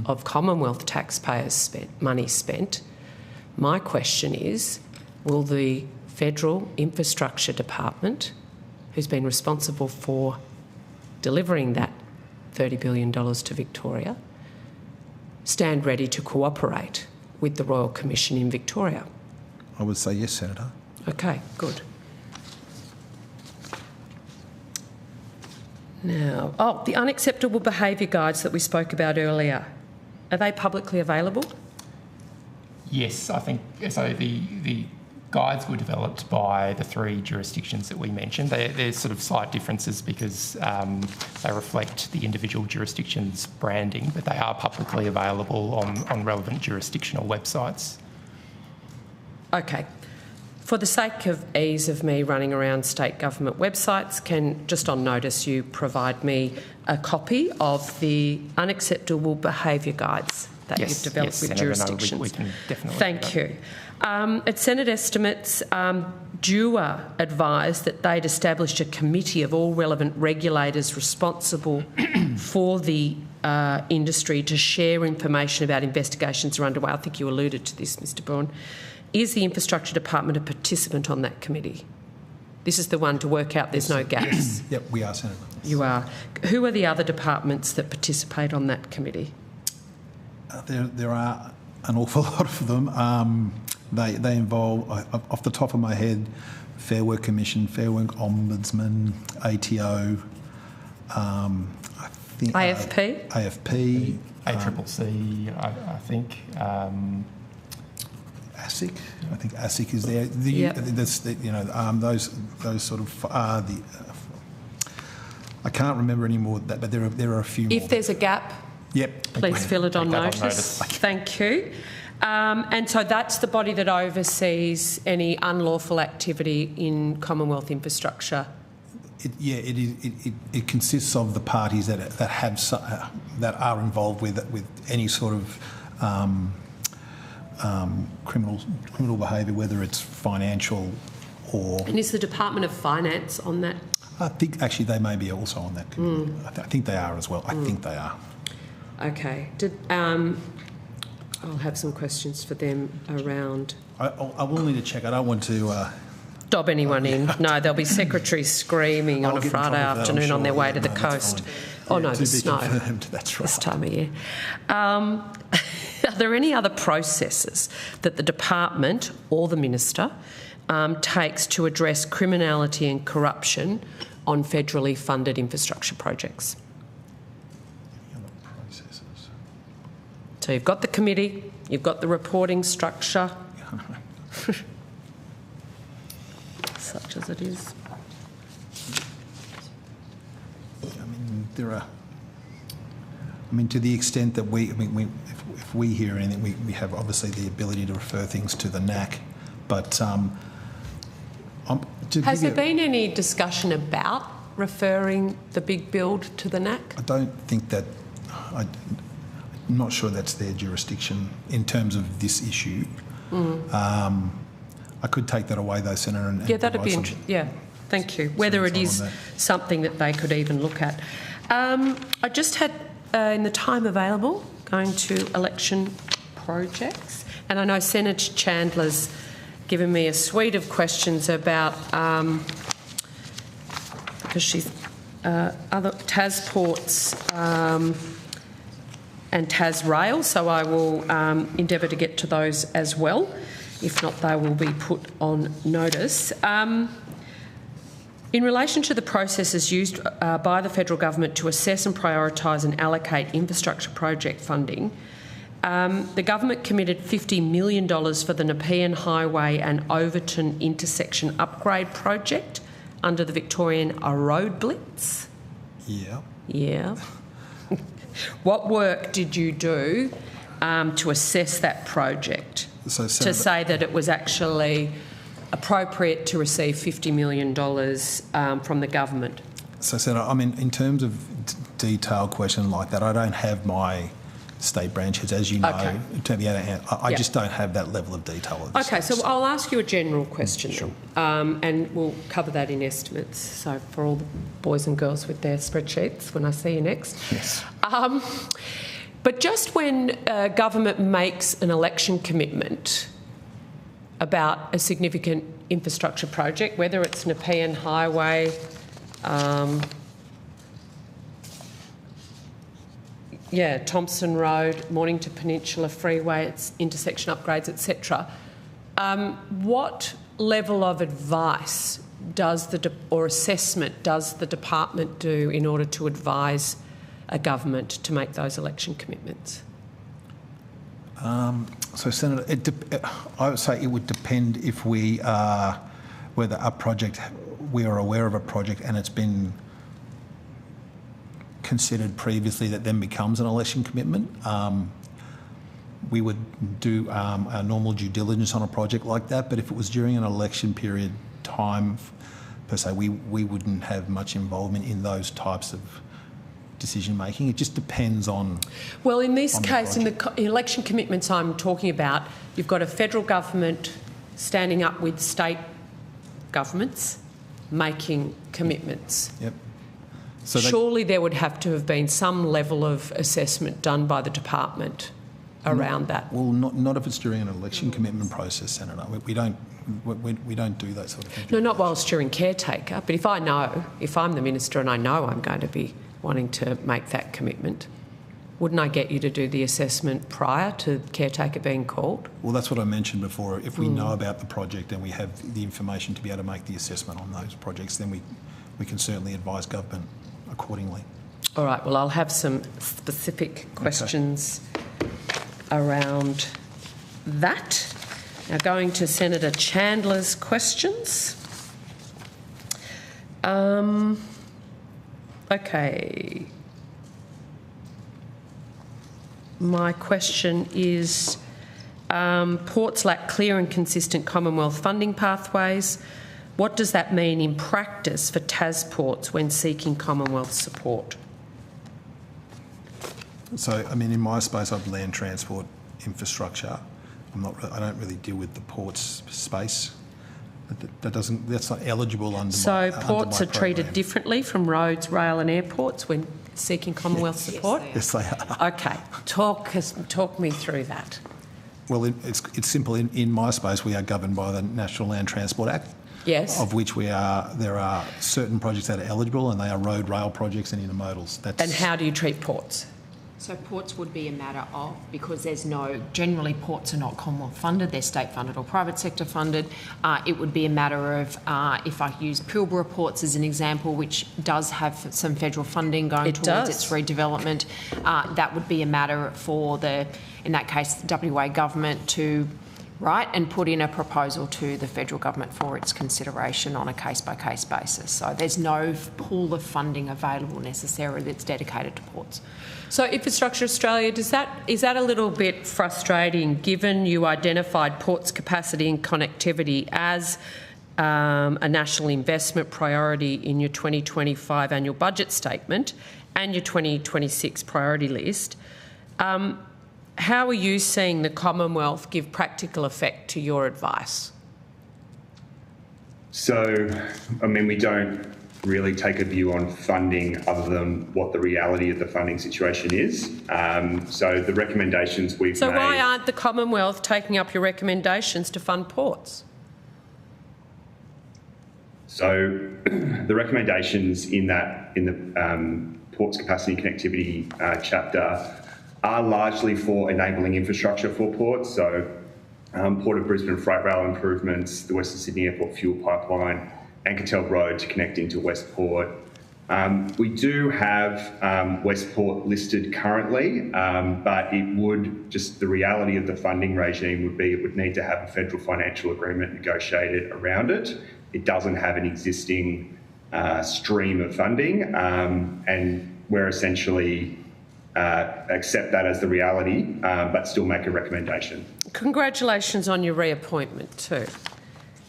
of Commonwealth taxpayers' money spent. My question is, will the Federal Infrastructure Department, who's been responsible for delivering that $30 billion to Victoria, stand ready to cooperate with the Royal Commission in Victoria? I would say yes, Senator. Okay, good. Now, the unacceptable behaviour guides that we spoke about earlier, are they publicly available? Yes, I think so. The guides were developed by the three jurisdictions that we mentioned. There's sort of slight differences because they reflect the individual jurisdictions' branding, but they are publicly available on relevant jurisdictional websites. Okay. For the sake of ease of me running around state government websites, can, just on notice, you provide me a copy of the unacceptable behaviour guides that you've developed with jurisdictions? No, we can definitely. Thank you. At Senate estimates, DUA advised that they'd established a committee of all relevant regulators responsible for the industry to share information about investigations are underway. I think you alluded to this, Mr Braun. Is the Infrastructure Department a participant on that committee? This is the one to work out there's no gaps. Yep, we are, Senator. You are. Who are the other departments that participate on that committee? There are an awful lot of them. They involve, off the top of my head, Fair Work Commission, Fair Work Ombudsman, ATO, I think AFP, ACCC, I think. ASIC. I think ASIC is there. Those sort of I can't remember any more, but there are a few. If there's a gap, please fill it on notice. Thank you. And so that's the body that oversees any unlawful activity in Commonwealth infrastructure It consists of the parties that are involved with any sort of criminal behaviour, whether it's financial or. And is the Department of Finance on that? I think actually they may be also on that committee. I think they are as well. I think they are. Okay. I'll have some questions for them around. I will need to check. I don't want to. Dob anyone in. No, there'll be secretaries screaming on a Friday afternoon on their way to the coast. Oh no, the snow. That's right. This time of year. Are there any other processes that the department or the minister takes to address criminality and corruption on federally funded infrastructure projects? Any other processes? So you've got the committee, you've got the reporting structure. Such as it is. I mean, there are. I mean, to the extent that if we hear anything, we have obviously the ability to refer things to the NAC, but. Has there been any discussion about referring the big build to the NAC? I don't think that. I'm not sure that's their jurisdiction in terms of this issue. I could take that away though, Senator. And that'd be interesting. Yeah, thank you. Whether it is something that they could even look at. I just had, in the time available, going to election projects, and I know Senator Chandler's given me a suite of questions about, because she's other TasPorts and TasRail, so I will endeavour to get to those as well. If not, they will be put on notice. In relation to the processes used by the federal government to assess and prioritise and allocate infrastructure project funding, the government committed $50 million for the Nepean Highway and Overton intersection upgrade project under the Victorian Road Blitz. Yeah. Yeah. What work did you do to assess that project? So, to say that it was actually appropriate to receive $50 million from the government? So, Senator, I mean, in terms of detailed question like that, I don't have my state branches, as you know. Okay. I just don't have that level of detail. Okay, so I'll ask you a general question, sure. And we'll cover that in estimates. So for all the boys and girls with their spreadsheets, when I see you next. Yes. But just when government makes an election commitment about a significant infrastructure project, whether it's Nepean Highway, Thompson Road, Mornington Peninsula Freeway, its intersection upgrades, etc. What level of advice or assessment does the department do in order to advise a government to make those election commitments? So, Senator, I would say it would depend if we are, whether we are aware of a project and it's been considered previously that then becomes an election commitment. We would do our normal due diligence on a project like that, but if it was during an election period time, per se, we wouldn't have much involvement in those types of decision making. It just depends on. Well, in this case, in the election commitments I'm talking about, you've got a federal government standing up with state governments making commitments. Yep. So surely there would have to have been some level of assessment done by the department around that. Well, not if it's during an election commitment process, Senator. We don't do that sort of thing. No, not whilst during caretaker. But if I'm the minister and I know I'm going to be wanting to make that commitment, wouldn't I get you to do the assessment prior to caretaker being called? Well, that's what I mentioned before. If we know about the project and we have the information to be able to make the assessment on those projects, then we can certainly advise government accordingly. All right, well, I'll have some specific questions around that. Now, going to Senator Chandler's questions. Okay. My question is, ports lack clear and consistent Commonwealth funding pathways. What does that mean in practice for TasPorts when seeking Commonwealth support? So, I mean, in my space, I've land transport infrastructure. I don't really deal with the ports space. That's not eligible under So my ports are treated program. differently from roads, rail and airports when seeking Commonwealth support? Yes, they are. Okay, talk me through that. Well, it's simple. In my space, we are governed by the National Land Transport Act. Yes. Of which there are certain projects that are eligible, and they are road, rail projects and intermodals. And how do you treat ports? So ports would be a matter of, because generally ports are not Commonwealth funded, they're state funded or private sector funded. It would be a matter of, if I use Pilbara Ports as an example, which does have some federal funding going towards its redevelopment, that would be a matter for in that case, the WA government to write and put in a proposal to the federal government for its consideration on a case-by-case basis. So there's no pool of funding available necessarily that's dedicated to ports. So Infrastructure Australia, is that a little bit frustrating given you identified ports capacity and connectivity as a national investment priority in your 2025 annual budget statement and your 2026 priority list? How are you seeing the Commonwealth give practical effect to your advice? So, I mean, we don't really take a view on funding other than what the reality of the funding situation is. So the recommendations we've made... So why aren't the Commonwealth taking up your recommendations to fund ports? So the recommendations in the ports capacity and connectivity chapter are largely for enabling infrastructure for ports. So Port of Brisbane freight rail improvements, the Western Sydney Airport fuel pipeline, Ankertel Road to connect into Westport. We do have Westport listed currently, but it would just, the reality of the funding regime would be it would need to have a federal financial agreement negotiated around it. It doesn't have an existing stream of funding, and we're essentially accept that as the reality, but still make a recommendation. Congratulations on your reappointment too.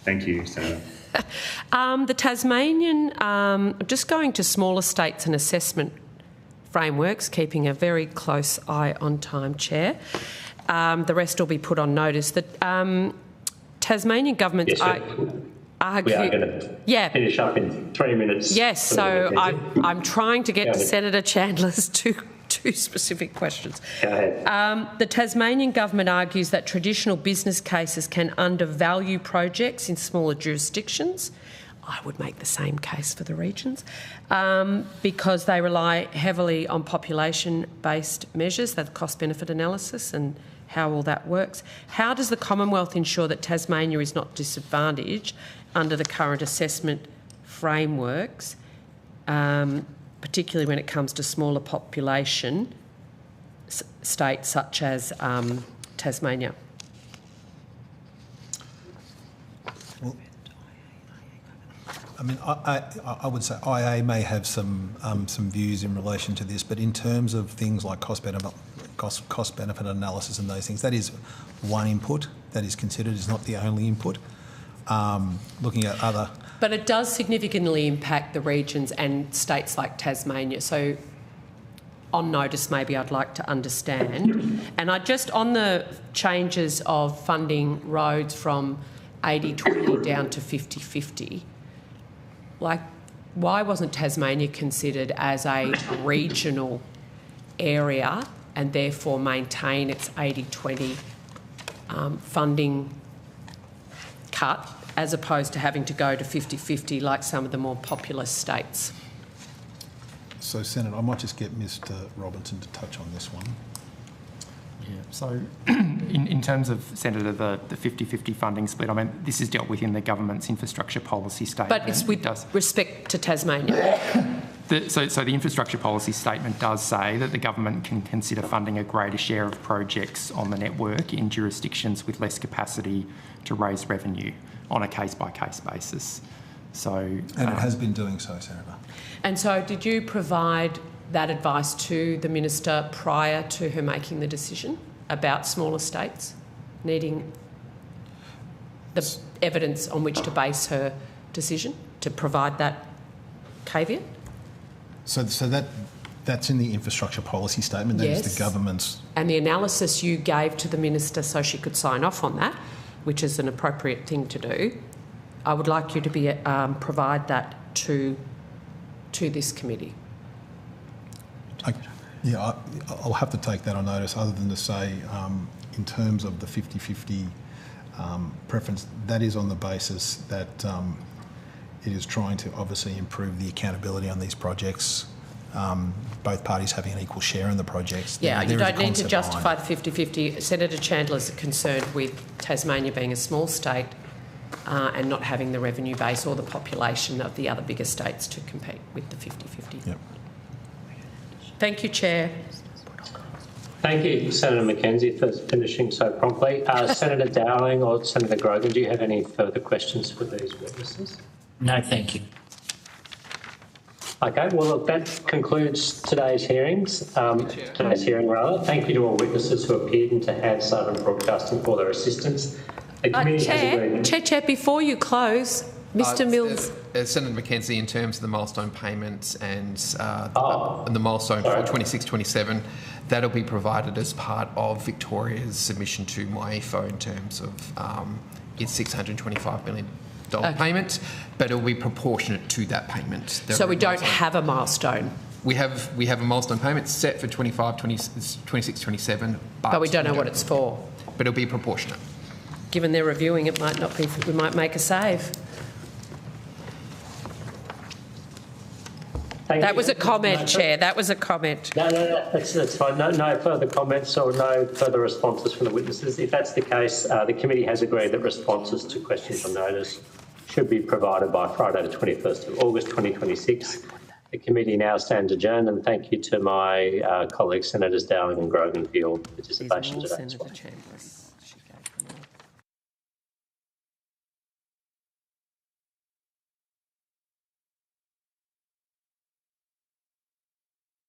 Thank you, Senator. The Tasmanian, just going to smaller states and assessment frameworks, keeping a very close eye on time, Chair. The rest will be put on notice. The Tasmanian government... Yes, we are going to finish up in 3 minutes. Yes, so I'm trying to get to Senator Chandler's two specific questions. Go ahead. The Tasmanian government argues that traditional business cases can undervalue projects in smaller jurisdictions. I would make the same case for the regions because they rely heavily on population-based measures, that cost-benefit analysis and how all that works. How does the Commonwealth ensure that Tasmania is not disadvantaged under the current assessment frameworks, particularly when it comes to smaller population states such as Tasmania? Well, I mean, I would say IA may have some views in relation to this, but in terms of things like cost-benefit analysis and those things, that is one input that is considered. Is not the only input. Looking at other... But it does significantly impact the regions and states like Tasmania. So on notice, maybe I'd like to understand. And on the changes of funding roads from 80-20 down to 50-50, why wasn't Tasmania considered as a regional area and therefore maintain its 80-20 funding cut, as opposed to having to go to 50-50 like some of the more populous states? So, Senator, I might just get Mr Robinson to touch on this one. Yeah, so in terms of, Senator, the 50-50 funding split, I mean, this is dealt with in the government's infrastructure policy statement. But it's with respect to Tasmania. So the infrastructure policy statement does say that the government can consider funding a greater share of projects on the network in jurisdictions with less capacity to raise revenue on a case-by-case basis. So, and it has been doing so, Senator. And so did you provide that advice to the Minister prior to her making the decision about smaller states needing the evidence on which to base her decision to provide that caveat? So that's in the infrastructure policy statement. That is the government's. And the analysis you gave to the minister so she could sign off on that, which is an appropriate thing to do. I would like you to be provide that to this committee. Yeah, I'll have to take that on notice, other than to say, in terms of the 50-50 preference, that is on the basis that it is trying to obviously improve the accountability on these projects, both parties having an equal share in the projects. Yeah, you don't need to justify the 50-50. Senator Chandler's concerned with Tasmania being a small state and not having the revenue base or the population of the other bigger states to compete with the 50-50. Yep. Thank you, Chair. Thank you, Senator McKenzie, for finishing so promptly. Senator Dowling or Senator Grogan, do you have any further questions for these witnesses? No, thank you. Okay, well, look, that concludes today's hearings. Hearing. Thank you to all witnesses who appeared and to Hansard and Broadcasting for their assistance. The committee Chair, before you close, Mr Mills. Senator McKenzie, in terms of the milestone payments and the milestone for 26-27, that'll be provided as part of Victoria's submission to MyEFO in terms of its $625 million payment, but it'll be proportionate to that payment. So we don't have a milestone? We have a milestone payment set for 25, 26, 27, but we don't know what it's for. But it'll be proportionate. Given they're reviewing, it might not be. We might make a save. That was a comment, Chair. That was a comment. No, that's fine. No further comments or no further responses from the witnesses. If that's the case, the committee has agreed that responses to questions on notice should be provided by Friday the 21st of August 2026. The committee now stands adjourned, and thank you to my colleagues, Senators Dowling and Grogan, for your participation today as well.